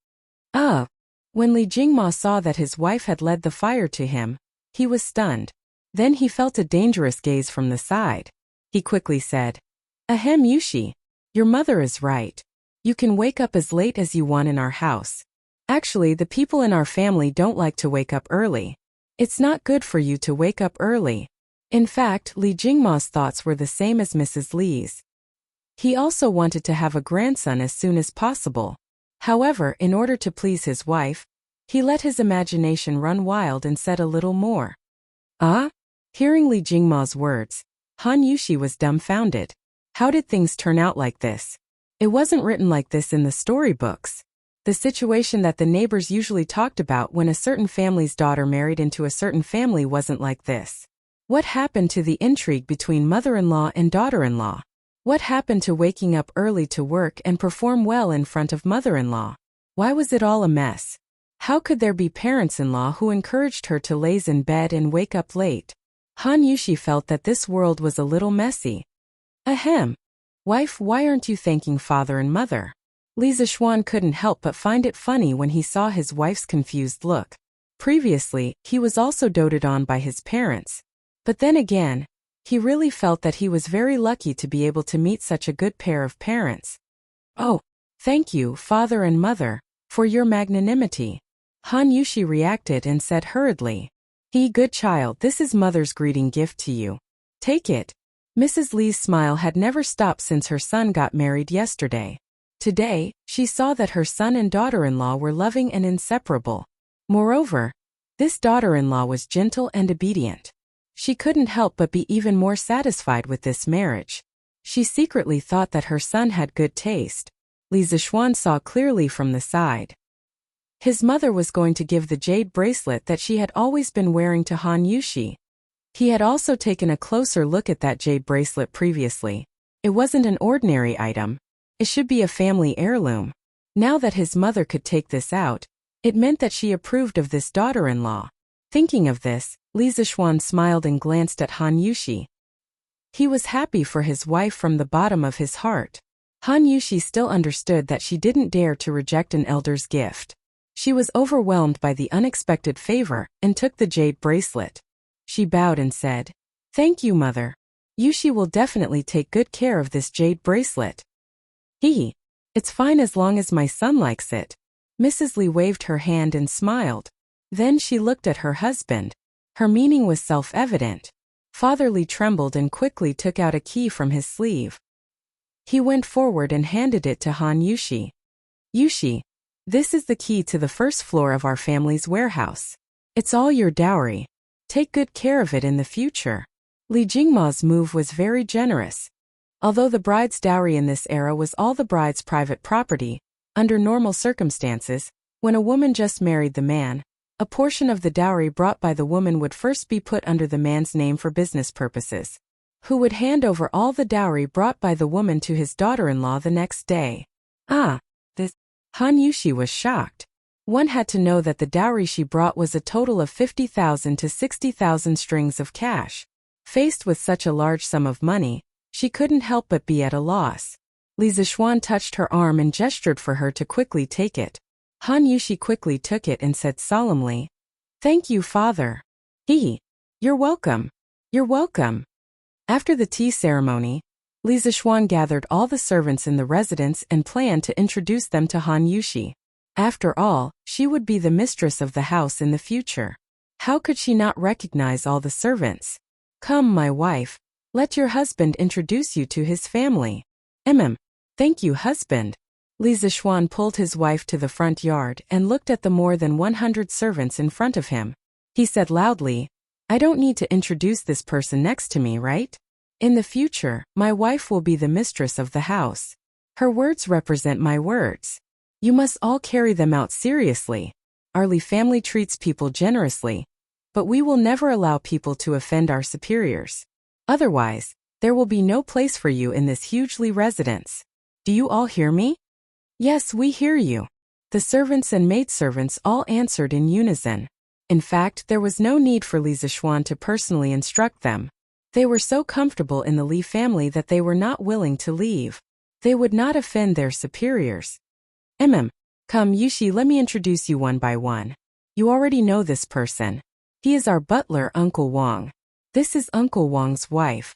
When Li Jingma saw that his wife had led the fire to him, he was stunned. Then he felt a dangerous gaze from the side. He quickly said, "Ahem, Yuxi, your mother is right. You can wake up as late as you want in our house. Actually, the people in our family don't like to wake up early. It's not good for you to wake up early." In fact, Li Jingma's thoughts were the same as Mrs. Li's. He also wanted to have a grandson as soon as possible. However, in order to please his wife, he let his imagination run wild and said a little more. Hearing Li Jingma's words, Han Yuxi was dumbfounded. How did things turn out like this? It wasn't written like this in the storybooks. The situation that the neighbors usually talked about when a certain family's daughter married into a certain family wasn't like this. What happened to the intrigue between mother-in-law and daughter-in-law? What happened to waking up early to work and perform well in front of mother-in-law? Why was it all a mess? How could there be parents-in-law who encouraged her to laze in bed and wake up late? Han Yuxi felt that this world was a little messy. Ahem. Wife, why aren't you thanking father and mother? Li Zixuan couldn't help but find it funny when he saw his wife's confused look. Previously, he was also doted on by his parents. But then again, he really felt that he was very lucky to be able to meet such a good pair of parents. "Oh, thank you, father and mother, for your magnanimity." Han Yuxi reacted and said hurriedly, Good child, this is mother's greeting gift to you. Take it." Mrs. Li's smile had never stopped since her son got married yesterday. Today, she saw that her son and daughter-in-law were loving and inseparable. Moreover, this daughter-in-law was gentle and obedient. She couldn't help but be even more satisfied with this marriage. She secretly thought that her son had good taste. Li Zixuan saw clearly from the side. His mother was going to give the jade bracelet that she had always been wearing to Han Yuxi. He had also taken a closer look at that jade bracelet previously. It wasn't an ordinary item. It should be a family heirloom. Now that his mother could take this out, it meant that she approved of this daughter-in-law. Thinking of this, Li Zixuan smiled and glanced at Han Yuxi. He was happy for his wife from the bottom of his heart. Han Yuxi still understood that she didn't dare to reject an elder's gift. She was overwhelmed by the unexpected favor and took the jade bracelet. She bowed and said, "Thank you, mother. Yuxi will definitely take good care of this jade bracelet." It's fine as long as my son likes it." Mrs. Li waved her hand and smiled. Then she looked at her husband. Her meaning was self-evident. Father Li trembled and quickly took out a key from his sleeve. He went forward and handed it to Han Yuxi. "Yuxi, this is the key to the first floor of our family's warehouse. It's all your dowry. Take good care of it in the future." Li Jingma's move was very generous. Although the bride's dowry in this era was all the bride's private property, under normal circumstances, when a woman just married the man, a portion of the dowry brought by the woman would first be put under the man's name for business purposes, who would hand over all the dowry brought by the woman to his daughter-in-law the next day. This. Han Yuxi was shocked. One had to know that the dowry she brought was a total of 50,000 to 60,000 strings of cash. Faced with such a large sum of money, she couldn't help but be at a loss. Li Zixuan touched her arm and gestured for her to quickly take it. Han Yuxi quickly took it and said solemnly, "Thank you, father." You're welcome. You're welcome." After the tea ceremony, Li Zixuan gathered all the servants in the residence and planned to introduce them to Han Yuxi. After all, she would be the mistress of the house in the future. How could she not recognize all the servants? Come, my wife. Let your husband introduce you to his family. Thank you, husband. Li Zixuan pulled his wife to the front yard and looked at the more than 100 servants in front of him. He said loudly, I don't need to introduce this person next to me, right? In the future, my wife will be the mistress of the house. Her words represent my words. You must all carry them out seriously. Our Li family treats people generously, but we will never allow people to offend our superiors. Otherwise, there will be no place for you in this huge Li residence. Do you all hear me? Yes, we hear you. The servants and maidservants all answered in unison. In fact, there was no need for Li Zixuan to personally instruct them. They were so comfortable in the Li family that they were not willing to leave. They would not offend their superiors. Come, Yushi, let me introduce you one by one. You already know this person. He is our butler, Uncle Wang. This is Uncle Wang's wife.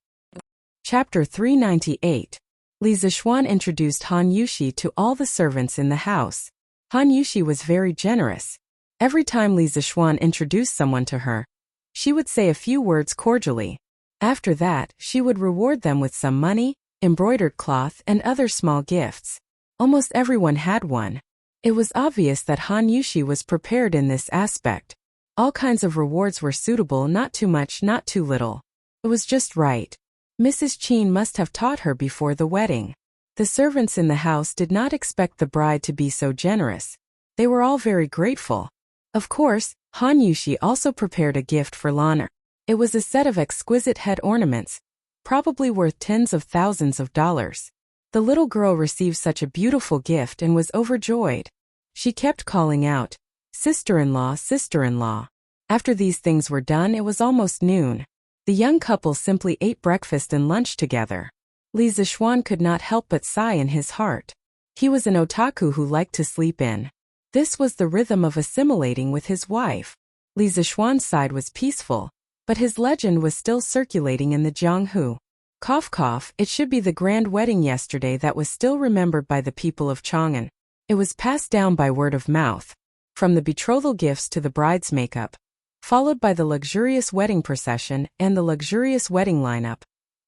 Chapter 398. Li Zixuan introduced Han Yushi to all the servants in the house. Han Yushi was very generous. Every time Li Zixuan introduced someone to her, she would say a few words cordially. After that, she would reward them with some money, embroidered cloth, and other small gifts. Almost everyone had one. It was obvious that Han Yushi was prepared in this aspect. All kinds of rewards were suitable, not too much, not too little. It was just right. Mrs. Qin must have taught her before the wedding. The servants in the house did not expect the bride to be so generous. They were all very grateful. Of course, Han Yushi also prepared a gift for Lana. It was a set of exquisite head ornaments, probably worth tens of thousands of dollars. The little girl received such a beautiful gift and was overjoyed. She kept calling out, sister-in-law, sister-in-law. After these things were done, it was almost noon. The young couple simply ate breakfast and lunch together. Li Zixuan could not help but sigh in his heart. He was an otaku who liked to sleep in. This was the rhythm of assimilating with his wife. Li Zixuan's side was peaceful, but his legend was still circulating in the Jianghu. Cough cough, it should be the grand wedding yesterday that was still remembered by the people of Chang'an. It was passed down by word of mouth. From the betrothal gifts to the bride's makeup, followed by the luxurious wedding procession and the luxurious wedding lineup,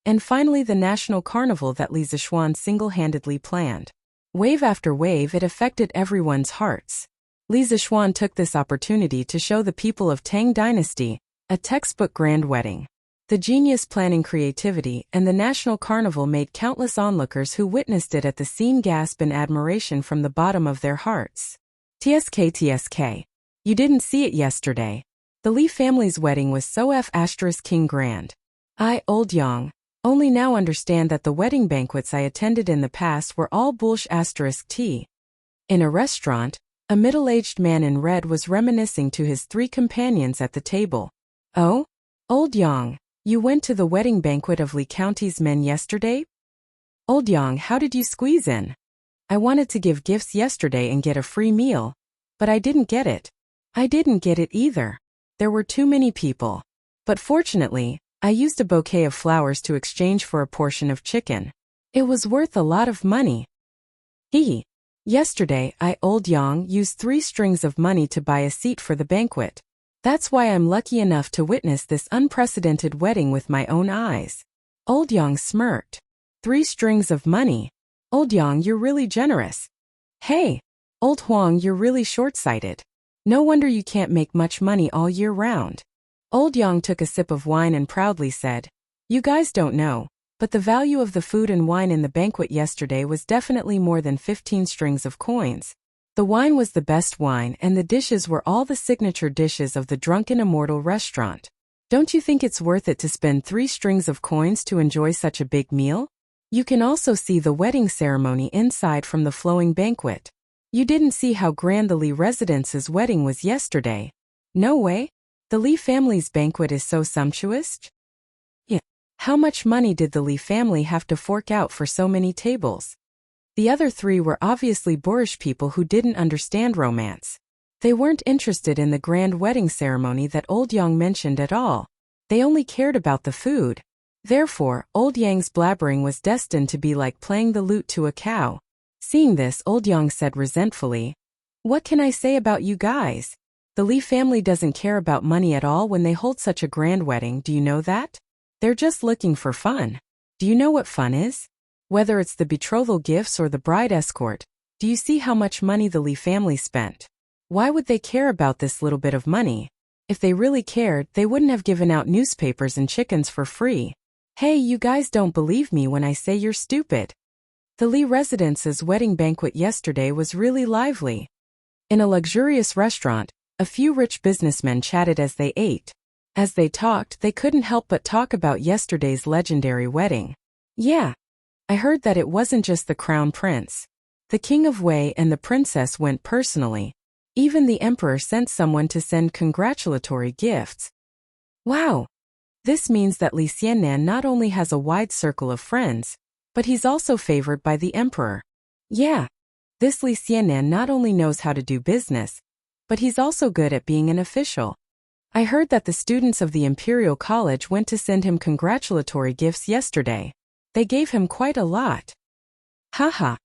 and finally the national carnival that Li Zixuan single-handedly planned. Wave after wave, it affected everyone's hearts. Li Zixuan took this opportunity to show the people of Tang Dynasty a textbook grand wedding. The genius planning, creativity, and the national carnival made countless onlookers who witnessed it at the scene gasp in admiration from the bottom of their hearts. TSK. You didn't see it yesterday. The Li family's wedding was so King grand. I, Old Yang, only now understand that the wedding banquets I attended in the past were all T. In a restaurant, a middle-aged man in red was reminiscing to his 3 companions at the table. Oh? Old Yang, you went to the wedding banquet of Li County's men yesterday? Old Yang, how did you squeeze in? I wanted to give gifts yesterday and get a free meal, but I didn't get it. I didn't get it either. There were too many people. But fortunately, I used a bouquet of flowers to exchange for a portion of chicken. It was worth a lot of money. Yesterday, I, Old Yang, used 3 strings of money to buy a seat for the banquet. That's why I'm lucky enough to witness this unprecedented wedding with my own eyes. Old Yang smirked. 3 strings of money. Old Yang, you're really generous. Hey, Old Huang, you're really short-sighted. No wonder you can't make much money all year round. Old Yang took a sip of wine and proudly said, You guys don't know, but the value of the food and wine in the banquet yesterday was definitely more than 15 strings of coins. The wine was the best wine and the dishes were all the signature dishes of the Drunken Immortal restaurant. Don't you think it's worth it to spend 3 strings of coins to enjoy such a big meal? You can also see the wedding ceremony inside from the flowing banquet. You didn't see how grand the Li residence's wedding was yesterday. No way? The Li family's banquet is so sumptuous? Yeah. How much money did the Li family have to fork out for so many tables? The other 3 were obviously boorish people who didn't understand romance. They weren't interested in the grand wedding ceremony that Old Yang mentioned at all. They only cared about the food. Therefore, Old Yang's blabbering was destined to be like playing the lute to a cow. Seeing this, Old Yang said resentfully, What can I say about you guys? The Li family doesn't care about money at all when they hold such a grand wedding, do you know that? They're just looking for fun. Do you know what fun is? Whether it's the betrothal gifts or the bride escort, do you see how much money the Li family spent? Why would they care about this little bit of money? If they really cared, they wouldn't have given out newspapers and chickens for free. Hey, you guys don't believe me when I say you're stupid. The Li residence's wedding banquet yesterday was really lively. In a luxurious restaurant, a few rich businessmen chatted as they ate. As they talked, they couldn't help but talk about yesterday's legendary wedding. Yeah, I heard that it wasn't just the crown prince. The king of Wei and the princess went personally. Even the emperor sent someone to send congratulatory gifts. Wow! This means that Li Xiannan not only has a wide circle of friends, but he's also favored by the emperor. Yeah, this Li Xiannan not only knows how to do business, but he's also good at being an official. I heard that the students of the Imperial College went to send him congratulatory gifts yesterday. They gave him quite a lot. Haha.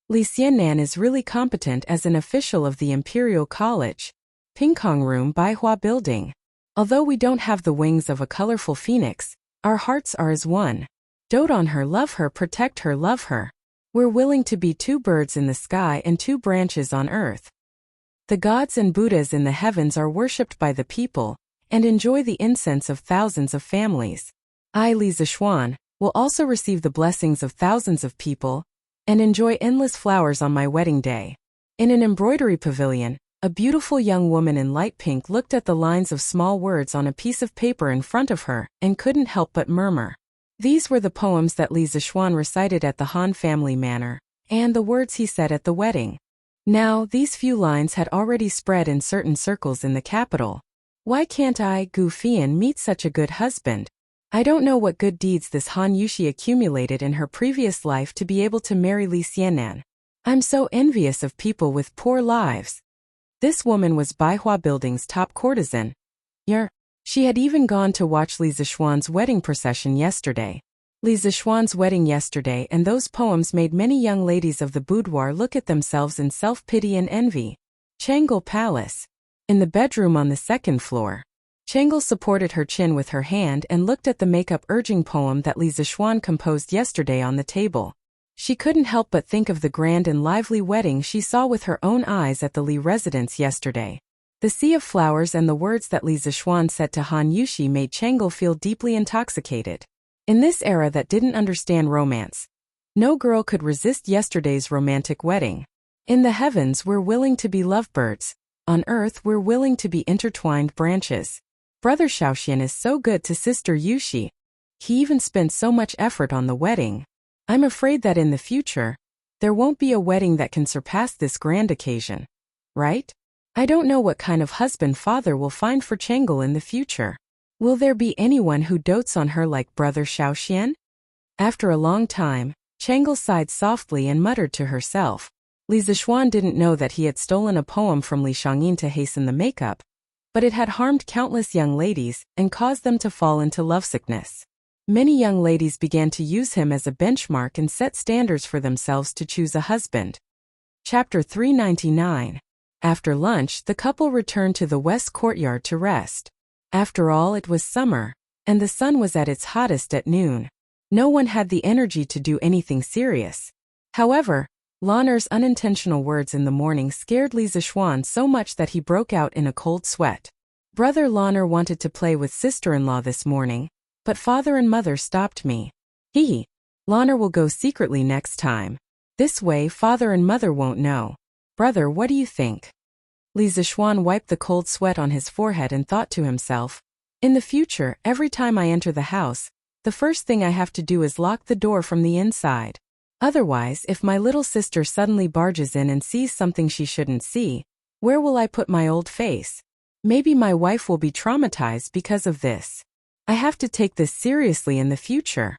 Li Xiannan is really competent as an official of the Imperial College. Pingkong Room Baihua Building. Although we don't have the wings of a colorful phoenix, our hearts are as one. Dote on her, love her, protect her, love her. We're willing to be 2 birds in the sky and 2 branches on earth. The gods and Buddhas in the heavens are worshipped by the people, and enjoy the incense of thousands of families. I, Li Zishuan, will also receive the blessings of thousands of people, and enjoy endless flowers on my wedding day. In an embroidery pavilion, a beautiful young woman in light pink looked at the lines of small words on a piece of paper in front of her, and couldn't help but murmur. These were the poems that Li Zishuan recited at the Han family manor, and the words he said at the wedding. Now, these few lines had already spread in certain circles in the capital. Why can't I, Gu Fian, meet such a good husband? I don't know what good deeds this Han Yushi accumulated in her previous life to be able to marry Li Xiannan. I'm so envious of people with poor lives. This woman was Baihua Building's top courtesan. She had even gone to watch Li Zishuan's wedding procession yesterday. Li Zishuan's wedding yesterday and those poems made many young ladies of the boudoir look at themselves in self-pity and envy. Changle Palace. In the bedroom on the 2nd floor. Changle supported her chin with her hand and looked at the makeup-urging poem that Li Zishuan composed yesterday on the table. She couldn't help but think of the grand and lively wedding she saw with her own eyes at the Li residence yesterday. The sea of flowers and the words that Li Zishuan said to Han Yushi made Changle feel deeply intoxicated. In this era that didn't understand romance, no girl could resist yesterday's romantic wedding. In the heavens we're willing to be lovebirds. On earth we're willing to be intertwined branches. Brother Shaoxian is so good to Sister Yushi. He even spent so much effort on the wedding. I'm afraid that in the future, there won't be a wedding that can surpass this grand occasion. Right? I don't know what kind of husband father will find for Changle in the future. Will there be anyone who dotes on her like Brother Shaoxian? After a long time, Changle sighed softly and muttered to herself. Li Zishuan didn't know that he had stolen a poem from Li Shangyin to hasten the makeup, but it had harmed countless young ladies and caused them to fall into lovesickness. Many young ladies began to use him as a benchmark and set standards for themselves to choose a husband. Chapter 399. After lunch, the couple returned to the west courtyard to rest. After all, it was summer, and the sun was at its hottest at noon. No one had the energy to do anything serious. However, Lanner's unintentional words in the morning scared Li Zishuan so much that he broke out in a cold sweat. Brother Lanner wanted to play with sister-in-law this morning, but father and mother stopped me. Lanner will go secretly next time. This way father and mother won't know. Brother, what do you think? Li Zishuan wiped the cold sweat on his forehead and thought to himself, in the future, every time I enter the house, the first thing I have to do is lock the door from the inside. Otherwise, if my little sister suddenly barges in and sees something she shouldn't see, where will I put my old face? Maybe my wife will be traumatized because of this. I have to take this seriously in the future.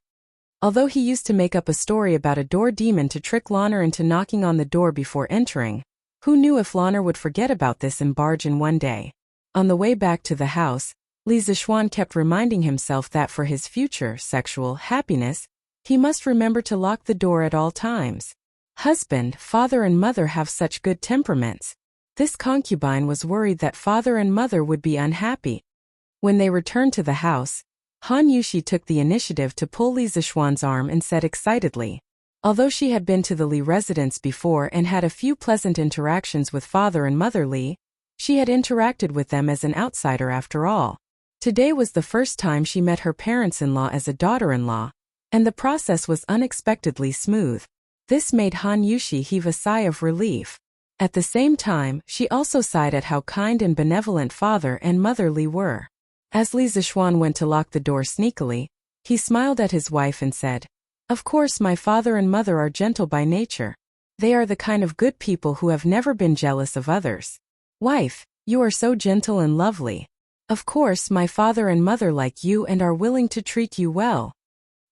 Although he used to make up a story about a door demon to trick Lanner into knocking on the door before entering, who knew if Lanner would forget about this and barge in one day? On the way back to the house, Li Zishuan kept reminding himself that for his future sexual happiness, he must remember to lock the door at all times. Husband, father and mother have such good temperaments. This concubine was worried that father and mother would be unhappy. When they returned to the house, Han Yushi took the initiative to pull Li Zixuan's arm and said excitedly. Although she had been to the Li residence before and had a few pleasant interactions with father and mother Li, she had interacted with them as an outsider after all. Today was the first time she met her parents-in-law as a daughter-in-law, and the process was unexpectedly smooth. This made Han Yushi heave a sigh of relief. At the same time, she also sighed at how kind and benevolent father and mother Li were. As Li Zixuan went to lock the door sneakily, he smiled at his wife and said, "Of course my father and mother are gentle by nature. They are the kind of good people who have never been jealous of others. Wife, you are so gentle and lovely. Of course my father and mother like you and are willing to treat you well."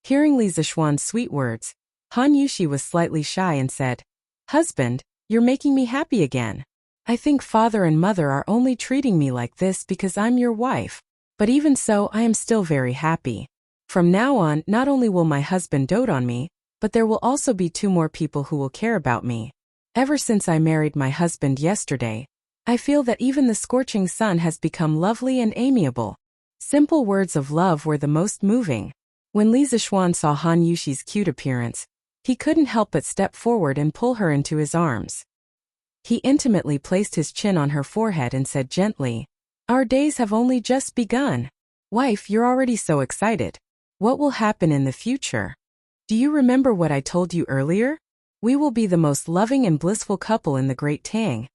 Hearing Li Zixuan's sweet words, Han Yushi was slightly shy and said, "Husband, you're making me happy again. I think father and mother are only treating me like this because I'm your wife, but even so I am still very happy. From now on, not only will my husband dote on me, but there will also be 2 more people who will care about me. Ever since I married my husband yesterday, I feel that even the scorching sun has become lovely and amiable." Simple words of love were the most moving. When Li Zixuan saw Han Yushi's cute appearance, he couldn't help but step forward and pull her into his arms. He intimately placed his chin on her forehead and said gently, "Our days have only just begun. Wife, you're already so excited. What will happen in the future? Do you remember what I told you earlier? We will be the most loving and blissful couple in the Great Tang,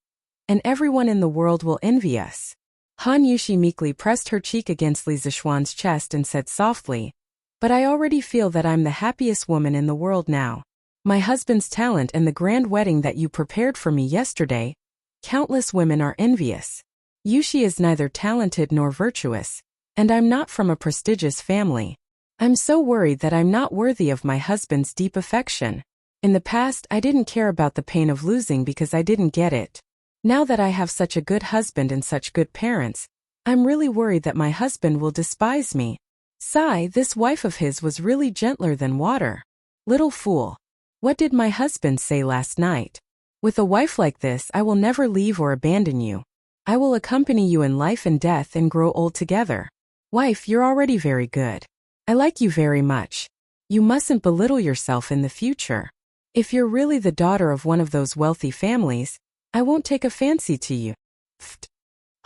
and everyone in the world will envy us." Han Yushi meekly pressed her cheek against Li Zixuan's chest and said softly, "But I already feel that I'm the happiest woman in the world now. My husband's talent and the grand wedding that you prepared for me yesterday, countless women are envious. Yushi is neither talented nor virtuous, and I'm not from a prestigious family. I'm so worried that I'm not worthy of my husband's deep affection. In the past I didn't care about the pain of losing because I didn't get it. Now that I have such a good husband and such good parents, I'm really worried that my husband will despise me." Sigh, this wife of his was really gentler than water. Little fool. What did my husband say last night? With a wife like this I will never leave or abandon you. I will accompany you in life and death and grow old together. Wife, you're already very good. I like you very much. You mustn't belittle yourself in the future. If you're really the daughter of one of those wealthy families, I won't take a fancy to you." Pfft.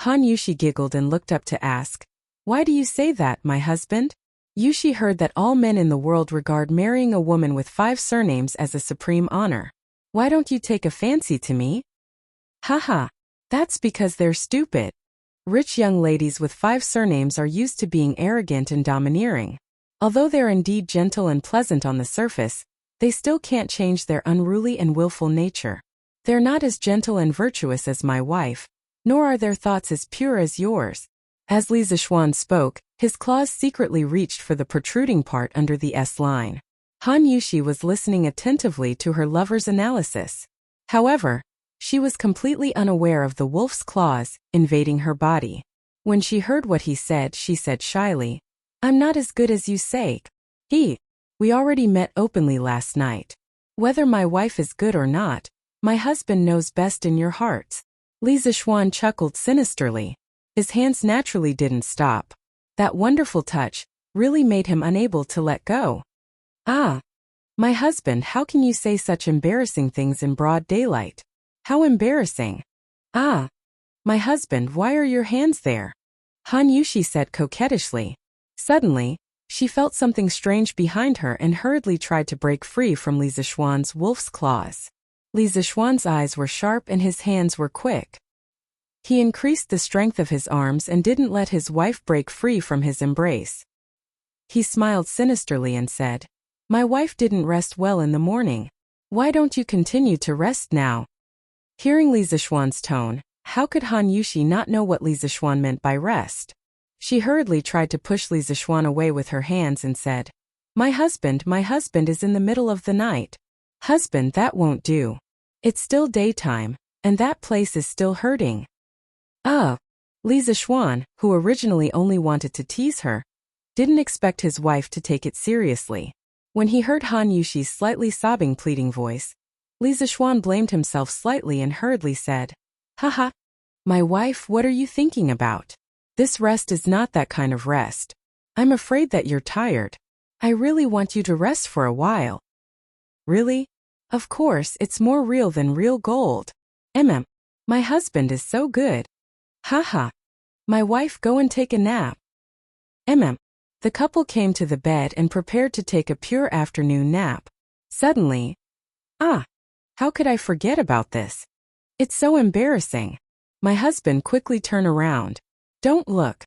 Han Yushi giggled and looked up to ask, "Why do you say that, my husband?" Yushi heard that all men in the world regard marrying a woman with 5 surnames as a supreme honor. "Why don't you take a fancy to me?" "Haha, that's because they're stupid. Rich young ladies with 5 surnames are used to being arrogant and domineering. Although they're indeed gentle and pleasant on the surface, they still can't change their unruly and willful nature. They're not as gentle and virtuous as my wife, nor are their thoughts as pure as yours." As Li Zixuan spoke, his claws secretly reached for the protruding part under the S-line. Han Yushi was listening attentively to her lover's analysis. However, she was completely unaware of the wolf's claws invading her body. When she heard what he said, she said shyly, "I'm not as good as you say. We already met openly last night. Whether my wife is good or not, my husband knows best in your hearts." Li Zixuan chuckled sinisterly. His hands naturally didn't stop. That wonderful touch really made him unable to let go. "Ah, my husband, how can you say such embarrassing things in broad daylight? How embarrassing. Ah, my husband, why are your hands there?" Han Yushi said coquettishly. Suddenly, she felt something strange behind her and hurriedly tried to break free from Li Zixuan's wolf's claws. Li Zixuan's eyes were sharp and his hands were quick. He increased the strength of his arms and didn't let his wife break free from his embrace. He smiled sinisterly and said, "My wife didn't rest well in the morning. Why don't you continue to rest now?" Hearing Li Zixuan's tone, how could Han Yushi not know what Li Zixuan meant by rest? She hurriedly tried to push Li Zixuan away with her hands and said, my husband is in the middle of the night. Husband, that won't do. It's still daytime, and that place is still hurting." Li Zixuan, who originally only wanted to tease her, didn't expect his wife to take it seriously. When he heard Han Yushi's slightly sobbing pleading voice, Li Zixuan blamed himself slightly and hurriedly said, Haha. My wife, what are you thinking about? This rest is not that kind of rest. I'm afraid that you're tired. I really want you to rest for a while. Really? Of course, it's more real than real gold. My husband is so good. Haha. My wife, go and take a nap. The couple came to the bed and prepared to take a pure afternoon nap. Suddenly, how could I forget about this? It's so embarrassing. My husband quickly turned around. Don't look.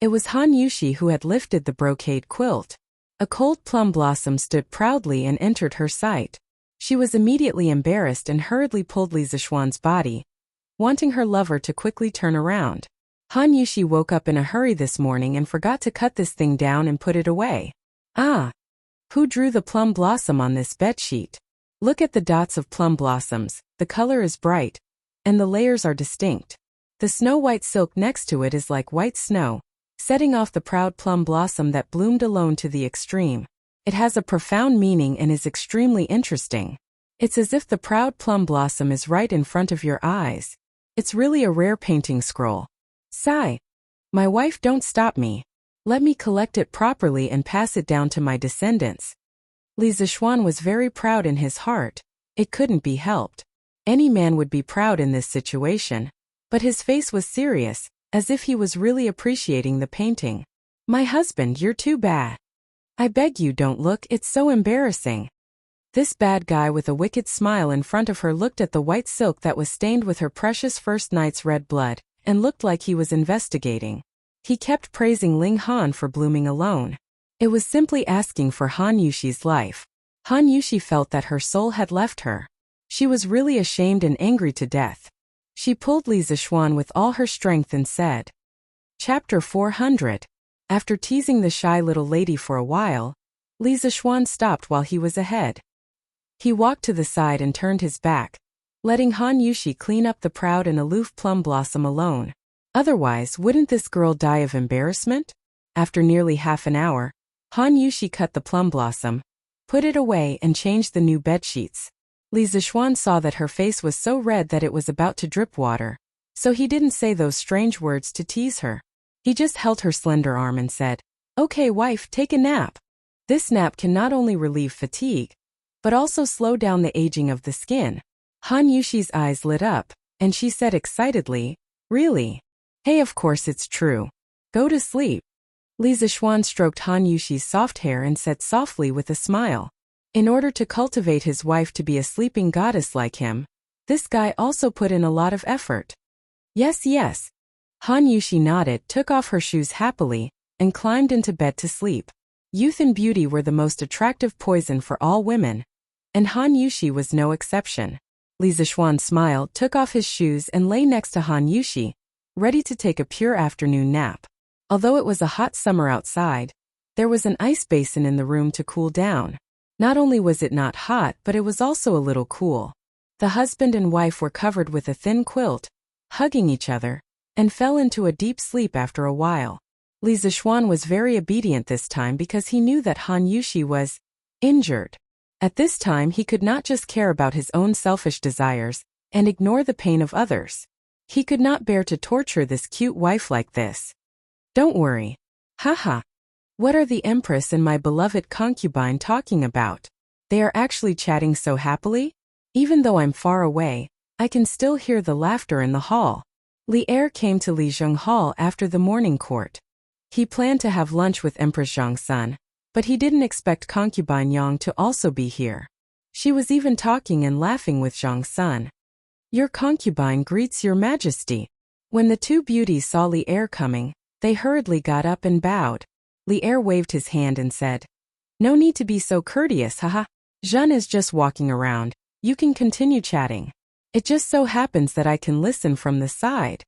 It was Han Yushi who had lifted the brocade quilt. A cold plum blossom stood proudly and entered her sight. She was immediately embarrassed and hurriedly pulled Li Zixuan's body, wanting her lover to quickly turn around. Han Yushi woke up in a hurry this morning and forgot to cut this thing down and put it away. Who drew the plum blossom on this bedsheet? Look at the dots of plum blossoms, the color is bright, and the layers are distinct. The snow-white silk next to it is like white snow, setting off the proud plum blossom that bloomed alone to the extreme. It has a profound meaning and is extremely interesting. It's as if the proud plum blossom is right in front of your eyes. It's really a rare painting scroll. Sigh. My wife, don't stop me. Let me collect it properly and pass it down to my descendants. Li Zixuan was very proud in his heart. It couldn't be helped. Any man would be proud in this situation. But his face was serious, as if he was really appreciating the painting. My husband, you're too bad. I beg you, don't look, it's so embarrassing. This bad guy with a wicked smile in front of her looked at the white silk that was stained with her precious first night's red blood, and looked like he was investigating. He kept praising Ling Han for blooming alone. It was simply asking for Han Yushi's life. Han Yushi felt that her soul had left her. She was really ashamed and angry to death. She pulled Li Zixuan with all her strength and said, Chapter 400. After teasing the shy little lady for a while, Li Zixuan stopped while he was ahead. He walked to the side and turned his back, letting Han Yushi clean up the proud and aloof plum blossom alone. Otherwise, wouldn't this girl die of embarrassment? After nearly half an hour, Han Yushi cut the plum blossom, put it away and changed the new bedsheets. Li Zixuan saw that her face was so red that it was about to drip water, so he didn't say those strange words to tease her. He just held her slender arm and said, Okay, wife, take a nap. This nap can not only relieve fatigue, but also slow down the aging of the skin. Han Yushi's eyes lit up, and she said excitedly, Really? Hey, of course it's true. Go to sleep. Li Zixuan stroked Han Yushi's soft hair and said softly with a smile. In order to cultivate his wife to be a sleeping goddess like him, this guy also put in a lot of effort. Yes, yes. Han Yushi nodded, took off her shoes happily, and climbed into bed to sleep. Youth and beauty were the most attractive poison for all women, and Han Yushi was no exception. Li Zixuan smiled, took off his shoes and lay next to Han Yushi, ready to take a pure afternoon nap. Although it was a hot summer outside, there was an ice basin in the room to cool down. Not only was it not hot, but it was also a little cool. The husband and wife were covered with a thin quilt, hugging each other, and fell into a deep sleep after a while. Li Zixuan was very obedient this time because he knew that Han Yushi was injured. At this time he could not just care about his own selfish desires and ignore the pain of others. He could not bear to torture this cute wife like this. Don't worry. Haha. What are the Empress and my beloved concubine talking about? They are actually chatting so happily? Even though I'm far away, I can still hear the laughter in the hall. Li Er came to Li Zheng Hall after the morning court. He planned to have lunch with Empress Zhang Sun, but he didn't expect concubine Yang to also be here. She was even talking and laughing with Zhang Sun. Your concubine greets your majesty. When the two beauties saw Li Er coming, they hurriedly got up and bowed. Li Er waved his hand and said, No need to be so courteous, haha. Zhen is just walking around. You can continue chatting. It just so happens that I can listen from the side.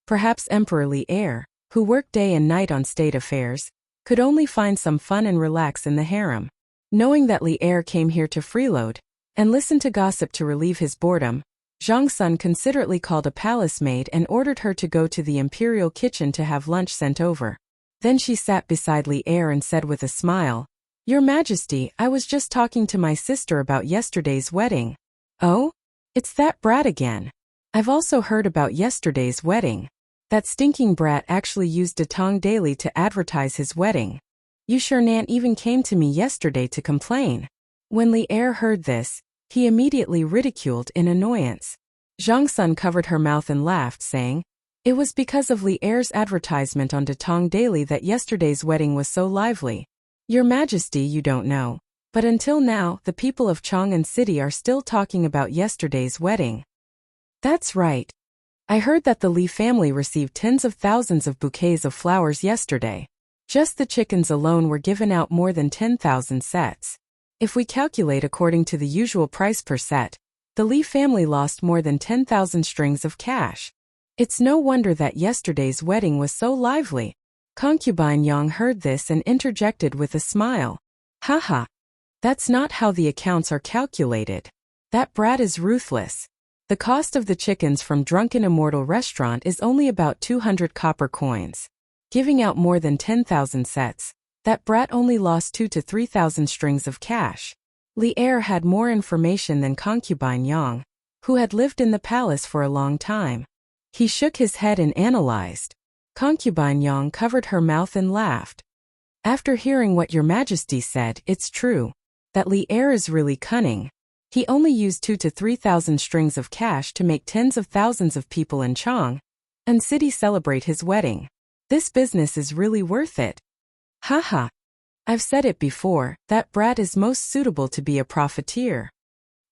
Perhaps Emperor Li Er, who worked day and night on state affairs, could only find some fun and relax in the harem. Knowing that Li Er came here to freeload and listen to gossip to relieve his boredom, Zhang Sun considerately called a palace maid and ordered her to go to the imperial kitchen to have lunch sent over. Then she sat beside Li Er and said with a smile, Your Majesty, I was just talking to my sister about yesterday's wedding. Oh? It's that brat again. I've also heard about yesterday's wedding. That stinking brat actually used Datong Daily to advertise his wedding. You sure Nant even came to me yesterday to complain. When Li Er heard this, he immediately ridiculed in annoyance. Zhang Sun covered her mouth and laughed, saying, "It was because of Li Er's advertisement on Datong Daily that yesterday's wedding was so lively. Your Majesty, you don't know, but until now the people of Chang'an City are still talking about yesterday's wedding." That's right. I heard that the Li family received tens of thousands of bouquets of flowers yesterday. Just the chickens alone were given out more than 10,000 sets. If we calculate according to the usual price per set, the Li family lost more than 10,000 strings of cash. It's no wonder that yesterday's wedding was so lively. Concubine Yang heard this and interjected with a smile. Haha. That's not how the accounts are calculated. That brat is ruthless. The cost of the chickens from Drunken Immortal Restaurant is only about 200 copper coins. Giving out more than 10,000 sets, that brat only lost 2 to 3,000 strings of cash. Li Er had more information than Concubine Yang, who had lived in the palace for a long time. He shook his head and analyzed. Concubine Yang covered her mouth and laughed. After hearing what Your Majesty said, it's true that Li Er is really cunning. He only used 2 to 3,000 strings of cash to make tens of thousands of people in Chang'an City celebrate his wedding. This business is really worth it. Haha. I've said it before, that brat is most suitable to be a profiteer.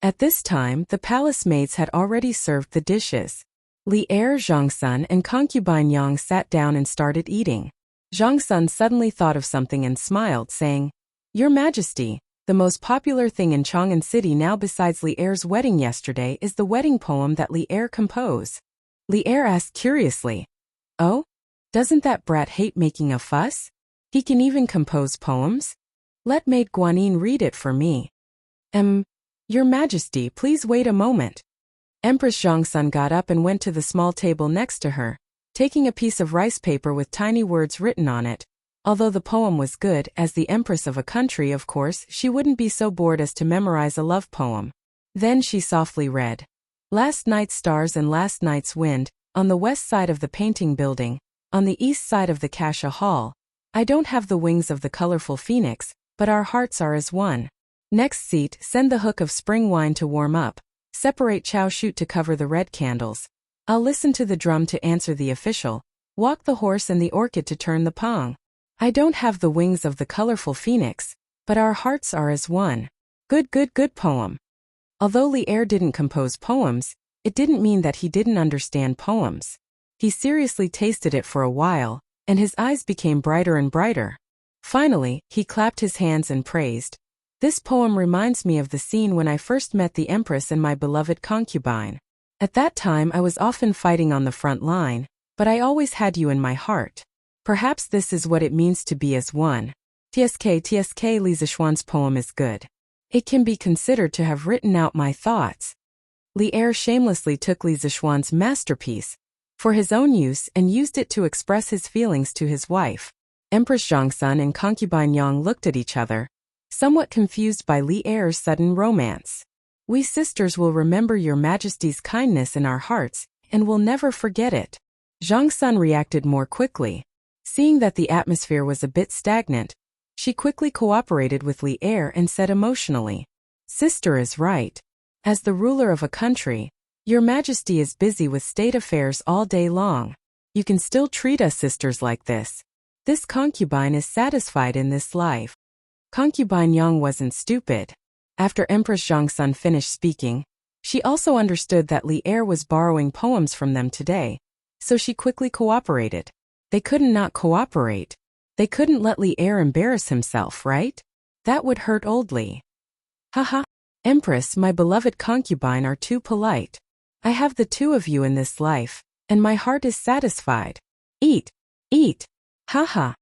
At this time, the palace maids had already served the dishes. Li Er, Zhang Sun, and Concubine Yang sat down and started eating. Zhang Sun suddenly thought of something and smiled, saying, Your Majesty, the most popular thing in Chang'an City now besides Li Er's wedding yesterday is the wedding poem that Li Er composed. Li Er asked curiously, Oh? Doesn't that brat hate making a fuss? He can even compose poems? Let Maid Guanyin read it for me. Your Majesty, please wait a moment. Empress Zhang Sun got up and went to the small table next to her, taking a piece of rice paper with tiny words written on it. Although the poem was good, as the Empress of a country, of course, she wouldn't be so bored as to memorize a love poem. Then she softly read, Last night's stars and last night's wind, on the west side of the painting building, on the east side of the Kasha Hall. I don't have the wings of the colorful phoenix, but our hearts are as one. Next seat, send the hook of spring wine to warm up. Separate chow shoot to cover the red candles. I'll listen to the drum to answer the official. Walk the horse and the orchid to turn the pong. I don't have the wings of the colorful phoenix, but our hearts are as one. Good poem. Although Li Er didn't compose poems, it didn't mean that he didn't understand poems. He seriously tasted it for a while, and his eyes became brighter and brighter. Finally, he clapped his hands and praised. This poem reminds me of the scene when I first met the Empress and my beloved concubine. At that time I was often fighting on the front line, but I always had you in my heart. Perhaps this is what it means to be as one. TSK Li Zishuan's poem is good. It can be considered to have written out my thoughts. Li Er shamelessly took Li Zishuan's masterpiece for his own use and used it to express his feelings to his wife. Empress Zhang Sun and Concubine Yang looked at each other, somewhat confused by Li Er's sudden romance. We sisters will remember Your Majesty's kindness in our hearts, and will never forget it. Zhang Sun reacted more quickly. Seeing that the atmosphere was a bit stagnant, she quickly cooperated with Li Er and said emotionally, Sister is right. As the ruler of a country, Your Majesty is busy with state affairs all day long. You can still treat us sisters like this. This concubine is satisfied in this life. Concubine Yang wasn't stupid. After Empress Zhang Sun finished speaking, she also understood that Li Er was borrowing poems from them today, so she quickly cooperated. They couldn't not cooperate. They couldn't let Li Er embarrass himself, right? That would hurt old Li. Haha. Empress, my beloved concubine are too polite. I have the two of you in this life, and my heart is satisfied. Eat. Haha.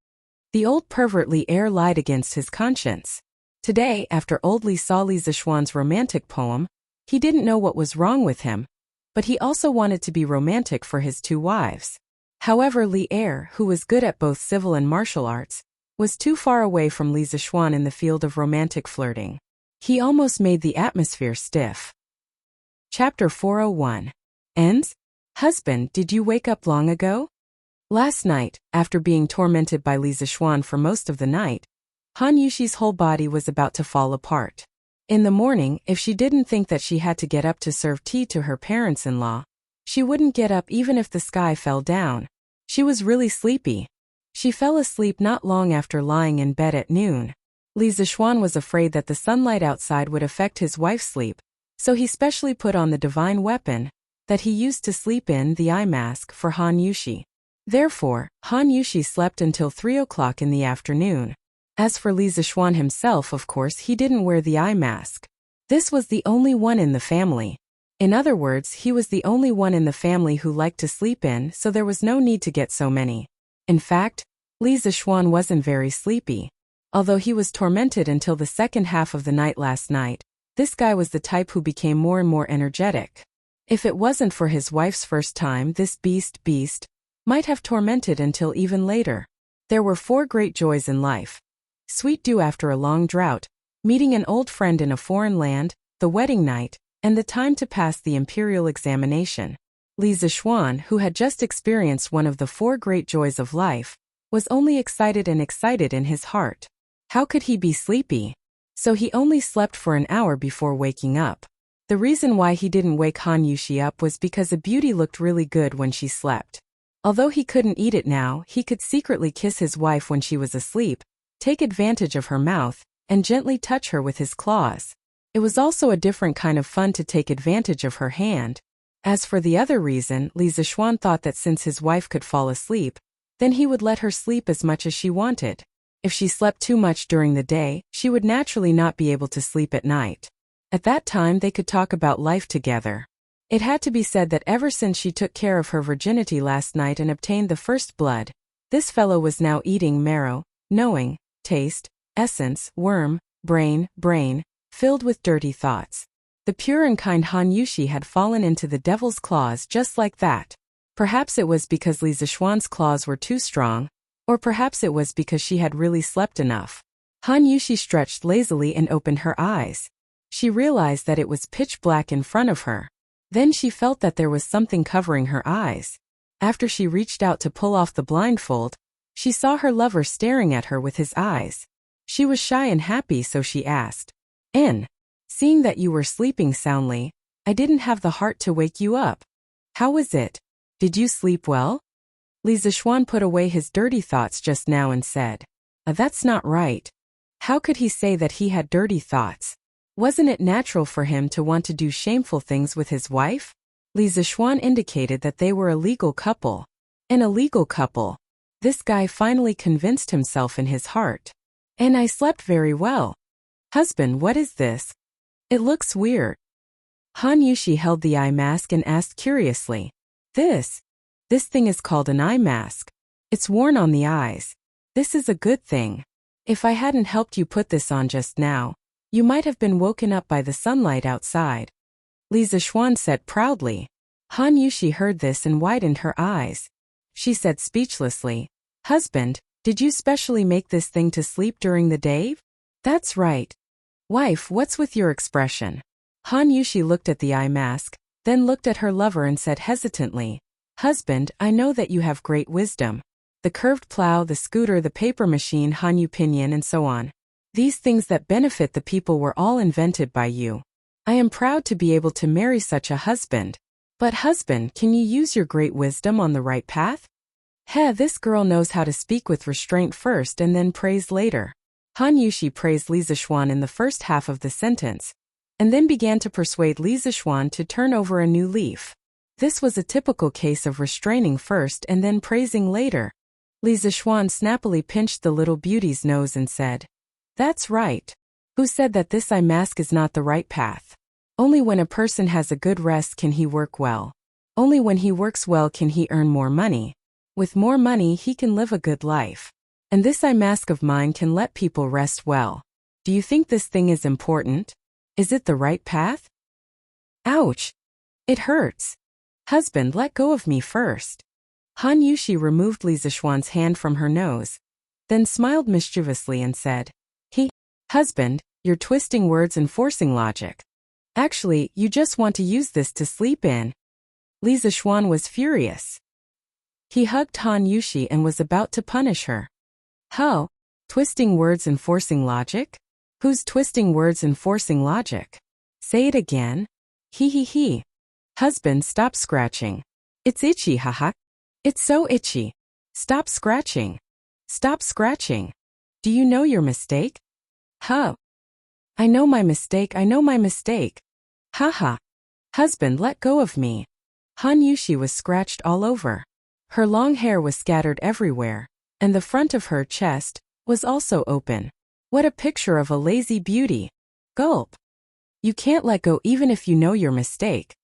The old pervert Li Er lied against his conscience. Today, after old Li saw Li Zishuan's romantic poem, he didn't know what was wrong with him, but he also wanted to be romantic for his two wives. However, Li Er, who was good at both civil and martial arts, was too far away from Li Zishuan in the field of romantic flirting. He almost made the atmosphere stiff. Chapter 401. Ends? Husband, did you wake up long ago? Last night, after being tormented by Li Zixuan for most of the night, Han Yushi's whole body was about to fall apart. In the morning, if she didn't think that she had to get up to serve tea to her parents-in-law, she wouldn't get up even if the sky fell down. She was really sleepy. She fell asleep not long after lying in bed at noon. Li Zixuan was afraid that the sunlight outside would affect his wife's sleep, so he specially put on the divine weapon that he used to sleep in, the eye mask, for Han Yushi. Therefore, Han Yushi slept until 3 o'clock in the afternoon. As for Li Zixuan himself, of course, he didn't wear the eye mask. This was the only one in the family. In other words, he was the only one in the family who liked to sleep in, so there was no need to get so many. In fact, Li Zixuan wasn't very sleepy. Although he was tormented until the second half of the night last night, this guy was the type who became more and more energetic. If it wasn't for his wife's first time, this beast might have tormented until even later. There were 4 great joys in life: sweet dew after a long drought, meeting an old friend in a foreign land, the wedding night, and the time to pass the imperial examination. Li Zixuan, who had just experienced one of the 4 great joys of life, was only excited in his heart. How could he be sleepy? So he only slept for an hour before waking up. The reason why he didn't wake Han Yushi up was because a beauty looked really good when she slept. Although he couldn't eat it now, he could secretly kiss his wife when she was asleep, take advantage of her mouth, and gently touch her with his claws. It was also a different kind of fun to take advantage of her hand. As for the other reason, Li Zixuan thought that since his wife could fall asleep, then he would let her sleep as much as she wanted. If she slept too much during the day, she would naturally not be able to sleep at night. At that time they could talk about life together. It had to be said that ever since she took care of her virginity last night and obtained the first blood, this fellow was now eating marrow, knowing, taste, essence, worm, brain, filled with dirty thoughts. The pure and kind Han Yushi had fallen into the devil's claws just like that. Perhaps it was because Li Zixuan's claws were too strong, or perhaps it was because she had really slept enough. Han Yushi stretched lazily and opened her eyes. She realized that it was pitch black in front of her. Then she felt that there was something covering her eyes. After she reached out to pull off the blindfold, she saw her lover staring at her with his eyes. She was shy and happy, so she asked, Seeing that you were sleeping soundly, I didn't have the heart to wake you up. How was it? Did you sleep well?" Li Zixuan put away his dirty thoughts just now and said, That's not right. How could he say that he had dirty thoughts? Wasn't it natural for him to want to do shameful things with his wife? Li Zixuan indicated that they were a legal couple. An illegal couple. This guy finally convinced himself in his heart. And I slept very well. Husband, what is this? It looks weird. Han Yushi held the eye mask and asked curiously. This thing is called an eye mask. It's worn on the eyes. This is a good thing. If I hadn't helped you put this on just now, you might have been woken up by the sunlight outside. Li Zixuan said proudly. Han Yushi heard this and widened her eyes. She said speechlessly, Husband, did you specially make this thing to sleep during the day? That's right. Wife, what's with your expression? Han Yushi looked at the eye mask, then looked at her lover and said hesitantly, Husband, I know that you have great wisdom. The curved plow, the scooter, the paper machine, Hanyu Pinyin, and so on. These things that benefit the people were all invented by you. I am proud to be able to marry such a husband. But husband, can you use your great wisdom on the right path? This girl knows how to speak with restraint first and then praise later. Han Yushi praised Li Zixuan in the first half of the sentence, and then began to persuade Li Zixuan to turn over a new leaf. This was a typical case of restraining first and then praising later. Li Zixuan snappily pinched the little beauty's nose and said, That's right. Who said that this eye mask is not the right path? Only when a person has a good rest can he work well. Only when he works well can he earn more money. With more money he can live a good life. And this eye mask of mine can let people rest well. Do you think this thing is important? Is it the right path? Ouch! It hurts. Husband, let go of me first. Han Yushi removed Li Zixuan's hand from her nose, then smiled mischievously and said, Husband, you're twisting words and forcing logic. Actually, you just want to use this to sleep in. Li Zixuan was furious. He hugged Han Yushi and was about to punish her. Huh? Twisting words and forcing logic? Who's twisting words and forcing logic? Say it again. He. Husband, stop scratching. It's itchy, haha. It's so itchy. Stop scratching. Stop scratching. Do you know your mistake? Huh? I know my mistake, I know my mistake. Haha. Husband, let go of me. Han Yushi was scratched all over. Her long hair was scattered everywhere, and the front of her chest was also open. What a picture of a lazy beauty. Gulp. You can't let go even if you know your mistake.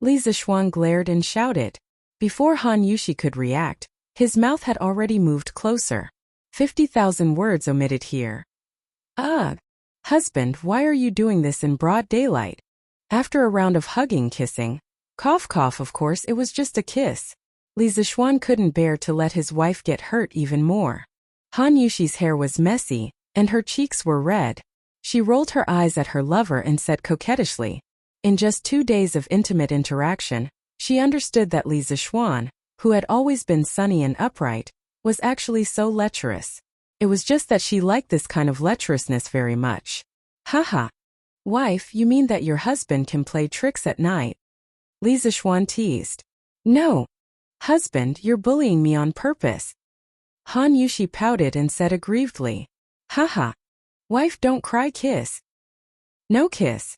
Li Zixuan glared and shouted. Before Han Yushi could react, his mouth had already moved closer. 50,000 words omitted here. Ugh. Husband, why are you doing this in broad daylight? After a round of hugging, kissing, cough, of course it was just a kiss. Li Zixuan couldn't bear to let his wife get hurt even more. Han Yushi's hair was messy, and her cheeks were red. She rolled her eyes at her lover and said coquettishly. In just 2 days of intimate interaction, she understood that Li Zixuan, who had always been sunny and upright, was actually so lecherous. It was just that she liked this kind of lecherousness very much. Haha. Wife, you mean that your husband can play tricks at night? Li Zixuan teased. No. Husband, you're bullying me on purpose. Han Yushi pouted and said aggrievedly. Haha. Wife, don't cry, kiss. No kiss.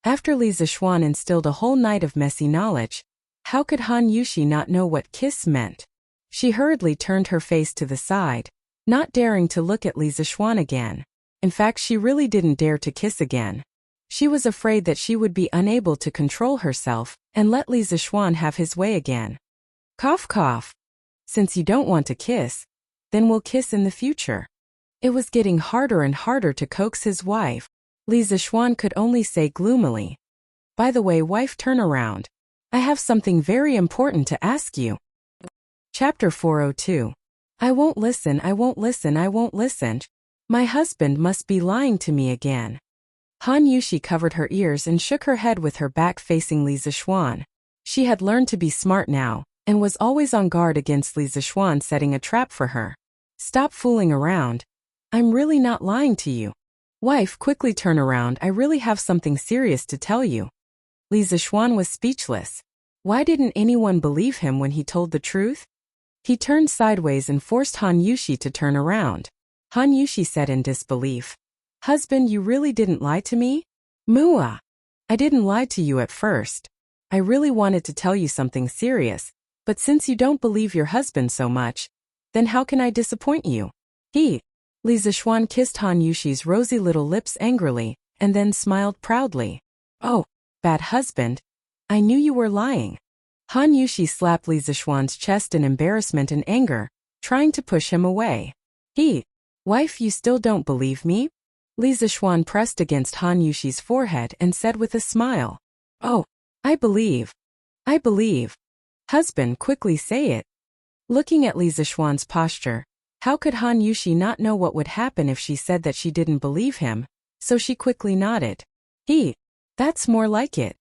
After Li Zixuan instilled a whole night of messy knowledge, how could Han Yushi not know what kiss meant? She hurriedly turned her face to the side, not daring to look at Li Zixuan again. In fact, she really didn't dare to kiss again. She was afraid that she would be unable to control herself and let Li Zixuan have his way again. Cough. Since you don't want to kiss, then we'll kiss in the future. It was getting harder and harder to coax his wife. Li Zixuan could only say gloomily. By the way, wife, turn around. I have something very important to ask you. Chapter 402. I won't listen. My husband must be lying to me again. Han Yushi covered her ears and shook her head with her back facing Li Zixuan. She had learned to be smart now, and was always on guard against Li Zixuan setting a trap for her. Stop fooling around. I'm really not lying to you. Wife, quickly turn around. I really have something serious to tell you. Li Zixuan was speechless. Why didn't anyone believe him when he told the truth? He turned sideways and forced Han Yushi to turn around. Han Yushi said in disbelief. Husband, you really didn't lie to me? Mua. I didn't lie to you at first. I really wanted to tell you something serious, but since you don't believe your husband so much, then how can I disappoint you? Li Zixuan kissed Han Yushi's rosy little lips angrily, and then smiled proudly. Oh, bad husband. I knew you were lying. Han Yushi slapped Li Zixuan's chest in embarrassment and anger, trying to push him away. Wife, you still don't believe me? Li Zixuan pressed against Han Yushi's forehead and said with a smile. Oh, I believe. Husband, quickly say it. Looking at Li Zixuan's posture, how could Han Yushi not know what would happen if she said that she didn't believe him, so she quickly nodded. That's more like it.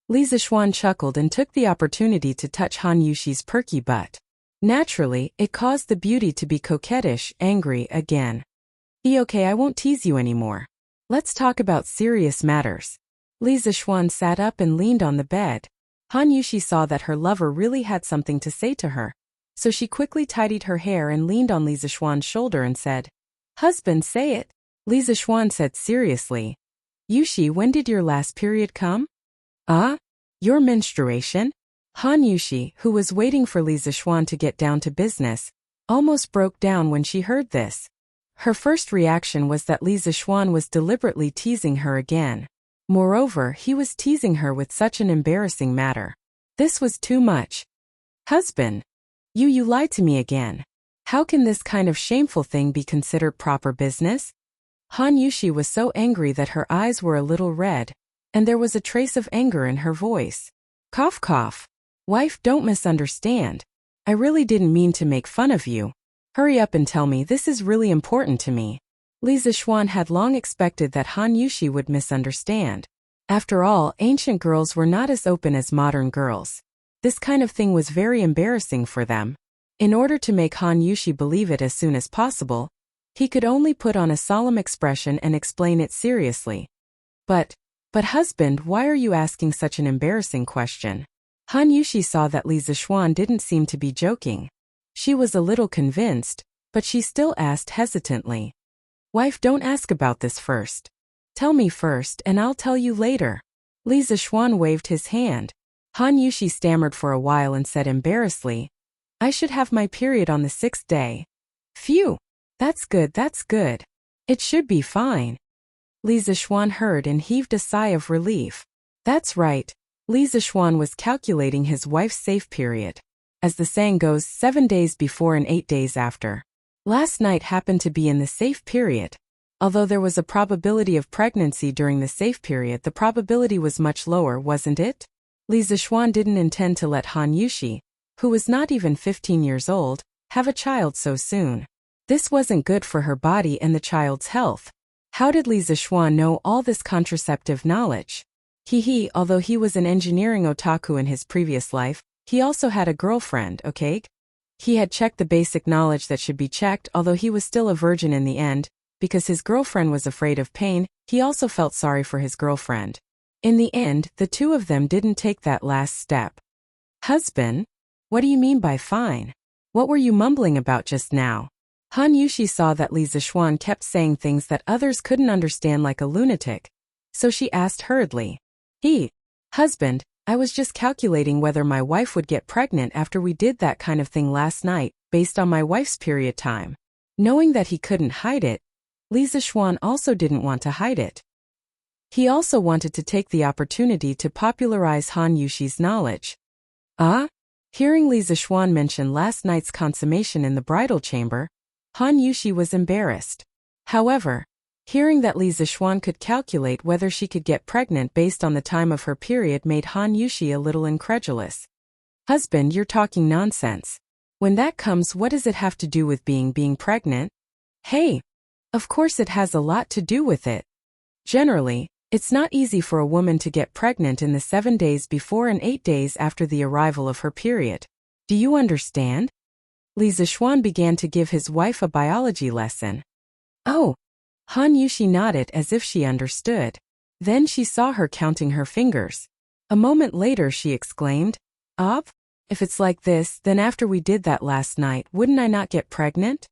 Li Zixuan chuckled and took the opportunity to touch Han Yushi's perky butt. Naturally, it caused the beauty to be coquettish, angry again. Okay, I won't tease you anymore. Let's talk about serious matters. Li Zixuan sat up and leaned on the bed. Han Yushi saw that her lover really had something to say to her, so she quickly tidied her hair and leaned on Li Zixuan's shoulder and said, Husband, say it. Li Zixuan said seriously. Yushi, when did your last period come? Your menstruation? Han Yushi, who was waiting for Li Zixuan to get down to business, almost broke down when she heard this. Her first reaction was that Li Zixuan was deliberately teasing her again. Moreover, he was teasing her with such an embarrassing matter. This was too much. Husband. You lied to me again. How can this kind of shameful thing be considered proper business? Han Yushi was so angry that her eyes were a little red, and there was a trace of anger in her voice. Cough. Wife, don't misunderstand. I really didn't mean to make fun of you. Hurry up and tell me, this is really important to me. Li Zixuan had long expected that Han Yushi would misunderstand. After all, ancient girls were not as open as modern girls. This kind of thing was very embarrassing for them. In order to make Han Yushi believe it as soon as possible, he could only put on a solemn expression and explain it seriously. But husband, why are you asking such an embarrassing question? Han Yushi saw that Li Zixuan didn't seem to be joking. She was a little convinced, but she still asked hesitantly. Wife, don't ask about this first. Tell me first and I'll tell you later. Li Zixuan waved his hand. Han Yushi stammered for a while and said embarrassedly, I should have my period on the 6th day. Phew! That's good, that's good. It should be fine. Li Zixuan heard and heaved a sigh of relief. That's right. Li Zixuan was calculating his wife's safe period. As the saying goes, 7 days before and 8 days after. Last night happened to be in the safe period. Although there was a probability of pregnancy during the safe period, the probability was much lower, wasn't it? Li Zixuan didn't intend to let Han Yushi, who was not even 15 years old, have a child so soon. This wasn't good for her body and the child's health. How did Li Zixuan know all this contraceptive knowledge? Although he was an engineering otaku in his previous life, he also had a girlfriend, okay? He had checked the basic knowledge that should be checked, although he was still a virgin in the end. Because his girlfriend was afraid of pain, he also felt sorry for his girlfriend. In the end, the two of them didn't take that last step. Husband? What do you mean by fine? What were you mumbling about just now? Han Yushi saw that Li Zixuan kept saying things that others couldn't understand like a lunatic. So she asked hurriedly. Husband, I was just calculating whether my wife would get pregnant after we did that kind of thing last night, based on my wife's period time. Knowing that he couldn't hide it, Li Zixuan also didn't want to hide it. He also wanted to take the opportunity to popularize Han Yushi's knowledge. Hearing Li Zixuan mention last night's consummation in the bridal chamber, Han Yushi was embarrassed. However, hearing that Li Zixuan could calculate whether she could get pregnant based on the time of her period made Han Yushi a little incredulous. Husband, you're talking nonsense. When that comes, what does it have to do with being pregnant? Hey! Of course it has a lot to do with it. Generally, it's not easy for a woman to get pregnant in the 7 days before and 8 days after the arrival of her period. Do you understand? Li Zixuan began to give his wife a biology lesson. Oh! Han Yushi nodded as if she understood. Then she saw her counting her fingers. A moment later she exclaimed, If it's like this, then after we did that last night, wouldn't I not get pregnant?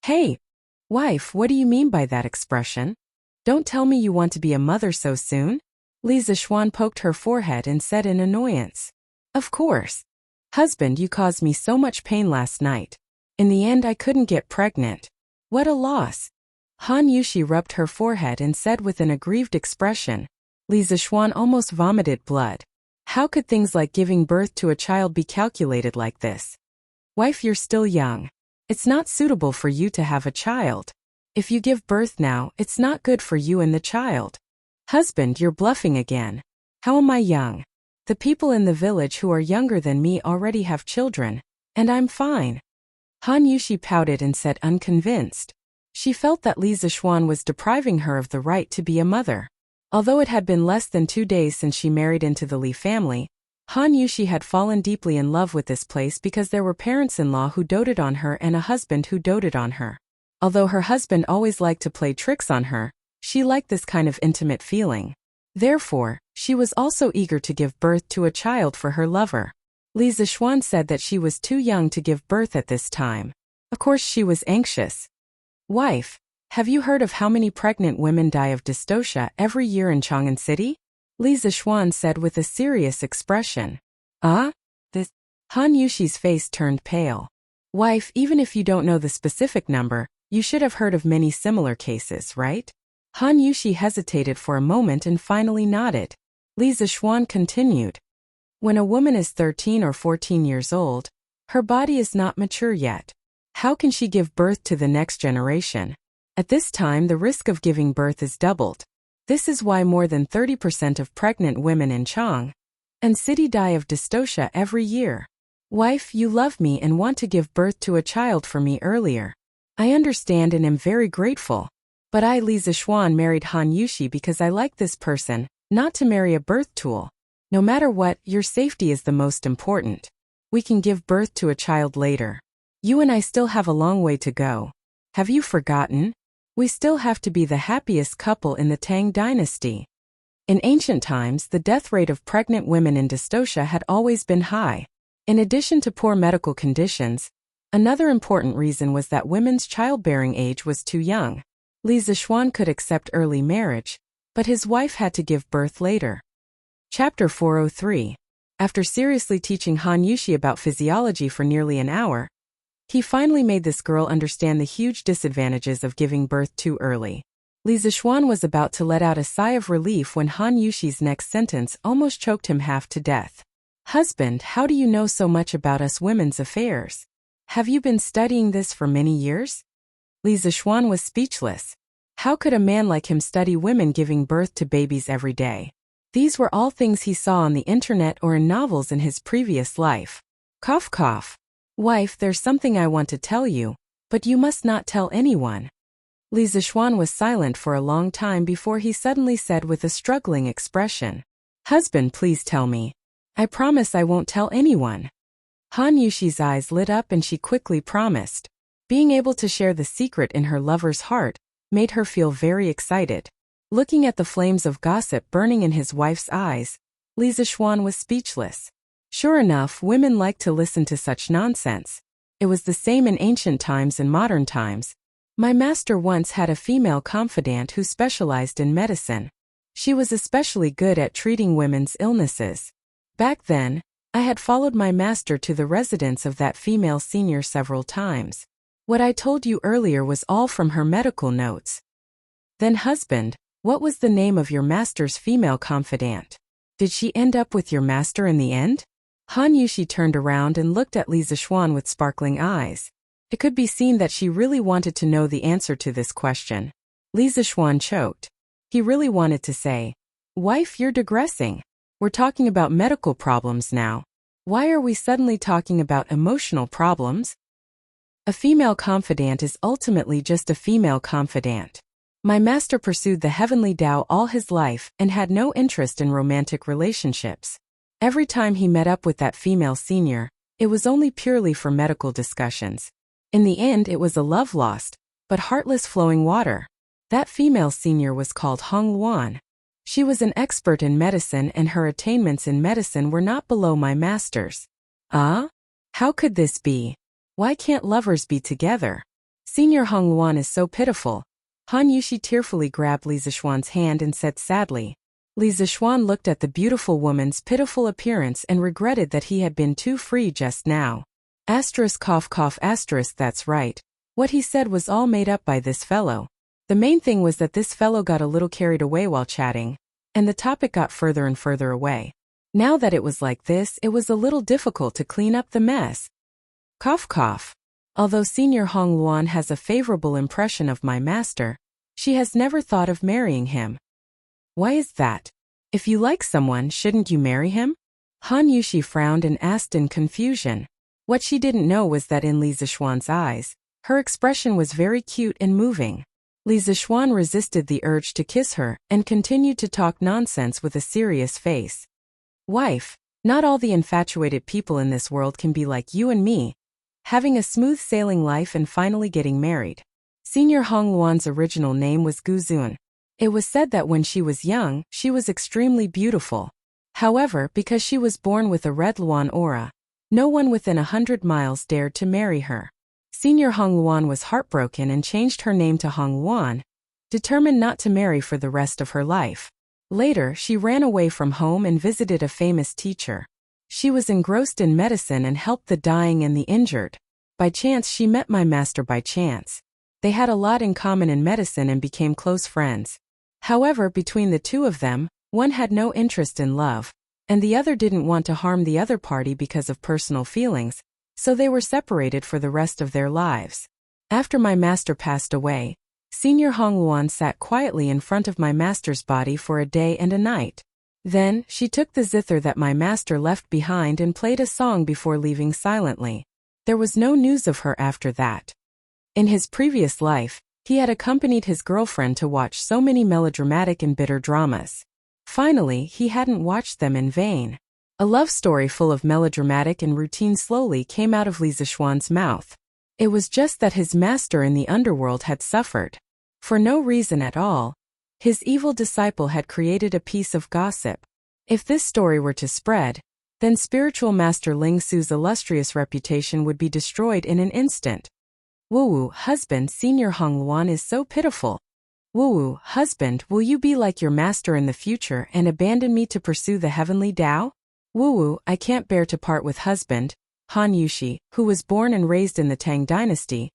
Hey! Wife, what do you mean by that expression? Don't tell me you want to be a mother so soon? Li Zixuan poked her forehead and said in annoyance. Of course. Husband, you caused me so much pain last night. In the end I couldn't get pregnant. What a loss. Han Yushi rubbed her forehead and said with an aggrieved expression. Li Zixuan almost vomited blood. How could things like giving birth to a child be calculated like this? Wife, you're still young. It's not suitable for you to have a child. If you give birth now, it's not good for you and the child. Husband, you're bluffing again. How am I young? The people in the village who are younger than me already have children, and I'm fine. Han Yushi pouted and said unconvinced. She felt that Li Zixuan was depriving her of the right to be a mother. Although it had been less than 2 days since she married into the Li family, Han Yushi had fallen deeply in love with this place because there were parents-in-law who doted on her and a husband who doted on her. Although her husband always liked to play tricks on her, she liked this kind of intimate feeling. Therefore, she was also eager to give birth to a child for her lover. Li Zixuan said that she was too young to give birth at this time. Of course she was anxious. Wife, have you heard of how many pregnant women die of dystocia every year in Chang'an City? Li Zixuan said with a serious expression. This? Han Yushi's face turned pale. Wife, even if you don't know the specific number, you should have heard of many similar cases, right? Han Yushi hesitated for a moment and finally nodded. Li Zixuan continued. When a woman is 13 or 14 years old, her body is not mature yet. How can she give birth to the next generation? At this time, the risk of giving birth is doubled. This is why more than 30% of pregnant women in Chang'an City die of dystocia every year. Wife, you love me and want to give birth to a child for me earlier. I understand and am very grateful. But I, Li Zixuan, married Han Yushi because I like this person, not to marry a birth tool. No matter what, your safety is the most important. We can give birth to a child later. You and I still have a long way to go. Have you forgotten? We still have to be the happiest couple in the Tang dynasty. In ancient times, the death rate of pregnant women in dystocia had always been high. In addition to poor medical conditions, another important reason was that women's childbearing age was too young. Li Zixuan could accept early marriage, but his wife had to give birth later. Chapter 403. After seriously teaching Han Yuxi about physiology for nearly an hour, he finally made this girl understand the huge disadvantages of giving birth too early. Li Zixuan was about to let out a sigh of relief when Han Yuxi's next sentence almost choked him half to death. Husband, how do you know so much about us women's affairs? Have you been studying this for many years? Li Zixuan was speechless. How could a man like him study women giving birth to babies every day? These were all things he saw on the internet or in novels in his previous life. Cough cough. Wife, there's something I want to tell you, but you must not tell anyone. Li Zixuan was silent for a long time before he suddenly said with a struggling expression, Husband, please tell me. I promise I won't tell anyone. Han Yuxi's eyes lit up and she quickly promised. Being able to share the secret in her lover's heart made her feel very excited. Looking at the flames of gossip burning in his wife's eyes, Li Zixuan was speechless. Sure enough, women like to listen to such nonsense. It was the same in ancient times and modern times. My master once had a female confidant who specialized in medicine. She was especially good at treating women's illnesses. Back then, I had followed my master to the residence of that female senior several times. What I told you earlier was all from her medical notes. Then husband, what was the name of your master's female confidant? Did she end up with your master in the end? Han Yuxi turned around and looked at Li Zixuan with sparkling eyes. It could be seen that she really wanted to know the answer to this question. Li Zixuan choked. He really wanted to say, Wife, you're digressing. We're talking about medical problems now. Why are we suddenly talking about emotional problems? A female confidant is ultimately just a female confidant. My master pursued the heavenly Tao all his life and had no interest in romantic relationships. Every time he met up with that female senior, it was only purely for medical discussions. In the end, it was a love lost, but heartless flowing water. That female senior was called Hong Luan. She was an expert in medicine and her attainments in medicine were not below my master's. Ah? How could this be? Why can't lovers be together? Senior Hong Luan is so pitiful. Han Yuxi tearfully grabbed Li Zixuan's hand and said sadly. Li Zixuan looked at the beautiful woman's pitiful appearance and regretted that he had been too free just now. Cough cough that's right. What he said was all made up by this fellow. The main thing was that this fellow got a little carried away while chatting, and the topic got further and further away. Now that it was like this, it was a little difficult to clean up the mess. Cough cough. Although Senior Hong Luan has a favorable impression of my master, she has never thought of marrying him. Why is that? If you like someone, shouldn't you marry him? Han Yuxi frowned and asked in confusion. What she didn't know was that in Li Zixuan's eyes, her expression was very cute and moving. Li Zixuan resisted the urge to kiss her and continued to talk nonsense with a serious face. Wife, not all the infatuated people in this world can be like you and me, having a smooth sailing life and finally getting married. Senior Hong Luan's original name was Gu Zun. It was said that when she was young, she was extremely beautiful. However, because she was born with a red Luan aura, no one within 100 miles dared to marry her. Senior Hong Luan was heartbroken and changed her name to Hong Luan, determined not to marry for the rest of her life. Later, she ran away from home and visited a famous teacher. She was engrossed in medicine and helped the dying and the injured. By chance, she met my master by chance. They had a lot in common in medicine and became close friends. However, between the two of them, one had no interest in love, and the other didn't want to harm the other party because of personal feelings, so they were separated for the rest of their lives. After my master passed away, Senior Hong Luan sat quietly in front of my master's body for a day and a night. Then, she took the zither that my master left behind and played a song before leaving silently. There was no news of her after that. In his previous life, he had accompanied his girlfriend to watch so many melodramatic and bitter dramas. Finally, he hadn't watched them in vain. A love story full of melodramatic and routine slowly came out of Li Zishuan's mouth. It was just that his master in the underworld had suffered. For no reason at all, his evil disciple had created a piece of gossip. If this story were to spread, then spiritual master Ling Su's illustrious reputation would be destroyed in an instant. Wu, husband, Senior Hong Luan is so pitiful. Wu, husband, will you be like your master in the future and abandon me to pursue the heavenly Tao? Wu, I can't bear to part with husband. Han Yushi, who was born and raised in the Tang dynasty,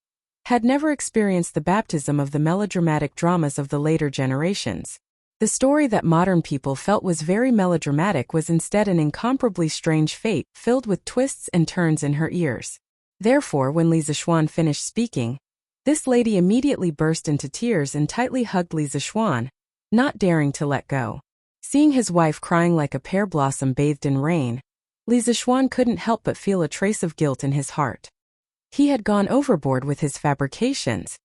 had never experienced the baptism of the melodramatic dramas of the later generations. The story that modern people felt was very melodramatic was instead an incomparably strange fate filled with twists and turns in her ears. Therefore, when Li Zishuan finished speaking, this lady immediately burst into tears and tightly hugged Li Zishuan, not daring to let go. Seeing his wife crying like a pear blossom bathed in rain, Li Zishuan couldn't help but feel a trace of guilt in his heart. He had gone overboard with his fabrications.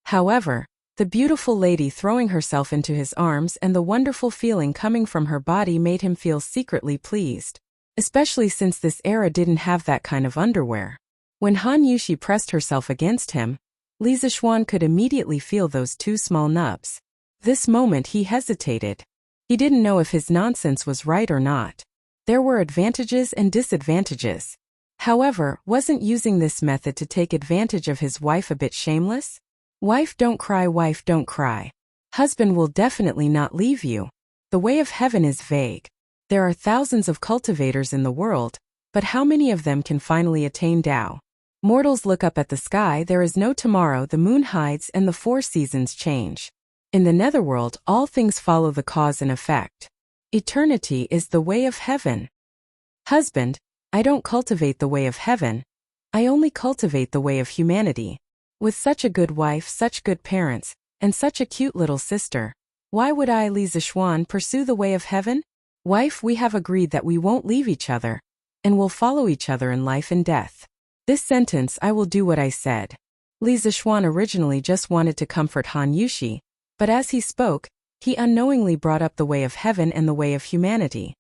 However, the beautiful lady throwing herself into his arms and the wonderful feeling coming from her body made him feel secretly pleased, especially since this era didn't have that kind of underwear. When Han Yushi pressed herself against him, Li Zishuan could immediately feel those two small nubs. This moment he hesitated. He didn't know if his nonsense was right or not. There were advantages and disadvantages. However, wasn't using this method to take advantage of his wife a bit shameless? Wife, don't cry, wife, don't cry. Husband will definitely not leave you. The way of heaven is vague. There are thousands of cultivators in the world, but how many of them can finally attain Tao? Mortals look up at the sky, there is no tomorrow, the moon hides and the 4 seasons change. In the netherworld, all things follow the cause and effect. Eternity is the way of heaven. Husband, I don't cultivate the way of heaven. I only cultivate the way of humanity. With such a good wife, such good parents, and such a cute little sister, why would I, Li Zishuan, pursue the way of heaven? Wife, we have agreed that we won't leave each other, and will follow each other in life and death. This sentence, I will do what I said. Li Zishuan originally just wanted to comfort Han Yushi, but as he spoke, he unknowingly brought up the way of heaven and the way of humanity.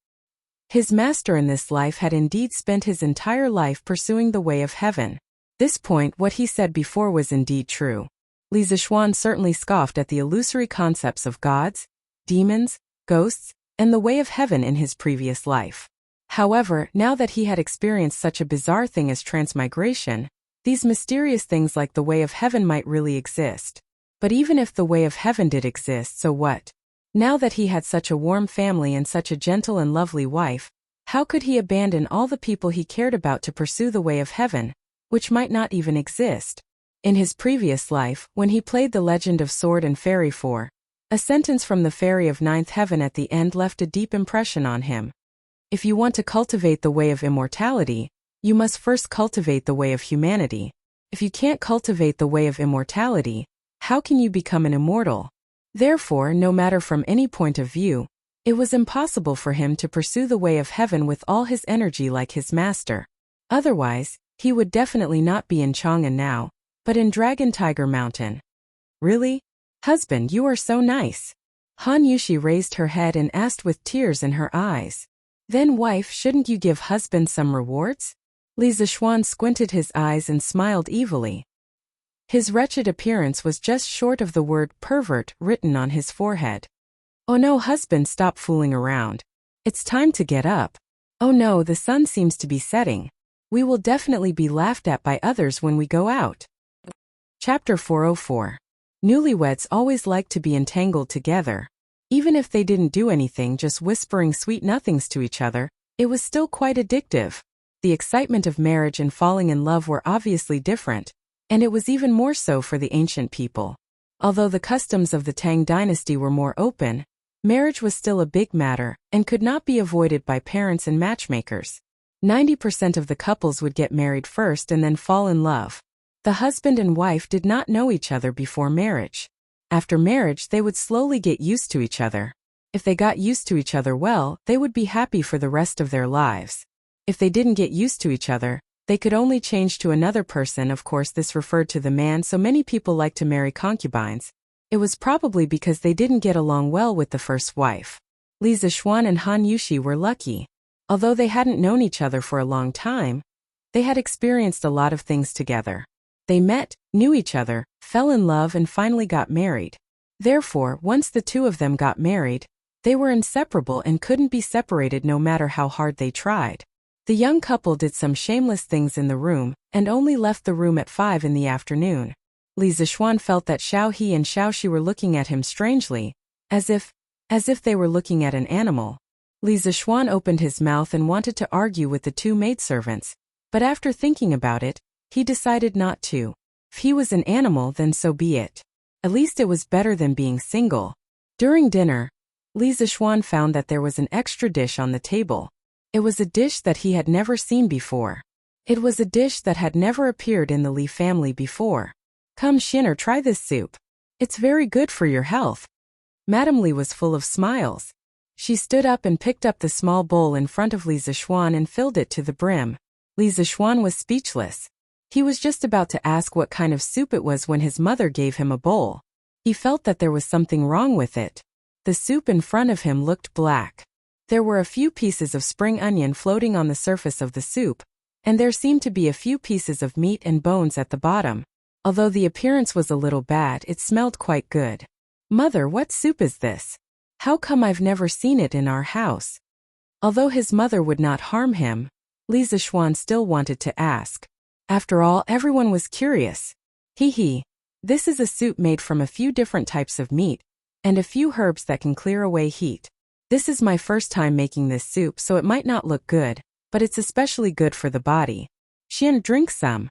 His master in this life had indeed spent his entire life pursuing the way of heaven. This point, what he said before was indeed true. Li Zishuan certainly scoffed at the illusory concepts of gods, demons, ghosts, and the way of heaven in his previous life. However, now that he had experienced such a bizarre thing as transmigration, these mysterious things like the way of heaven might really exist. But even if the way of heaven did exist, so what? Now that he had such a warm family and such a gentle and lovely wife, how could he abandon all the people he cared about to pursue the way of heaven, which might not even exist? In his previous life, when he played the Legend of Sword and Fairy 4, a sentence from the Fairy of Ninth Heaven at the end left a deep impression on him. If you want to cultivate the way of immortality, you must first cultivate the way of humanity. If you can't cultivate the way of immortality, how can you become an immortal? Therefore, no matter from any point of view, it was impossible for him to pursue the way of heaven with all his energy like his master. Otherwise, he would definitely not be in Chang'an now, but in Dragon Tiger Mountain. Really? Husband, you are so nice. Han Yushi raised her head and asked with tears in her eyes. Then wife, shouldn't you give husband some rewards? Li Zishuan squinted his eyes and smiled evilly. His wretched appearance was just short of the word pervert written on his forehead. Oh no, husband, stop fooling around. It's time to get up. Oh no, the sun seems to be setting. We will definitely be laughed at by others when we go out. Chapter 404. Newlyweds always like to be entangled together. Even if they didn't do anything, just whispering sweet nothings to each other, it was still quite addictive. The excitement of marriage and falling in love were obviously different, and it was even more so for the ancient people. Although the customs of the Tang dynasty were more open, marriage was still a big matter and could not be avoided by parents and matchmakers. 90% of the couples would get married first and then fall in love. The husband and wife did not know each other before marriage. After marriage, they would slowly get used to each other. If they got used to each other well, they would be happy for the rest of their lives. If they didn't get used to each other, they could only change to another person. Of course, this referred to the man, so many people like to marry concubines. It was probably because they didn't get along well with the first wife. Li Zixuan and Han Yushi were lucky. Although they hadn't known each other for a long time, they had experienced a lot of things together. They met, knew each other, fell in love and finally got married. Therefore, once the two of them got married, they were inseparable and couldn't be separated no matter how hard they tried. The young couple did some shameless things in the room, and only left the room at 5 in the afternoon. Li Zixuan felt that Xiao He and Xiao Shi were looking at him strangely, as if they were looking at an animal. Li Zixuan opened his mouth and wanted to argue with the two maidservants, but after thinking about it, he decided not to. If he was an animal, then so be it. At least it was better than being single. During dinner, Li Zixuan found that there was an extra dish on the table. It was a dish that he had never seen before. It was a dish that had never appeared in the Li family before. Come Xin'er, try this soup. It's very good for your health. Madame Li was full of smiles. She stood up and picked up the small bowl in front of Li Zixuan and filled it to the brim. Li Zixuan was speechless. He was just about to ask what kind of soup it was when his mother gave him a bowl. He felt that there was something wrong with it. The soup in front of him looked black. There were a few pieces of spring onion floating on the surface of the soup, and there seemed to be a few pieces of meat and bones at the bottom. Although the appearance was a little bad, it smelled quite good. Mother, what soup is this? How come I've never seen it in our house? Although his mother would not harm him, Li Zixuan still wanted to ask. After all, everyone was curious. Hee. This is a soup made from a few different types of meat, and a few herbs that can clear away heat. This is my first time making this soup, so it might not look good, but it's especially good for the body. Xian, drink some.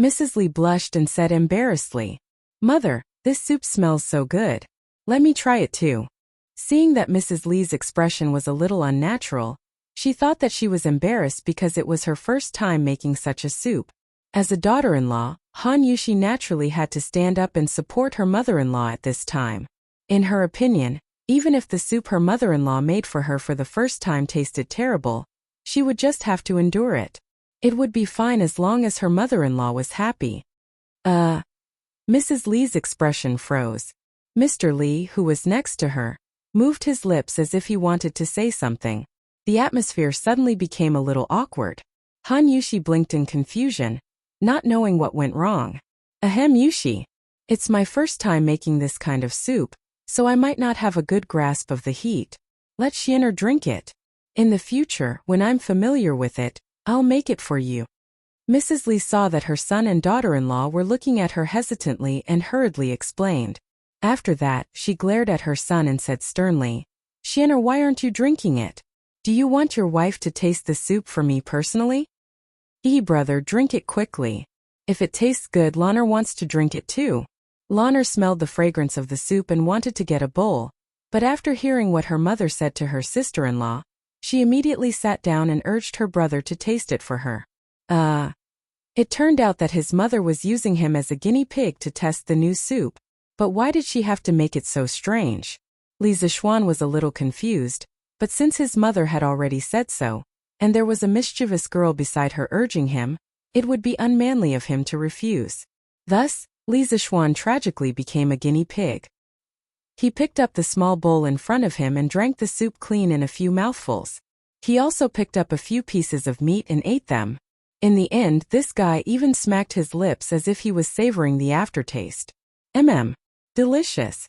Mrs. Li blushed and said embarrassedly, Mother, this soup smells so good. Let me try it too. Seeing that Mrs. Li's expression was a little unnatural, she thought that she was embarrassed because it was her first time making such a soup. As a daughter-in-law, Han Yushi naturally had to stand up and support her mother-in-law at this time. In her opinion, even if the soup her mother-in-law made for her for the first time tasted terrible, she would just have to endure it. It would be fine as long as her mother-in-law was happy. Mrs. Li's expression froze. Mr. Li, who was next to her, moved his lips as if he wanted to say something. The atmosphere suddenly became a little awkward. Han Yushi blinked in confusion, not knowing what went wrong. Ahem, Yushi. It's my first time making this kind of soup, so I might not have a good grasp of the heat. Let Xian'er drink it. In the future, when I'm familiar with it, I'll make it for you. Mrs. Li saw that her son and daughter-in-law were looking at her hesitantly and hurriedly explained. After that, she glared at her son and said sternly, Xian'er, why aren't you drinking it? Do you want your wife to taste the soup for me personally? Brother, drink it quickly. If it tastes good, Lan'er wants to drink it too. Lan'er smelled the fragrance of the soup and wanted to get a bowl, but after hearing what her mother said to her sister-in-law, she immediately sat down and urged her brother to taste it for her. It turned out that his mother was using him as a guinea pig to test the new soup, but why did she have to make it so strange? Li Zixuan was a little confused, but since his mother had already said so, and there was a mischievous girl beside her urging him, it would be unmanly of him to refuse. Thus, Li Zixuan tragically became a guinea pig. He picked up the small bowl in front of him and drank the soup clean in a few mouthfuls. He also picked up a few pieces of meat and ate them. In the end, this guy even smacked his lips as if he was savoring the aftertaste. Delicious.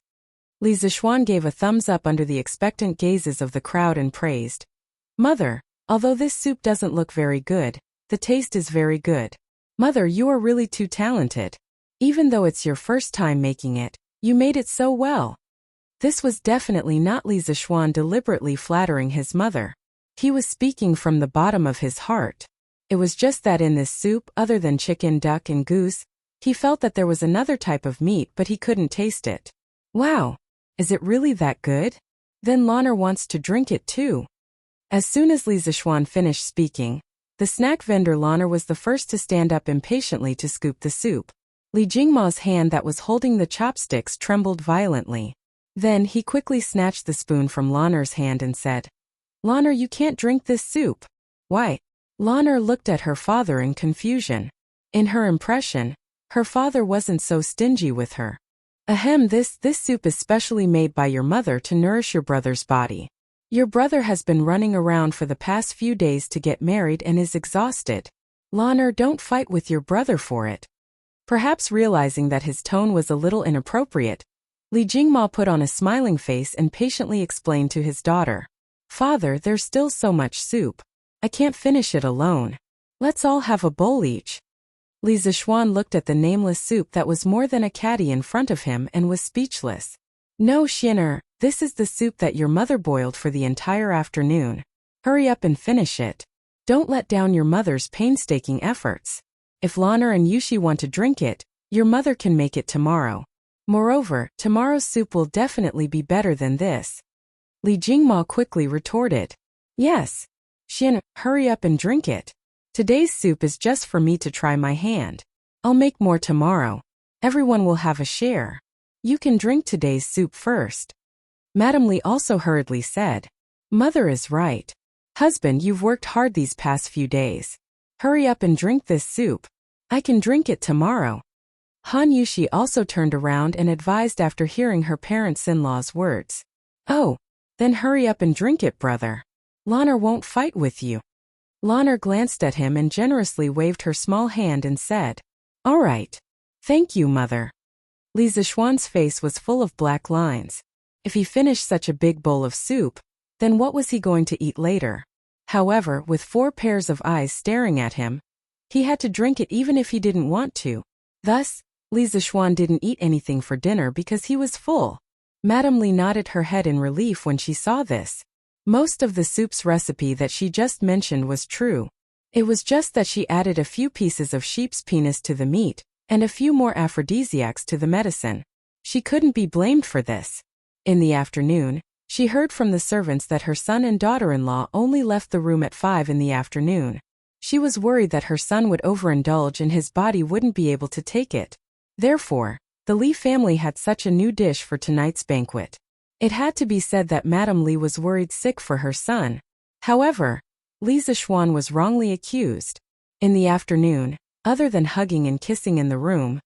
Li Zixuan gave a thumbs up under the expectant gazes of the crowd and praised. Mother, although this soup doesn't look very good, the taste is very good. Mother, you are really too talented. Even though it's your first time making it, you made it so well. This was definitely not Li Zixuan deliberately flattering his mother. He was speaking from the bottom of his heart. It was just that in this soup, other than chicken, duck, and goose, he felt that there was another type of meat, but he couldn't taste it. Wow! Is it really that good? Then Lan'er wants to drink it too. As soon as Li Zixuan finished speaking, the snack vendor Lan'er was the first to stand up impatiently to scoop the soup. Li Jingma's hand that was holding the chopsticks trembled violently. Then he quickly snatched the spoon from Lan'er's hand and said, Lan'er, you can't drink this soup. Why? Lan'er looked at her father in confusion. In her impression, her father wasn't so stingy with her. This soup is specially made by your mother to nourish your brother's body. Your brother has been running around for the past few days to get married and is exhausted. Lan'er, don't fight with your brother for it. Perhaps realizing that his tone was a little inappropriate, Li Jingma put on a smiling face and patiently explained to his daughter. Father, there's still so much soup. I can't finish it alone. Let's all have a bowl each. Li Zishuan looked at the nameless soup that was more than a caddy in front of him and was speechless. No, Xin'er, this is the soup that your mother boiled for the entire afternoon. Hurry up and finish it. Don't let down your mother's painstaking efforts. If Lan'er and Yushi want to drink it, your mother can make it tomorrow. Moreover, tomorrow's soup will definitely be better than this. Li Jingma quickly retorted. Yes. Xin, hurry up and drink it. Today's soup is just for me to try my hand. I'll make more tomorrow. Everyone will have a share. You can drink today's soup first. Madame Li also hurriedly said. Mother is right. Husband, you've worked hard these past few days. Hurry up and drink this soup. I can drink it tomorrow. Han Yushi also turned around and advised after hearing her parents-in-law's words. Oh, then hurry up and drink it, brother. Lan'er won't fight with you. Lan'er glanced at him and generously waved her small hand and said, All right. Thank you, mother. Li Zishuan's face was full of black lines. If he finished such a big bowl of soup, then what was he going to eat later? However, with 4 pairs of eyes staring at him, he had to drink it even if he didn't want to. Thus, Li Zishuan didn't eat anything for dinner because he was full. Madame Li nodded her head in relief when she saw this. Most of the soup's recipe that she just mentioned was true. It was just that she added a few pieces of sheep's penis to the meat, and a few more aphrodisiacs to the medicine. She couldn't be blamed for this. In the afternoon, she heard from the servants that her son and daughter-in-law only left the room at 5 in the afternoon. She was worried that her son would overindulge and his body wouldn't be able to take it. Therefore, the Li family had such a new dish for tonight's banquet. It had to be said that Madame Li was worried sick for her son. However, Li Zishuan was wrongly accused. In the afternoon, other than hugging and kissing in the room,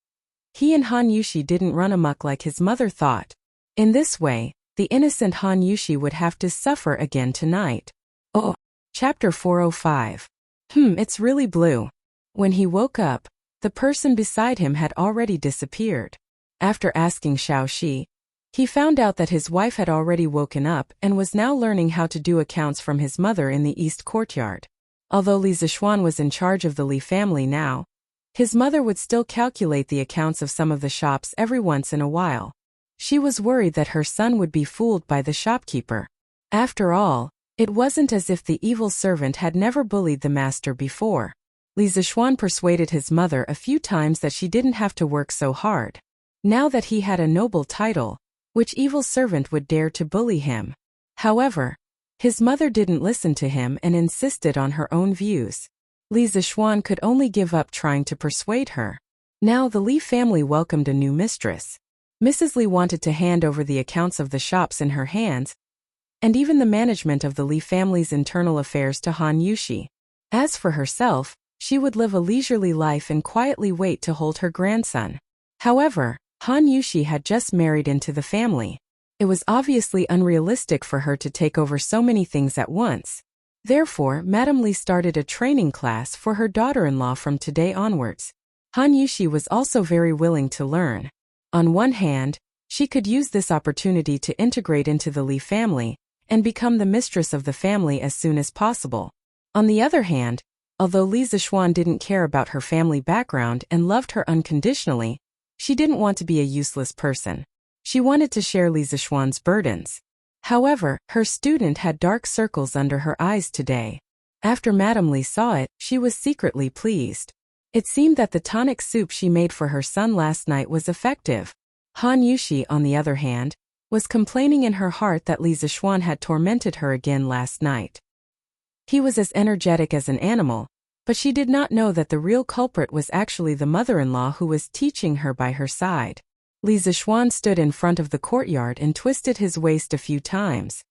he and Han Yushi didn't run amok like his mother thought. In this way, the innocent Han Yushi would have to suffer again tonight. Oh, Chapter 405. It's really blue. When he woke up, the person beside him had already disappeared. After asking Xiaoxi, he found out that his wife had already woken up and was now learning how to do accounts from his mother in the east courtyard. Although Li Zishuan was in charge of the Li family now, his mother would still calculate the accounts of some of the shops every once in a while. She was worried that her son would be fooled by the shopkeeper. After all, it wasn't as if the evil servant had never bullied the master before. Li Zishuan persuaded his mother a few times that she didn't have to work so hard. Now that he had a noble title, which evil servant would dare to bully him? However, his mother didn't listen to him and insisted on her own views. Li Zishuan could only give up trying to persuade her. Now the Li family welcomed a new mistress. Mrs. Li wanted to hand over the accounts of the shops in her hands, and even the management of the Li family's internal affairs to Han Yushi. As for herself, she would live a leisurely life and quietly wait to hold her grandson. However, Han Yushi had just married into the family. It was obviously unrealistic for her to take over so many things at once. Therefore, Madame Li started a training class for her daughter-in-law from today onwards. Han Yushi was also very willing to learn. On one hand, she could use this opportunity to integrate into the Li family and become the mistress of the family as soon as possible. On the other hand, although Li Zishuan didn't care about her family background and loved her unconditionally, she didn't want to be a useless person. She wanted to share Li Zishuan's burdens. However, her student had dark circles under her eyes today. After Madame Li saw it, she was secretly pleased. It seemed that the tonic soup she made for her son last night was effective. Han Yushi, on the other hand, was complaining in her heart that Li Zishuan had tormented her again last night. He was as energetic as an animal, but she did not know that the real culprit was actually the mother-in-law who was teaching her by her side. Li Zishuan stood in front of the courtyard and twisted his waist a few times.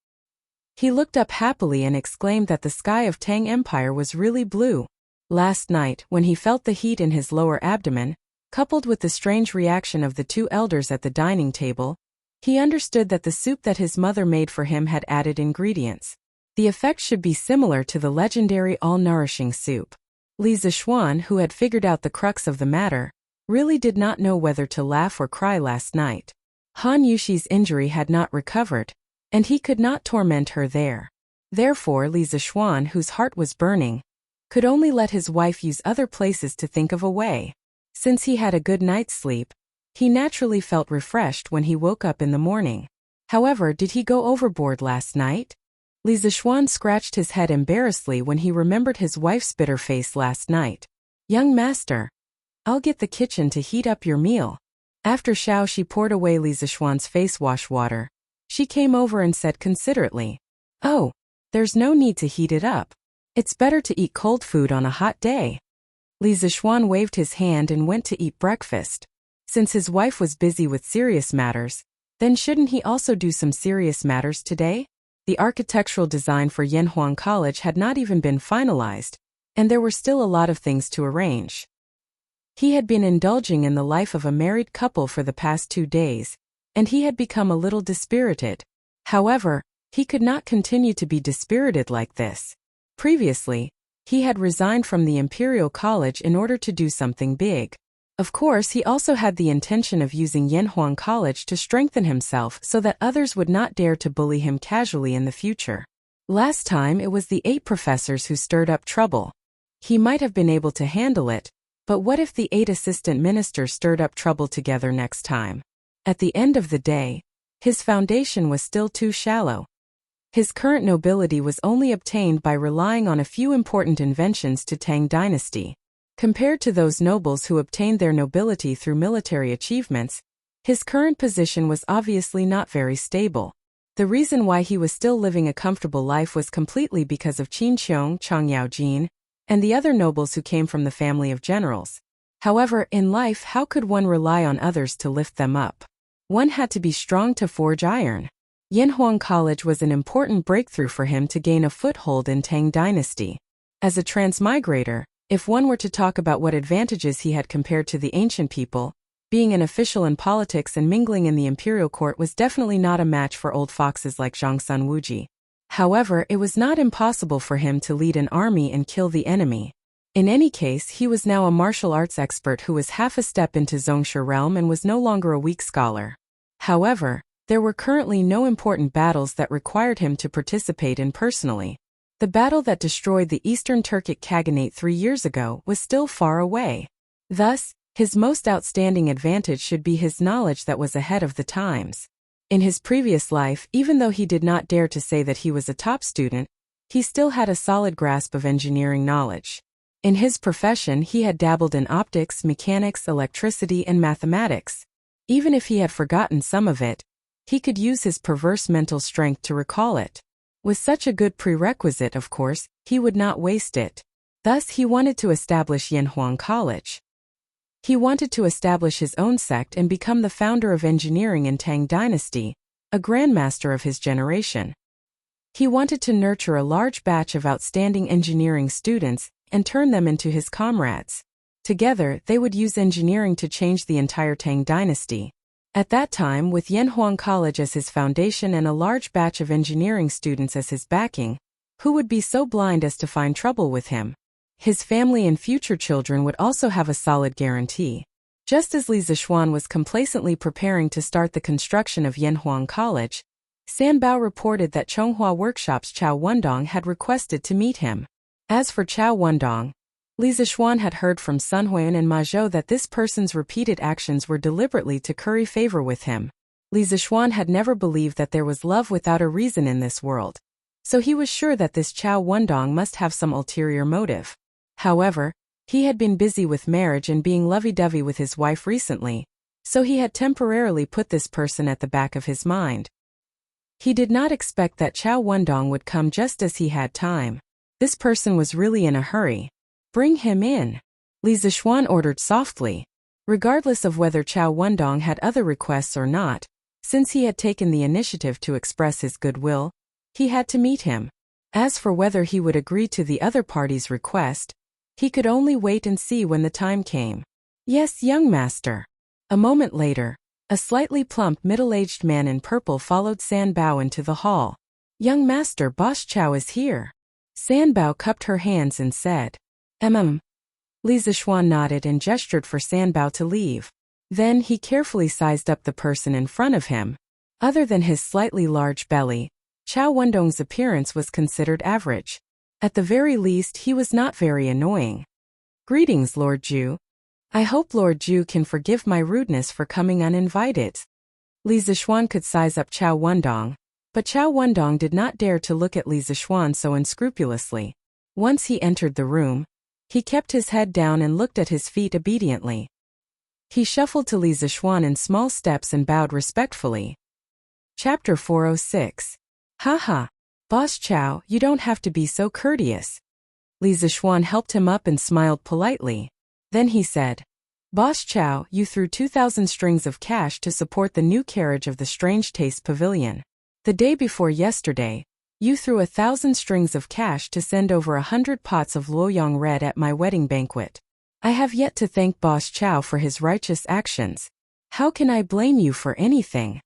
He looked up happily and exclaimed that the sky of Tang Empire was really blue. Last night, when he felt the heat in his lower abdomen, coupled with the strange reaction of the 2 elders at the dining table, He understood that the soup that his mother made for him had added ingredients. The effect should be similar to the legendary all-nourishing soup. Li Zishuan, who had figured out the crux of the matter, really did not know whether to laugh or cry last night. Han Yushi's injury had not recovered, and he could not torment her there. Therefore Li Zishuan, whose heart was burning, could only let his wife use other places to think of a way. Since he had a good night's sleep, he naturally felt refreshed when he woke up in the morning. However, did he go overboard last night? Li Zishuan scratched his head embarrassedly when he remembered his wife's bitter face last night. Young master, I'll get the kitchen to heat up your meal. After she poured away Li Zishuan's face wash water, she came over and said considerately, "Oh, there's no need to heat it up. It's better to eat cold food on a hot day." Li Zishuan waved his hand and went to eat breakfast. Since his wife was busy with serious matters, then shouldn't he also do some serious matters today? The architectural design for Yanhuang College had not even been finalized, and there were still a lot of things to arrange. He had been indulging in the life of a married couple for the past 2 days, and he had become a little dispirited. However, he could not continue to be dispirited like this. Previously, he had resigned from the Imperial College in order to do something big. Of course, he also had the intention of using Yanhuang College to strengthen himself so that others would not dare to bully him casually in the future. Last time it was the 8 professors who stirred up trouble. He might have been able to handle it, but what if the 8 assistant ministers stirred up trouble together next time? At the end of the day, his foundation was still too shallow. His current nobility was only obtained by relying on a few important inventions to Tang Dynasty. Compared to those nobles who obtained their nobility through military achievements, his current position was obviously not very stable. The reason why he was still living a comfortable life was completely because of Qin Qiong, Chang Yaojin, and the other nobles who came from the family of generals. However, in life, how could one rely on others to lift them up? One had to be strong to forge iron. Yanhuang College was an important breakthrough for him to gain a foothold in Tang Dynasty. As a transmigrator, if one were to talk about what advantages he had compared to the ancient people, being an official in politics and mingling in the imperial court was definitely not a match for old foxes like Zhongsun Wuji. However, it was not impossible for him to lead an army and kill the enemy. In any case, he was now a martial arts expert who was half a step into Zhongshe realm and was no longer a weak scholar. However, there were currently no important battles that required him to participate in personally. The battle that destroyed the Eastern Turkic Khaganate 3 years ago was still far away. Thus, his most outstanding advantage should be his knowledge that was ahead of the times. In his previous life, even though he did not dare to say that he was a top student, he still had a solid grasp of engineering knowledge. In his profession, he had dabbled in optics, mechanics, electricity, and mathematics. Even if he had forgotten some of it, he could use his perverse mental strength to recall it. With such a good prerequisite, of course, he would not waste it. Thus, he wanted to establish Yanhuang College. He wanted to establish his own sect and become the founder of engineering in Tang Dynasty, a grandmaster of his generation. He wanted to nurture a large batch of outstanding engineering students and turn them into his comrades. Together, they would use engineering to change the entire Tang Dynasty. At that time, with Yanhuang College as his foundation and a large batch of engineering students as his backing, who would be so blind as to find trouble with him? His family and future children would also have a solid guarantee. Just as Li Zishuan was complacently preparing to start the construction of Yanhuang College, Sanbao reported that Chonghua Workshop's Chao Wendong had requested to meet him. As for Chao Wendong, Li Zishuan had heard from Sun Huan and Ma Zhou that this person's repeated actions were deliberately to curry favor with him. Li Zishuan had never believed that there was love without a reason in this world, so he was sure that this Chao Wendong must have some ulterior motive. However, he had been busy with marriage and being lovey-dovey with his wife recently, so he had temporarily put this person at the back of his mind. He did not expect that Chao Wendong would come just as he had time. This person was really in a hurry. "Bring him in," Li Zishuan ordered softly. Regardless of whether Chao Wendong had other requests or not, since he had taken the initiative to express his goodwill, he had to meet him. As for whether he would agree to the other party's request, he could only wait and see when the time came. "Yes, young master." A moment later, A slightly plump middle-aged man in purple followed San Bao into the hall. Young master, Boss Chow is here. San Bao cupped her hands and said, Li Zixuan nodded and gestured for San Bao to leave. Then he carefully sized up the person in front of him. Other than his slightly large belly, Chow Wendong's appearance was considered average. At the very least, he was not very annoying. Greetings, Lord Zhu. I hope Lord Zhu can forgive my rudeness for coming uninvited. Li Zixuan could size up Chow Wendong, but Chow Wendong did not dare to look at Li Zixuan so unscrupulously. Once he entered the room, he kept his head down and looked at his feet obediently. He shuffled to Li Zixuan in small steps and bowed respectfully. Chapter 406. Haha. Boss Chow, you don't have to be so courteous. Li Zixuan helped him up and smiled politely. Then he said, Boss Chow, you threw 2,000 strings of cash to support the new carriage of the Strange Taste Pavilion. The day before yesterday, you threw 1,000 strings of cash to send over 100 pots of Luoyang Red at my wedding banquet. I have yet to thank Boss Chow for his righteous actions. How can I blame you for anything?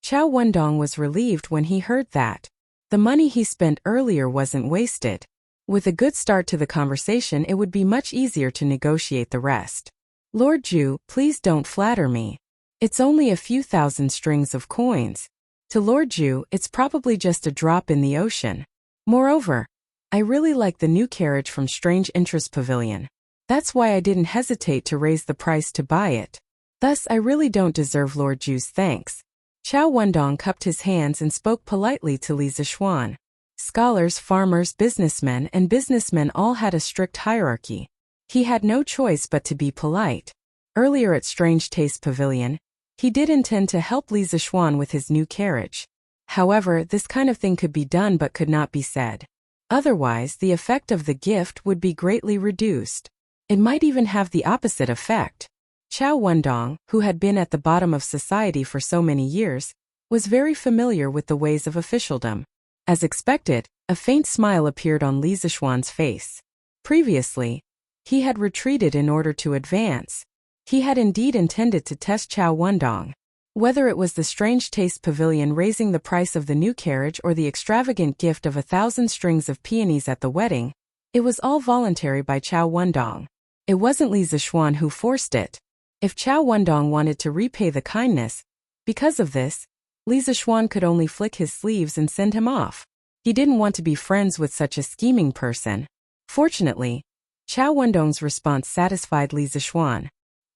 Chow Wendong was relieved when he heard that. The money he spent earlier wasn't wasted. With a good start to the conversation, it would be much easier to negotiate the rest. Lord Zhu, please don't flatter me. It's only a few thousand strings of coins. To Lord Zhu, it's probably just a drop in the ocean. Moreover, I really like the new carriage from Strange Interest Pavilion. That's why I didn't hesitate to raise the price to buy it. Thus, I really don't deserve Lord Zhu's thanks. Chow Wendong cupped his hands and spoke politely to Li Zixuan. Scholars, farmers, businessmen all had a strict hierarchy. He had no choice but to be polite. Earlier at Strange Taste Pavilion, he did intend to help Li Zixuan with his new carriage. However, this kind of thing could be done but could not be said. Otherwise, the effect of the gift would be greatly reduced. It might even have the opposite effect. Chow Wendong, who had been at the bottom of society for so many years, was very familiar with the ways of officialdom. As expected, a faint smile appeared on Li Zixuan's face. Previously, he had retreated in order to advance. He had indeed intended to test Chow Wendong. Whether it was the Strange Taste Pavilion raising the price of the new carriage or the extravagant gift of 1,000 strings of peonies at the wedding, it was all voluntary by Chow Wendong. It wasn't Li Zixuan who forced it. If Chow Wendong wanted to repay the kindness, because of this, Li Zixuan could only flick his sleeves and send him off. He didn't want to be friends with such a scheming person. Fortunately, Chow Wendong's response satisfied Li Zixuan.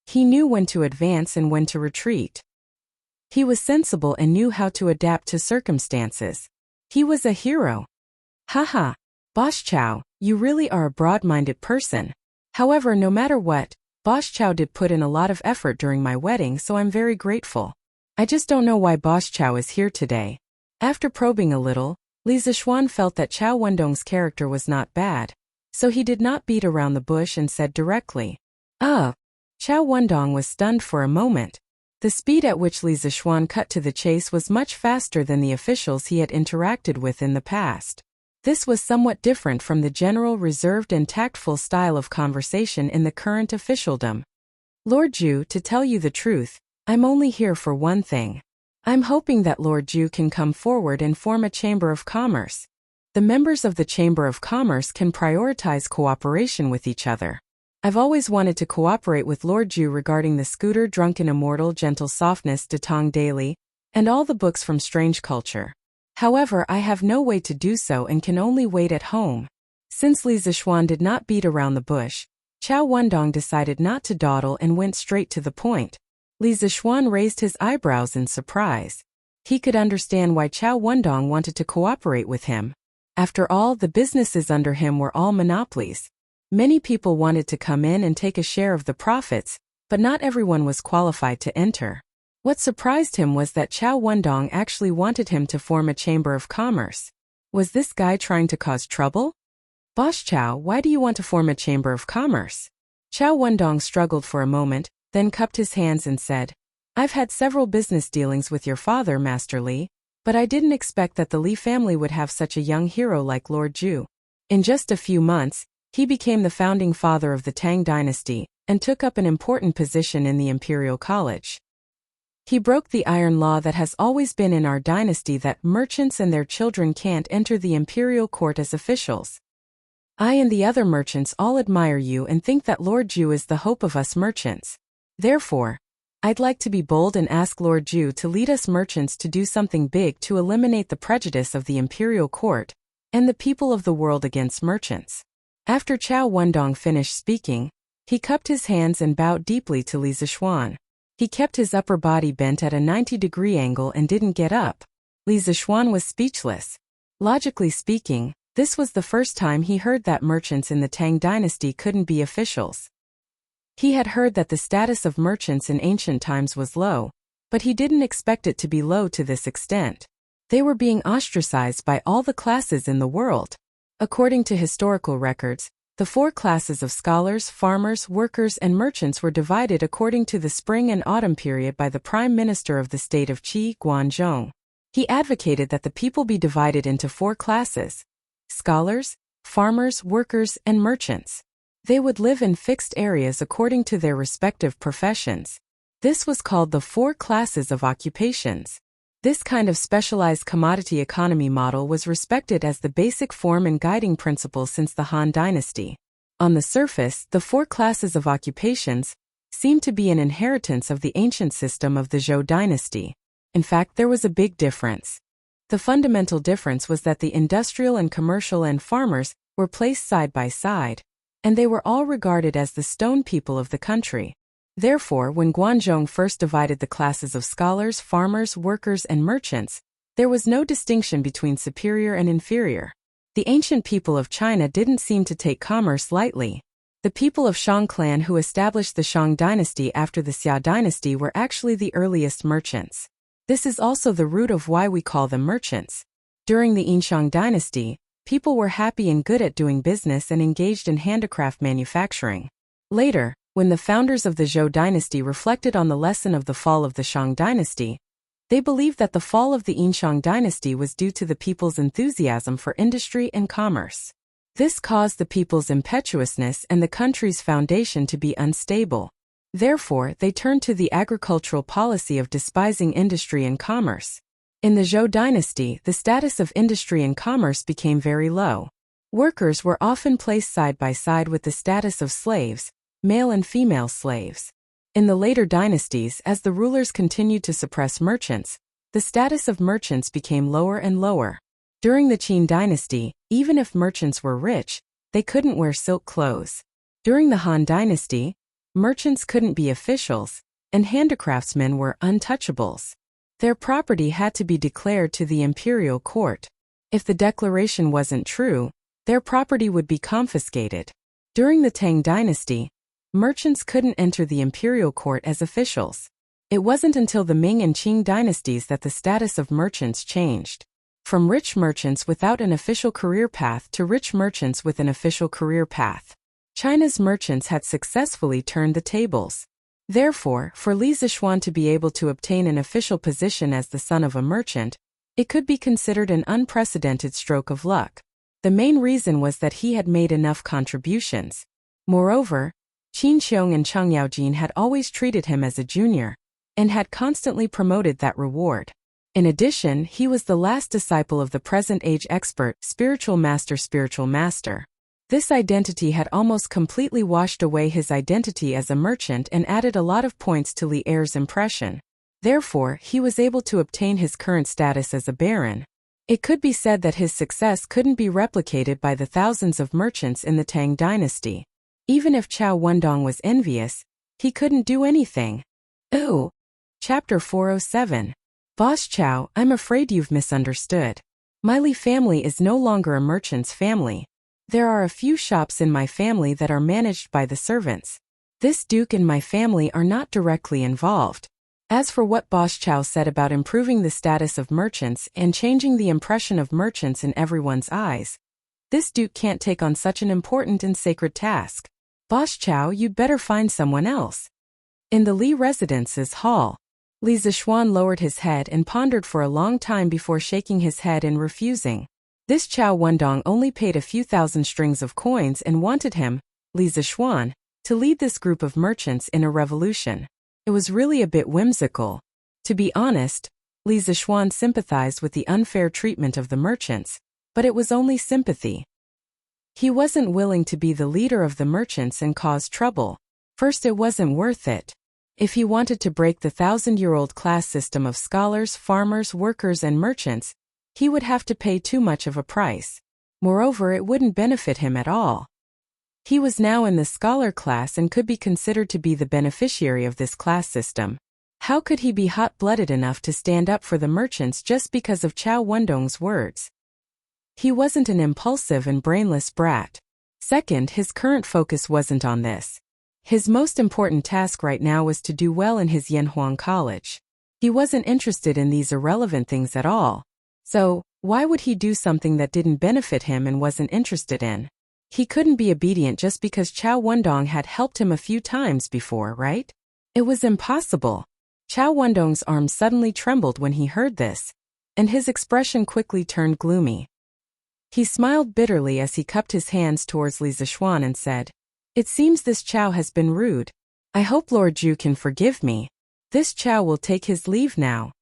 He knew when to advance and when to retreat. He was sensible and knew how to adapt to circumstances. He was a hero. Haha, Boss Chow, you really are a broad-minded person. However, no matter what, Boss Chow did put in a lot of effort during my wedding, so I'm very grateful. I just don't know why Boss Chow is here today. After probing a little, Li Zixuan felt that Chow Wendong's character was not bad, so he did not beat around the bush and said directly, Chow Wendong was stunned for a moment. The speed at which Li Zixuan cut to the chase was much faster than the officials he had interacted with in the past. This was somewhat different from the general reserved and tactful style of conversation in the current officialdom. Lord Zhu, to tell you the truth, I'm only here for one thing. I'm hoping that Lord Zhu can come forward and form a Chamber of Commerce. The members of the Chamber of Commerce can prioritize cooperation with each other. I've always wanted to cooperate with Lord Zhu regarding the Scooter, Drunken Immortal, Gentle Softness, Detong Daily, and all the books from Strange Culture. However, I have no way to do so and can only wait at home. Since Li Zixuan did not beat around the bush, Chow Wendong decided not to dawdle and went straight to the point. Li Zixuan raised his eyebrows in surprise. He could understand why Chow Wendong wanted to cooperate with him. After all, the businesses under him were all monopolies. Many people wanted to come in and take a share of the profits, but not everyone was qualified to enter. What surprised him was that Chow Wendong actually wanted him to form a Chamber of Commerce. Was this guy trying to cause trouble? Boss Chow, why do you want to form a Chamber of Commerce? Chow Wendong struggled for a moment, then cupped his hands and said, I've had several business dealings with your father, Master Li, but I didn't expect that the Li family would have such a young hero like Lord Zhu. In just a few months, he became the founding father of the Tang dynasty and took up an important position in the Imperial College. He broke the iron law that has always been in our dynasty that merchants and their children can't enter the imperial court as officials. I and the other merchants all admire you and think that Lord Ju is the hope of us merchants. Therefore, I'd like to be bold and ask Lord Ju to lead us merchants to do something big to eliminate the prejudice of the imperial court and the people of the world against merchants. After Chao Wendong finished speaking, he cupped his hands and bowed deeply to Li Zishuan. He kept his upper body bent at a 90-degree angle and didn't get up. Li Zishuan was speechless. Logically speaking, this was the first time he heard that merchants in the Tang dynasty couldn't be officials. He had heard that the status of merchants in ancient times was low, but he didn't expect it to be low to this extent. They were being ostracized by all the classes in the world. According to historical records, the 4 classes of scholars, farmers, workers, and merchants were divided according to the spring and autumn period by the Prime Minister of the state of Qi, Guanzhong. He advocated that the people be divided into 4 classes: scholars, farmers, workers, and merchants. They would live in fixed areas according to their respective professions. This was called the 4 classes of occupations. This kind of specialized commodity economy model was respected as the basic form and guiding principle since the Han Dynasty. On the surface, the 4 classes of occupations seemed to be an inheritance of the ancient system of the Zhou Dynasty. In fact, there was a big difference. The fundamental difference was that the industrial and commercial and farmers were placed side by side, and they were all regarded as the stone people of the country. Therefore, when Guanzhong first divided the classes of scholars, farmers, workers, and merchants, there was no distinction between superior and inferior. The ancient people of China didn't seem to take commerce lightly. The people of Shang clan who established the Shang dynasty after the Xia dynasty were actually the earliest merchants. This is also the root of why we call them merchants. During the Yinshang dynasty, people were happy and good at doing business and engaged in handicraft manufacturing. Later, when the founders of the Zhou dynasty reflected on the lesson of the fall of the Shang dynasty, they believed that the fall of the Yinshang dynasty was due to the people's enthusiasm for industry and commerce. This caused the people's impetuousness and the country's foundation to be unstable. Therefore, they turned to the agricultural policy of despising industry and commerce. In the Zhou dynasty, the status of industry and commerce became very low. Workers were often placed side by side with the status of slaves, male and female slaves. In the later dynasties, as the rulers continued to suppress merchants, the status of merchants became lower and lower. During the Qin dynasty, even if merchants were rich, they couldn't wear silk clothes. During the Han dynasty, merchants couldn't be officials, and handicraftsmen were untouchables. Their property had to be declared to the imperial court. If the declaration wasn't true, their property would be confiscated. During the Tang dynasty, merchants couldn't enter the imperial court as officials. It wasn't until the Ming and Qing dynasties that the status of merchants changed. From rich merchants without an official career path to rich merchants with an official career path. China's merchants had successfully turned the tables. Therefore, for Li Zishuan to be able to obtain an official position as the son of a merchant, it could be considered an unprecedented stroke of luck. The main reason was that he had made enough contributions. Moreover, Qin Xiong and Cheng Yaojin had always treated him as a junior, and had constantly promoted that reward. In addition, he was the last disciple of the present-age expert, spiritual master. This identity had almost completely washed away his identity as a merchant and added a lot of points to Li Er's impression. Therefore, he was able to obtain his current status as a baron. It could be said that his success couldn't be replicated by the thousands of merchants in the Tang dynasty. Even if Chao Wendong was envious, he couldn't do anything. Ooh. Chapter 407. Boss Chao, I'm afraid you've misunderstood. My Li family is no longer a merchant's family. There are a few shops in my family that are managed by the servants. This duke and my family are not directly involved. As for what Boss Chao said about improving the status of merchants and changing the impression of merchants in everyone's eyes, this duke can't take on such an important and sacred task. Boss Chao, you'd better find someone else. In the Li residence's hall, Li Zishuan lowered his head and pondered for a long time before shaking his head and refusing. This Chao Wendong only paid a few thousand strings of coins and wanted him, Li Zishuan, to lead this group of merchants in a revolution. It was really a bit whimsical. To be honest, Li Zixuan sympathized with the unfair treatment of the merchants, but it was only sympathy. He wasn't willing to be the leader of the merchants and cause trouble. First, it wasn't worth it. If he wanted to break the 1,000-year-old class system of scholars, farmers, workers, and merchants, he would have to pay too much of a price. Moreover, it wouldn't benefit him at all. He was now in the scholar class and could be considered to be the beneficiary of this class system. How could he be hot-blooded enough to stand up for the merchants just because of Qiao Wendong's words? He wasn't an impulsive and brainless brat. Second, his current focus wasn't on this. His most important task right now was to do well in his Yanhuang College. He wasn't interested in these irrelevant things at all. So, why would he do something that didn't benefit him and wasn't interested in? He couldn't be obedient just because Qiao Wendong had helped him a few times before, right? It was impossible. Qiao Wendong's arm suddenly trembled when he heard this, and his expression quickly turned gloomy. He smiled bitterly as he cupped his hands towards Li Zixuan and said, "It seems this Qiao has been rude. I hope Lord Zhu can forgive me. This Qiao will take his leave now."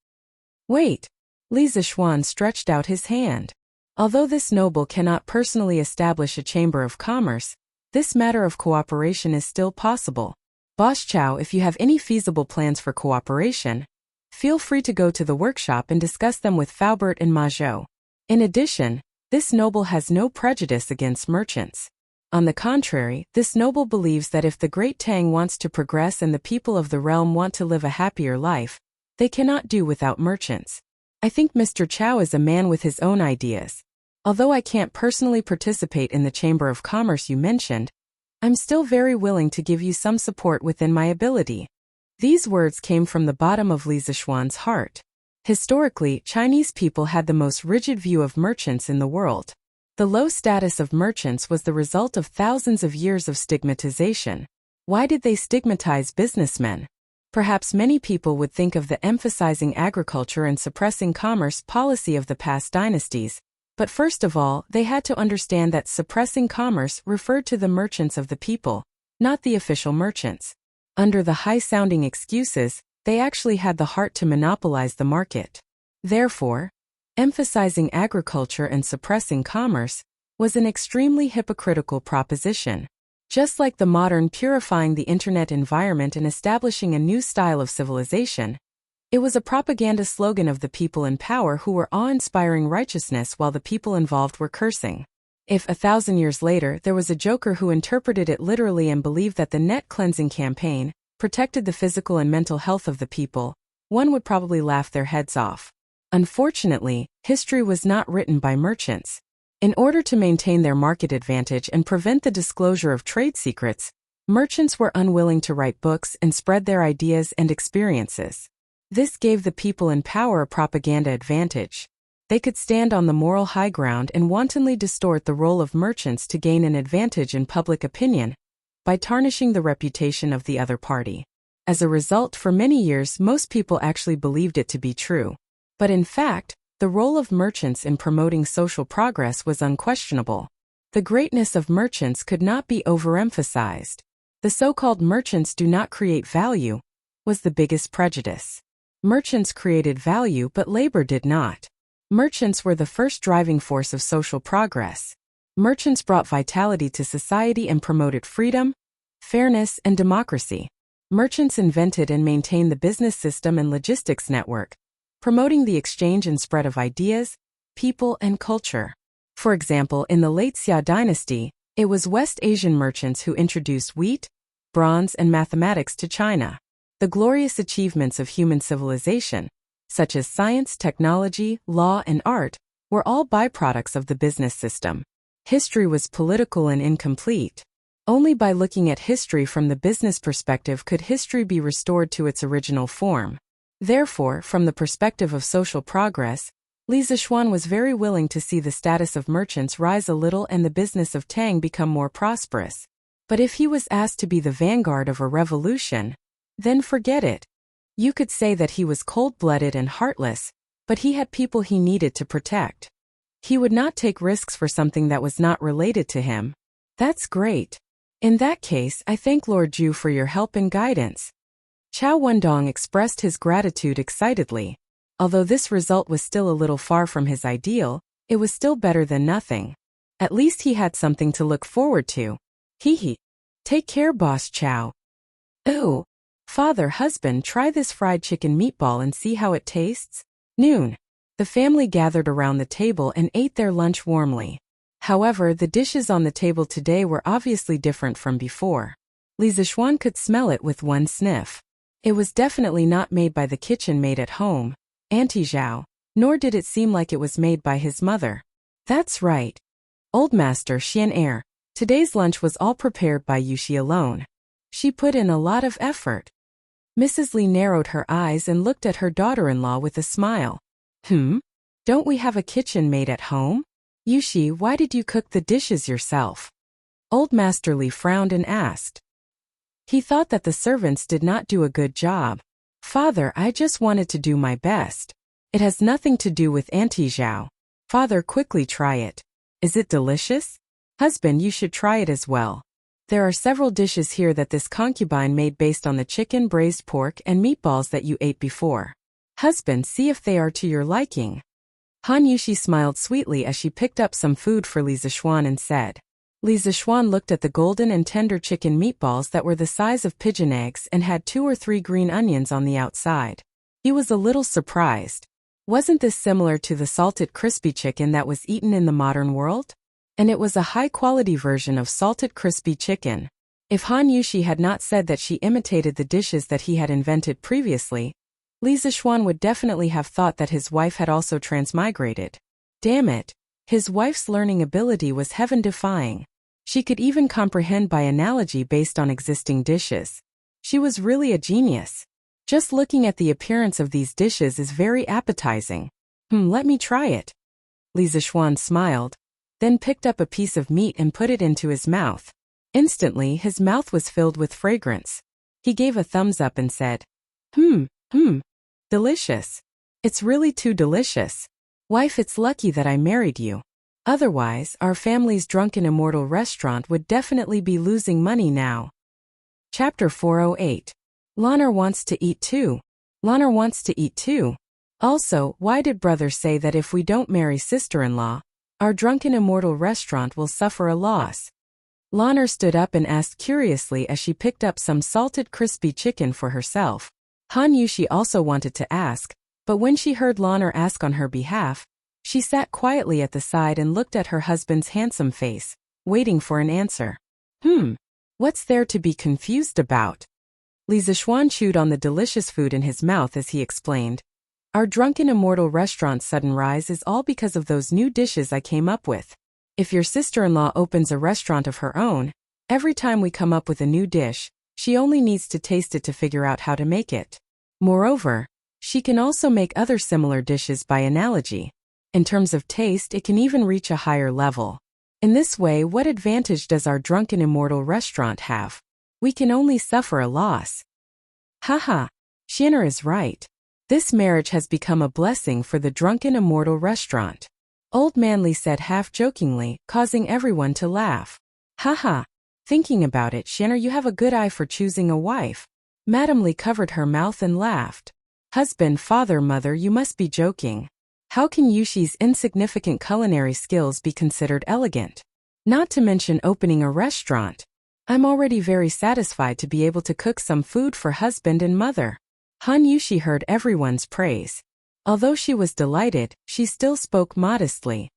Wait. Li Zixuan stretched out his hand. Although this noble cannot personally establish a chamber of commerce, this matter of cooperation is still possible. Boss Qiao, if you have any feasible plans for cooperation, feel free to go to the workshop and discuss them with Faubert and Ma Zhou. In addition, this noble has no prejudice against merchants. On the contrary, this noble believes that if the Great Tang wants to progress and the people of the realm want to live a happier life, they cannot do without merchants. I think Mr. Qiao is a man with his own ideas. Although I can't personally participate in the Chamber of Commerce you mentioned, I'm still very willing to give you some support within my ability. These words came from the bottom of Li Zixuan's heart. Historically, Chinese people had the most rigid view of merchants in the world. The low status of merchants was the result of thousands of years of stigmatization. Why did they stigmatize businessmen? Perhaps many people would think of the emphasizing agriculture and suppressing commerce policy of the past dynasties. But first of all, they had to understand that suppressing commerce referred to the merchants of the people, not the official merchants. Under the high-sounding excuses, they actually had the heart to monopolize the market. Therefore, emphasizing agriculture and suppressing commerce was an extremely hypocritical proposition. Just like the modern purifying the internet environment and establishing a new style of civilization, it was a propaganda slogan of the people in power who were awe-inspiring righteousness while the people involved were cursing. If 1,000 years later there was a joker who interpreted it literally and believed that the net cleansing campaign protected the physical and mental health of the people, one would probably laugh their heads off. Unfortunately, history was not written by merchants. In order to maintain their market advantage and prevent the disclosure of trade secrets, merchants were unwilling to write books and spread their ideas and experiences. This gave the people in power a propaganda advantage. They could stand on the moral high ground and wantonly distort the role of merchants to gain an advantage in public opinion by tarnishing the reputation of the other party. As a result, for many years, most people actually believed it to be true. But in fact, the role of merchants in promoting social progress was unquestionable. The greatness of merchants could not be overemphasized. The so-called merchants do not create value was the biggest prejudice. Merchants created value, but labor did not. Merchants were the first driving force of social progress. Merchants brought vitality to society and promoted freedom, fairness, and democracy. Merchants invented and maintained the business system and logistics network, promoting the exchange and spread of ideas, people, and culture. For example, in the late Xia dynasty, it was West Asian merchants who introduced wheat, bronze, and mathematics to China. The glorious achievements of human civilization, such as science, technology, law, and art, were all byproducts of the business system. History was political and incomplete. Only by looking at history from the business perspective could history be restored to its original form. Therefore, from the perspective of social progress, Li Zixuan was very willing to see the status of merchants rise a little and the business of Tang become more prosperous. But if he was asked to be the vanguard of a revolution, then forget it. You could say that he was cold-blooded and heartless, but he had people he needed to protect. He would not take risks for something that was not related to him. That's great. In that case, I thank Lord Zhu for your help and guidance. Chow Wendong expressed his gratitude excitedly. Although this result was still a little far from his ideal, it was still better than nothing. At least he had something to look forward to. Hee. Take care, Boss Chow. Ooh. Father, husband, try this fried chicken meatball and see how it tastes. Noon. The family gathered around the table and ate their lunch warmly. However, the dishes on the table today were obviously different from before. Li Zixuan could smell it with one sniff. It was definitely not made by the kitchen maid at home, Auntie Zhao, nor did it seem like it was made by his mother. That's right. Old Master Xian Air. Today's lunch was all prepared by Wuxia alone. She put in a lot of effort. Mrs. Li narrowed her eyes and looked at her daughter-in-law with a smile. Don't we have a kitchen maid at home? Yuxi, why did you cook the dishes yourself? Old Master Li frowned and asked. He thought that the servants did not do a good job. Father, I just wanted to do my best. It has nothing to do with Auntie Zhao. Father, quickly try it. Is it delicious? Husband, you should try it as well. There are several dishes here that this concubine made based on the chicken, braised pork, and meatballs that you ate before. Husband, see if they are to your liking. Han Yuxi smiled sweetly as she picked up some food for Li Zixuan and said. Li Zixuan looked at the golden and tender chicken meatballs that were the size of pigeon eggs and had 2 or 3 green onions on the outside. He was a little surprised. Wasn't this similar to the salted crispy chicken that was eaten in the modern world? And it was a high-quality version of salted crispy chicken. If Han Yuxi had not said that she imitated the dishes that he had invented previously, Li Zixuan would definitely have thought that his wife had also transmigrated. Damn it. His wife's learning ability was heaven-defying. She could even comprehend by analogy based on existing dishes. She was really a genius. Just looking at the appearance of these dishes is very appetizing. Let me try it. Li Zixuan smiled, then picked up a piece of meat and put it into his mouth. Instantly, his mouth was filled with fragrance. He gave a thumbs up and said, Delicious. It's really too delicious. Wife, it's lucky that I married you. Otherwise, our family's drunken immortal restaurant would definitely be losing money now. Chapter 408. Lanner wants to eat too. Lanner wants to eat too. Also, why did brother say that if we don't marry sister-in-law, our drunken immortal restaurant will suffer a loss? Lanner stood up and asked curiously as she picked up some salted crispy chicken for herself. Han Yuxi also wanted to ask, but when she heard Lanner ask on her behalf, she sat quietly at the side and looked at her husband's handsome face, waiting for an answer. What's there to be confused about? Li Zixuan chewed on the delicious food in his mouth as he explained. Our drunken immortal restaurant's sudden rise is all because of those new dishes I came up with. If your sister-in-law opens a restaurant of her own, every time we come up with a new dish, she only needs to taste it to figure out how to make it. Moreover, she can also make other similar dishes by analogy. In terms of taste, it can even reach a higher level. In this way, what advantage does our drunken immortal restaurant have? We can only suffer a loss. Haha, Xianer is right. This marriage has become a blessing for the drunken immortal restaurant. Old Man Li said half-jokingly, causing everyone to laugh. Haha. Thinking about it, Xianer, you have a good eye for choosing a wife. Madame Li covered her mouth and laughed. Husband, father, mother, you must be joking. How can Yuxi's insignificant culinary skills be considered elegant? Not to mention opening a restaurant. I'm already very satisfied to be able to cook some food for husband and mother. Han Yuxi heard everyone's praise. Although she was delighted, she still spoke modestly.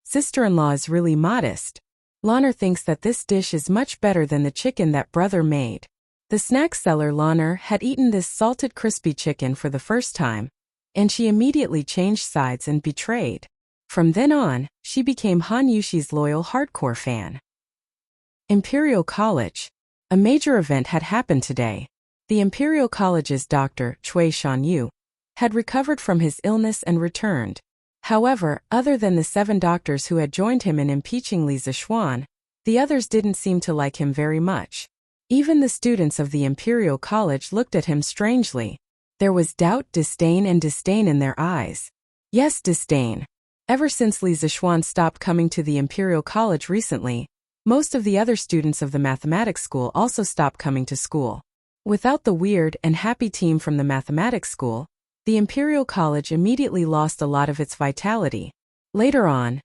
Sister-in-law is really modest. Lanner thinks that this dish is much better than the chicken that brother made. The snack seller Lanner had eaten this salted crispy chicken for the first time, and she immediately changed sides and betrayed. From then on, she became Han Yuxi's loyal hardcore fan. Imperial College. A major event had happened today. The Imperial College's Dr. Cui Shanyu had recovered from his illness and returned. However, other than the 7 doctors who had joined him in impeaching Li Zixuan, the others didn't seem to like him very much. Even the students of the Imperial College looked at him strangely. There was doubt, disdain in their eyes. Yes, disdain. Ever since Li Zixuan stopped coming to the Imperial College recently, most of the other students of the mathematics school also stopped coming to school. Without the weird and happy team from the mathematics school, the Imperial College immediately lost a lot of its vitality. Later on,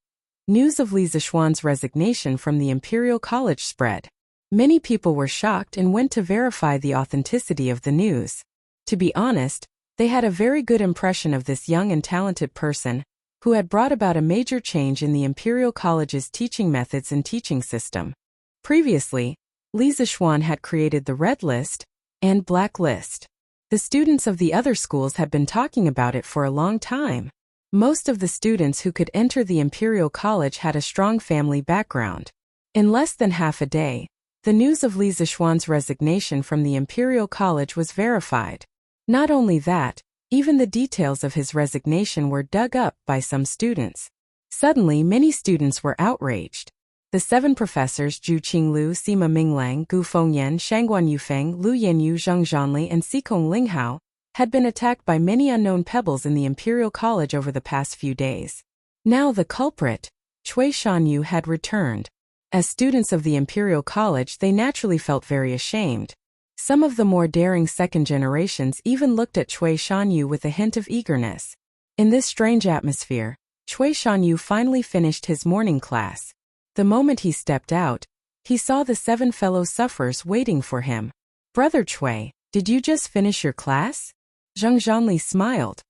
news of Li Zixuan's resignation from the Imperial College spread. Many people were shocked and went to verify the authenticity of the news. To be honest, they had a very good impression of this young and talented person, who had brought about a major change in the Imperial College's teaching methods and teaching system. Previously, Li Zixuan had created the Red List and Black List. The students of the other schools had been talking about it for a long time. Most of the students who could enter the Imperial College had a strong family background. In less than half a day, the news of Li Zixuan's resignation from the Imperial College was verified. Not only that, even the details of his resignation were dug up by some students. Suddenly, many students were outraged. The 7 professors Zhu Qinglu, Sima Minglang, Gu Fengyan, Shangguan Yufeng, Lu Yanyu, Zheng Zhanli, and Xikong Linghao had been attacked by many unknown pebbles in the Imperial College over the past few days. Now the culprit, Cui Shanyu, had returned. As students of the Imperial College, they naturally felt very ashamed. Some of the more daring second generations even looked at Cui Shanyu with a hint of eagerness. In this strange atmosphere, Cui Shanyu finally finished his morning class. The moment he stepped out, he saw the 7 fellow sufferers waiting for him. "Brother Cui, did you just finish your class?" Zheng Zhanli smiled.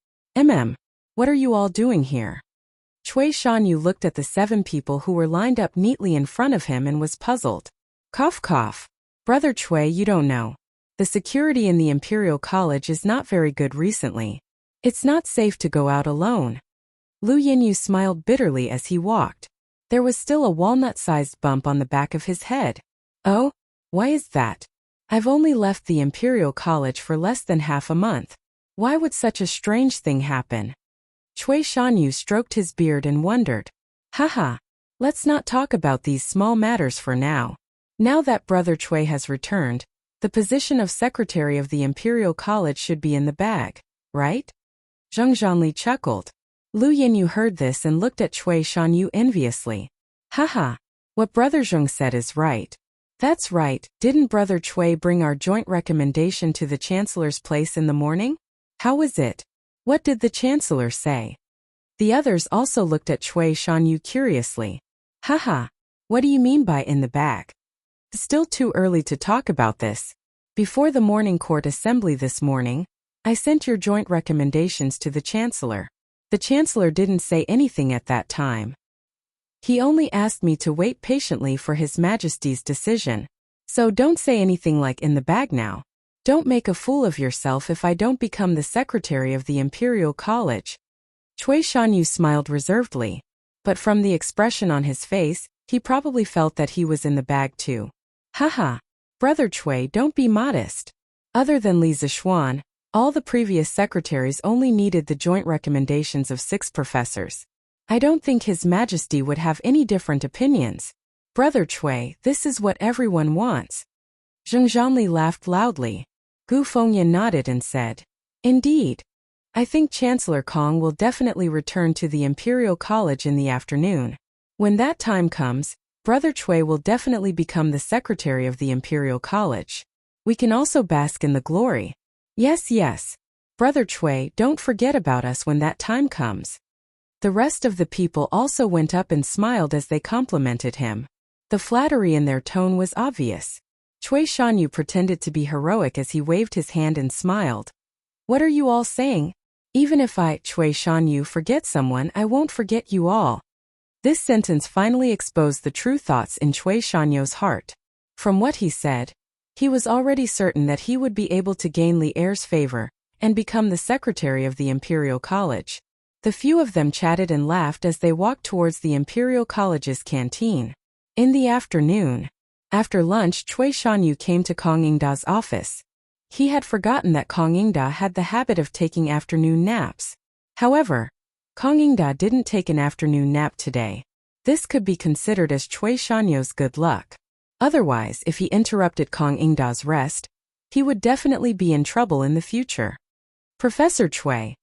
What are you all doing here?" Cui Shanyu looked at the 7 people who were lined up neatly in front of him and was puzzled. Cough cough. "Brother Cui, you don't know. The security in the Imperial College is not very good recently. It's not safe to go out alone." Lu Yanyu smiled bitterly as he walked. There was still a walnut-sized bump on the back of his head. "Oh? Why is that? I've only left the Imperial College for less than half a month. Why would such a strange thing happen?" Cui Shanyu stroked his beard and wondered. "Haha, let's not talk about these small matters for now. Now that Brother Cui has returned, the position of Secretary of the Imperial College should be in the bag, right?" Zheng Zhanli chuckled. Lu Yanyu heard this and looked at Cui Shanyu enviously. "Haha, what Brother Zheng said is right. That's right, didn't Brother Cui bring our joint recommendation to the Chancellor's place in the morning? How was it? What did the Chancellor say?" The others also looked at Cui Shanyu curiously. "Haha, what do you mean by in the bag? Still too early to talk about this. Before the morning court assembly this morning, I sent your joint recommendations to the Chancellor. The Chancellor didn't say anything at that time. He only asked me to wait patiently for His Majesty's decision. So don't say anything like in the bag now. Don't make a fool of yourself if I don't become the Secretary of the Imperial College." Cui Shanyu smiled reservedly. But from the expression on his face, he probably felt that he was in the bag too. "Haha, Brother Cui, don't be modest. Other than Li Zixuan, all the previous secretaries only needed the joint recommendations of 6 professors. I don't think His Majesty would have any different opinions. Brother Cui, this is what everyone wants." Zheng Zhanli laughed loudly. Gu Fengyan nodded and said, "Indeed. I think Chancellor Kong will definitely return to the Imperial College in the afternoon. When that time comes, Brother Cui will definitely become the Secretary of the Imperial College. We can also bask in the glory. Yes. Brother Cui, don't forget about us when that time comes." The rest of the people also went up and smiled as they complimented him. The flattery in their tone was obvious. Cui Shanyu pretended to be heroic as he waved his hand and smiled. "What are you all saying? Even if I, Cui Shanyu, forget someone, I won't forget you all." This sentence finally exposed the true thoughts in Cui Shanyu's heart. From what he said, he was already certain that he would be able to gain Li Er's favor and become the Secretary of the Imperial College. The few of them chatted and laughed as they walked towards the Imperial College's canteen. In the afternoon, after lunch, Cui Shanyu came to Kong Yingda's office. He had forgotten that Kong Yingda had the habit of taking afternoon naps. However, Kong Yingda didn't take an afternoon nap today. This could be considered as Cui Shanyu's good luck. Otherwise, if he interrupted Kong Yingda's rest, he would definitely be in trouble in the future. "Professor Cui,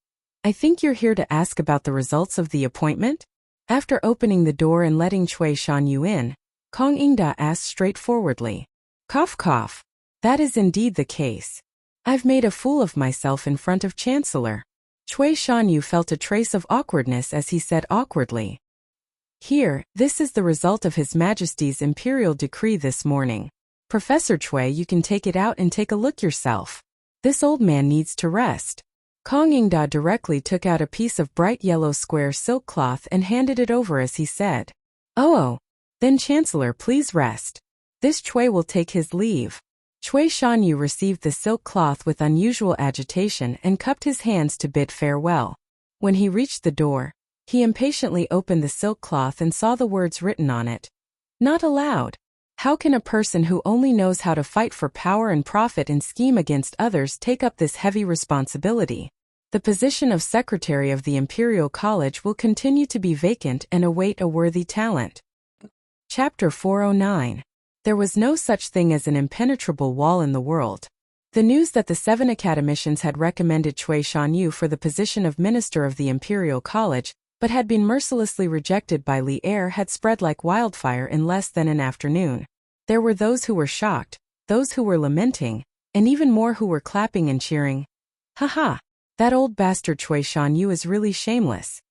I think you're here to ask about the results of the appointment?" After opening the door and letting Cui Shanyu in, Kong Yingda asked straightforwardly. Cough cough. That is indeed the case. I've made a fool of myself in front of Chancellor. Cui Shanyu felt a trace of awkwardness as he said awkwardly. Here, this is the result of His Majesty's imperial decree this morning. Professor Cui, you can take it out and take a look yourself. This old man needs to rest. Kong Yingda directly took out a piece of bright yellow square silk cloth and handed it over as he said, Oh, then Chancellor, please rest. This Cui will take his leave. Cui Shanyu received the silk cloth with unusual agitation and cupped his hands to bid farewell. When he reached the door, he impatiently opened the silk cloth and saw the words written on it. Not allowed. How can a person who only knows how to fight for power and profit and scheme against others take up this heavy responsibility? The position of Secretary of the Imperial College will continue to be vacant and await a worthy talent. Chapter 409. There was no such thing as an impenetrable wall in the world. The news that the 7 academicians had recommended Cui Shanyu for the position of Minister of the Imperial College, but had been mercilessly rejected by Li Er had spread like wildfire in less than an afternoon. There were those who were shocked, those who were lamenting, and even more who were clapping and cheering. Haha, that old bastard Cui Shanyu is really shameless.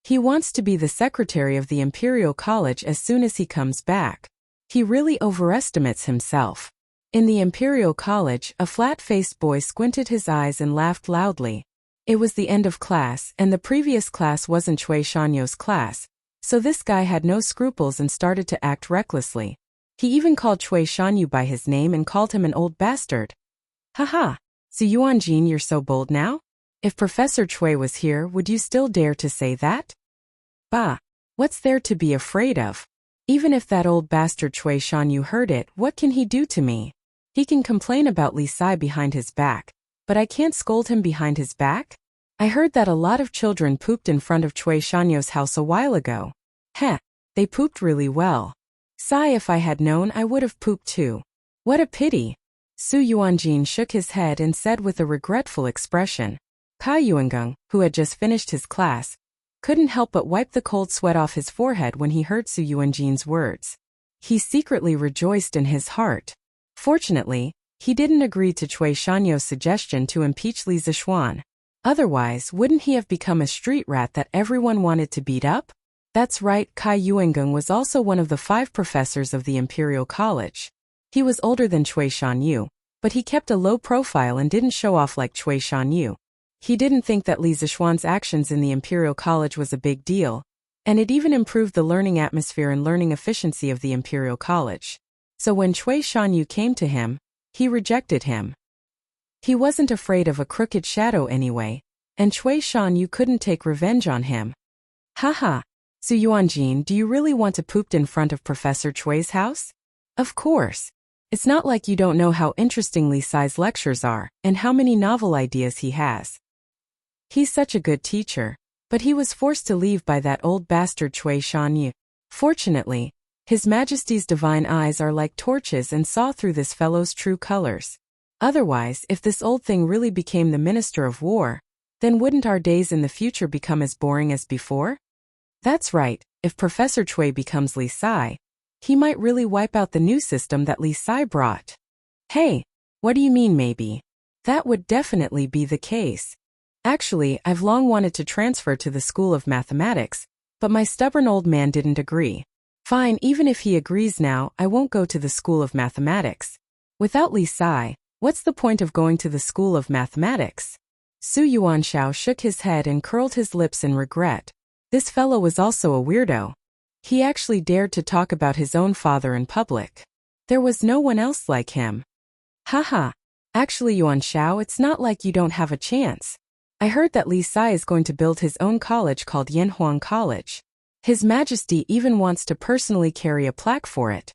He wants to be the secretary of the Imperial College as soon as he comes back. He really overestimates himself. In the Imperial College, a flat-faced boy squinted his eyes and laughed loudly. It was the end of class, and the previous class wasn't Cui Shanyu's class, so this guy had no scruples and started to act recklessly. He even called Cui Shanyu by his name and called him an old bastard. Haha, so Yuanjin, you're so bold now? If Professor Cui was here, would you still dare to say that? Bah, what's there to be afraid of? Even if that old bastard Cui Shanyu heard it, what can he do to me? He can complain about Li Sai behind his back, but I can't scold him behind his back? I heard that a lot of children pooped in front of Cui Shanyu's house a while ago. Heh, they pooped really well. Sigh, if I had known, I would have pooped too. What a pity. Su Yuanjin shook his head and said with a regretful expression. Kai Yuangung, who had just finished his class, couldn't help but wipe the cold sweat off his forehead when he heard Su Yuanjin's words. He secretly rejoiced in his heart. Fortunately, he didn't agree to Cui Shanyu's suggestion to impeach Li Zishuan. Otherwise, wouldn't he have become a street rat that everyone wanted to beat up? That's right, Kai Yuangung was also one of the 5 professors of the Imperial College. He was older than Cui Shanyu, but he kept a low profile and didn't show off like Cui Shanyu. He didn't think that Li Zishuan's actions in the Imperial College was a big deal, and it even improved the learning atmosphere and learning efficiency of the Imperial College. So when Cui Shanyu came to him, he rejected him. He wasn't afraid of a crooked shadow anyway, and Cui Shanyu couldn't take revenge on him. Haha, Su Yuanjin, do you really want to poop in front of Professor Cui's house? Of course. It's not like you don't know how interesting Li Sai's lectures are, and how many novel ideas he has. He's such a good teacher, but he was forced to leave by that old bastard Cui Shanyu. Fortunately, His Majesty's divine eyes are like torches and saw through this fellow's true colors. Otherwise, if this old thing really became the Minister of War, then wouldn't our days in the future become as boring as before? That's right, if Professor Cui becomes Li Sai, he might really wipe out the new system that Li Sai brought. Hey, what do you mean maybe? That would definitely be the case. Actually, I've long wanted to transfer to the School of Mathematics, but my stubborn old man didn't agree. Fine, even if he agrees now, I won't go to the School of Mathematics. Without Li Sai, what's the point of going to the School of Mathematics? Su Yuanshao shook his head and curled his lips in regret. This fellow was also a weirdo. He actually dared to talk about his own father in public. There was no one else like him. Haha. Actually, Yuanshao, it's not like you don't have a chance. I heard that Li Sai is going to build his own college called Yanhuang College. His Majesty even wants to personally carry a plaque for it.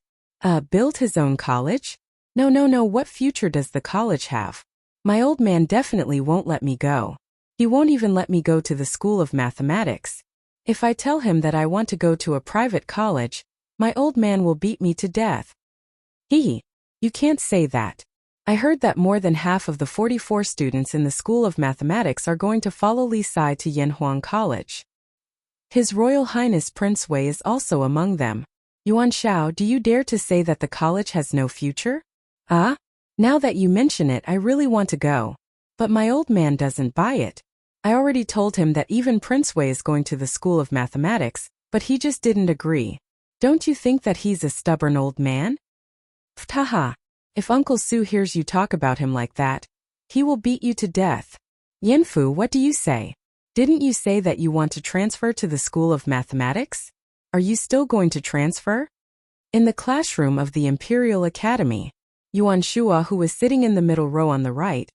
Build his own college? No, what future does the college have? My old man definitely won't let me go. He won't even let me go to the School of Mathematics. If I tell him that I want to go to a private college, my old man will beat me to death. You can't say that. I heard that more than half of the 44 students in the School of Mathematics are going to follow Li Sai to Yanhuang College. His Royal Highness Prince Wei is also among them. Yuanshao, do you dare to say that the college has no future? Now that you mention it, I really want to go. But my old man doesn't buy it. I already told him that even Prince Wei is going to the School of Mathematics, but he just didn't agree. Don't you think that he's a stubborn old man? Haha. If Uncle Su hears you talk about him like that, he will beat you to death. Yanfu, what do you say? Didn't you say that you want to transfer to the School of Mathematics? Are you still going to transfer? In the classroom of the Imperial Academy, Yuan Shua, who was sitting in the middle row on the right,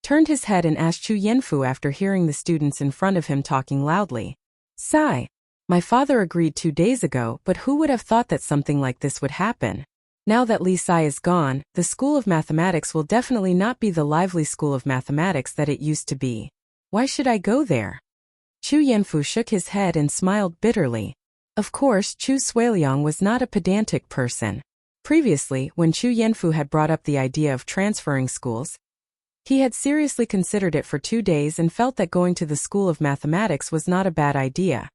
turned his head and asked Chu Yanfu after hearing the students in front of him talking loudly. Sigh. My father agreed 2 days ago, but who would have thought that something like this would happen? Now that Li Sai is gone, the School of Mathematics will definitely not be the lively School of Mathematics that it used to be. Why should I go there? Chu Yanfu shook his head and smiled bitterly. Of course, Chu Suiliang was not a pedantic person. Previously, when Chu Yanfu had brought up the idea of transferring schools, he had seriously considered it for 2 days and felt that going to the School of Mathematics was not a bad idea.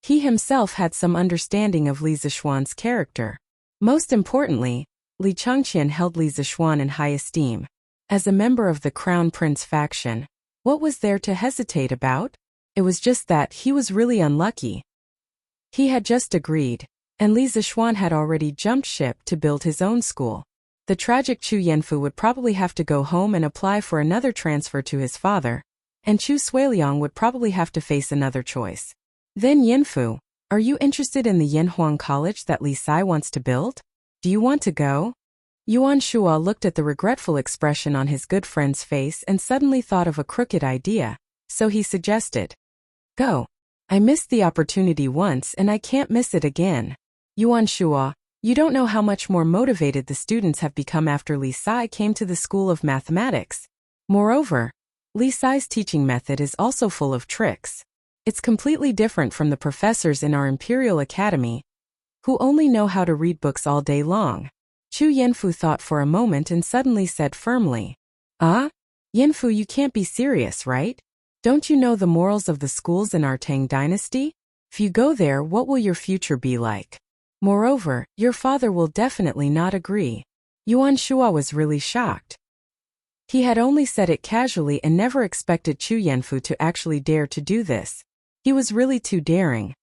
He himself had some understanding of Li Zishuan's character. Most importantly, Li Changqian held Li Zishuan in high esteem. As a member of the Crown Prince faction, what was there to hesitate about? It was just that he was really unlucky. He had just agreed, and Li Zishuan had already jumped ship to build his own school. The tragic Chu Yanfu would probably have to go home and apply for another transfer to his father, and Chu Suiliang would probably have to face another choice. Then Yanfu, are you interested in the Yanhuang College that Li Sai wants to build? Do you want to go? Yuan Shua looked at the regretful expression on his good friend's face and suddenly thought of a crooked idea, so he suggested, Go. I missed the opportunity once and I can't miss it again. Yuan Shua, you don't know how much more motivated the students have become after Li Sai came to the School of Mathematics. Moreover, Li Sai's teaching method is also full of tricks. It's completely different from the professors in our Imperial Academy, who only know how to read books all day long. Chu Yanfu thought for a moment and suddenly said firmly, Yanfu, you can't be serious, right? Don't you know the morals of the schools in our Tang dynasty? If you go there, what will your future be like? Moreover, your father will definitely not agree. Yuan Shua was really shocked. He had only said it casually and never expected Chu Yanfu to actually dare to do this. He was really too daring.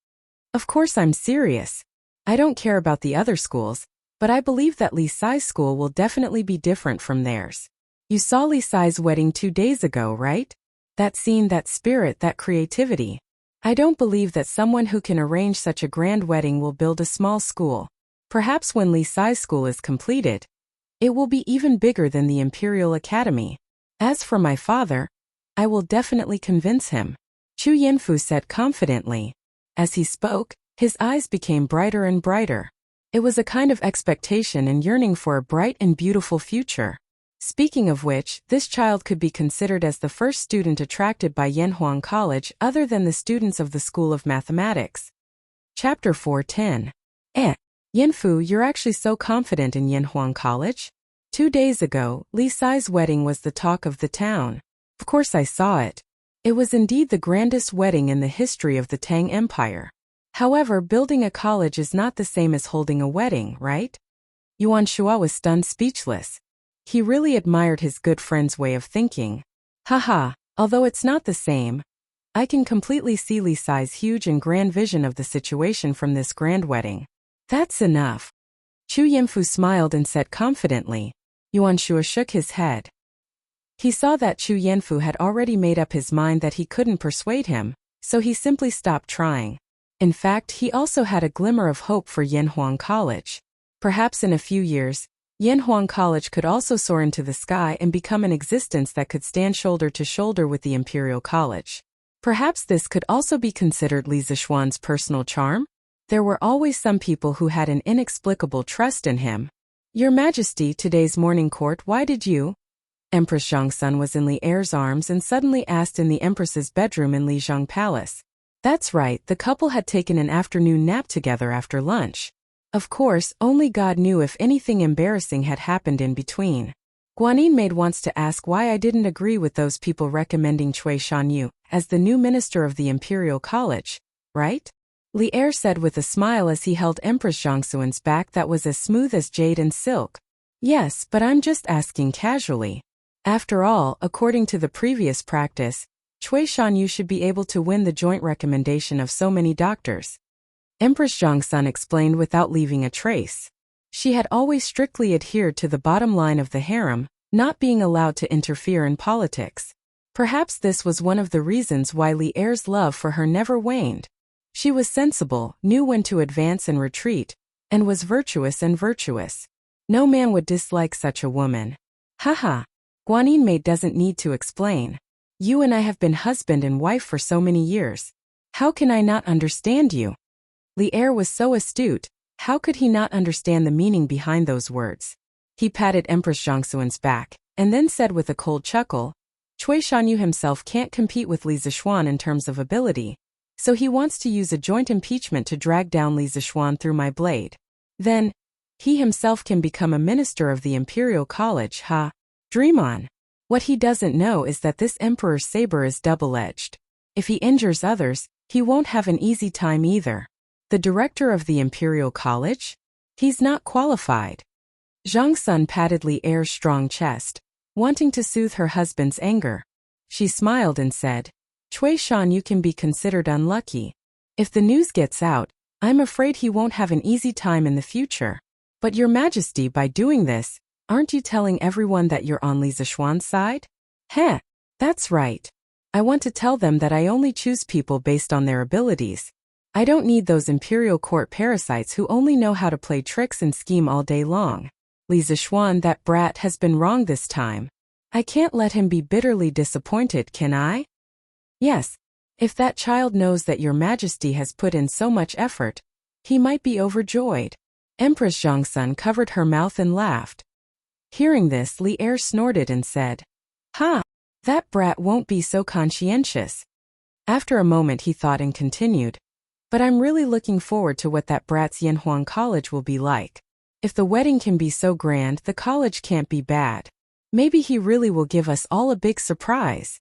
Of course I'm serious. I don't care about the other schools, but I believe that Li Sai's school will definitely be different from theirs. You saw Li Sai's wedding 2 days ago, right? That scene, that spirit, that creativity. I don't believe that someone who can arrange such a grand wedding will build a small school. Perhaps when Li Sai's school is completed, it will be even bigger than the Imperial Academy. As for my father, I will definitely convince him. Chu Yanfu said confidently. As he spoke, his eyes became brighter and brighter. It was a kind of expectation and yearning for a bright and beautiful future. Speaking of which, this child could be considered as the first student attracted by Yanhuang College other than the students of the School of Mathematics. Chapter 410. Yanfu, you're actually so confident in Yanhuang College? 2 days ago, Li Sai's wedding was the talk of the town. Of course I saw it. It was indeed the grandest wedding in the history of the Tang Empire. However, building a college is not the same as holding a wedding, right? Yuan Shua was stunned speechless. He really admired his good friend's way of thinking. Haha, although it's not the same, I can completely see Li Sai's huge and grand vision of the situation from this grand wedding. That's enough. Chu Yanfu smiled and said confidently. Yuan Shua shook his head. He saw that Chu Yanfu had already made up his mind that he couldn't persuade him, so he simply stopped trying. In fact, he also had a glimmer of hope for Yanhuang College. Perhaps in a few years, Yanhuang College could also soar into the sky and become an existence that could stand shoulder to shoulder with the Imperial College. Perhaps this could also be considered Li Zishuan's personal charm? There were always some people who had an inexplicable trust in him. Your Majesty, today's morning court, why did you? Empress Zhongsun was in Li Er's arms and suddenly asked in the Empress's bedroom in Li Zhong Palace. That's right, the couple had taken an afternoon nap together after lunch. Of course, only God knew if anything embarrassing had happened in between. Guanyin Maid wants to ask why I didn't agree with those people recommending Cui Shanyu as the new minister of the Imperial College, right? Li Er said with a smile as he held Empress Zhongsuan's back that was as smooth as jade and silk. Yes, but I'm just asking casually. After all, according to the previous practice, Cui Shanyu should be able to win the joint recommendation of so many doctors. Empress Zhongsun explained without leaving a trace. She had always strictly adhered to the bottom line of the harem, not being allowed to interfere in politics. Perhaps this was one of the reasons why Li Er's love for her never waned. She was sensible, knew when to advance and retreat, and was virtuous and virtuous. No man would dislike such a woman. Haha. Guanyin Mei doesn't need to explain. You and I have been husband and wife for so many years. How can I not understand you? Li Er was so astute, how could he not understand the meaning behind those words? He patted Empress Zhongsuan's back, and then said with a cold chuckle, Cui Shanyu himself can't compete with Li Zishuan in terms of ability, so he wants to use a joint impeachment to drag down Li Zishuan through my blade. Then, he himself can become a minister of the Imperial College, ha? Dream on. What he doesn't know is that this emperor's saber is double-edged. If he injures others, he won't have an easy time either. The director of the Imperial College? He's not qualified. Zhang Sun patted Li Er's strong chest, wanting to soothe her husband's anger. She smiled and said, Cui Shanyu can be considered unlucky. If the news gets out, I'm afraid he won't have an easy time in the future. But Your Majesty, by doing this, aren't you telling everyone that you're on Li Zishuan's side? Heh, that's right. I want to tell them that I only choose people based on their abilities. I don't need those imperial court parasites who only know how to play tricks and scheme all day long. Li Zishuan, that brat, has been wrong this time. I can't let him be bitterly disappointed, can I? Yes. If that child knows that Your Majesty has put in so much effort, he might be overjoyed. Empress Zhongsun covered her mouth and laughed. Hearing this, Li Er snorted and said, Ha! That brat won't be so conscientious. After a moment he thought and continued, but I'm really looking forward to what that brat's Yanhuang College will be like. If the wedding can be so grand, the college can't be bad. Maybe he really will give us all a big surprise.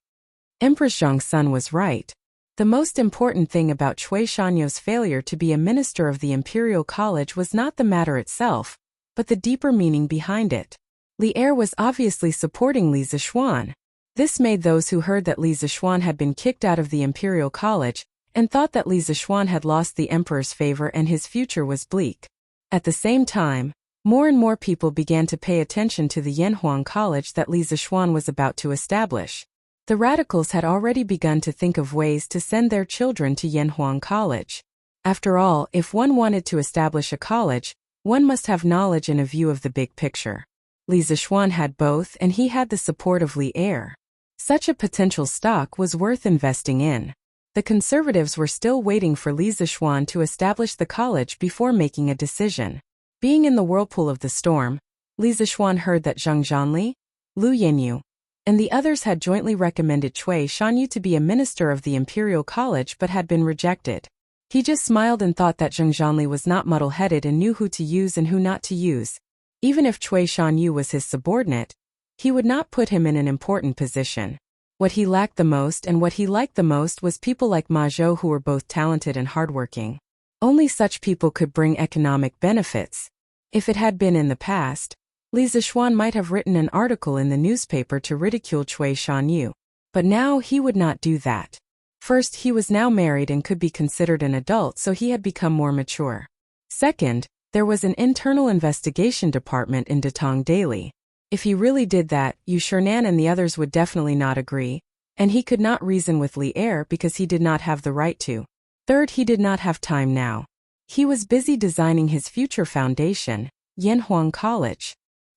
Empress Zhongsun was right. The most important thing about Cui Shanyu's failure to be a minister of the Imperial College was not the matter itself, but the deeper meaning behind it. Li Er was obviously supporting Li Zishuan. This made those who heard that Li Zishuan had been kicked out of the Imperial College and thought that Li Zishuan had lost the emperor's favor and his future was bleak. At the same time, more and more people began to pay attention to the Yanhuang College that Li Zishuan was about to establish. The radicals had already begun to think of ways to send their children to Yanhuang College. After all, if one wanted to establish a college, one must have knowledge and a view of the big picture. Li Zishuan had both, and he had the support of Li Er. Such a potential stock was worth investing in. The conservatives were still waiting for Li Zishuan to establish the college before making a decision. Being in the whirlpool of the storm, Li Zishuan heard that Zhang Zhanli, Lu Yanyu, and the others had jointly recommended Cui Shanyu to be a minister of the Imperial College but had been rejected. He just smiled and thought that Zhang Zhanli was not muddle-headed and knew who to use and who not to use. Even if Cui Shanyu was his subordinate, he would not put him in an important position. What he lacked the most and what he liked the most was people like Ma Zhou who were both talented and hardworking. Only such people could bring economic benefits. If it had been in the past, Li Zishuan might have written an article in the newspaper to ridicule Cui Shanyu. But now he would not do that. First, he was now married and could be considered an adult, so he had become more mature. Second, there was an internal investigation department in Datong Daily. If he really did that, Yu Shernan and the others would definitely not agree, and he could not reason with Li Er because he did not have the right to. Third, he did not have time now. He was busy designing his future foundation, Yanhuang College.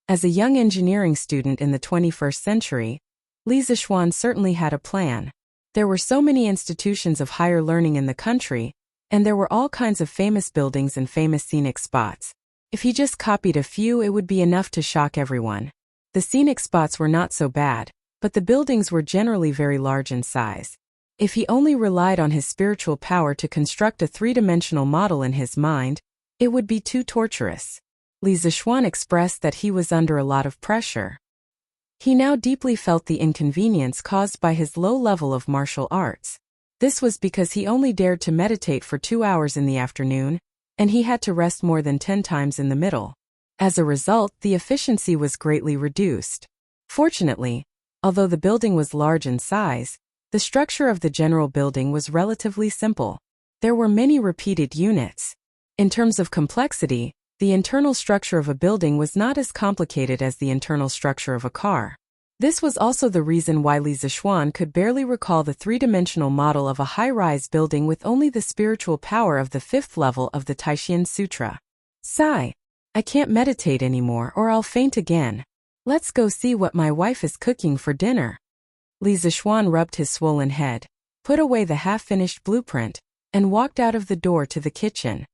As a young engineering student in the 21st century, Li Zishuan certainly had a plan. There were so many institutions of higher learning in the country, and there were all kinds of famous buildings and famous scenic spots. If he just copied a few, it would be enough to shock everyone. The scenic spots were not so bad, but the buildings were generally very large in size. If he only relied on his spiritual power to construct a three-dimensional model in his mind, it would be too torturous. Li Zishuan expressed that he was under a lot of pressure. He now deeply felt the inconvenience caused by his low level of martial arts. This was because he only dared to meditate for 2 hours in the afternoon, and he had to rest more than 10 times in the middle. As a result, the efficiency was greatly reduced. Fortunately, although the building was large in size, the structure of the general building was relatively simple. There were many repeated units. In terms of complexity, the internal structure of a building was not as complicated as the internal structure of a car. This was also the reason why Li Zixuan could barely recall the three-dimensional model of a high-rise building with only the spiritual power of the 5th level of the Taishan Sutra. Sigh. I can't meditate anymore or I'll faint again. Let's go see what my wife is cooking for dinner. Li Zixuan rubbed his swollen head, put away the half-finished blueprint, and walked out of the door to the kitchen.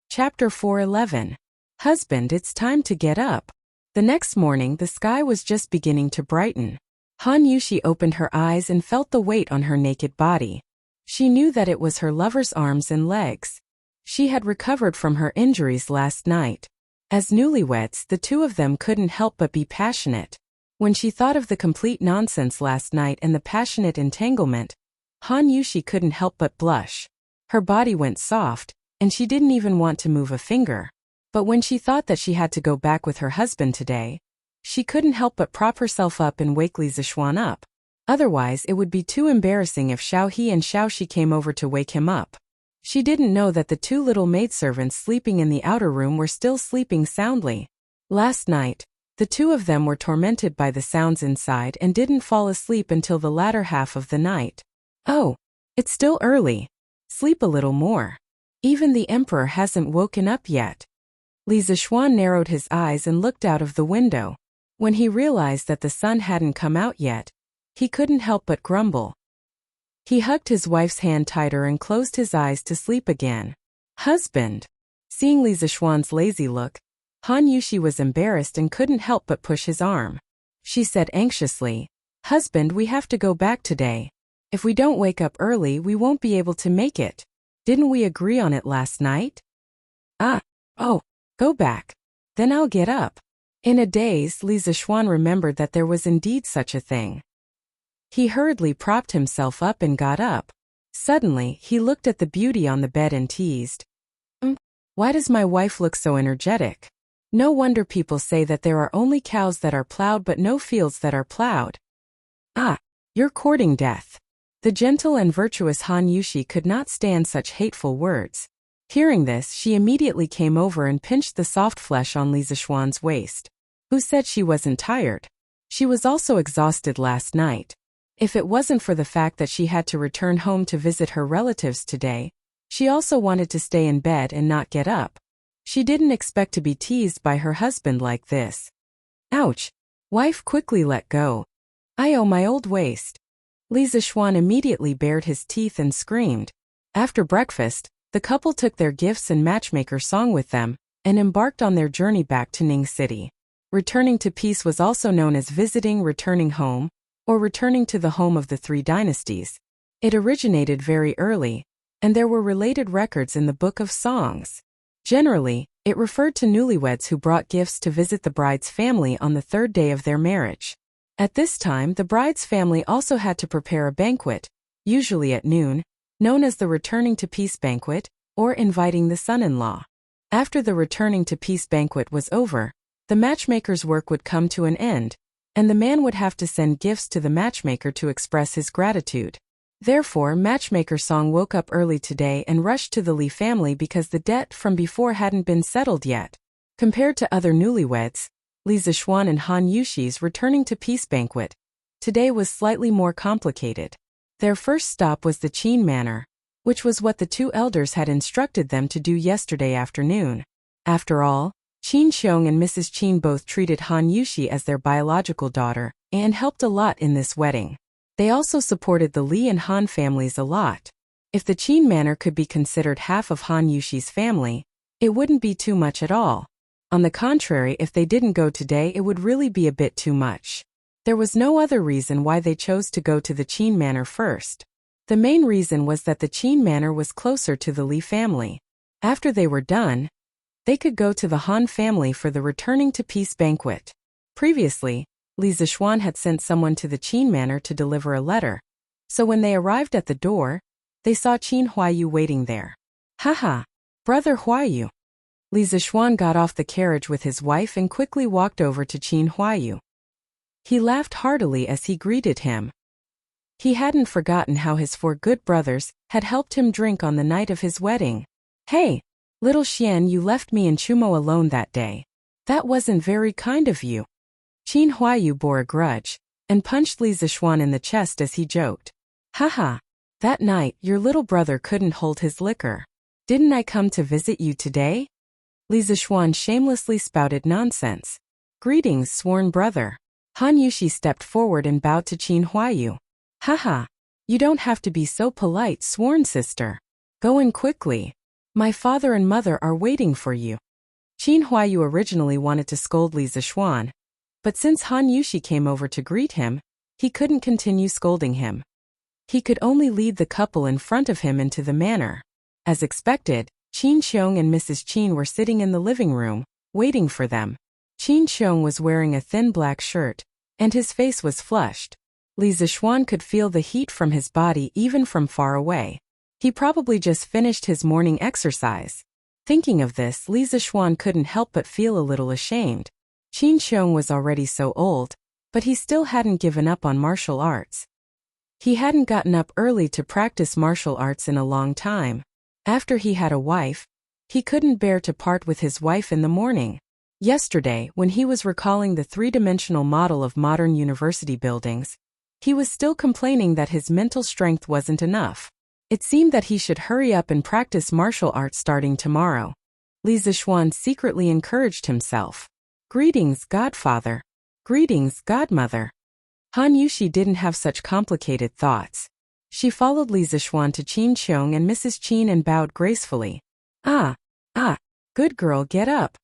Chapter 4:11. Husband, it's time to get up. The next morning, the sky was just beginning to brighten. Han Yushi opened her eyes and felt the weight on her naked body. She knew that it was her lover's arms and legs. She had recovered from her injuries last night. As newlyweds, the two of them couldn't help but be passionate. When she thought of the complete nonsense last night and the passionate entanglement, Han Yushi couldn't help but blush. Her body went soft, and she didn't even want to move a finger. But when she thought that she had to go back with her husband today, she couldn't help but prop herself up and wake Li Zixuan up. Otherwise, it would be too embarrassing if Xiao He and Xiao Shi came over to wake him up. She didn't know that the two little maidservants sleeping in the outer room were still sleeping soundly. Last night, the two of them were tormented by the sounds inside and didn't fall asleep until the latter half of the night. Oh, it's still early. Sleep a little more. Even the emperor hasn't woken up yet. Li Zixuan narrowed his eyes and looked out of the window. When he realized that the sun hadn't come out yet, he couldn't help but grumble. He hugged his wife's hand tighter and closed his eyes to sleep again. Husband. Seeing Li Zixuan's lazy look, Han Yushi was embarrassed and couldn't help but push his arm. She said anxiously, Husband, we have to go back today. If we don't wake up early, we won't be able to make it. Didn't we agree on it last night? Oh, go back. Then I'll get up. In a daze, Li Zixuan remembered that there was indeed such a thing. He hurriedly propped himself up and got up. Suddenly, he looked at the beauty on the bed and teased. Why does my wife look so energetic? No wonder people say that there are only cows that are plowed but no fields that are plowed. You're courting death. The gentle and virtuous Han Yushi could not stand such hateful words. Hearing this, she immediately came over and pinched the soft flesh on Li Zixuan's waist. Who said she wasn't tired? She was also exhausted last night. If it wasn't for the fact that she had to return home to visit her relatives today, she also wanted to stay in bed and not get up. She didn't expect to be teased by her husband like this. Ouch! Wife, quickly let go. Oh, my old waist. Li Zixuan immediately bared his teeth and screamed. After breakfast, the couple took their gifts and matchmaker song with them, and embarked on their journey back to Ning City. Returning to peace was also known as returning home, or returning to the home of the three dynasties. It originated very early, and there were related records in the Book of Songs. Generally, it referred to newlyweds who brought gifts to visit the bride's family on the third day of their marriage. At this time, the bride's family also had to prepare a banquet, usually at noon, known as the Returning to Peace banquet, or inviting the son-in-law. After the Returning to Peace banquet was over, the matchmaker's work would come to an end, and the man would have to send gifts to the matchmaker to express his gratitude. Therefore, Matchmaker Song woke up early today and rushed to the Li family because the debt from before hadn't been settled yet. Compared to other newlyweds, Li Zixuan and Han Yushi's Returning to Peace banquet today was slightly more complicated. Their first stop was the Qin Manor, which was what the two elders had instructed them to do yesterday afternoon. After all, Qin Xiong and Mrs. Qin both treated Han Yushi as their biological daughter and helped a lot in this wedding. They also supported the Li and Han families a lot. If the Qin Manor could be considered half of Han Yushi's family, it wouldn't be too much at all. On the contrary, if they didn't go today, it would really be a bit too much. There was no other reason why they chose to go to the Qin Manor first. The main reason was that the Qin Manor was closer to the Li family. After they were done, they could go to the Han family for the Returning to Peace banquet. Previously, Li Zixuan had sent someone to the Qin Manor to deliver a letter, so when they arrived at the door, they saw Qin Huayu waiting there. Haha, brother Huayu. Li Zixuan got off the carriage with his wife and quickly walked over to Qin Huayu. He laughed heartily as he greeted him. He hadn't forgotten how his 4 good brothers had helped him drink on the night of his wedding. Hey, little Xian, you left me and Chumo alone that day. That wasn't very kind of you. Qin Huayu bore a grudge and punched Li Zixuan in the chest as he joked. Haha, that night your little brother couldn't hold his liquor. Didn't I come to visit you today? Li Zixuan shamelessly spouted nonsense. Greetings, sworn brother. Han Yushi stepped forward and bowed to Qin Huayu. Haha, you don't have to be so polite, sworn sister. Go in quickly. My father and mother are waiting for you. Qin Huayu originally wanted to scold Li Zixuan, but since Han Yushi came over to greet him, he couldn't continue scolding him. He could only lead the couple in front of him into the manor. As expected, Qin Xiong and Mrs. Qin were sitting in the living room, waiting for them. Qin Xiong was wearing a thin black shirt, and his face was flushed. Li Zixuan could feel the heat from his body even from far away. He probably just finished his morning exercise. Thinking of this, Li Zixuan couldn't help but feel a little ashamed. Qin Xiong was already so old, but he still hadn't given up on martial arts. He hadn't gotten up early to practice martial arts in a long time. After he had a wife, he couldn't bear to part with his wife in the morning. Yesterday, when he was recalling the 3-dimensional model of modern university buildings, he was still complaining that his mental strength wasn't enough. It seemed that he should hurry up and practice martial arts starting tomorrow. Li Zixuan secretly encouraged himself. Greetings, godfather. Greetings, godmother. Han Yushi didn't have such complicated thoughts. She followed Li Zixuan to Qin Xiong and Mrs. Qin and bowed gracefully. Good girl, get up.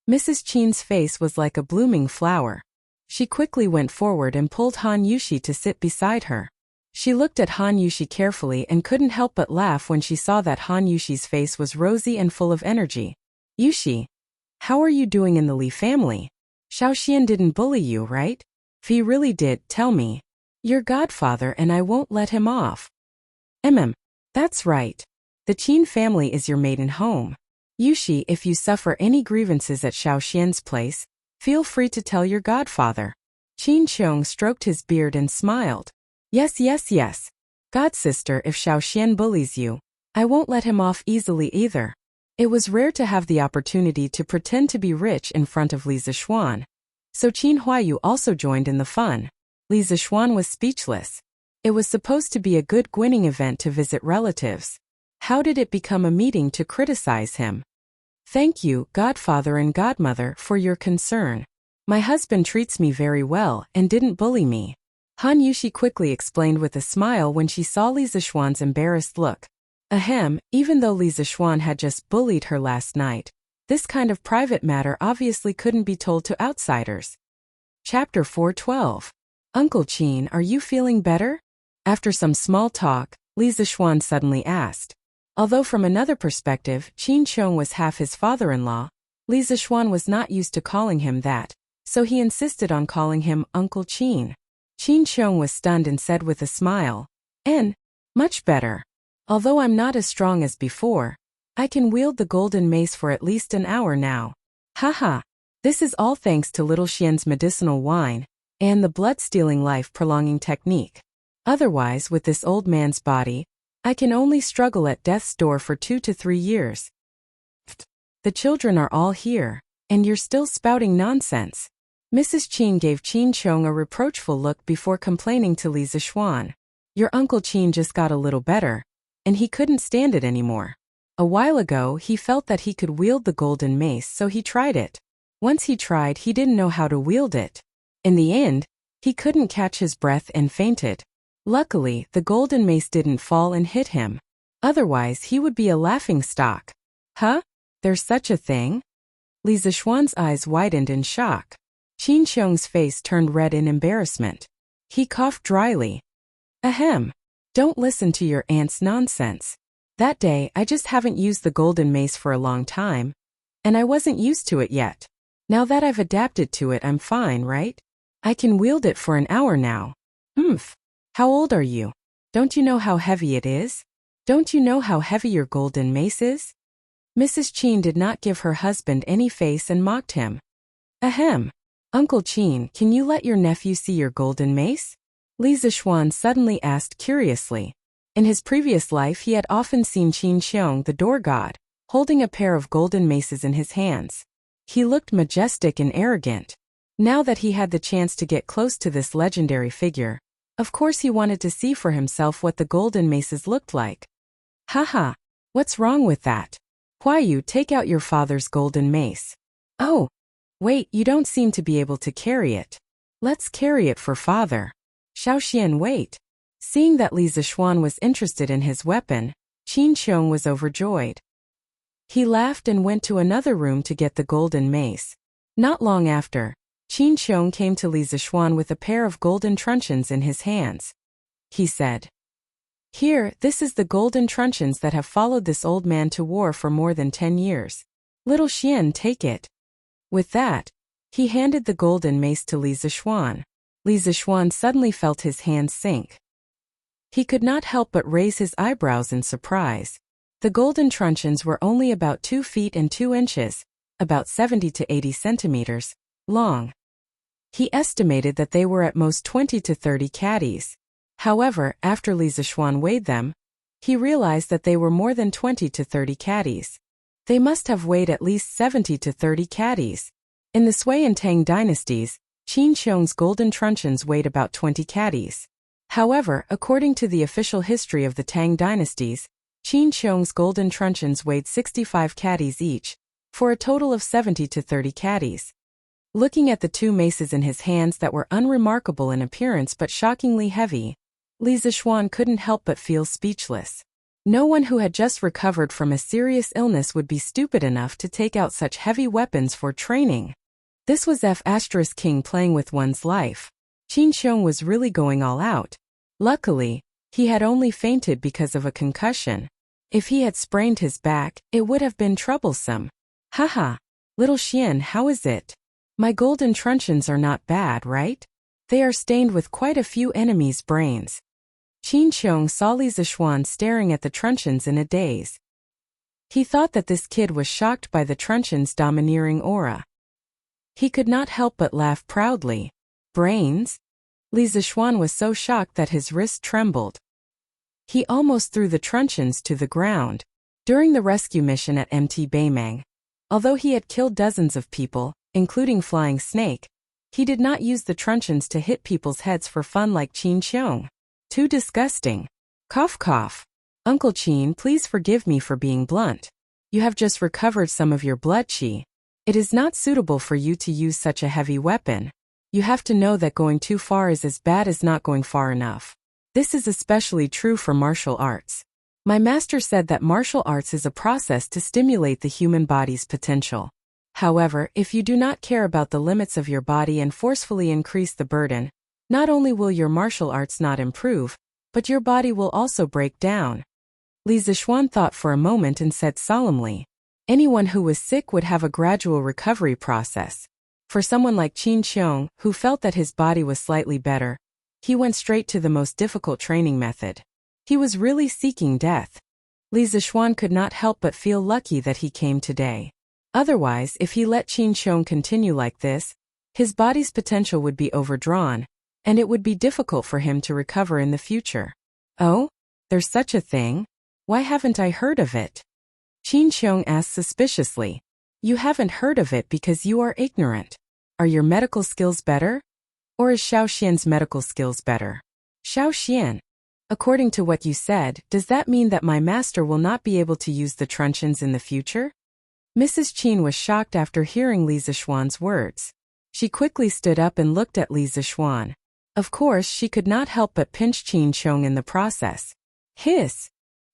Mrs. Qin's face was like a blooming flower. She quickly went forward and pulled Han Yushi to sit beside her. She looked at Han Yushi carefully and couldn't help but laugh when she saw that Han Yushi's face was rosy and full of energy. Yushi, how are you doing in the Li family? Xiao Xian didn't bully you, right? If he really did, tell me. Your godfather and I won't let him off. That's right. The Qin family is your maiden home. Yushi, if you suffer any grievances at Xiao Xian's place, feel free to tell your godfather. Qin Xiong stroked his beard and smiled. Yes. Godsister, if Xiao Xian bullies you, I won't let him off easily either. It was rare to have the opportunity to pretend to be rich in front of Li Zixuan. So Qin Huayu also joined in the fun. Li Zixuan was speechless. It was supposed to be a good gwinning event to visit relatives. How did it become a meeting to criticize him? Thank you, godfather and godmother, for your concern. My husband treats me very well and didn't bully me. Han Yushi quickly explained with a smile when she saw Li Zixuan's embarrassed look. Even though Li Zixuan had just bullied her last night, this kind of private matter obviously couldn't be told to outsiders. Chapter 412. Uncle Qin, are you feeling better? After some small talk, Li Zixuan suddenly asked. Although from another perspective, Qin Xiong was half his father-in-law, Li Zixuan was not used to calling him that, so he insisted on calling him Uncle Qin. Qin Xiong was stunned and said with a smile, much better. Although I'm not as strong as before, I can wield the golden mace for at least an hour now. Haha. This is all thanks to little Xian's medicinal wine and the blood-stealing life-prolonging technique. Otherwise, with this old man's body, I can only struggle at death's door for 2 to 3 years. The children are all here, and you're still spouting nonsense. Mrs. Qin gave Qin Xiong a reproachful look before complaining to Li Zixuan. Your Uncle Qin just got a little better, and he couldn't stand it anymore. A while ago, he felt that he could wield the golden mace, so he tried it. Once he tried, he didn't know how to wield it. In the end, he couldn't catch his breath and fainted. Luckily, the golden mace didn't fall and hit him. Otherwise, he would be a laughingstock. Huh? There's such a thing? Li Zixuan's eyes widened in shock. Qin Xiong's face turned red in embarrassment. He coughed dryly. Don't listen to your aunt's nonsense. That day, I just haven't used the golden mace for a long time, and I wasn't used to it yet. Now that I've adapted to it, I'm fine, right? I can wield it for an hour now. How old are you? Don't you know how heavy it is? Don't you know how heavy your golden mace is? Mrs. Qin did not give her husband any face and mocked him. Ahem. Uncle Qin, can you let your nephew see your golden mace? Li Zixuan suddenly asked curiously. In his previous life he had often seen Qin Xiong, the door god, holding a pair of golden maces in his hands. He looked majestic and arrogant. Now that he had the chance to get close to this legendary figure, of course he wanted to see for himself what the golden maces looked like. Haha, what's wrong with that? Why, you take out your father's golden mace. Oh, wait, you don't seem to be able to carry it. Let's carry it for father. Xiaoxian, wait. Seeing that Li Zixuan was interested in his weapon, Qin Xiong was overjoyed. He laughed and went to another room to get the golden mace. Not long after, Qin Xiong came to Li Zixuan with a pair of golden truncheons in his hands. He said, "Here, this is the golden truncheons that have followed this old man to war for more than 10 years. Little Xian, take it." With that, he handed the golden mace to Li Zixuan. Li Zixuan suddenly felt his hands sink. He could not help but raise his eyebrows in surprise. The golden truncheons were only about 2 feet and 2 inches, about 70 to 80 centimeters, long. He estimated that they were at most 20 to 30 caddies. However, after Li Zixuan weighed them, he realized that they were more than 20 to 30 caddies. They must have weighed at least 70 to 30 caddies. In the Sui and Tang dynasties, Qin Xiong's golden truncheons weighed about 20 caddies. However, according to the official history of the Tang dynasties, Qin Xiong's golden truncheons weighed 65 caddies each, for a total of 70 to 30 caddies. Looking at the 2 maces in his hands that were unremarkable in appearance but shockingly heavy, Li Zixuan couldn't help but feel speechless. No one who had just recovered from a serious illness would be stupid enough to take out such heavy weapons for training. This was King playing with one's life. Qin Xiong was really going all out. Luckily, he had only fainted because of a concussion. If he had sprained his back, it would have been troublesome. Haha, little Xian, how is it? My golden truncheons are not bad, right? They are stained with quite a few enemies' brains. Qin Xiong saw Li Zixuan staring at the truncheons in a daze. He thought that this kid was shocked by the truncheons' domineering aura. He could not help but laugh proudly. Brains? Li Zixuan was so shocked that his wrist trembled. He almost threw the truncheons to the ground. During the rescue mission at Mt. Baimang, although he had killed dozens of people, including Flying Snake, he did not use the truncheons to hit people's heads for fun like Qin Xiong. Too disgusting. Cough cough. Uncle Qin, please forgive me for being blunt. You have just recovered some of your blood qi. It is not suitable for you to use such a heavy weapon. You have to know that going too far is as bad as not going far enough. This is especially true for martial arts. My master said that martial arts is a process to stimulate the human body's potential. However, if you do not care about the limits of your body and forcefully increase the burden, not only will your martial arts not improve, but your body will also break down. Li Zixuan thought for a moment and said solemnly, anyone who was sick would have a gradual recovery process. For someone like Qin Xiong, who felt that his body was slightly better, he went straight to the most difficult training method. He was really seeking death. Li Zixuan could not help but feel lucky that he came today. Otherwise, if he let Qin Xiong continue like this, his body's potential would be overdrawn, and it would be difficult for him to recover in the future. Oh? There's such a thing? Why haven't I heard of it? Qin Xiong asked suspiciously. You haven't heard of it because you are ignorant. Are your medical skills better? Or is Xiaoxian's medical skills better? Xiaoxian. According to what you said, does that mean that my master will not be able to use the truncheons in the future? Mrs. Qin was shocked after hearing Li Zixuan's words. She quickly stood up and looked at Li Zixuan. Of course, she could not help but pinch Qin Xiong in the process. Hiss!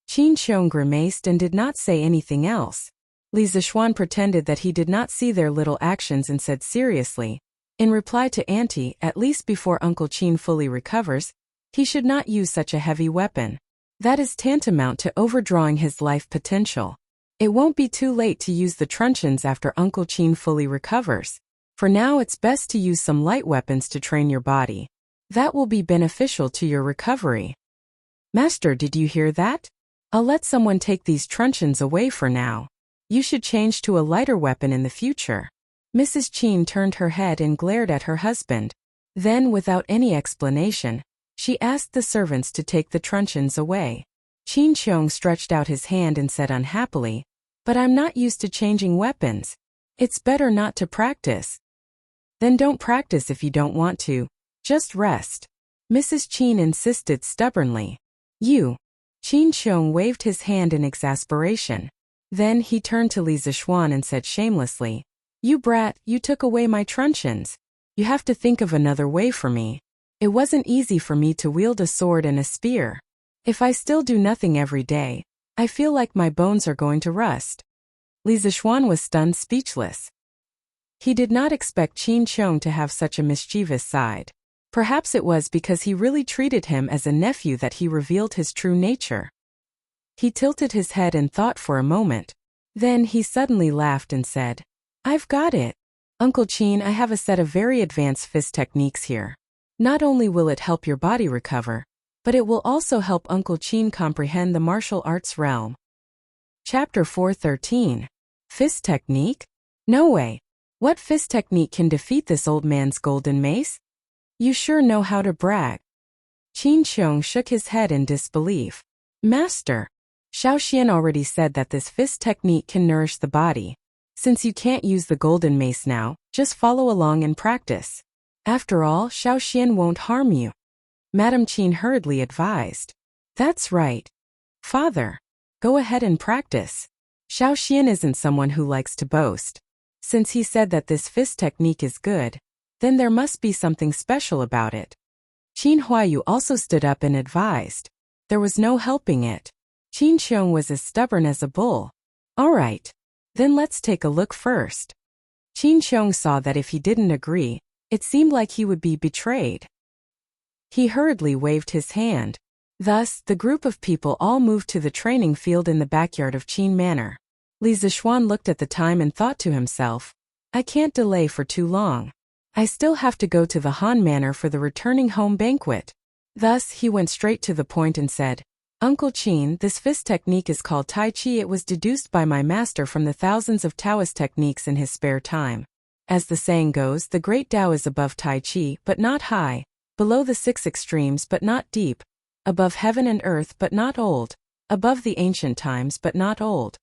Qin Xiong grimaced and did not say anything else. Li Zixuan pretended that he did not see their little actions and said seriously, in reply to Auntie, at least before Uncle Qin fully recovers, he should not use such a heavy weapon. That is tantamount to overdrawing his life potential. It won't be too late to use the truncheons after Uncle Qin fully recovers. For now, it's best to use some light weapons to train your body. That will be beneficial to your recovery. Master, did you hear that? I'll let someone take these truncheons away for now. You should change to a lighter weapon in the future. Mrs. Qin turned her head and glared at her husband. Then, without any explanation, she asked the servants to take the truncheons away. Qin Qiong stretched out his hand and said unhappily, "But I'm not used to changing weapons. It's better not to practice." "Then don't practice if you don't want to. Just rest." Mrs. Qin insisted stubbornly. "You." Qin Qiong waved his hand in exasperation. Then he turned to Li Zixuan and said shamelessly, "You brat, you took away my truncheons. You have to think of another way for me. It wasn't easy for me to wield a sword and a spear. If I still do nothing every day, I feel like my bones are going to rust." Li Zixuan was stunned speechless. He did not expect Qin Qiong to have such a mischievous side. Perhaps it was because he really treated him as a nephew that he revealed his true nature. He tilted his head and thought for a moment. Then he suddenly laughed and said, "I've got it. Uncle Qin, I have a set of very advanced fist techniques here. Not only will it help your body recover, but it will also help Uncle Qin comprehend the martial arts realm." Chapter 413. Fist Technique? No way. What fist technique can defeat this old man's golden mace? You sure know how to brag. Qin Qiong shook his head in disbelief. "Master, Xiao Xian already said that this fist technique can nourish the body. Since you can't use the golden mace now, just follow along and practice. After all, Xiao Xian won't harm you," Madame Qin hurriedly advised. "That's right. Father, go ahead and practice. Xiao Xian isn't someone who likes to boast. Since he said that this fist technique is good, then there must be something special about it." Qin Huayu also stood up and advised. There was no helping it. Qin Qiong was as stubborn as a bull. "All right. Then let's take a look first." Qin Qiong saw that if he didn't agree, it seemed like he would be betrayed. He hurriedly waved his hand. Thus, the group of people all moved to the training field in the backyard of Qin Manor. Li Zixuan looked at the time and thought to himself, "I can't delay for too long. I still have to go to the Han Manor for the returning home banquet." Thus, he went straight to the point and said, "Uncle Qin, this fist technique is called Tai Chi. It was deduced by my master from the thousands of Taoist techniques in his spare time. As the saying goes, the great Tao is above Tai Chi, but not high, below the six extremes but not deep, above heaven and earth but not old, above the ancient times but not old.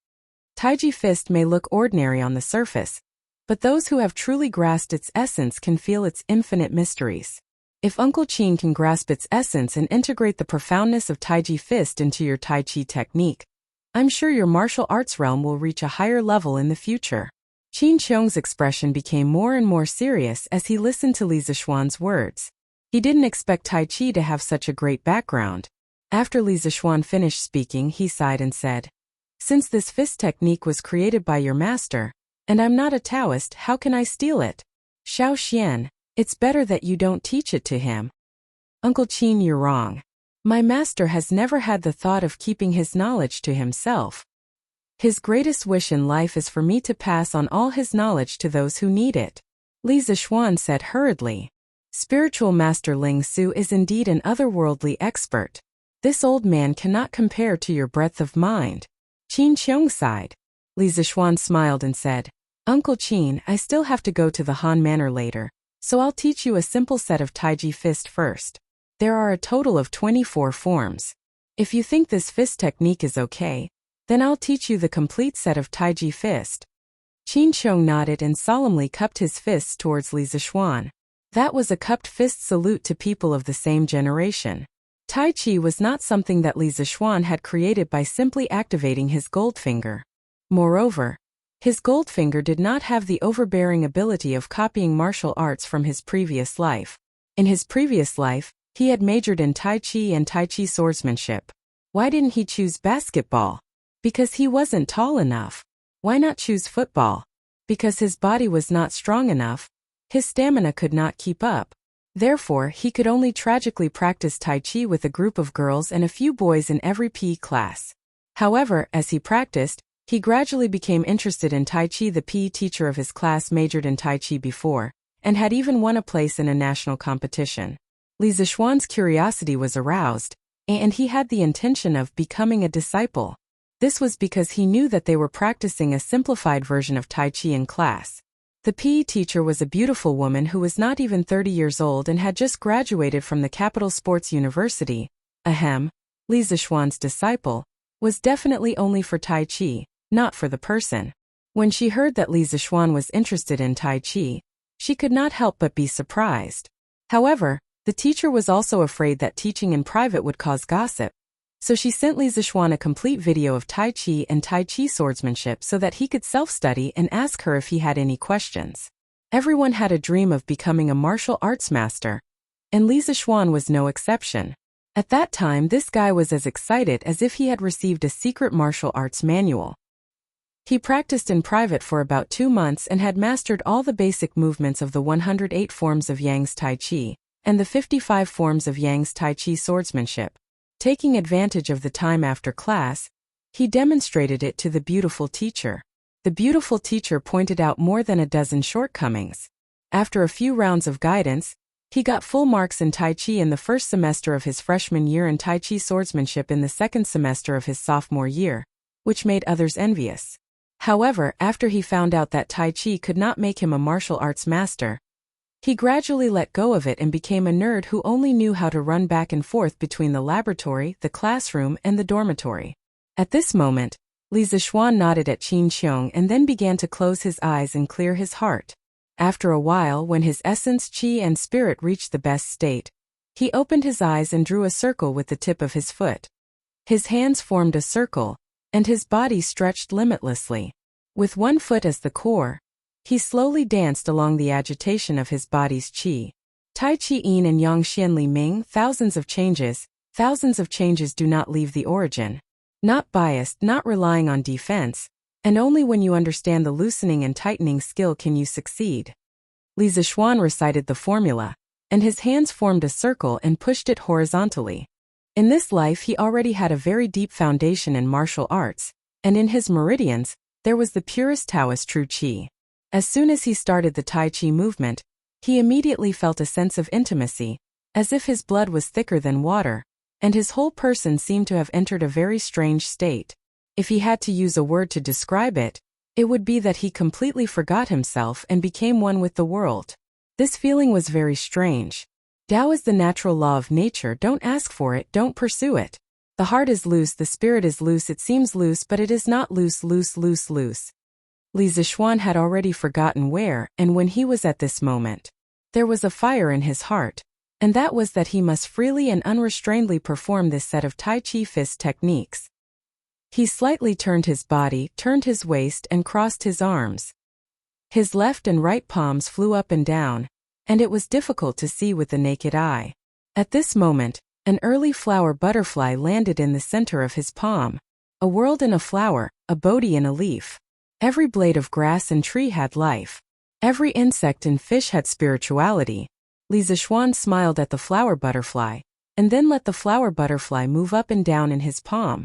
Taiji fist may look ordinary on the surface, but those who have truly grasped its essence can feel its infinite mysteries. If Uncle Qin can grasp its essence and integrate the profoundness of Taiji fist into your Tai Chi technique, I'm sure your martial arts realm will reach a higher level in the future." Qin Qiong's expression became more and more serious as he listened to Li Zixuan's words. He didn't expect Tai Chi to have such a great background. After Li Zixuan finished speaking, he sighed and said, "Since this fist technique was created by your master, and I'm not a Taoist, how can I steal it? Xiao Xian, it's better that you don't teach it to him." "Uncle Qin, you're wrong. My master has never had the thought of keeping his knowledge to himself. His greatest wish in life is for me to pass on all his knowledge to those who need it," Li Zixuan said hurriedly. "Spiritual Master Ling Su is indeed an otherworldly expert. This old man cannot compare to your breadth of mind." Qin Qiong sighed. Li Zixuan smiled and said, "Uncle Qin, I still have to go to the Han Manor later, so I'll teach you a simple set of Taiji fist first. There are a total of 24 forms. If you think this fist technique is okay, then I'll teach you the complete set of Taiji fist." Qin Qiong nodded and solemnly cupped his fists towards Li Zixuan. That was a cupped fist salute to people of the same generation. Tai Chi was not something that Li Zixuan had created by simply activating his Goldfinger. Moreover, his Goldfinger did not have the overbearing ability of copying martial arts from his previous life. In his previous life, he had majored in Tai Chi and Tai Chi swordsmanship. Why didn't he choose basketball? Because he wasn't tall enough. Why not choose football? Because his body was not strong enough. His stamina could not keep up. Therefore, he could only tragically practice Tai Chi with a group of girls and a few boys in every PE class. However, as he practiced, he gradually became interested in Tai Chi. The PE teacher of his class majored in Tai Chi before, and had even won a place in a national competition. Li Zixuan's curiosity was aroused, and he had the intention of becoming a disciple. This was because he knew that they were practicing a simplified version of Tai Chi in class. The PE teacher was a beautiful woman who was not even 30 years old and had just graduated from the Capital Sports University. Ahem, Li Zixuan's disciple was definitely only for Tai Chi, not for the person. When she heard that Li Zixuan was interested in Tai Chi, she could not help but be surprised. However, the teacher was also afraid that teaching in private would cause gossip, so she sent Li Zixuan a complete video of Tai Chi and Tai Chi swordsmanship so that he could self-study and ask her if he had any questions. Everyone had a dream of becoming a martial arts master, and Li Zixuan was no exception. At that time, this guy was as excited as if he had received a secret martial arts manual. He practiced in private for about 2 months and had mastered all the basic movements of the 108 forms of Yang's Tai Chi and the 55 forms of Yang's Tai Chi swordsmanship. Taking advantage of the time after class, he demonstrated it to the beautiful teacher. The beautiful teacher pointed out more than a dozen shortcomings. After a few rounds of guidance, he got full marks in Tai Chi in the first semester of his freshman year and Tai Chi swordsmanship in the second semester of his sophomore year, which made others envious. However, after he found out that Tai Chi could not make him a martial arts master, he gradually let go of it and became a nerd who only knew how to run back and forth between the laboratory, the classroom, and the dormitory. At this moment, Li Zixuan nodded at Qin Qiong and then began to close his eyes and clear his heart. After a while, when his essence, qi, and spirit reached the best state, he opened his eyes and drew a circle with the tip of his foot. His hands formed a circle, and his body stretched limitlessly. With one foot as the core, he slowly danced along the agitation of his body's qi. Tai Chi Yin and Yang Xian Li Ming, thousands of changes do not leave the origin. Not biased, not relying on defense, and only when you understand the loosening and tightening skill can you succeed. Li Zixuan recited the formula, and his hands formed a circle and pushed it horizontally. In this life he already had a very deep foundation in martial arts, and in his meridians, there was the purest Taoist true qi. As soon as he started the Tai Chi movement, he immediately felt a sense of intimacy, as if his blood was thicker than water, and his whole person seemed to have entered a very strange state. If he had to use a word to describe it, it would be that he completely forgot himself and became one with the world. This feeling was very strange. Tao is the natural law of nature. Don't ask for it, don't pursue it. The heart is loose, the spirit is loose, it seems loose, but it is not loose. Li Zixuan had already forgotten where and when he was at this moment. There was a fire in his heart, and that was that he must freely and unrestrainedly perform this set of Tai Chi fist techniques. He slightly turned his body, turned his waist, and crossed his arms. His left and right palms flew up and down, and it was difficult to see with the naked eye. At this moment, an early flower butterfly landed in the center of his palm. A world in a flower, a Bodhi in a leaf. Every blade of grass and tree had life. Every insect and fish had spirituality. Li Zixuan smiled at the flower butterfly, and then let the flower butterfly move up and down in his palm.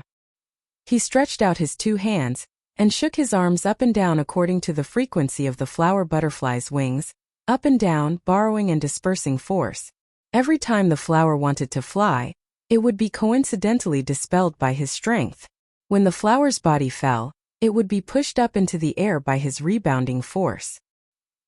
He stretched out his 2 hands, and shook his arms up and down according to the frequency of the flower butterfly's wings, up and down, borrowing and dispersing force. Every time the flower wanted to fly, it would be coincidentally dispelled by his strength. When the flower's body fell, it would be pushed up into the air by his rebounding force.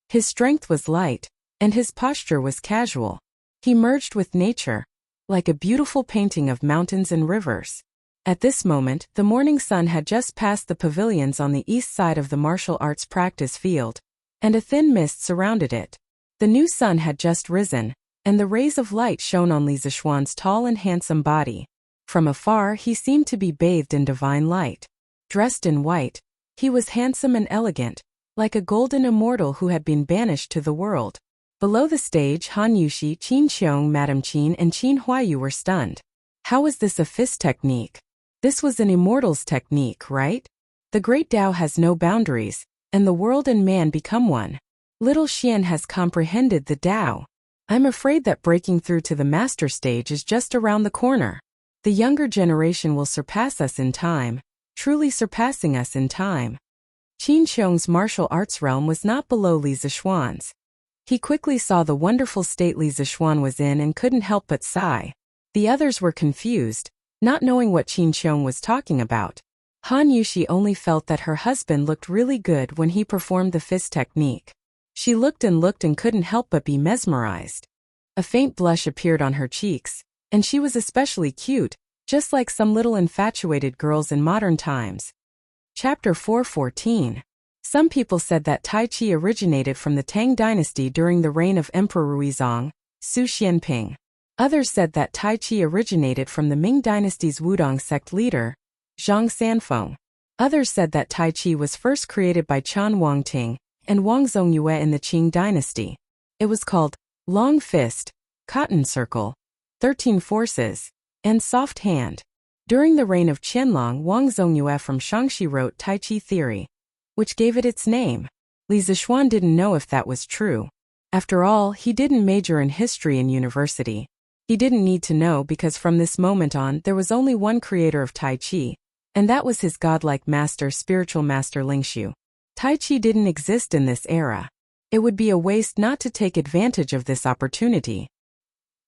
His strength was light, and his posture was casual. He merged with nature, like a beautiful painting of mountains and rivers. At this moment, the morning sun had just passed the pavilions on the east side of the martial arts practice field, and a thin mist surrounded it. The new sun had just risen, and the rays of light shone on Li Zixuan's tall and handsome body. From afar he seemed to be bathed in divine light. Dressed in white, he was handsome and elegant, like a golden immortal who had been banished to the world. Below the stage, Han Yuxi, Qin Qiong, Madame Qin, and Qin Huayu were stunned. How was this a fist technique? This was an immortal's technique, right? The great Tao has no boundaries, and the world and man become one. Little Xian has comprehended the Tao. I'm afraid that breaking through to the master stage is just around the corner. The younger generation will surpass us in time, truly surpassing us in time. Qin Qiong's martial arts realm was not below Li Zixuan's. He quickly saw the wonderful state Li Zixuan was in and couldn't help but sigh. The others were confused, not knowing what Qin Qiong was talking about. Han Yushi only felt that her husband looked really good when he performed the fist technique. She looked and couldn't help but be mesmerized. A faint blush appeared on her cheeks, and she was especially cute, just like some little infatuated girls in modern times. Chapter 4:14. Some people said that Tai Chi originated from the Tang dynasty during the reign of Emperor Ruizong, Su Xianping. Others said that Tai Chi originated from the Ming dynasty's Wudong sect leader, Zhang Sanfeng. Others said that Tai Chi was first created by Qian Wangting and Wang Zongyue in the Qing dynasty. It was called Long Fist, Cotton Circle, 13 Forces, and Soft Hand. During the reign of Qianlong, Wang Zongyue from Shaanxi wrote Tai Chi theory, which gave it its name. Li Zixuan didn't know if that was true. After all, he didn't major in history in university. He didn't need to know because from this moment on there was only one creator of Tai Chi, and that was his godlike master, spiritual master Lingshu. Tai Chi didn't exist in this era. It would be a waste not to take advantage of this opportunity.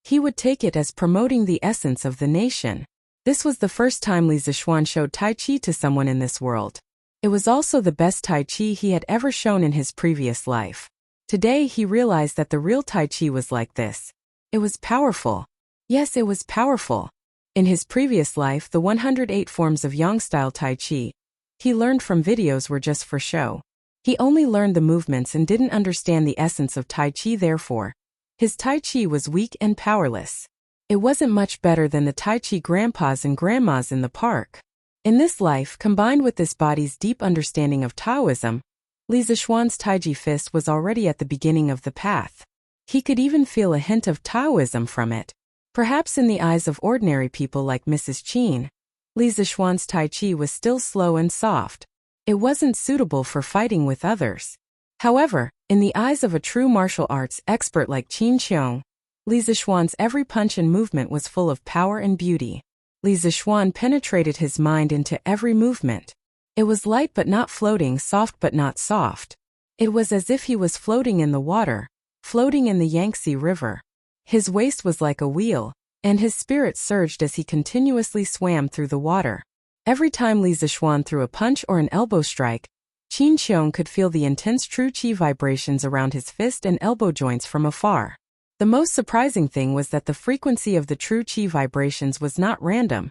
He would take it as promoting the essence of the nation. This was the first time Li Zixuan showed Tai Chi to someone in this world. It was also the best Tai Chi he had ever shown in his previous life. Today he realized that the real Tai Chi was like this. It was powerful. Yes, it was powerful. In his previous life, the 108 forms of Yang-style Tai Chi he learned from videos were just for show. He only learned the movements and didn't understand the essence of Tai Chi, therefore his Tai Chi was weak and powerless. It wasn't much better than the Tai Chi grandpas and grandmas in the park. In this life, combined with this body's deep understanding of Taoism, Li Zixuan's Taiji fist was already at the beginning of the path. He could even feel a hint of Taoism from it. Perhaps in the eyes of ordinary people like Mrs. Qin, Li Zixuan's Tai Chi was still slow and soft. It wasn't suitable for fighting with others. However, in the eyes of a true martial arts expert like Qin Qiong, Li Zixuan's every punch and movement was full of power and beauty. Li Zixuan penetrated his mind into every movement. It was light but not floating, soft but not soft. It was as if he was floating in the water, floating in the Yangtze River. His waist was like a wheel, and his spirit surged as he continuously swam through the water. Every time Li Zixuan threw a punch or an elbow strike, Qin Qiong could feel the intense true qi vibrations around his fist and elbow joints from afar. The most surprising thing was that the frequency of the true qi vibrations was not random,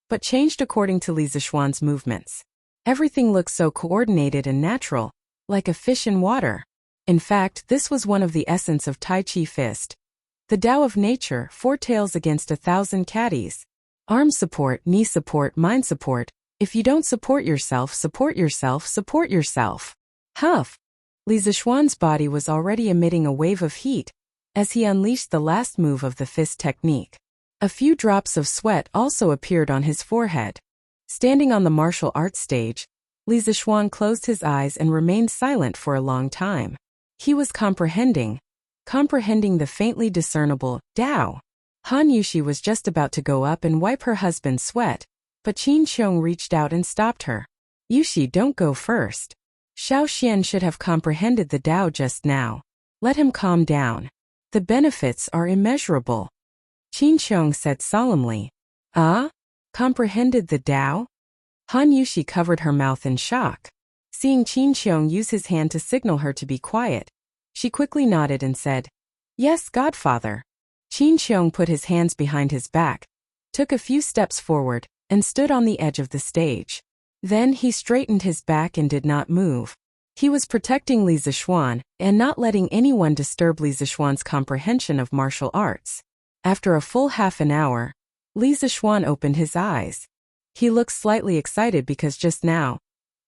but changed according to Li Zixuan's movements. Everything looked so coordinated and natural, like a fish in water. In fact, this was one of the essence of Tai Chi fist. The Tao of nature, 4 tails against 1,000 caddies. Arm support, knee support, mind support. If you don't support yourself, support yourself, support yourself. Huff! Li Zixuan's body was already emitting a wave of heat as he unleashed the last move of the fist technique. A few drops of sweat also appeared on his forehead. Standing on the martial arts stage, Li Zixuan closed his eyes and remained silent for a long time. He was comprehending the faintly discernible Tao. Han Yushi was just about to go up and wipe her husband's sweat, but Qin Qiong reached out and stopped her. Yushi, don't go first. Xiao Xian should have comprehended the Tao just now. Let him calm down. The benefits are immeasurable. Qin Qiong said solemnly. Ah? Comprehended the Tao? Han Yushi covered her mouth in shock. Seeing Qin Qiong use his hand to signal her to be quiet, she quickly nodded and said, Yes, Godfather. Qin Qiong put his hands behind his back, took a few steps forward, and stood on the edge of the stage. Then he straightened his back and did not move. He was protecting Li Zixuan and not letting anyone disturb Li Zixuan's comprehension of martial arts. After a full half an hour, Li Zixuan opened his eyes. He looked slightly excited because just now,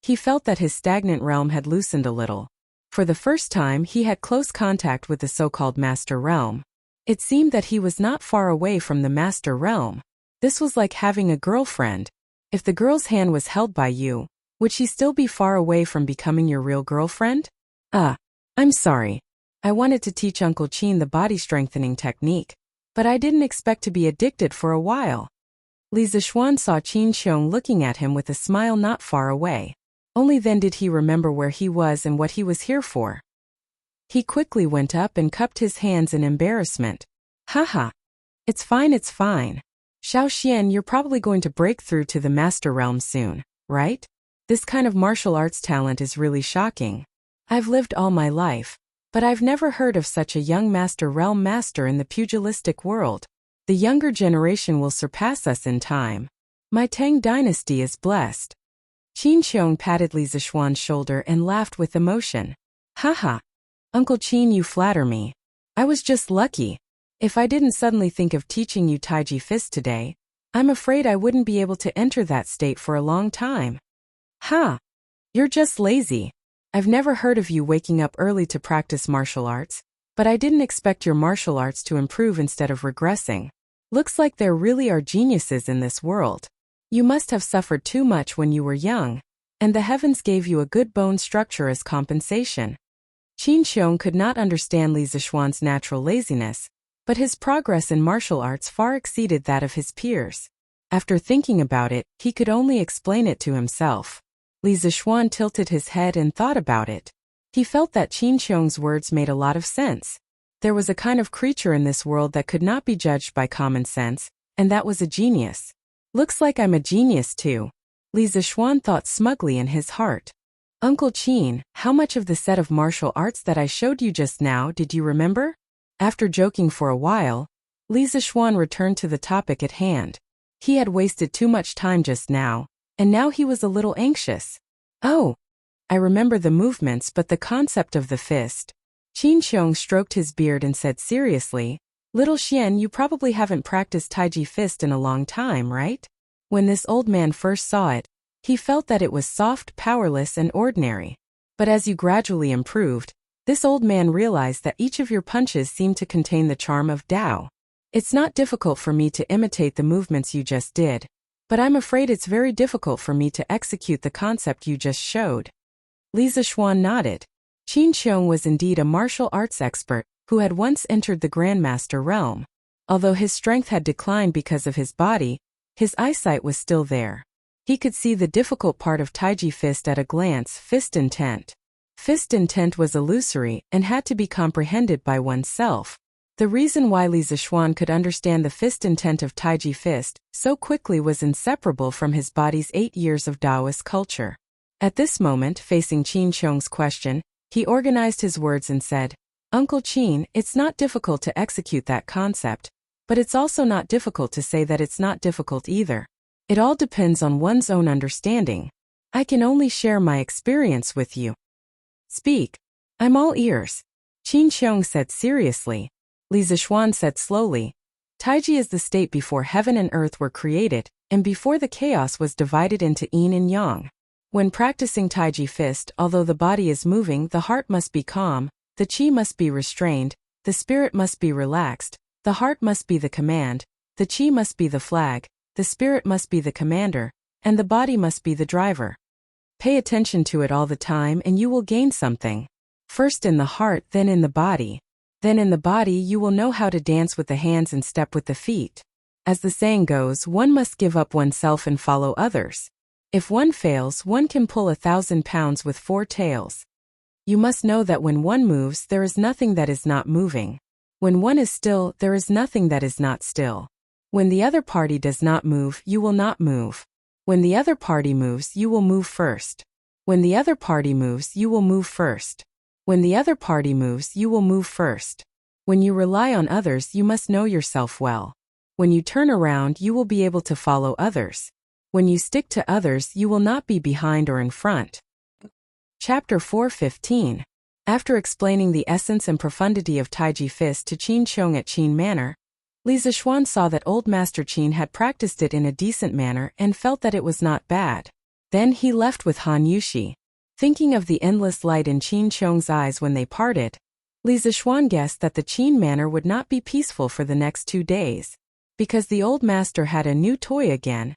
he felt that his stagnant realm had loosened a little. For the first time, he had close contact with the so-called Master Realm. It seemed that he was not far away from the Master Realm. This was like having a girlfriend. If the girl's hand was held by you, would she still be far away from becoming your real girlfriend? I'm sorry. I wanted to teach Uncle Qin the body strengthening technique, but I didn't expect to be addicted for a while. Li Zixuan saw Qin Qiong looking at him with a smile not far away. Only then did he remember where he was and what he was here for. He quickly went up and cupped his hands in embarrassment. Haha. It's fine, it's fine. Xiao Xian, you're probably going to break through to the Master Realm soon, right? This kind of martial arts talent is really shocking. I've lived all my life, but I've never heard of such a young realm master in the pugilistic world. The younger generation will surpass us in time. My Tang dynasty is blessed. Qin Xiong patted Li Zishuan's shoulder and laughed with emotion. Haha. Uncle Qin, you flatter me. I was just lucky. If I didn't suddenly think of teaching you Taiji Fist today, I'm afraid I wouldn't be able to enter that state for a long time. Ha! You're just lazy. I've never heard of you waking up early to practice martial arts, but I didn't expect your martial arts to improve instead of regressing. Looks like there really are geniuses in this world. You must have suffered too much when you were young, and the heavens gave you a good bone structure as compensation. Qin Xiong could not understand Li Zishuan's natural laziness, but his progress in martial arts far exceeded that of his peers. After thinking about it, he could only explain it to himself. Li Zishuan tilted his head and thought about it. He felt that Qin Xiong's words made a lot of sense. There was a kind of creature in this world that could not be judged by common sense, and that was a genius. Looks like I'm a genius too. Li Zishuan thought smugly in his heart. Uncle Qin, how much of the set of martial arts that I showed you just now did you remember? After joking for a while, Li Zishuan returned to the topic at hand. He had wasted too much time just now, and now he was a little anxious. Oh, I remember the movements, but the concept of the fist. Qin Xiong stroked his beard and said seriously, Little Xian, you probably haven't practiced Taiji Fist in a long time, right? When this old man first saw it, he felt that it was soft, powerless, and ordinary. But as you gradually improved, this old man realized that each of your punches seemed to contain the charm of Tao. It's not difficult for me to imitate the movements you just did, but I'm afraid it's very difficult for me to execute the concept you just showed. Li Zishuan nodded. Qin Xiong was indeed a martial arts expert who had once entered the Grandmaster realm. Although his strength had declined because of his body, his eyesight was still there. He could see the difficult part of Taiji Fist at a glance. Fist intent. Fist intent was illusory and had to be comprehended by oneself. The reason why Li Zishuan could understand the fist intent of Taiji Fist so quickly was inseparable from his body's 8 years of Taoist culture. At this moment, facing Qin Xiong's question, he organized his words and said, Uncle Qin, it's not difficult to execute that concept, but it's also not difficult to say that it's not difficult either. It all depends on one's own understanding. I can only share my experience with you. Speak. I'm all ears. Qin Xiong said seriously. Li Zishuan said slowly, Taiji is the state before heaven and earth were created, and before the chaos was divided into yin and yang. When practicing Taiji Fist, although the body is moving, the heart must be calm, the qi must be restrained, the spirit must be relaxed, the heart must be the command, the qi must be the flag, the spirit must be the commander, and the body must be the driver. Pay attention to it all the time and you will gain something. First in the heart, then in the body. Then in the body you will know how to dance with the hands and step with the feet. As the saying goes, one must give up oneself and follow others. If one fails, one can pull 1,000 pounds with 4 tails. You must know that when one moves, there is nothing that is not moving. When one is still, there is nothing that is not still. When the other party does not move, you will not move. When the other party moves, you will move first. When the other party moves, you will move first. When the other party moves, you will move first. When you rely on others, you must know yourself well. When you turn around, you will be able to follow others. When you stick to others, you will not be behind or in front. Chapter 4:15. After explaining the essence and profundity of Taiji Fist to Qin Xiong at Qin Manor, Li Zishuan saw that old Master Qin had practiced it in a decent manner and felt that it was not bad. Then he left with Han Yushi. Thinking of the endless light in Qin Xiong's eyes when they parted, Li Zishuan guessed that the Qin Manor would not be peaceful for the next 2 days. Because the old master had a new toy again,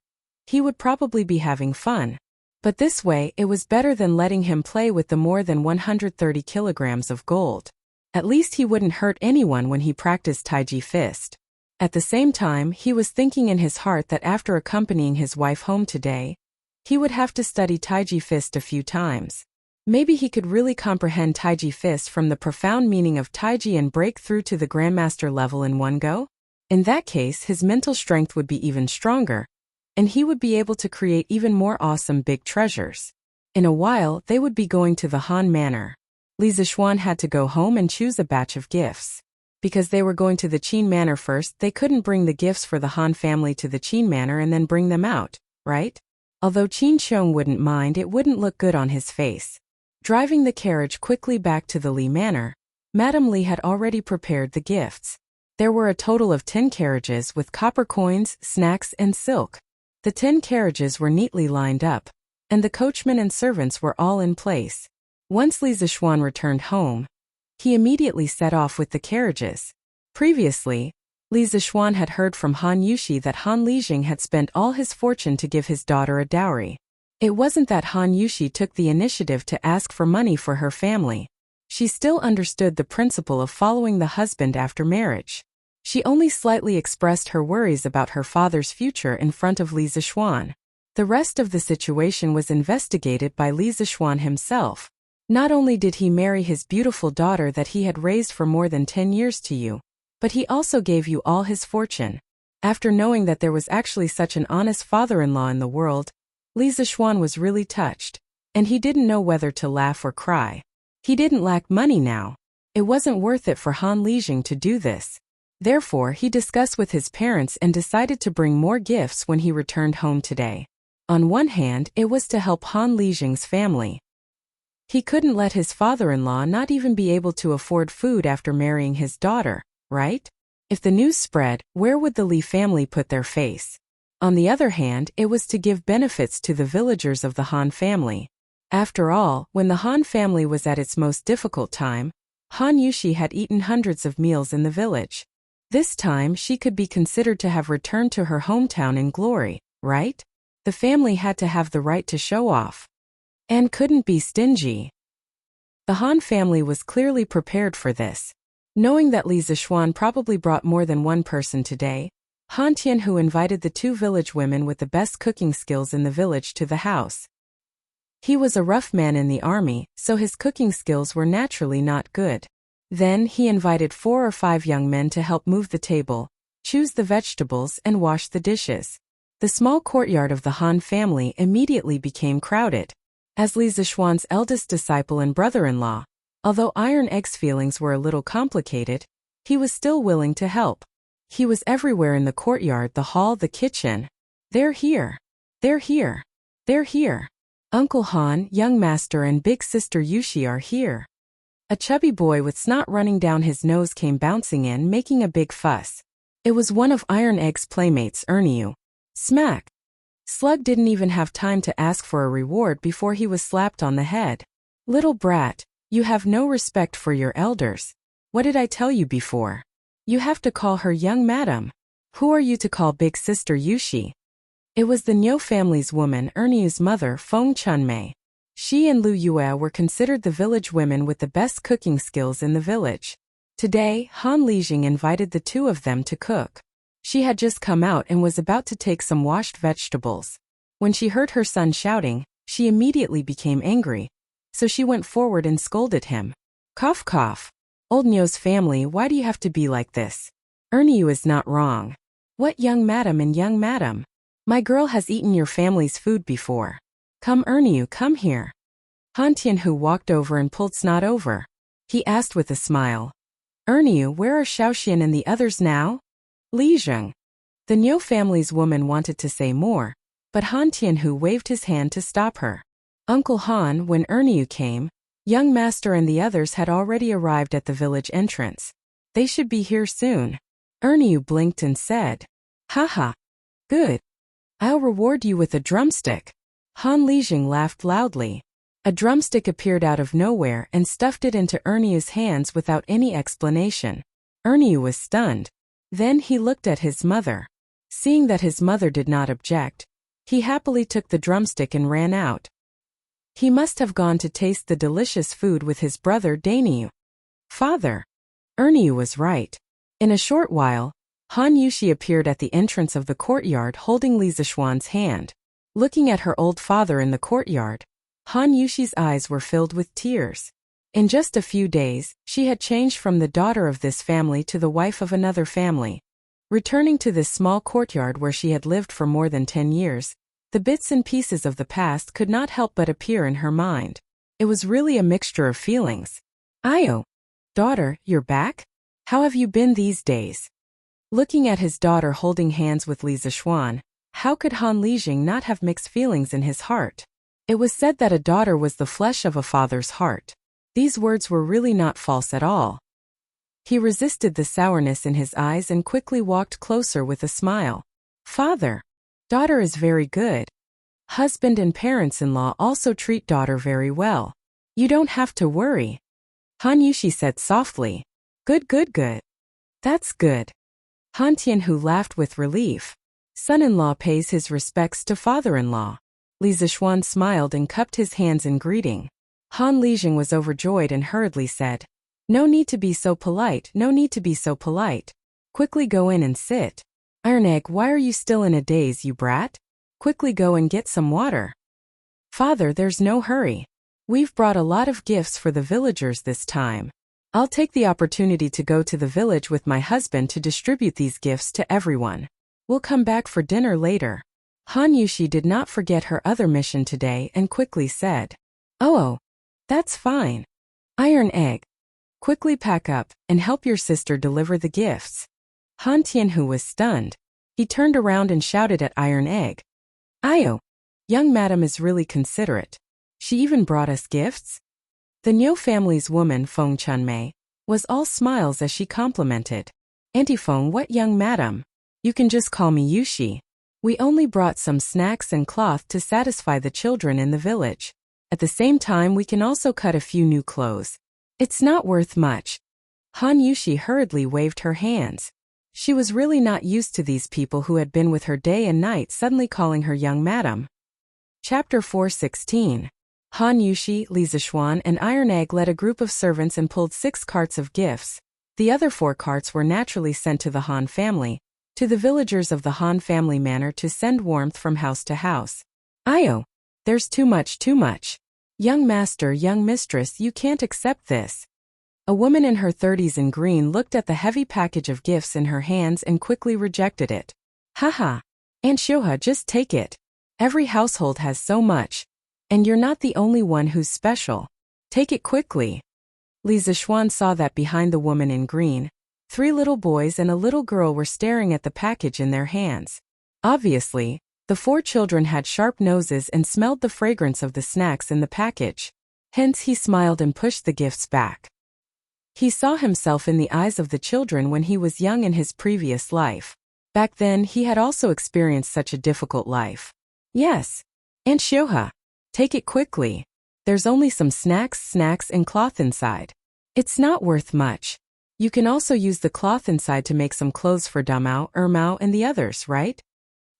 he would probably be having fun. But this way, it was better than letting him play with the more than 130 kilograms of gold. At least he wouldn't hurt anyone when he practiced Taiji Fist. At the same time, he was thinking in his heart that after accompanying his wife home today, he would have to study Taiji Fist a few times. Maybe he could really comprehend Taiji Fist from the profound meaning of Taiji and break through to the Grandmaster level in one go? In that case, his mental strength would be even stronger, and he would be able to create even more awesome big treasures. In a while, they would be going to the Han Manor. Li Zixuan had to go home and choose a batch of gifts. Because they were going to the Qin Manor first, they couldn't bring the gifts for the Han family to the Qin Manor and then bring them out, right? Although Qin Qiong wouldn't mind, it wouldn't look good on his face. Driving the carriage quickly back to the Li Manor, Madame Li had already prepared the gifts. There were a total of 10 carriages with copper coins, snacks, and silk. The 10 carriages were neatly lined up, and the coachman and servants were all in place. Once Li Zixuan returned home, he immediately set off with the carriages. Previously, Li Zixuan had heard from Han Yuxi that Han Lijing had spent all his fortune to give his daughter a dowry. It wasn't that Han Yuxi took the initiative to ask for money for her family. She still understood the principle of following the husband after marriage. She only slightly expressed her worries about her father's future in front of Li Zixuan. The rest of the situation was investigated by Li Zixuan himself. Not only did he marry his beautiful daughter that he had raised for more than 10 years to you, but he also gave you all his fortune. After knowing that there was actually such an honest father-in-law in the world, Li Zixuan was really touched, and he didn't know whether to laugh or cry. He didn't lack money now. It wasn't worth it for Han Lijing to do this. Therefore, he discussed with his parents and decided to bring more gifts when he returned home today. On one hand, it was to help Han Lijing's family. He couldn't let his father-in-law not even be able to afford food after marrying his daughter, right? If the news spread, where would the Li family put their face? On the other hand, it was to give benefits to the villagers of the Han family. After all, when the Han family was at its most difficult time, Han Yuxi had eaten hundreds of meals in the village. This time she could be considered to have returned to her hometown in glory, right? The family had to have the right to show off. And couldn't be stingy. The Han family was clearly prepared for this. Knowing that Li Zixuan probably brought more than one person today, Han Tianhu invited the 2 village women with the best cooking skills in the village to the house. He was a rough man in the army, so his cooking skills were naturally not good. Then he invited 4 or 5 young men to help move the table, choose the vegetables, and wash the dishes. The small courtyard of the Han family immediately became crowded. As Li Zixuan's eldest disciple and brother-in-law, although Iron Egg's feelings were a little complicated, he was still willing to help. He was everywhere in the courtyard, the hall, the kitchen. They're here. They're here. They're here. Uncle Han, young master, and big sister Yuxi are here. A chubby boy with snot running down his nose came bouncing in, making a big fuss. It was one of Iron Egg's playmates, Erniu. Smack! Slug didn't even have time to ask for a reward before he was slapped on the head. Little brat, you have no respect for your elders. What did I tell you before? You have to call her young madam. Who are you to call big sister Yuxi? It was the Niu family's woman, Erniu's mother, Feng Chunmei. She and Lu Yue were considered the village women with the best cooking skills in the village. Today, Han Lijing invited the 2 of them to cook. She had just come out and was about to take some washed vegetables. When she heard her son shouting, she immediately became angry. So she went forward and scolded him. Cough cough. Old Niu's family, why do you have to be like this? Erniu is not wrong. What young madam and young madam? My girl has eaten your family's food before. Come Erniu, come here. Han Tianhu walked over and pulled Snot over. He asked with a smile. Erniu, where are Shaoxian and the others now? Li Zheng. The Niu family's woman wanted to say more, but Han Tianhu waved his hand to stop her. Uncle Han, when Erniu came, young master and the others had already arrived at the village entrance. They should be here soon. Erniu blinked and said, Haha. Good. I'll reward you with a drumstick. Han Lijing laughed loudly. A drumstick appeared out of nowhere and stuffed it into Erniu's hands without any explanation. Erniu was stunned. Then he looked at his mother. Seeing that his mother did not object, he happily took the drumstick and ran out. He must have gone to taste the delicious food with his brother Dainiu. Father. Erniu was right. In a short while, Han Yuxi appeared at the entrance of the courtyard holding Li Zixuan's hand. Looking at her old father in the courtyard, Han Yuxi's eyes were filled with tears. In just a few days, she had changed from the daughter of this family to the wife of another family. Returning to this small courtyard where she had lived for more than 10 years, The bits and pieces of the past could not help but appear in her mind. It was really a mixture of feelings. Io, daughter, you're back? How have you been these days? Looking at his daughter holding hands with Li Zishuan, how could Han Lijing not have mixed feelings in his heart? It was said that a daughter was the flesh of a father's heart. These words were really not false at all. He resisted the sourness in his eyes and quickly walked closer with a smile. Father, daughter is very good. Husband and parents-in-law also treat daughter very well. You don't have to worry. Han Yushi said softly. Good, good, good. That's good. Han Tianhu laughed with relief. Son-in-law pays his respects to father-in-law. Li Zishuan smiled and cupped his hands in greeting. Han Lijing was overjoyed and hurriedly said, No need to be so polite, no need to be so polite. Quickly go in and sit. Iron Egg, why are you still in a daze, you brat? Quickly go and get some water. Father, there's no hurry. We've brought a lot of gifts for the villagers this time. I'll take the opportunity to go to the village with my husband to distribute these gifts to everyone. We'll come back for dinner later. Han Yushi did not forget her other mission today and quickly said, Oh, that's fine. Iron Egg, quickly pack up and help your sister deliver the gifts. Han Tianhu was stunned. He turned around and shouted at Iron Egg. Io, young madam is really considerate. She even brought us gifts? The Niu family's woman, Feng Chunmei, was all smiles as she complimented. Auntie Feng, what young madam? You can just call me Yushi. We only brought some snacks and cloth to satisfy the children in the village. At the same time, we can also cut a few new clothes. It's not worth much. Han Yushi hurriedly waved her hands. She was really not used to these people who had been with her day and night suddenly calling her young madam. Chapter 416. Han Yushi, Li Zishuan, and Iron Egg led a group of servants and pulled 6 carts of gifts. The other 4 carts were naturally sent to the Han family, to the villagers of the Han family manor to send warmth from house to house. Io, there's too much, too much. Young master, young mistress, you can't accept this. A woman in her 30s in green looked at the heavy package of gifts in her hands and quickly rejected it. Haha, Aunt Shoha, just take it. Every household has so much. And you're not the only one who's special. Take it quickly. Li Zishuan saw that behind the woman in green, 3 little boys and a little girl were staring at the package in their hands. Obviously, the 4 children had sharp noses and smelled the fragrance of the snacks in the package. Hence he smiled and pushed the gifts back. He saw himself in the eyes of the children when he was young in his previous life. Back then he had also experienced such a difficult life. Yes, Aunt Shoha. Take it quickly. There's only some snacks and cloth inside. It's not worth much. You can also use the cloth inside to make some clothes for Damao, Ermao, and the others, right?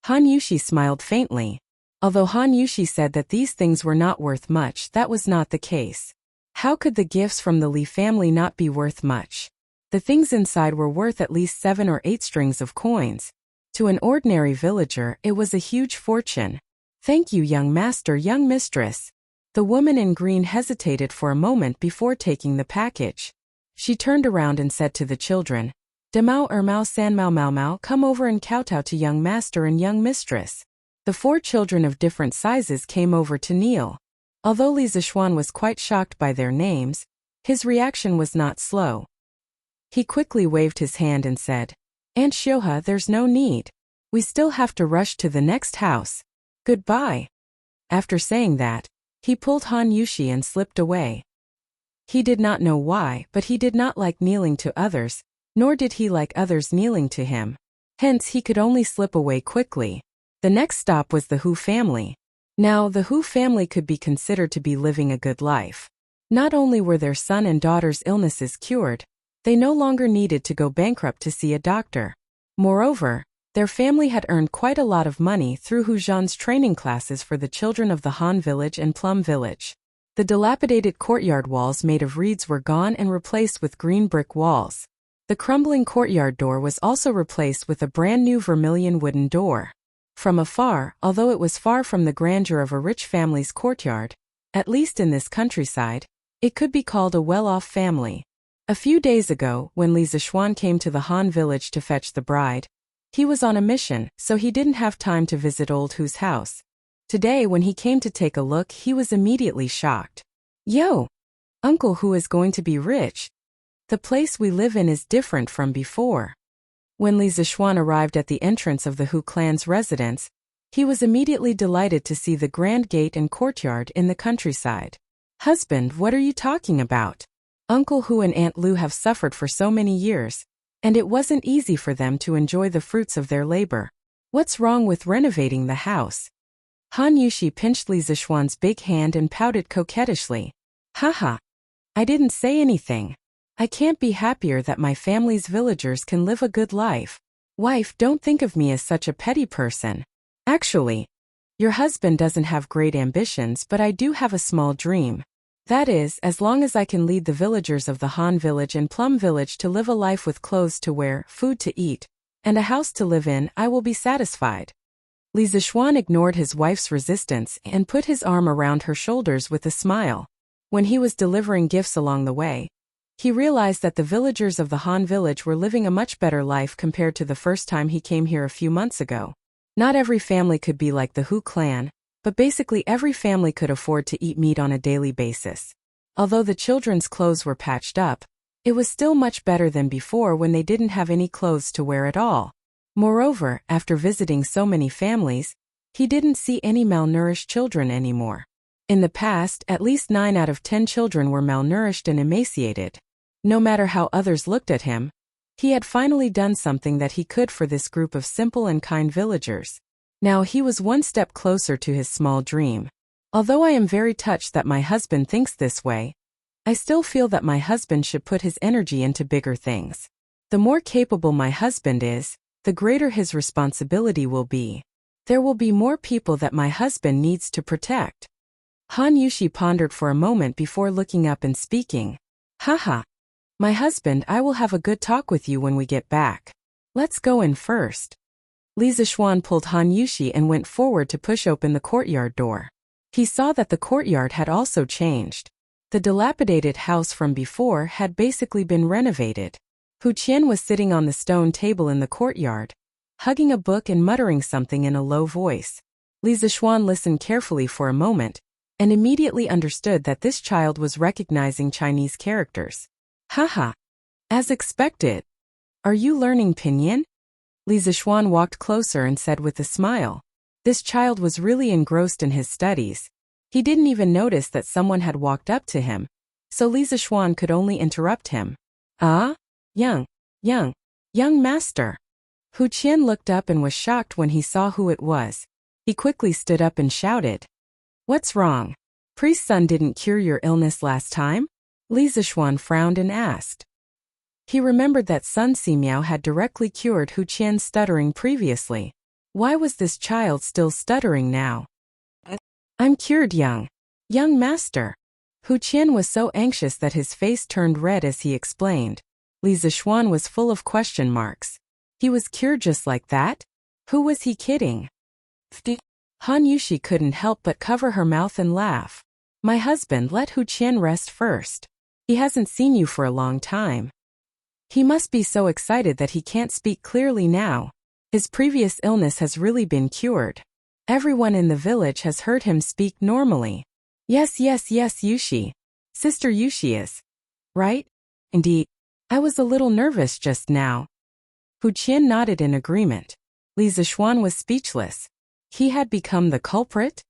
Han Yushi smiled faintly. Although Han Yushi said that these things were not worth much, that was not the case. How could the gifts from the Li family not be worth much? The things inside were worth at least 7 or 8 strings of coins. To an ordinary villager, it was a huge fortune. Thank you, young master, young mistress. The woman in green hesitated for a moment before taking the package. She turned around and said to the children, Damao, Ermao, Sanmao, Mao Mao, come over and kowtow to young master and young mistress. The 4 children of different sizes came over to kneel. Although Li Zishuan was quite shocked by their names, his reaction was not slow. He quickly waved his hand and said, Aunt Shoha, there's no need. We still have to rush to the next house. Goodbye. After saying that, he pulled Han Yushi and slipped away. He did not know why, but he did not like kneeling to others, nor did he like others kneeling to him. Hence he could only slip away quickly. The next stop was the Hu family. Now, the Hu family could be considered to be living a good life. Not only were their son and daughter's illnesses cured, they no longer needed to go bankrupt to see a doctor. Moreover, their family had earned quite a lot of money through Hu Zhan's training classes for the children of the Han village and Plum village. The dilapidated courtyard walls made of reeds were gone and replaced with green brick walls. The crumbling courtyard door was also replaced with a brand new vermilion wooden door. From afar, although it was far from the grandeur of a rich family's courtyard, at least in this countryside, it could be called a well-off family. A few days ago, when Li Zishuan came to the Han village to fetch the bride, he was on a mission, so he didn't have time to visit Old Hu's house. Today when he came to take a look, he was immediately shocked. Yo! Uncle Hu is going to be rich. The place we live in is different from before. When Li Zishuan arrived at the entrance of the Hu clan's residence, he was immediately delighted to see the grand gate and courtyard in the countryside. Husband, what are you talking about? Uncle Hu and Aunt Lu have suffered for so many years, and it wasn't easy for them to enjoy the fruits of their labor. What's wrong with renovating the house? Han Yushi pinched Li Zishuan's big hand and pouted coquettishly. Haha. I didn't say anything. I can't be happier that my family's villagers can live a good life. Wife, don't think of me as such a petty person. Actually, your husband doesn't have great ambitions, but I do have a small dream. That is, as long as I can lead the villagers of the Han village and Plum village to live a life with clothes to wear, food to eat, and a house to live in, I will be satisfied. Li Zishuan ignored his wife's resistance and put his arm around her shoulders with a smile. When he was delivering gifts along the way, he realized that the villagers of the Han village were living a much better life compared to the first time he came here a few months ago. Not every family could be like the Hu clan, but basically every family could afford to eat meat on a daily basis. Although the children's clothes were patched up, it was still much better than before when they didn't have any clothes to wear at all. Moreover, after visiting so many families, he didn't see any malnourished children anymore. In the past, at least 9 out of 10 children were malnourished and emaciated. No matter how others looked at him, he had finally done something that he could for this group of simple and kind villagers. Now he was one step closer to his small dream. Although I am very touched that my husband thinks this way, I still feel that my husband should put his energy into bigger things. The more capable my husband is, the greater his responsibility will be. There will be more people that my husband needs to protect. Han Yushi pondered for a moment before looking up and speaking. Haha. My husband, I will have a good talk with you when we get back. Let's go in first. Li Zishuan pulled Han Yushi and went forward to push open the courtyard door. He saw that the courtyard had also changed. The dilapidated house from before had basically been renovated. Hu Qian was sitting on the stone table in the courtyard, hugging a book and muttering something in a low voice. Li Zishuan listened carefully for a moment, and immediately understood that this child was recognizing Chinese characters. Haha. As expected. Are you learning Pinyin? Li Zishuan walked closer and said with a smile. This child was really engrossed in his studies. He didn't even notice that someone had walked up to him, so Li Zishuan could only interrupt him. Ah? Young master. Hu Qian looked up and was shocked when he saw who it was. He quickly stood up and shouted. What's wrong? Priest's son didn't cure your illness last time? Li Zishuan frowned and asked. He remembered that Sun Simiao had directly cured Hu Qian's stuttering previously. Why was this child still stuttering now? I'm cured, young master. Hu Qian was so anxious that his face turned red as he explained. Li Zishuan was full of question marks. He was cured just like that? Who was he kidding? Han Yushi couldn't help but cover her mouth and laugh. My husband, let Hu Qian rest first. He hasn't seen you for a long time. He must be so excited that he can't speak clearly now. His previous illness has really been cured. Everyone in the village has heard him speak normally. Yes, Yushi. Sister Yushi is. Right? Indeed. I was a little nervous just now. Hu Qian nodded in agreement. Li Zishuan was speechless. He had become the culprit?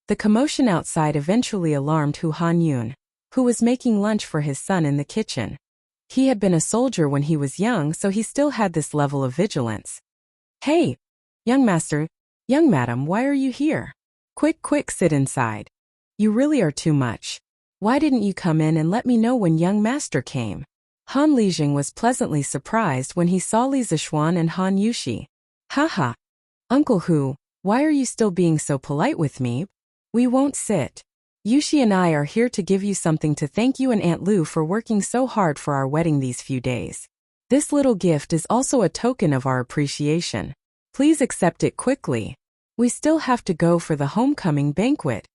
The commotion outside eventually alarmed Hu Hanyun, who was making lunch for his son in the kitchen. He had been a soldier when he was young, so he still had this level of vigilance. Hey, young master, young madam, why are you here? Quick, sit inside. You really are too much. Why didn't you come in and let me know when young master came? Han Lijing was pleasantly surprised when he saw Li Zishuan and Han Yushi. Haha. Uncle Hu, why are you still being so polite with me? We won't sit. Yushi and I are here to give you something to thank you and Aunt Lu for working so hard for our wedding these few days. This little gift is also a token of our appreciation. Please accept it quickly. We still have to go for the homecoming banquet.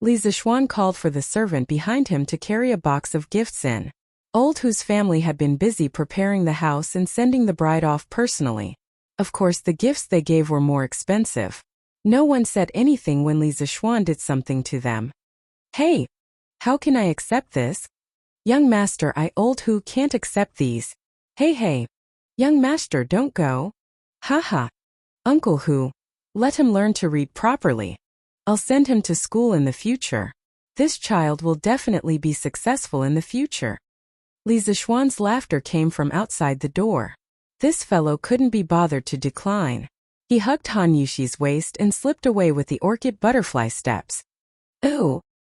Li Zishuan called for the servant behind him to carry a box of gifts in. Old Hu's family had been busy preparing the house and sending the bride off personally. Of course, the gifts they gave were more expensive. No one said anything when Li Zixuan did something to them. Hey, how can I accept this? Young master, I old who can't accept these. Hey, young master, don't go. Haha. Uncle Hu, let him learn to read properly. I'll send him to school in the future. This child will definitely be successful in the future. Li Zixuan's laughter came from outside the door. This fellow couldn't be bothered to decline. He hugged Han Yushi's waist and slipped away with the orchid butterfly steps. Ooh,